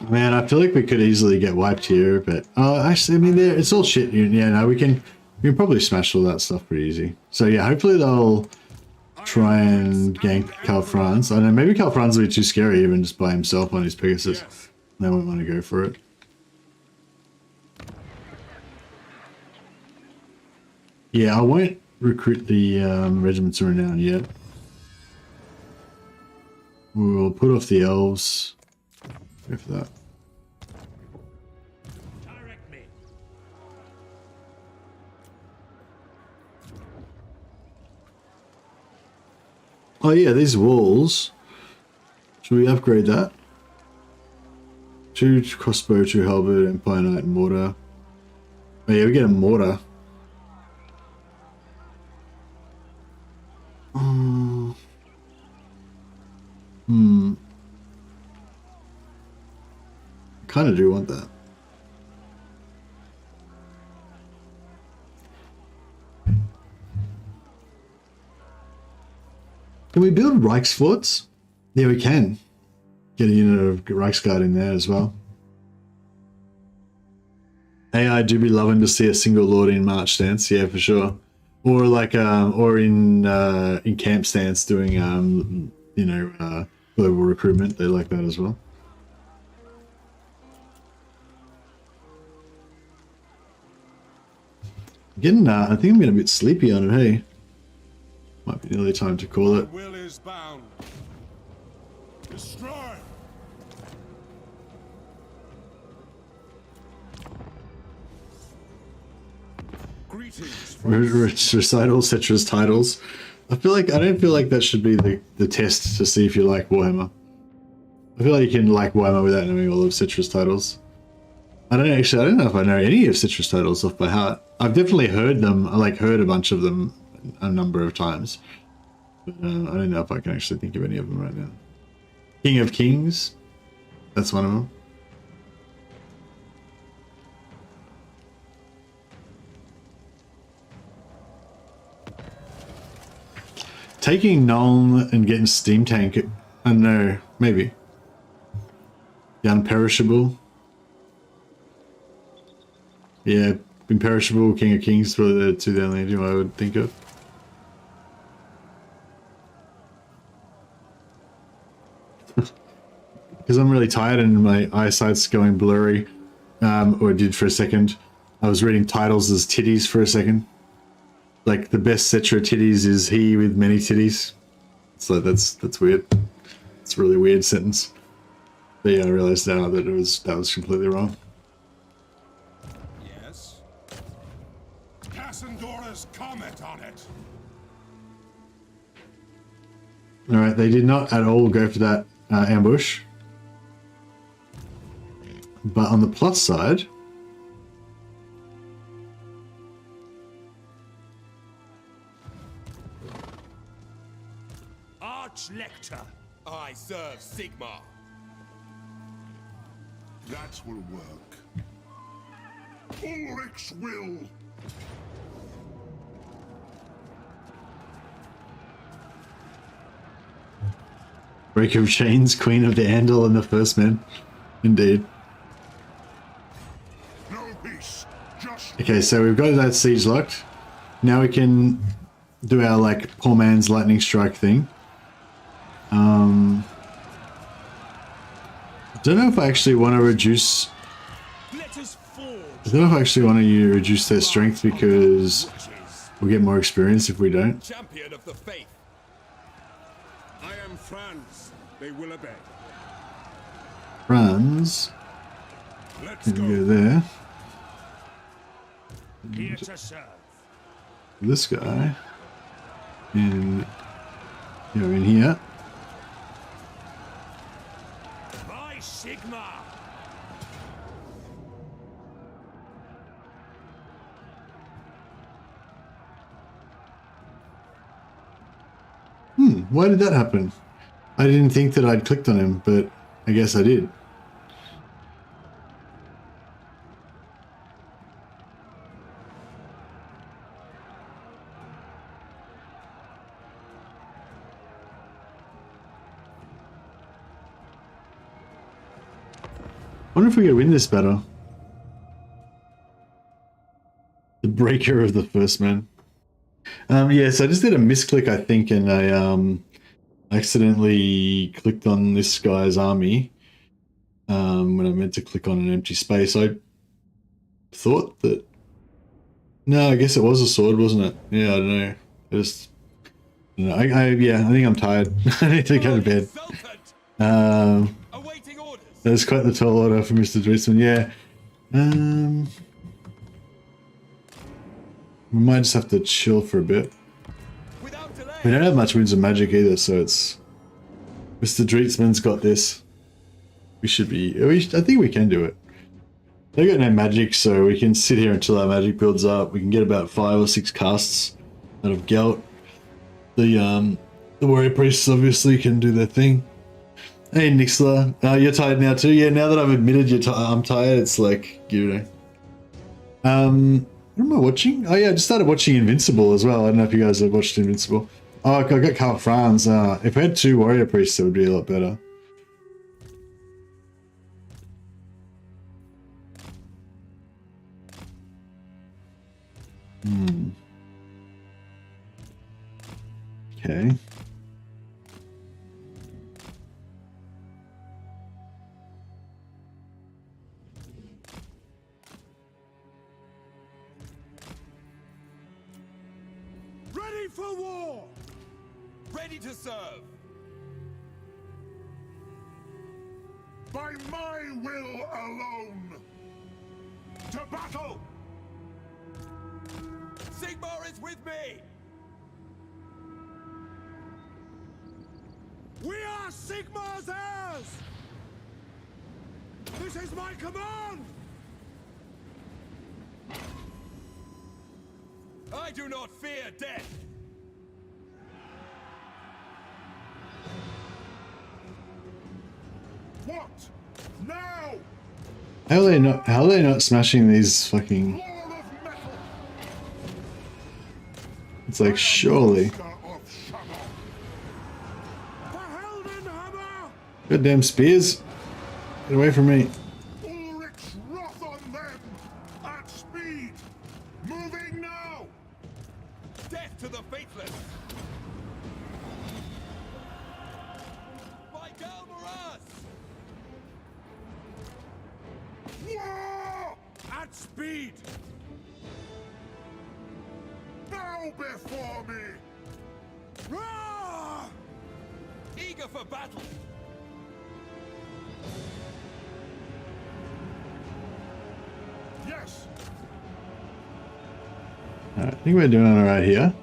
Man, I feel like we could easily get wiped here, but actually, I mean, it's all shit. Yeah, no, we can probably smash all that stuff pretty easy. So yeah, hopefully they'll try and gank Karl Franz. I don't know, maybe Karl Franz will be too scary even just by himself on his Pegasus. Yes. They won't want to go for it. Yeah, I won't recruit the Regiments of Renown yet. We'll put off the elves. Go for that. Direct me. Oh yeah, these walls. Should we upgrade that? 2 crossbow, 2 halberd, Empire Knight, mortar. Oh yeah, we get a mortar. Kind of do want that. Can we build Reichsforts? Yeah, we can. Get a unit of Reichsguard in there as well. AI do be loving to see a single lord in march stance, yeah, for sure. Or like, or in camp stance doing, you know, global recruitment. They like that as well. Getting, I think I'm getting a bit sleepy on it, hey? Might be nearly time to call it. Will is bound. Destroy. Greetings. Recital Cetra's titles. I don't feel like that should be the test to see if you like Warhammer. I feel like you can like Warhammer without knowing all of Cetra's titles. I don't know if I know any of Cetra's titles off by heart. I've definitely heard them. I heard a bunch of them a number of times. But I don't know if I can actually think of any of them right now. King of Kings. That's one of them. Taking Nuln and getting Steam Tank. I don't know. Maybe. The Unperishable. Yeah, Imperishable, King of Kings, probably the two the only two I would think of. Because I'm really tired and my eyesight's going blurry, or it did for a second. I was reading titles as titties for a second. Like the best Cetra titties is he with many titties. So that's weird. It's a really weird sentence. But yeah, I realized now that that was completely wrong. Cassandora's comment on it. Alright, they did not at all go for that ambush. But on the plus side, Arch-Lector. I serve Sigmar. That will work. Ulrich's will. Break of Chains, Queen of the Andal, and the First Men. Indeed. No peace. Just Okay, so we've got that siege locked. Now we can do our like poor man's lightning strike thing. Don't know if I actually want to reduce. Let us forge. I don't know if I actually want to reduce their strength because we'll get more experience if we don't. Champion of the faith. I am Franz. They will obey. Franz. Let's Can go. go there. Here to serve. This guy. And go in here. By Sigma. Why did that happen? I didn't think that I'd clicked on him, but I guess I did. I wonder if we could win this battle. The breaker of the first man. Yes, I just did a misclick, I think, and I accidentally clicked on this guy's army when I meant to click on an empty space. I thought that... No, I guess it was a sword, wasn't it? Yeah, I don't know. I just... I think I'm tired. I need to go to bed. Awaiting orders. That's quite the tall order for Mr. Dreesman, yeah. We might just have to chill for a bit. Without delay. We don't have much Winds of Magic either, so it's... Mr. Dreetsman's got this. We should be... I think we can do it. They've got no magic, so we can sit here until our magic builds up. We can get about 5 or 6 casts out of Gelt. The warrior priests obviously can do their thing. Hey Nixler, you're tired now too? Yeah, now that I've admitted I'm tired, it's like, you know. What am I watching? Oh yeah, I just started watching Invincible as well. I don't know if you guys have watched Invincible. Oh, I got Karl Franz. If we had 2 warrior priests, it would be a lot better. Okay. Ready for war! Ready to serve. By my will alone! To battle! Sigmar is with me. We are Sigmar's heirs! This is my command! I do not fear death. What? Now! How are they not smashing these fucking... Lord of metal! It's like, surely. Master of Shadow! The Heldenhammer! Goddamn spears. Get away from me. Ulrich's wrath on them! At speed! Moving now! Death to the faithless. By Galmaras. War! At speed! Bow before me! Roar! Eager for battle. Yes! Alright, I think we're doing alright here.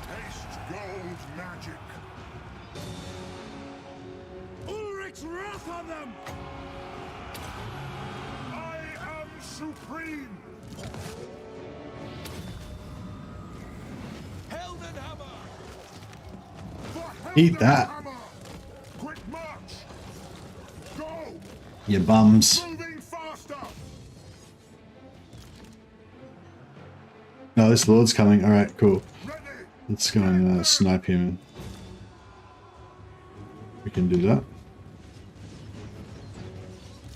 Haste gold magic! Ulrich Ulrich's wrath on them! I am supreme! Heldenhammer! For Eat that. Heldenhammer! Quick march! Go! You bums. Moving faster! No, this lord's coming. All right, cool. Ready! Let's go and snipe him. We can do that.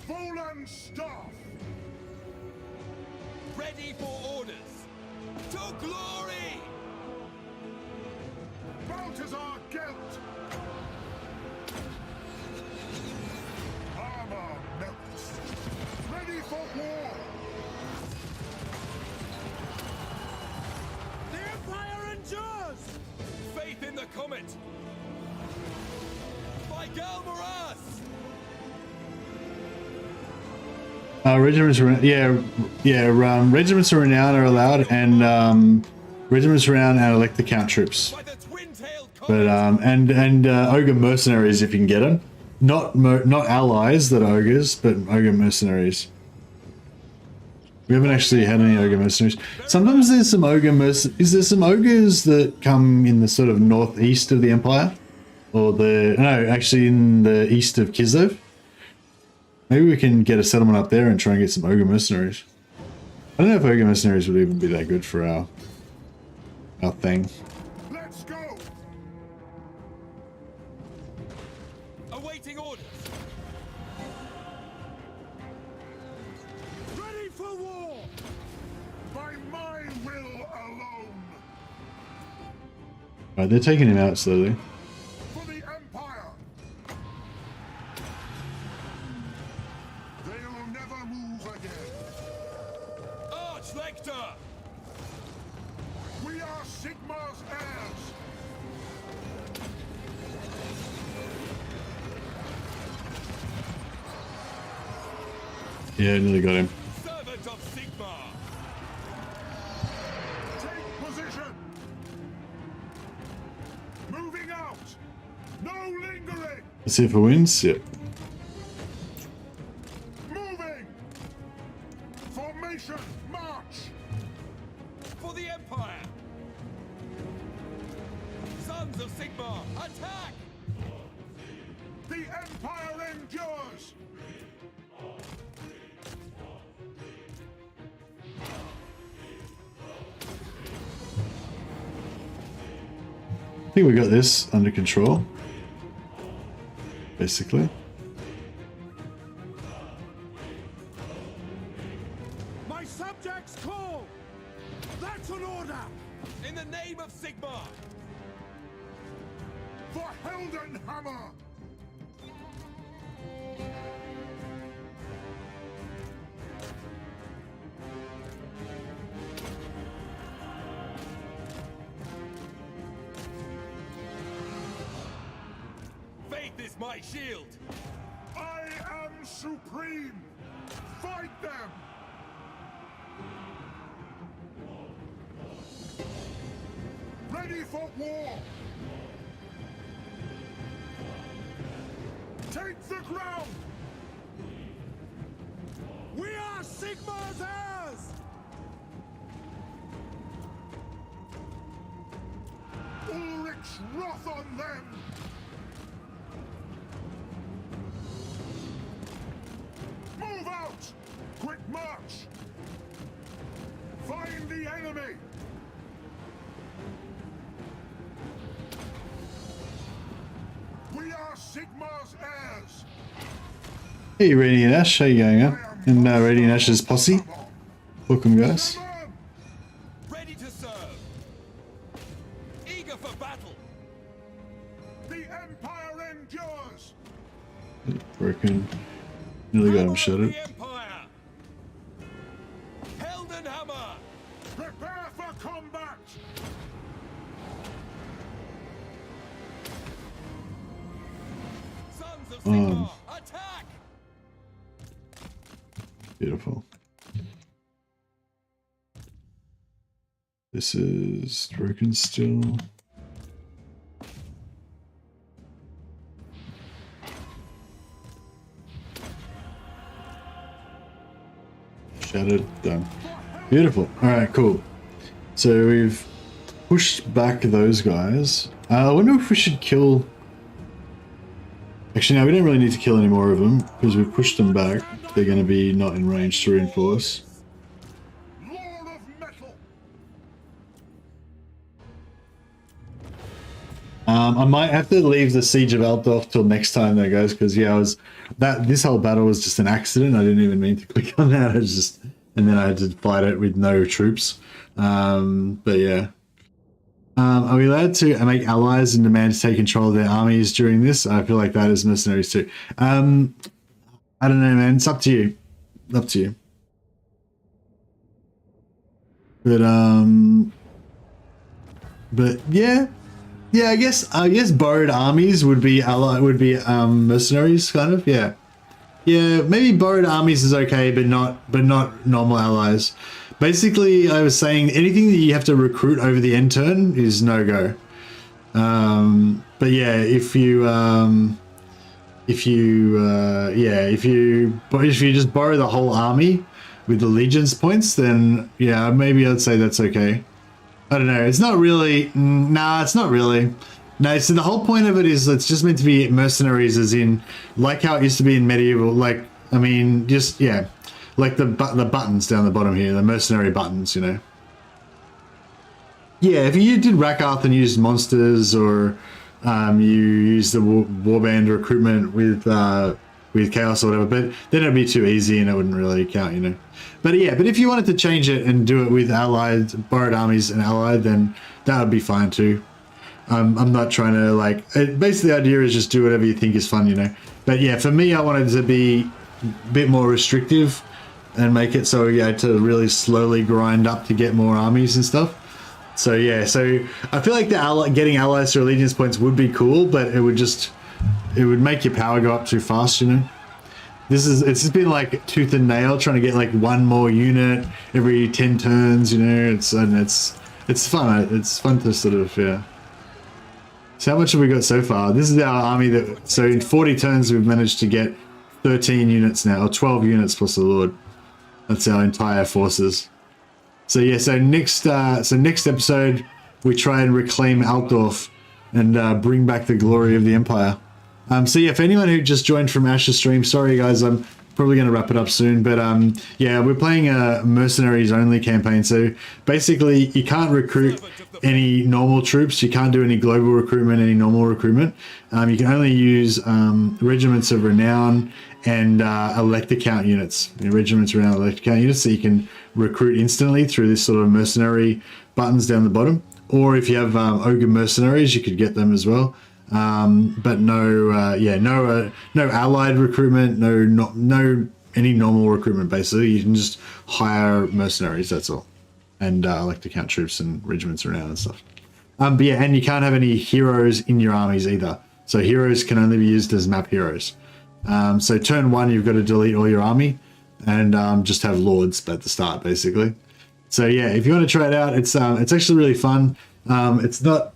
Fallen staff! Ready for orders! To glory! Balthazar Gelt! Armor melts! Ready for war! The Empire endures! Faith in the comet! By Galmaras! Regiments of Regiments of Renown are allowed, and Regiments of Renown and Elector Count troops. By the twin-tailed But comet! and ogre mercenaries if you can get them. Not allies that are ogres, but ogre mercenaries. We haven't actually had any ogre mercenaries. Sometimes there's some ogre Is there some ogres that come in the sort of northeast of the Empire? Or actually in the east of Kislev? Maybe we can get a settlement up there and try and get some ogre mercenaries. I don't know if ogre mercenaries would even be that good for our thing. Let's go! Awaiting orders! Ready for war! By my will alone! Alright, they're taking him out slowly. For the Empire! They'll never move again! Arch-Lector! We are Sigmar's heirs! Yeah, nearly got him. Servant of Sigmar! Take position! Moving out! No lingering! Let's see if it wins. Yep. Moving! Formation, march! For the Empire! Sons of Sigmar, attack! The Empire endures! I think we got this under control. Basically. My subjects call! That's an order! In the name of Sigmar! For Heldenhammer! Faith is my shield! I am supreme! Fight them! Ready for war! Take the ground! We are Sigmar's heirs! Ulrich's wrath on them! Move out! Quick march! Find the enemy! We are Sigmar's heirs! Hey, Radiant Ash, how you going, huh? And Radiant Ash's posse. Welcome, guys. Ready to serve! Eager for battle! The Empire endures! Broken. Nearly got him shuttered. The Empire! Heldenhammer! Prepare for combat! Sons of Sigmar, attack! Beautiful. This is broken still. Shattered. Done. Beautiful. All right, cool. So we've pushed back those guys. I wonder if we should kill... Actually, no, we don't really need to kill any more of them because we've pushed them back. They're going to be not in range to reinforce. Lord of Metal. I might have to leave the Siege of Altdorf till next time though, guys, because yeah, this whole battle was just an accident. I didn't even mean to click on that. And then I had to fight it with no troops. But yeah. Are we allowed to make allies and demand to take control of their armies during this? I feel like that is mercenaries too. I don't know, man. It's up to you. Up to you. But yeah. Yeah, I guess borrowed armies would be mercenaries, kind of. Yeah. Yeah, maybe borrowed armies is okay, but not normal allies. Basically, I was saying anything that you have to recruit over the end turn is no go. But yeah, if you just borrow the whole army with the legions points, then yeah, maybe I'd say that's okay. I don't know. It's not really. Nah, it's not really. No, so the whole point of it is it's just meant to be mercenaries, as in like how it used to be in medieval. Like, I mean, just yeah, like the buttons down the bottom here, the mercenary buttons, you know. Yeah, if you did Rackarth and used monsters, or you used the warband recruitment with chaos or whatever, but then it'd be too easy and it wouldn't really count, you know. But yeah, but if you wanted to change it and do it with allied, borrowed armies and allied, then that would be fine too. I'm not trying to basically the idea is just do whatever you think is fun, you know. But yeah, for me, I wanted to be a bit more restrictive and make it so you had to really slowly grind up to get more armies and stuff. So yeah, so I feel like getting allies to allegiance points would be cool, but it would make your power go up too fast, you know. It's just been like tooth and nail trying to get like one more unit every 10 turns, you know. It's fun. It's fun to sort of, yeah. So how much have we got so far? This is our army so in 40 turns we've managed to get 13 units now, or 12 units plus the Lord. That's our entire forces. So yeah, so next episode we try and reclaim Altdorf and bring back the glory of the Empire. So yeah, for anyone who just joined from Ash's stream, sorry guys, I'm probably going to wrap it up soon, but yeah, we're playing a mercenaries only campaign. So basically you can't recruit any normal troops, you can't do any global recruitment, any normal recruitment. You can only use Regiments of Renown and Elector Count units, Regiments of Renown, Elector Count units, so you can recruit instantly through this sort of mercenary buttons down the bottom. Or if you have Ogre mercenaries, you could get them as well. But no allied recruitment, no any normal recruitment. Basically, you can just hire mercenaries. That's all, and Elector Count troops and Regiments around and stuff. But yeah, and you can't have any heroes in your armies either. So heroes can only be used as map heroes. So turn 1, you've got to delete all your army and just have lords at the start, basically. So yeah, if you want to try it out, it's actually really fun. It's not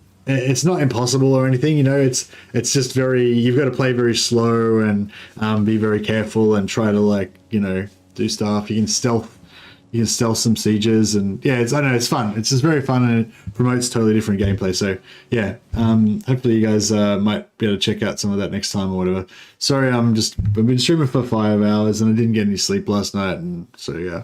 impossible or anything, you know. It's just you've got to play very slow and be very careful and try to do stuff. You can stealth some sieges, and yeah, I know it's fun. It's just very fun, and it promotes totally different gameplay. So yeah, hopefully you guys might be able to check out some of that next time or whatever. Sorry, I've been streaming for 5 hours and I didn't get any sleep last night, and so yeah,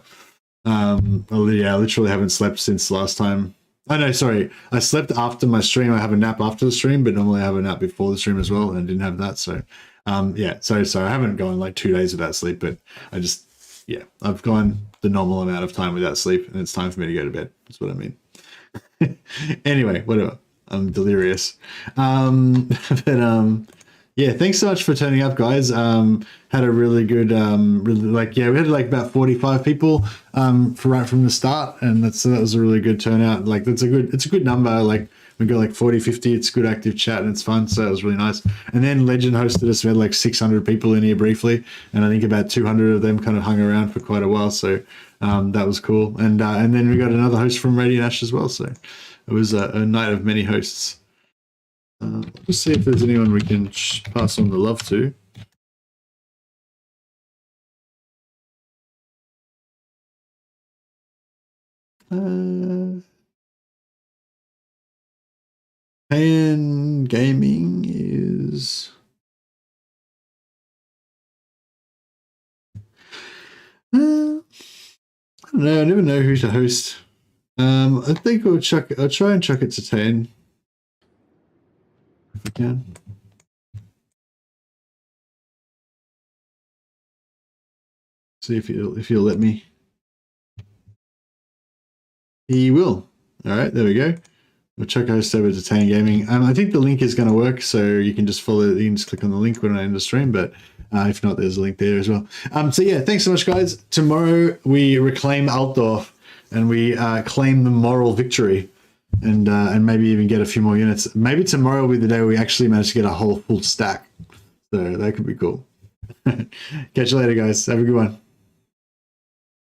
I literally haven't slept since last time. Oh no, sorry. I slept after my stream. I have a nap after the stream, but normally I have a nap before the stream as well, and I didn't have that. So, yeah. So I haven't gone like 2 days without sleep, but I've gone the normal amount of time without sleep, and it's time for me to go to bed. That's what I mean. Anyway, whatever. I'm delirious. Yeah, thanks so much for turning up, guys. Had a really good, we had like about 45 people right from the start, and that was a really good turnout. Like it's a good number. Like we got like 40, 50. It's good active chat and it's fun, so it was really nice. And then Legend hosted us. We had like 600 people in here briefly, and I think about 200 of them kind of hung around for quite a while. So that was cool. And then we got another host from Radiant Ash as well. So it was a night of many hosts. Let's see if there's anyone we can pass on the love to. And gaming is I don't know. I never know who to host. I think I'll try and chuck it to 10 if I can. See if he'll let me. He will. All right, there we go. We'll chuck host over to 10 gaming. I think the link is going to work, so you can just follow. You can just click on the link when I end the stream, but if not, there's a link there as well. So yeah, thanks so much, guys. Tomorrow we reclaim Altdorf and we claim the moral victory, and maybe even get a few more units. Maybe tomorrow will be the day we actually manage to get a whole full stack. So that could be cool. Catch you later, guys. Have a good one.